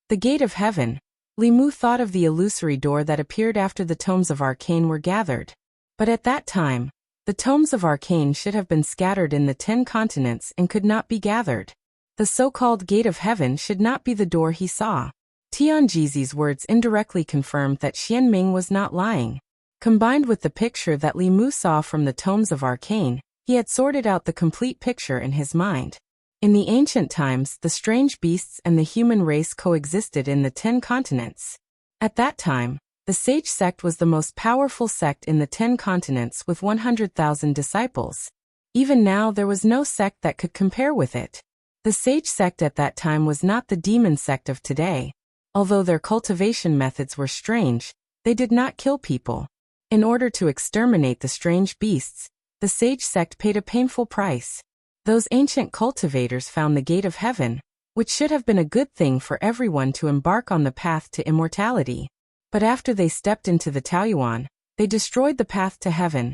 The gate of heaven." Li Mu thought of the illusory door that appeared after the tomes of arcane were gathered. But at that time, the tomes of arcane should have been scattered in the 10 continents and could not be gathered. The so-called gate of heaven should not be the door he saw. Tianjizi's words indirectly confirmed that Xianming was not lying. Combined with the picture that Li Mu saw from the tomes of arcane, he had sorted out the complete picture in his mind. In the ancient times, the strange beasts and the human race coexisted in the 10 continents. At that time, the sage sect was the most powerful sect in the 10 continents with 100,000 disciples. Even now there was no sect that could compare with it. The sage sect at that time was not the demon sect of today. Although their cultivation methods were strange, they did not kill people. In order to exterminate the strange beasts, the sage sect paid a painful price. Those ancient cultivators found the gate of heaven, which should have been a good thing for everyone to embark on the path to immortality. But after they stepped into the Taoyuan, they destroyed the path to heaven,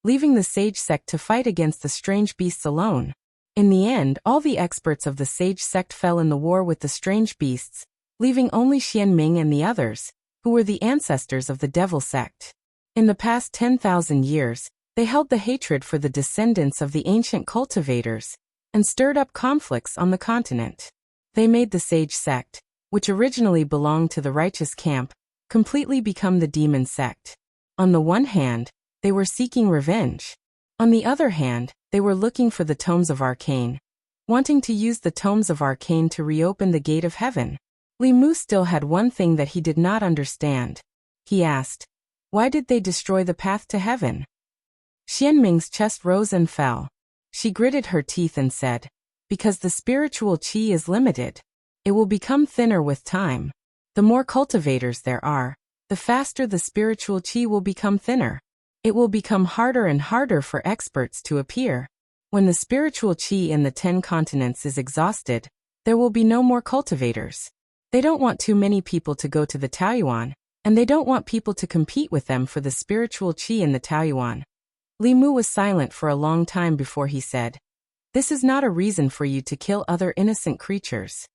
leaving the sage sect to fight against the strange beasts alone. In the end, all the experts of the sage sect fell in the war with the strange beasts, leaving only Xianming and the others, who were the ancestors of the devil sect. In the past 10,000 years, they held the hatred for the descendants of the ancient cultivators, and stirred up conflicts on the continent. They made the sage sect, which originally belonged to the righteous camp, completely become the demon sect. On the one hand, they were seeking revenge. On the other hand, they were looking for the tomes of arcane, wanting to use the tomes of arcane to reopen the gate of heaven. Li Mu still had one thing that he did not understand. He asked, "Why did they destroy the path to heaven?" Xianming's chest rose and fell. She gritted her teeth and said, "Because the spiritual qi is limited. It will become thinner with time. The more cultivators there are, the faster the spiritual qi will become thinner. It will become harder and harder for experts to appear. When the spiritual qi in the 10 continents is exhausted, there will be no more cultivators. They don't want too many people to go to the Taoyuan, and they don't want people to compete with them for the spiritual qi in the Taoyuan." Li Mu was silent for a long time before he said, "This is not a reason for you to kill other innocent creatures.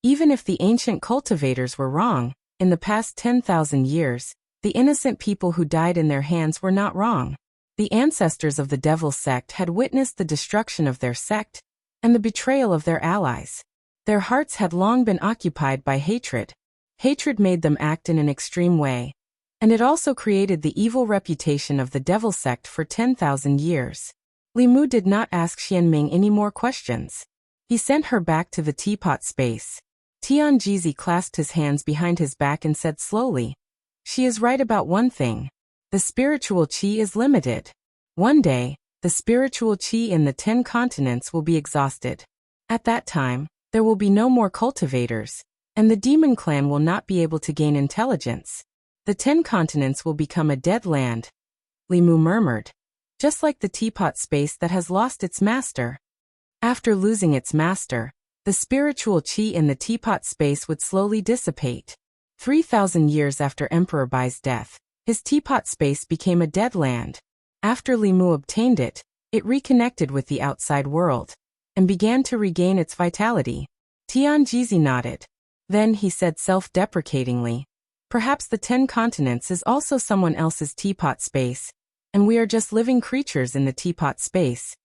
Even if the ancient cultivators were wrong, in the past 10,000 years, the innocent people who died in their hands were not wrong. The ancestors of the devil sect had witnessed the destruction of their sect, and the betrayal of their allies. Their hearts had long been occupied by hatred. Hatred made them act in an extreme way, and it also created the evil reputation of the devil sect for 10,000 years. Li Mu did not ask Xianming any more questions. He sent her back to the teapot space. Tianjizi clasped his hands behind his back and said slowly, "She is right about one thing. The spiritual qi is limited. One day, the spiritual qi in the 10 continents will be exhausted. At that time, there will be no more cultivators, and the demon clan will not be able to gain intelligence. The 10 continents will become a dead land." Li Mu murmured, "Just like the teapot space that has lost its master." After losing its master, the spiritual qi in the teapot space would slowly dissipate. 3,000 years after Emperor Bai's death, His teapot space became a dead land. After Li Mu obtained it, it reconnected with the outside world and began to regain its vitality. Tianjizi nodded. Then he said self-deprecatingly, "Perhaps the 10 continents is also someone else's teapot space, and we are just living creatures in the teapot space."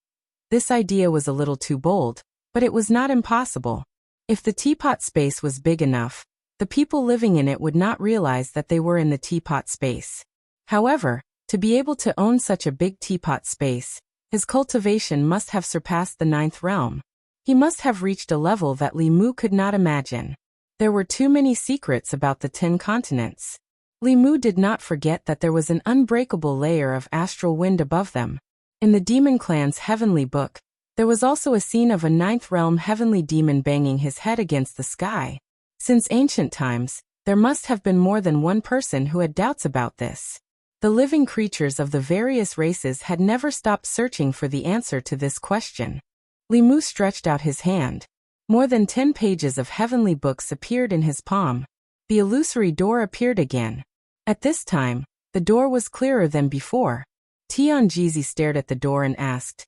This idea was a little too bold, but it was not impossible. If the teapot space was big enough, the people living in it would not realize that they were in the teapot space. However, to be able to own such a big teapot space, his cultivation must have surpassed the 9th realm. He must have reached a level that Li Mu could not imagine. There were too many secrets about the 10 continents. Li Mu did not forget that there was an unbreakable layer of astral wind above them. In the demon clan's heavenly book, there was also a scene of a 9th realm heavenly demon banging his head against the sky. Since ancient times, there must have been more than one person who had doubts about this. The living creatures of the various races had never stopped searching for the answer to this question. Li Mu stretched out his hand. More than 10 pages of heavenly books appeared in his palm. The illusory door appeared again. At this time, the door was clearer than before. Tianjizi stared at the door and asked,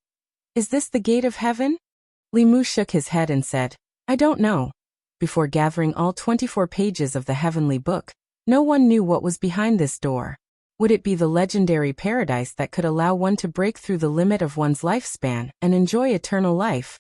"Is this the gate of heaven?" Li Mu shook his head and said, "I don't know." Before gathering all 24 pages of the heavenly book, no one knew what was behind this door. Would it be the legendary paradise that could allow one to break through the limit of one's lifespan and enjoy eternal life?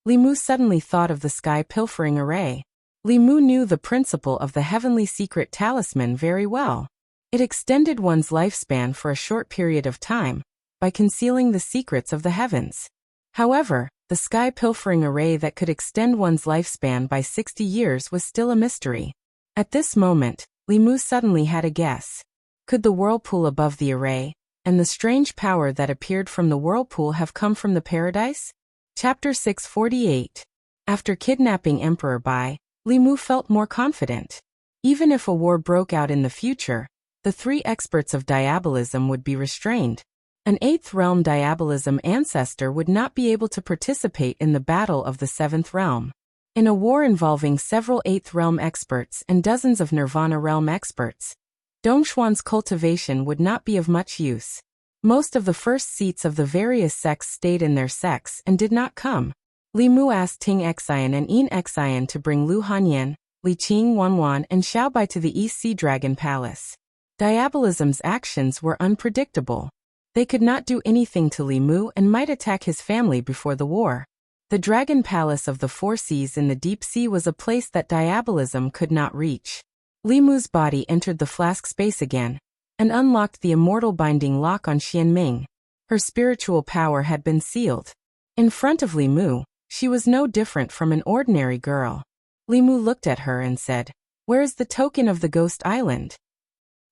Li Mu suddenly thought of the sky pilfering array. Li Mu knew the principle of the heavenly secret talisman very well. It extended one's lifespan for a short period of time by concealing the secrets of the heavens. However, the sky pilfering array that could extend one's lifespan by 60 years was still a mystery. At this moment, Li Mu suddenly had a guess. Could the whirlpool above the array, and the strange power that appeared from the whirlpool have come from the paradise? Chapter 648. After kidnapping Emperor Bai, Li Mu felt more confident. Even if a war broke out in the future, the 3 experts of diabolism would be restrained. An 8th realm diabolism ancestor would not be able to participate in the battle of the 7th realm. In a war involving several 8th realm experts and dozens of Nirvana realm experts, Dongshuan's cultivation would not be of much use. Most of the first seats of the various sects stayed in their sects and did not come. Li Mu asked Ting Xian and Yin Xian to bring Lu Hanyan, Li Qing Wanwan and Xiaobai to the East Sea Dragon Palace. Diabolism's actions were unpredictable. They could not do anything to Li Mu and might attack his family before the war. The Dragon Palace of the 4 seas in the deep sea was a place that diabolism could not reach. Li Mu's body entered the flask space again and unlocked the immortal binding lock on Xianming. Her spiritual power had been sealed. In front of Li Mu, she was no different from an ordinary girl. Li Mu looked at her and said, "Where is the token of the ghost island?"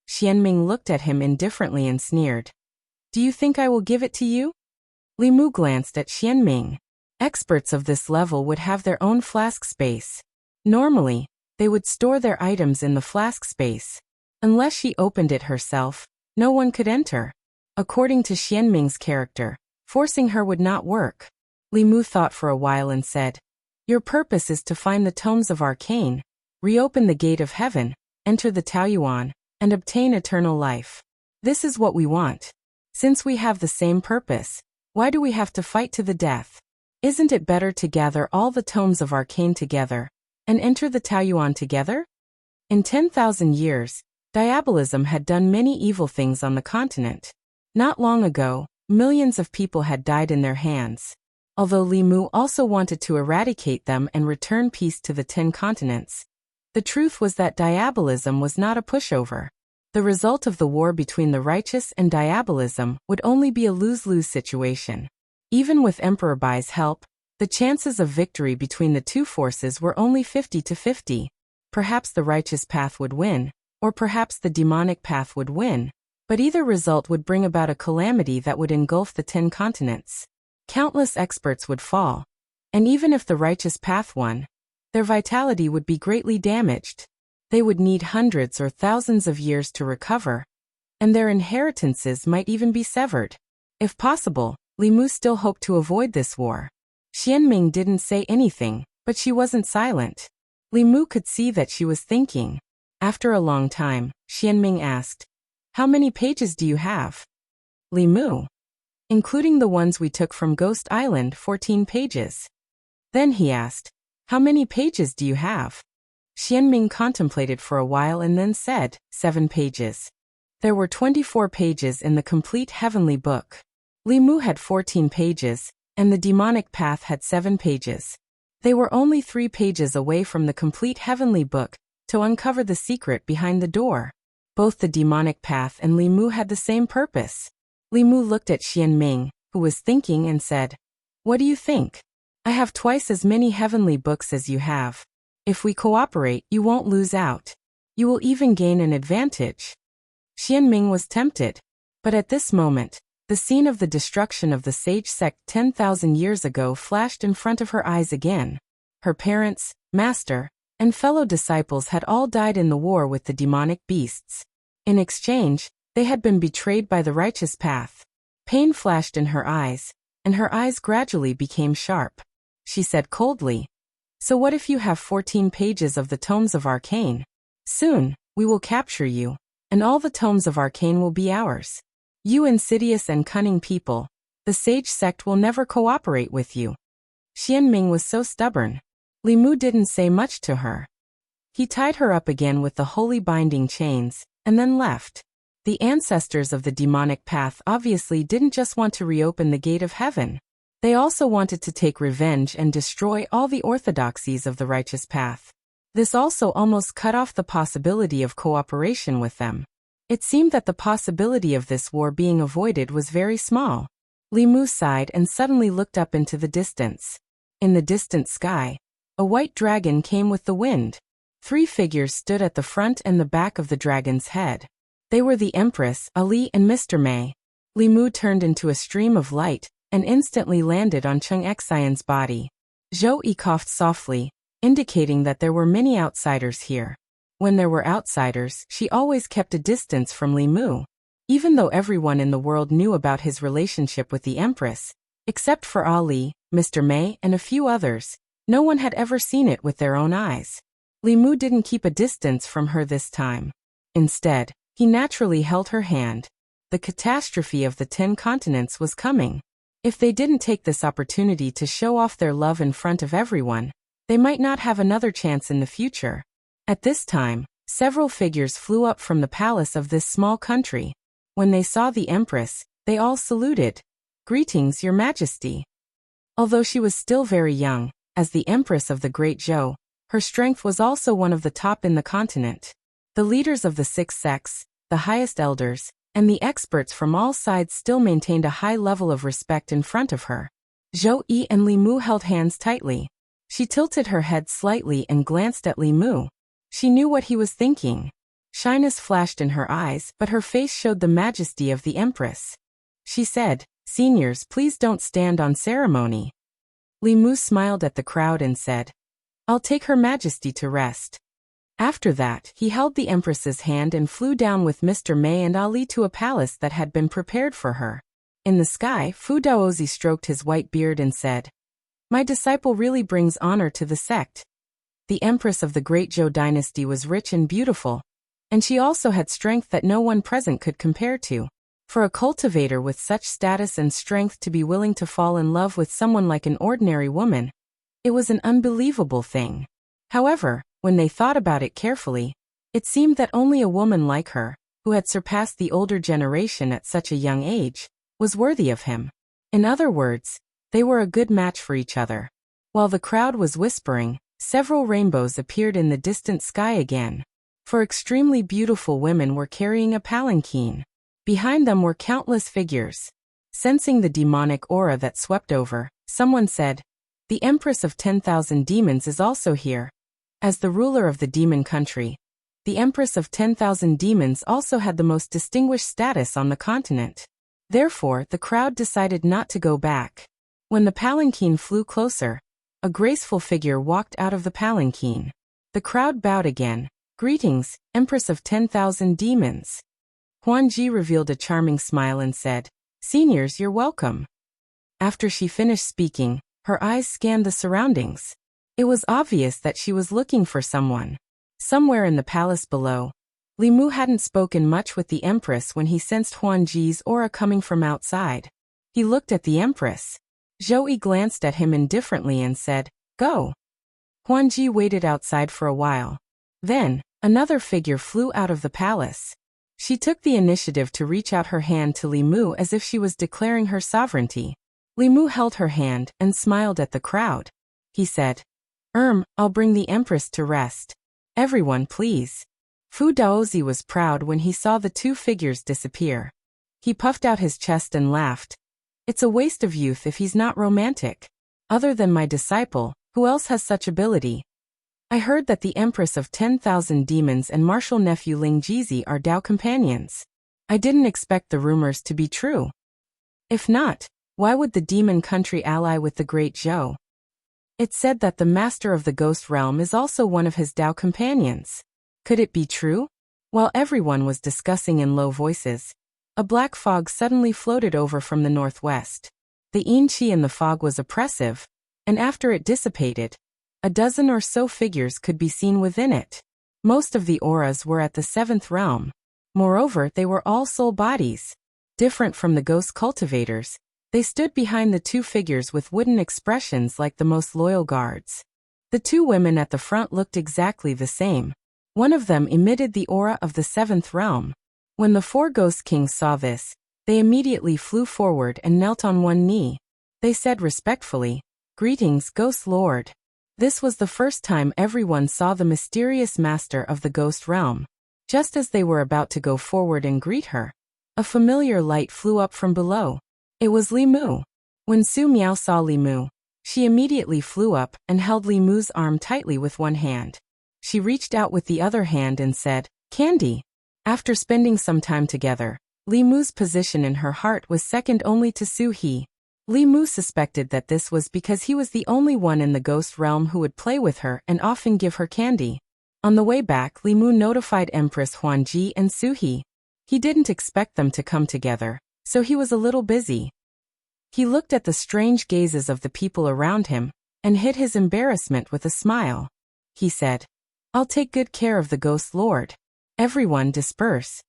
Xianming looked at him indifferently and sneered. "Do you think I will give it to you?" Li Mu glanced at Xianming. Experts of this level would have their own flask space. Normally, they would store their items in the flask space. Unless she opened it herself, no one could enter. According to Xianming's character, forcing her would not work. Li Mu thought for a while and said, "Your purpose is to find the tomes of arcane, reopen the gate of heaven, enter the Taoyuan, and obtain eternal life. This is what we want. Since we have the same purpose, why do we have to fight to the death? Isn't it better to gather all the tomes of arcane together and enter the Taoyuan together?" In 10,000 years, diabolism had done many evil things on the continent. Not long ago, millions of people had died in their hands. Although Li Mu also wanted to eradicate them and return peace to the 10 continents, the truth was that diabolism was not a pushover. The result of the war between the righteous and diabolism would only be a lose-lose situation. Even with Emperor Bai's help, the chances of victory between the two forces were only 50-50. Perhaps the righteous path would win, or perhaps the demonic path would win, but either result would bring about a calamity that would engulf the 10 continents. Countless experts would fall, and even if the righteous path won, their vitality would be greatly damaged. They would need hundreds or thousands of years to recover, and their inheritances might even be severed. If possible, Li Mu still hoped to avoid this war. Xianming didn't say anything, but she wasn't silent. Li Mu could see that she was thinking. After a long time, Xianming asked, How many pages do you have? Li Mu. Including the ones we took from Ghost Island, 14 pages. Then he asked, how many pages do you have? Xianming contemplated for a while and then said, 7 pages. There were 24 pages in the complete heavenly book. Li Mu had 14 pages, and the demonic path had 7 pages. They were only 3 pages away from the complete heavenly book to uncover the secret behind the door. Both the demonic path and Li Mu had the same purpose. Li Mu looked at Xianming, who was thinking, and said, what do you think? I have twice as many heavenly books as you have. If we cooperate, you won't lose out. You will even gain an advantage. Xianming was tempted. But at this moment, the scene of the destruction of the sage sect 10,000 years ago flashed in front of her eyes again. Her parents, master, and fellow disciples had all died in the war with the demonic beasts. In exchange, they had been betrayed by the righteous path. Pain flashed in her eyes, and her eyes gradually became sharp. She said coldly, so what if you have 14 pages of the tomes of arcane? Soon, we will capture you, and all the tomes of arcane will be ours. You insidious and cunning people, the sage sect will never cooperate with you. Xianming was so stubborn. Li Mu didn't say much to her. He tied her up again with the holy binding chains, and then left. The ancestors of the demonic path obviously didn't just want to reopen the gate of heaven. They also wanted to take revenge and destroy all the orthodoxies of the righteous path. This also almost cut off the possibility of cooperation with them. It seemed that the possibility of this war being avoided was very small. Li Mu sighed and suddenly looked up into the distance. In the distant sky, a white dragon came with the wind. 3 figures stood at the front and the back of the dragon's head. They were the Empress, Ali, and Mr. Mei. Li Mu turned into a stream of light and instantly landed on Cheng Xian's body. Zhou Yi coughed softly, indicating that there were many outsiders here. When there were outsiders, she always kept a distance from Li Mu. Even though everyone in the world knew about his relationship with the Empress, except for Ali, Mr. Mei, and a few others, no one had ever seen it with their own eyes. Li Mu didn't keep a distance from her this time. Instead, he naturally held her hand. The catastrophe of the 10 continents was coming. If they didn't take this opportunity to show off their love in front of everyone, they might not have another chance in the future. At this time, several figures flew up from the palace of this small country. When they saw the Empress, they all saluted. Greetings, Your Majesty. Although she was still very young, as the Empress of the Great Zhou, her strength was also one of the top in the continent. The leaders of the 6 sects, the highest elders, and the experts from all sides still maintained a high level of respect in front of her. Zhou Yi and Li Mu held hands tightly. She tilted her head slightly and glanced at Li Mu. She knew what he was thinking. Shyness flashed in her eyes, but her face showed the majesty of the Empress. She said, "Seniors, please don't stand on ceremony." Li Mu smiled at the crowd and said, "I'll take Her Majesty to rest." After that, he held the Empress's hand and flew down with Mr. Mei and Ali to a palace that had been prepared for her. In the sky, Fu Daozi stroked his white beard and said, "My disciple really brings honor to the sect." The Empress of the Great Zhou dynasty was rich and beautiful, and she also had strength that no one present could compare to. For a cultivator with such status and strength to be willing to fall in love with someone like an ordinary woman, it was an unbelievable thing. However, when they thought about it carefully, it seemed that only a woman like her, who had surpassed the older generation at such a young age, was worthy of him. In other words, they were a good match for each other. While the crowd was whispering, several rainbows appeared in the distant sky again. For extremely beautiful women were carrying a palanquin. Behind them were countless figures. Sensing the demonic aura that swept over, someone said, "The Empress of 10,000 demons is also here." As the ruler of the demon country, the Empress of 10,000 demons also had the most distinguished status on the continent. Therefore, the crowd decided not to go back. When the palanquin flew closer, a graceful figure walked out of the palanquin. The crowd bowed again. "Greetings, Empress of 10,000 demons." Huan Ji revealed a charming smile and said, "Seniors, you're welcome." After she finished speaking, her eyes scanned the surroundings. It was obvious that she was looking for someone. Somewhere in the palace below, Li Mu hadn't spoken much with the Empress when he sensed Huan Ji's aura coming from outside. He looked at the Empress. Zhou Yi glanced at him indifferently and said, "Go." Huan Ji waited outside for a while. Then, another figure flew out of the palace. She took the initiative to reach out her hand to Li Mu as if she was declaring her sovereignty. Li Mu held her hand and smiled at the crowd. He said, I'll bring the Empress to rest. Everyone please." Fu Daozi was proud when he saw the two figures disappear. He puffed out his chest and laughed. "It's a waste of youth if he's not romantic. Other than my disciple, who else has such ability? I heard that the Empress of 10,000 Demons and martial nephew Ling Jizi are Dao companions. I didn't expect the rumors to be true. If not, why would the demon country ally with the great Zhou? It's said that the master of the ghost realm is also one of his Dao companions. Could it be true?" While everyone was discussing in low voices, a black fog suddenly floated over from the northwest. The yin qi in the fog was oppressive, and after it dissipated, a dozen or so figures could be seen within it. Most of the auras were at the 7th realm. Moreover, they were all soul bodies. Different from the ghost cultivators, they stood behind the two figures with wooden expressions like the most loyal guards. The two women at the front looked exactly the same. One of them emitted the aura of the 7th realm. When the four ghost kings saw this, they immediately flew forward and knelt on one knee. They said respectfully, "Greetings, Ghost Lord." This was the first time everyone saw the mysterious master of the ghost realm. Just as they were about to go forward and greet her, a familiar light flew up from below. It was Li Mu. When Su Miao saw Li Mu, she immediately flew up and held Li Mu's arm tightly with one hand. She reached out with the other hand and said, "Candy." After spending some time together, Li Mu's position in her heart was second only to Su He. Li Mu suspected that this was because he was the only one in the ghost realm who would play with her and often give her candy. On the way back, Li Mu notified Empress Huan Ji and Su He. He didn't expect them to come together, so he was a little busy. He looked at the strange gazes of the people around him and hid his embarrassment with a smile. He said, "I'll take good care of the Ghost Lord. Everyone disperse."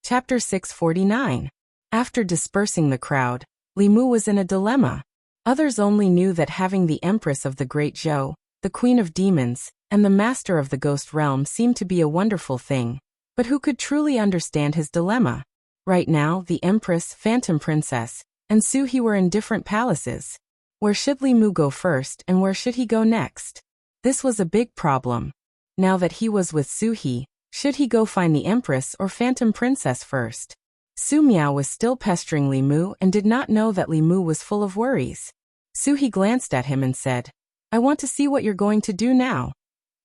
Chapter 649. After dispersing the crowd, Li Mu was in a dilemma. Others only knew that having the Empress of the Great Zhou, the Queen of Demons, and the Master of the Ghost Realm seemed to be a wonderful thing. But who could truly understand his dilemma? Right now, the Empress, Phantom Princess, and Su He were in different palaces. Where should Li Mu go first and where should he go next? This was a big problem. Now that he was with Su He, should he go find the Empress or Phantom Princess first? Su Miao was still pestering Li Mu and did not know that Li Mu was full of worries. Su He glanced at him and said, "I want to see what you're going to do now."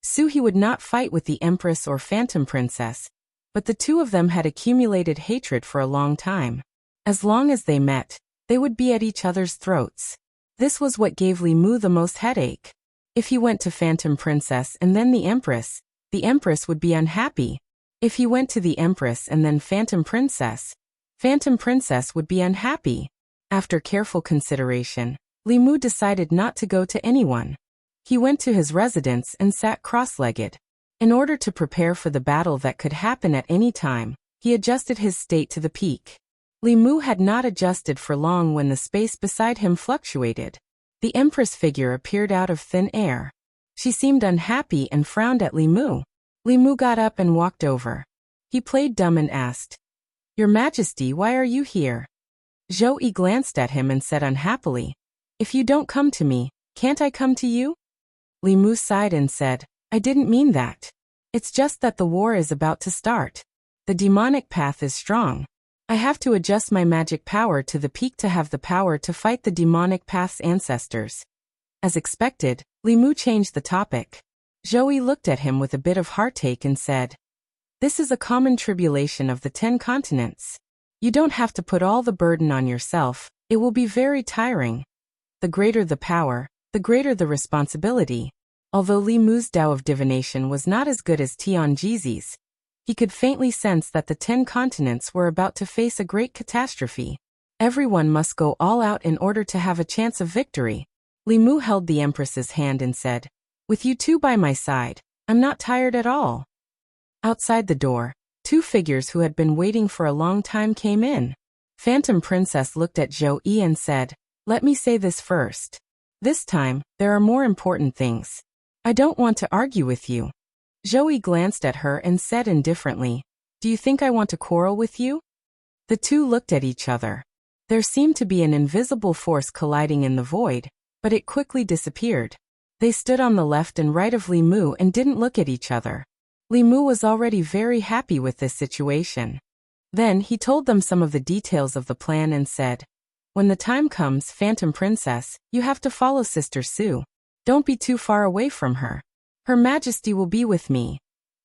Su He would not fight with the Empress or Phantom Princess, but the two of them had accumulated hatred for a long time. As long as they met, they would be at each other's throats. This was what gave Li Mu the most headache. If he went to Phantom Princess and then the Empress would be unhappy. If he went to the Empress and then Phantom Princess would be unhappy. After careful consideration, Li Mu decided not to go to anyone. He went to his residence and sat cross-legged. In order to prepare for the battle that could happen at any time, he adjusted his state to the peak. Li Mu had not adjusted for long when the space beside him fluctuated. The Empress figure appeared out of thin air. She seemed unhappy and frowned at Li Mu. Li Mu got up and walked over. He played dumb and asked, "Your Majesty, why are you here?" Zhou Yi glanced at him and said unhappily, "If you don't come to me, can't I come to you?" Li Mu sighed and said, "I didn't mean that. It's just that the war is about to start. The demonic path is strong. I have to adjust my magic power to the peak to have the power to fight the demonic path's ancestors." As expected, Li Mu changed the topic. Zhou Yi looked at him with a bit of heartache and said, "This is a common tribulation of the 10 continents. You don't have to put all the burden on yourself, it will be very tiring. The greater the power, the greater the responsibility." Although Li Mu's Tao of divination was not as good as Tian Jizi's, he could faintly sense that the 10 continents were about to face a great catastrophe. Everyone must go all out in order to have a chance of victory. Li Mu held the Empress's hand and said, "With you two by my side, I'm not tired at all." Outside the door, Two figures who had been waiting for a long time came in. Phantom Princess looked at Zhou Yi and said, "Let me say this first. This time, there are more important things. I don't want to argue with you." Zhou Yi glanced at her and said indifferently, "Do you think I want to quarrel with you?" The two looked at each other. There seemed to be an invisible force colliding in the void, but it quickly disappeared. They stood on the left and right of Li Mu and didn't look at each other. Li Mu was already very happy with this situation. Then he told them some of the details of the plan and said, "When the time comes, Phantom Princess, you have to follow Sister Su. Don't be too far away from her. Her Majesty will be with me."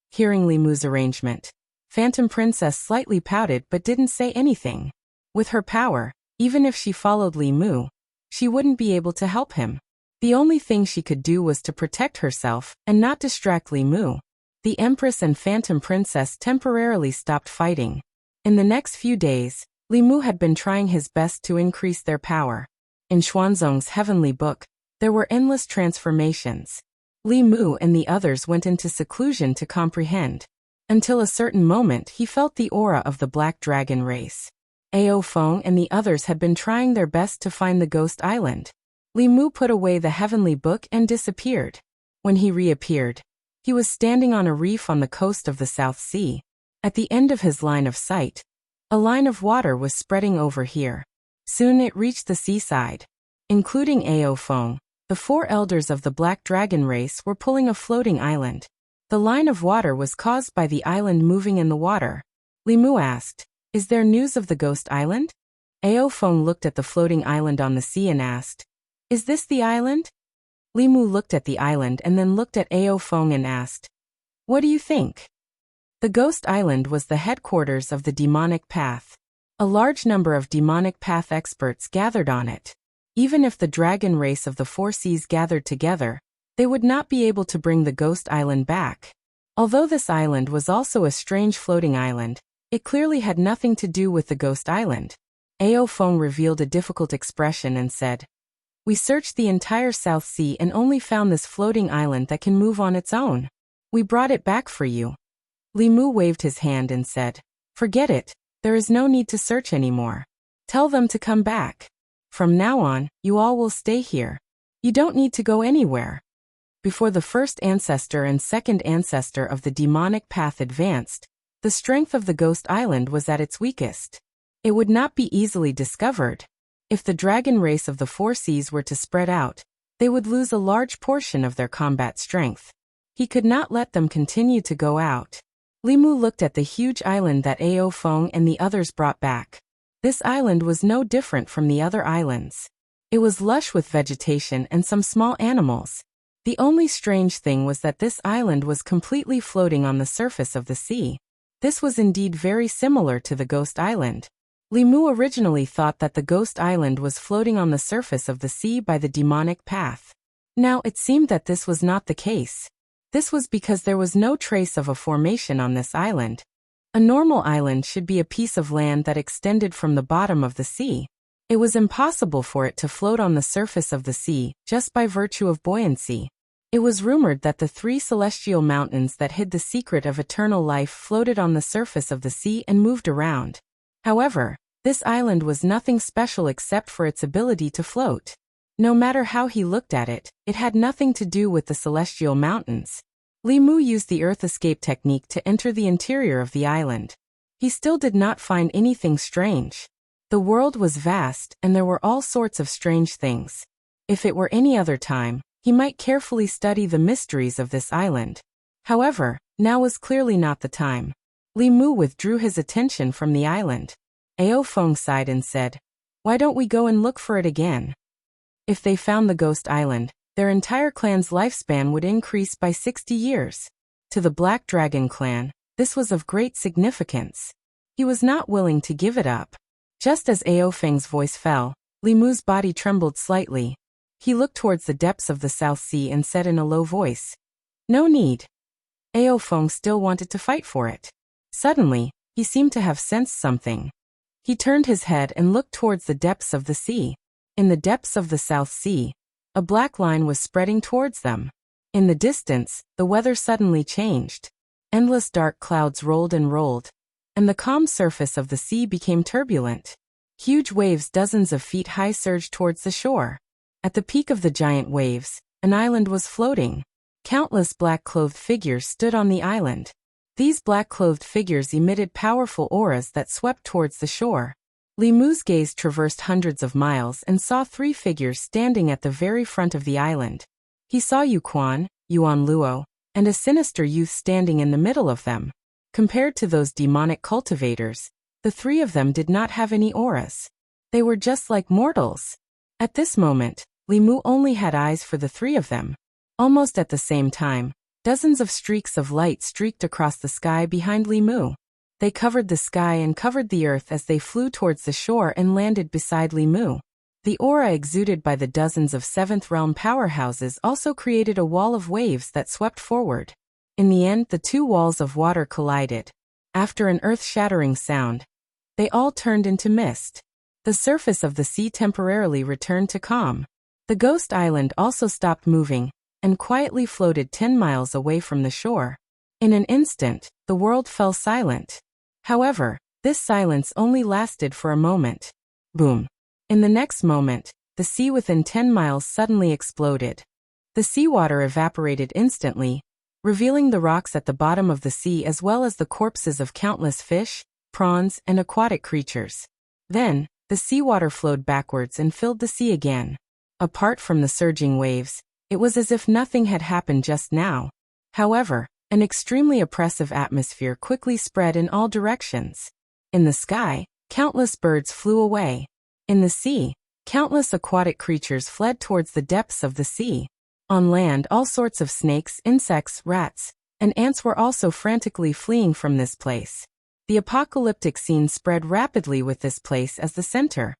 Hearing Li Mu's arrangement, Phantom Princess slightly pouted but didn't say anything. With her power, even if she followed Li Mu, she wouldn't be able to help him. The only thing she could do was to protect herself and not distract Li Mu. The Empress and Phantom Princess temporarily stopped fighting. In the next few days, Li Mu had been trying his best to increase their power. In Xuanzong's heavenly book, there were endless transformations. Li Mu and the others went into seclusion to comprehend. Until a certain moment he felt the aura of the Black Dragon race. Ao Feng and the others had been trying their best to find the Ghost Island. Li Mu put away the heavenly book and disappeared. When he reappeared, he was standing on a reef on the coast of the South Sea. At the end of his line of sight, a line of water was spreading over here. Soon it reached the seaside. Including Ao Feng, the four elders of the Black Dragon race were pulling a floating island. The line of water was caused by the island moving in the water. Li Mu asked, "Is there news of the Ghost Island?" Ao Feng looked at the floating island on the sea and asked, "Is this the island?" Li Mu looked at the island and then looked at Ao Feng and asked, "What do you think?" The Ghost Island was the headquarters of the demonic path. A large number of demonic path experts gathered on it. Even if the dragon race of the Four Seas gathered together, they would not be able to bring the Ghost Island back. Although this island was also a strange floating island, it clearly had nothing to do with the Ghost Island. Ao Feng revealed a difficult expression and said, "We searched the entire South Sea and only found this floating island that can move on its own. We brought it back for you." Li Mu waved his hand and said, "Forget it, there is no need to search anymore. Tell them to come back. From now on, you all will stay here. You don't need to go anywhere." Before the first ancestor and second ancestor of the demonic path advanced, the strength of the Ghost Island was at its weakest. It would not be easily discovered. If the dragon race of the Four Seas were to spread out, they would lose a large portion of their combat strength. He could not let them continue to go out. Li Mu looked at the huge island that Ao Feng and the others brought back. This island was no different from the other islands. It was lush with vegetation and some small animals. The only strange thing was that this island was completely floating on the surface of the sea. This was indeed very similar to the Ghost Island. Li Mu originally thought that the Ghost Island was floating on the surface of the sea by the demonic path. Now it seemed that this was not the case. This was because there was no trace of a formation on this island. A normal island should be a piece of land that extended from the bottom of the sea. It was impossible for it to float on the surface of the sea just by virtue of buoyancy. It was rumored that the three celestial mountains that hid the secret of eternal life floated on the surface of the sea and moved around. However, this island was nothing special except for its ability to float. No matter how he looked at it, it had nothing to do with the celestial mountains. Li Mu used the earth escape technique to enter the interior of the island. He still did not find anything strange. The world was vast and there were all sorts of strange things. If it were any other time, he might carefully study the mysteries of this island. However, now was clearly not the time. Li Mu withdrew his attention from the island. Ao Feng sighed and said, "Why don't we go and look for it again?" If they found the Ghost Island, their entire clan's lifespan would increase by 60 years. To the Black Dragon clan, this was of great significance. He was not willing to give it up. Just as Ao Feng's voice fell, Li Mu's body trembled slightly. He looked towards the depths of the South Sea and said in a low voice, "No need." Ao Feng still wanted to fight for it. Suddenly, he seemed to have sensed something. He turned his head and looked towards the depths of the sea. In the depths of the South Sea, a black line was spreading towards them. In the distance, the weather suddenly changed. Endless dark clouds rolled and rolled, and the calm surface of the sea became turbulent. Huge waves dozens of feet high surged towards the shore. At the peak of the giant waves, an island was floating. Countless black-clothed figures stood on the island. These black-clothed figures emitted powerful auras that swept towards the shore. Li Mu's gaze traversed hundreds of miles and saw 3 figures standing at the very front of the island. He saw Yu Quan, Yuan Luo, and a sinister youth standing in the middle of them. Compared to those demonic cultivators, the 3 of them did not have any auras. They were just like mortals. At this moment, Li Mu only had eyes for the 3 of them. Almost at the same time, dozens of streaks of light streaked across the sky behind Li Mu. They covered the sky and covered the earth as they flew towards the shore and landed beside Li Mu. The aura exuded by the dozens of 7th realm powerhouses also created a wall of waves that swept forward. In the end, the 2 walls of water collided. After an earth-shattering sound, they all turned into mist. The surface of the sea temporarily returned to calm. The ghost island also stopped moving and quietly floated 10 miles away from the shore. In an instant, the world fell silent. However, this silence only lasted for a moment. Boom. In the next moment, the sea within 10 miles suddenly exploded. The seawater evaporated instantly, revealing the rocks at the bottom of the sea as well as the corpses of countless fish, prawns, and aquatic creatures. Then, the seawater flowed backwards and filled the sea again. Apart from the surging waves, it was as if nothing had happened just now. However, an extremely oppressive atmosphere quickly spread in all directions. In the sky, countless birds flew away. In the sea, countless aquatic creatures fled towards the depths of the sea. On land, all sorts of snakes, insects, rats, and ants were also frantically fleeing from this place. The apocalyptic scene spread rapidly with this place as the center.